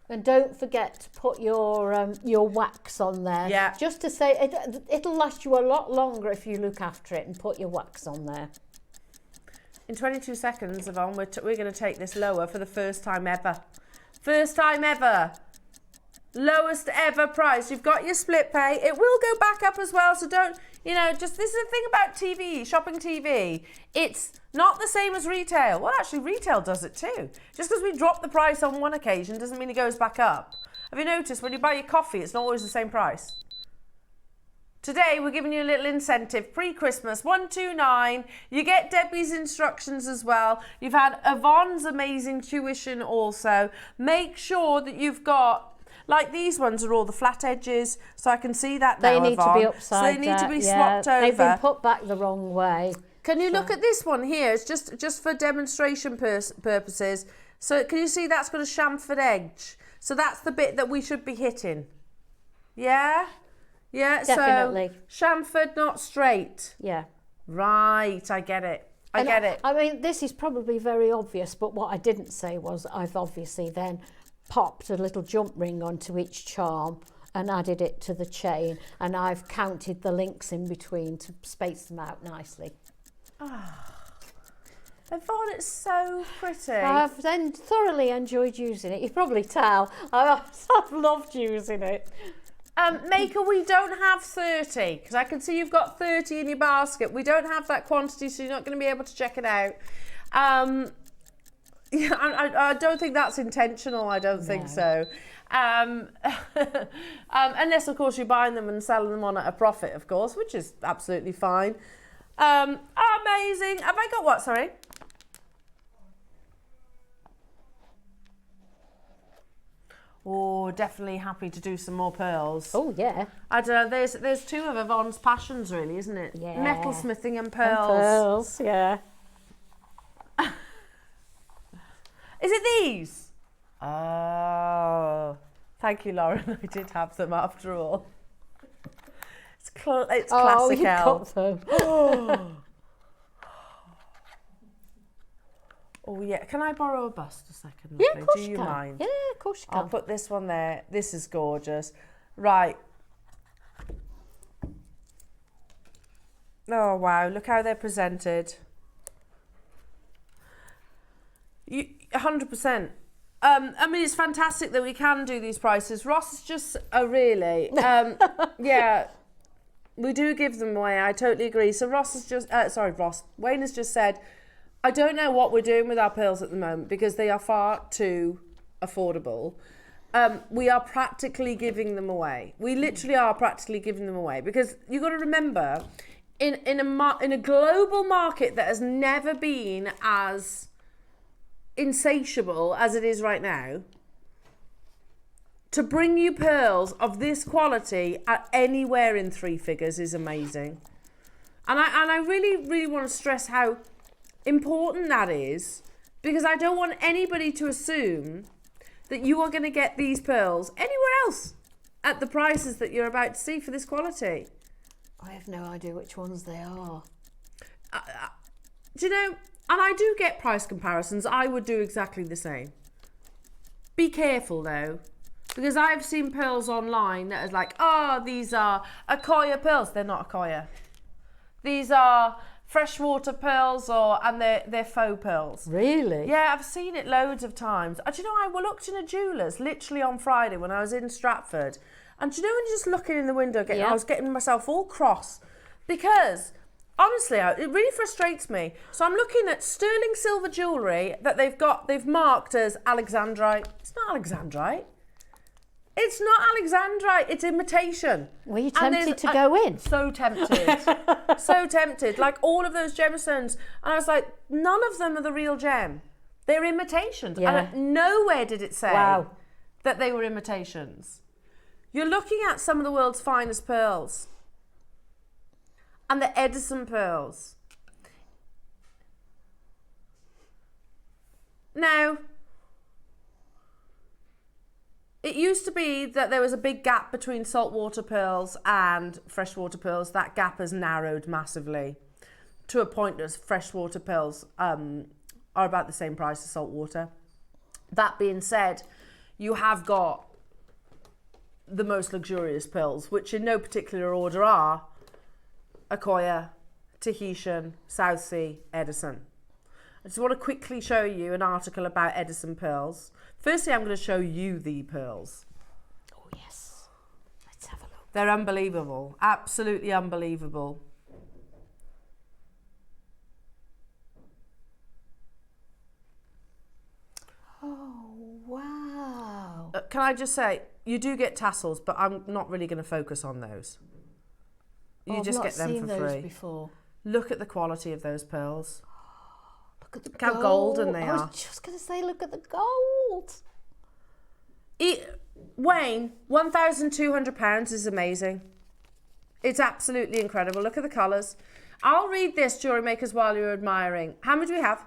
And don't forget to put your wax on there. Yeah. Just to say, it'll last you a lot longer if you look after it and put your wax on there. In 22 seconds, Yvonne, we're going to take this lower for the first time ever. First time ever. Lowest ever price. You've got your split pay. It will go back up as well, so don't, this is the thing about TV, shopping TV. It's not the same as retail. Well, actually, retail does it too. Just because we drop the price on one occasion doesn't mean it goes back up. Have you noticed when you buy your coffee, it's not always the same price? Today, we're giving you a little incentive, pre-Christmas, 129. You get Debbie's instructions as well. You've had Yvonne's amazing tuition also. Make sure that you've got, like these ones are all the flat edges, so I can see that now, They need Yvonne. to be upside down. So they need to be swapped over. They've been put back the wrong way. Can you look at this one here? It's just for demonstration purposes. So can you see that's got a chamfered edge? So that's the bit that we should be hitting. Yeah? Yeah, definitely. So chamfered, not straight. Yeah. Right, I get it. I get it. I mean, this is probably very obvious, but what I didn't say was I've obviously then popped a little jump ring onto each charm and added it to the chain, and I've counted the links in between to space them out nicely. Yvonne, it's so pretty. I've then thoroughly enjoyed using it. You can probably tell. I've loved using it. Maker, we don't have 30, because I can see you've got 30 in your basket. We don't have that quantity, so you're not going to be able to check it out. Yeah, I don't think that's intentional. I don't think so. Unless, of course, you're buying them and selling them on at a profit, of course, which is absolutely fine. Amazing. Have I got what? Sorry. Oh, definitely happy to do some more pearls. Oh, yeah. I don't know, there's 2 of Yvonne's passions, really, isn't it? Yeah. Metalsmithing and pearls. And pearls, yeah. Is it these? Oh, thank you, Lauren. I did have them after all. It's classic you got them. Oh, yeah. Can I borrow a bust a second? Yeah, of course Do you you can. mind? Yeah, of course you can. I'll put this one there. This is gorgeous. Right. Oh, wow. Look how they're presented. 100%. I mean, it's fantastic that we can do these prices. Ross is just really, yeah, we do give them away. I totally agree. So Ross has just, Wayne has just said, I don't know what we're doing with our pearls at the moment because they are far too affordable. We are practically giving them away. We literally are practically giving them away because you've got to remember, in a global market that has never been as insatiable as it is right now, to bring you pearls of this quality at anywhere in 3 figures is amazing. And I really, really want to stress how important that is, because I don't want anybody to assume that you are going to get these pearls anywhere else at the prices that you're about to see for this quality. I have no idea which ones they are. Do you know, and I do get price comparisons. I would do exactly the same. Be careful though, because I've seen pearls online that is like, oh, these are Accoya pearls. They're not Accoya. These are freshwater pearls, and they're faux pearls. Really? Yeah, I've seen it loads of times. Do you know, I looked in a jeweller's literally on Friday when I was in Stratford, and do you know when you're just looking in the window, I was getting myself all cross because Honestly, it really frustrates me. So I'm looking at sterling silver jewellery that they've marked as Alexandrite. It's not Alexandrite. It's not Alexandrite, it's imitation. Were you tempted to go in? So tempted. So tempted. Like all of those gemstones. And I was like, none of them are the real gem. They're imitations. Yeah. And nowhere did it say that they were imitations. You're looking at some of the world's finest pearls. And the Edison pearls. Now, it used to be that there was a big gap between saltwater pearls and freshwater pearls. That gap has narrowed massively to a point that freshwater pearls are about the same price as saltwater. That being said, you have got the most luxurious pearls, which in no particular order are Akoya, Tahitian, South Sea, Edison. I just want to quickly show you an article about Edison pearls. Firstly, I'm going to show you the pearls. Oh, yes. Let's have a look. They're unbelievable. Absolutely unbelievable. Oh, wow. Can I just say, you do get tassels, but I'm not really going to focus on those. You just get them for free. I've not seen those before. Look at the quality of those pearls. Look at the Look how golden they are. I was just going to say, look at the gold. Wayne, £1,200 is amazing. It's absolutely incredible. Look at the colours. I'll read this, Jewellery Makers, while you're admiring. How many do we have?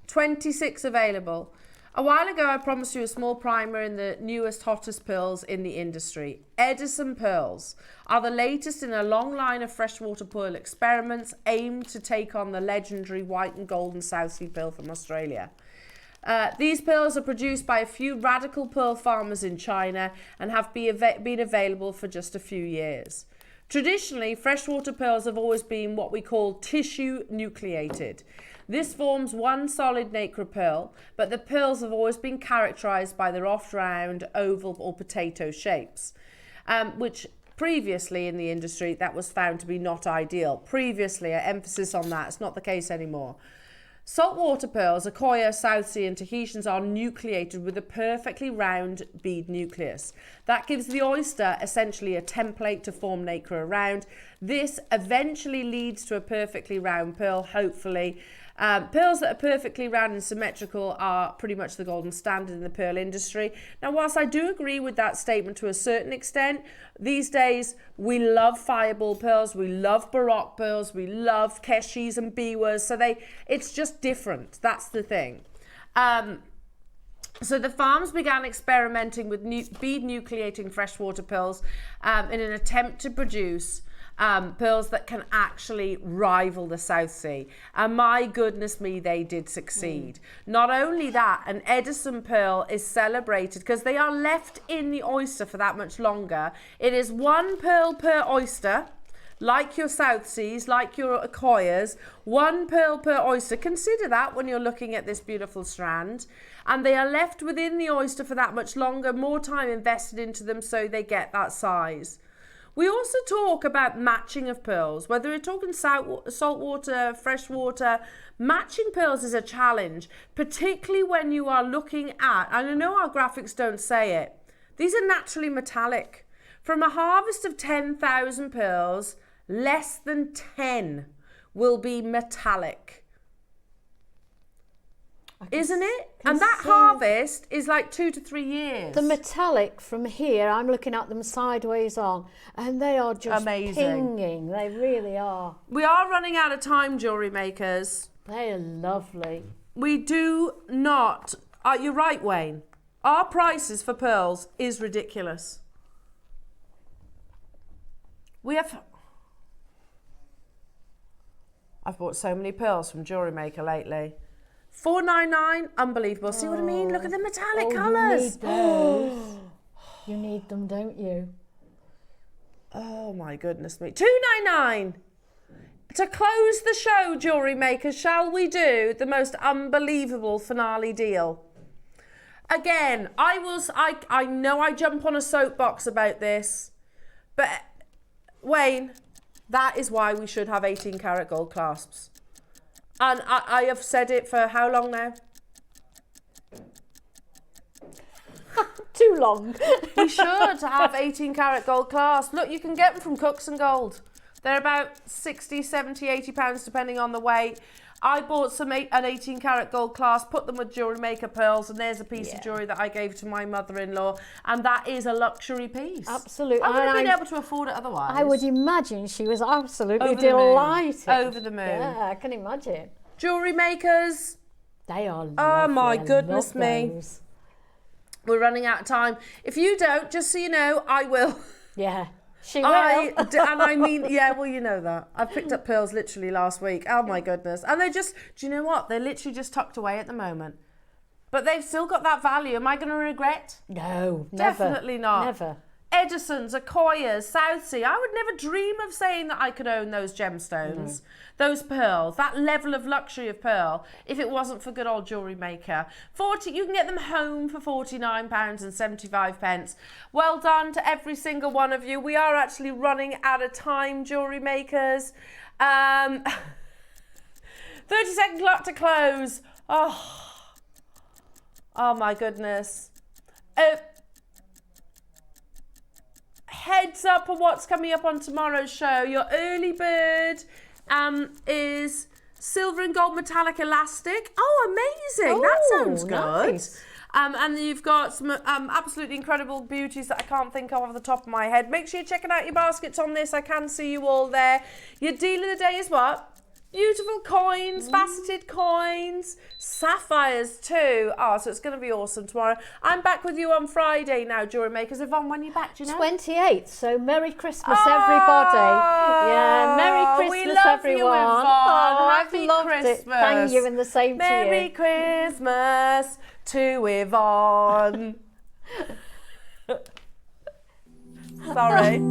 26 available. A while ago, I promised you a small primer in the newest, hottest pearls in the industry. Edison pearls are the latest in a long line of freshwater pearl experiments aimed to take on the legendary white and golden South Sea pearl from Australia. These pearls are produced by a few radical pearl farmers in China and have been available for just a few years. Traditionally, freshwater pearls have always been what we call tissue nucleated. This forms one solid nacre pearl, but the pearls have always been characterized by their oft round, oval or potato shapes, which previously in the industry that was found to be not ideal. Previously, emphasis on that, it's not the case anymore. Saltwater pearls, Akoya, South Sea and Tahitians are nucleated with a perfectly round bead nucleus. That gives the oyster essentially a template to form nacre around. This eventually leads to a perfectly round pearl, hopefully. Pearls that are perfectly round and symmetrical are pretty much the golden standard in the pearl industry. Now, whilst I do agree with that statement to a certain extent, these days we love fireball pearls, we love baroque pearls, we love keshis and biwas, so it's just different. That's the thing. So the farms began experimenting with bead nucleating freshwater pearls in an attempt to produce pearls that can actually rival the South Sea. And my goodness me, they did succeed. Not only that, an Edison pearl is celebrated because they are left in the oyster for that much longer. It is one pearl per oyster, like your South Seas, like your Akoyas, one pearl per oyster. Consider that when you're looking at this beautiful strand. And they are left within the oyster for that much longer, more time invested into them so they get that size. We also talk about matching of pearls, whether we're talking saltwater, freshwater. Matching pearls is a challenge, particularly when you are looking at, and I know our graphics don't say it, these are naturally metallic. From a harvest of 10,000 pearls, less than 10 will be metallic. Isn't it? And that harvest is like 2 to 3 years. The metallic from here, I'm looking at them sideways on, and they are just amazing. Pinging. They really are. We are running out of time, Jewellery Makers. They are lovely. We do not... you're right, Wayne. Our prices for pearls is ridiculous. We have... I've bought so many pearls from Jewellery Maker lately. $4.99, unbelievable. See what I mean? Look at the metallic colours. You need them, don't you? Oh my goodness me. $2.99. To close the show, Jewellery Makers, shall we do the most unbelievable finale deal? Again, I know I jump on a soapbox about this, but Wayne, That is why we should have 18 karat gold clasps. And I have said it for how long now? Too long. We should have 18 karat gold clasps. Look, you can get them from Cooks and Gold. They're about 60, 70, 80 pounds depending on the weight. I bought an 18 karat gold clasp, put them with Jewellery Maker pearls, and there's a piece of jewellery that I gave to my mother-in-law, and that is a luxury piece. Absolutely. I wouldn't have been able to afford it otherwise. I would imagine she was absolutely delighted. Over the moon. Yeah, I can imagine. Jewellery Makers. They are lovely. Oh my goodness me. We're running out of time. If you don't, just so you know, I will. Yeah. She will. And I mean, yeah, well, you know that. I picked up pearls literally last week. Oh, my goodness. And they're just, do you know what? They're literally just tucked away at the moment. But they've still got that value. Am I going to regret? No, never. Definitely not. Never. Edison's, Akoya's, Southsea. I would never dream of saying that I could own those gemstones, those pearls, that level of luxury of pearl, if it wasn't for good old Jewellery Maker. You can get them home for £49.75. Well done to every single one of you. We are actually running out of time, Jewellery Makers. 30-second clock to close. Oh my goodness. Heads up on what's coming up on tomorrow's show. Your early bird is silver and gold metallic elastic. Oh, amazing. That sounds good. Nice. And you've got some absolutely incredible beauties that I can't think of off the top of my head. Make sure you're checking out your baskets on this. I can see you all there. Your deal of the day is what? Beautiful coins, faceted coins, sapphires too. Oh, so it's going to be awesome tomorrow. I'm back with you on Friday now, Jewellery Makers. Yvonne, when are you back, do you know? 28th, so Merry Christmas, everybody. Yeah, Merry Christmas, we love everyone. You, Yvonne. Oh, Happy I've loved Christmas. it. Thank you, and the same to you. Merry Christmas to Yvonne. Sorry.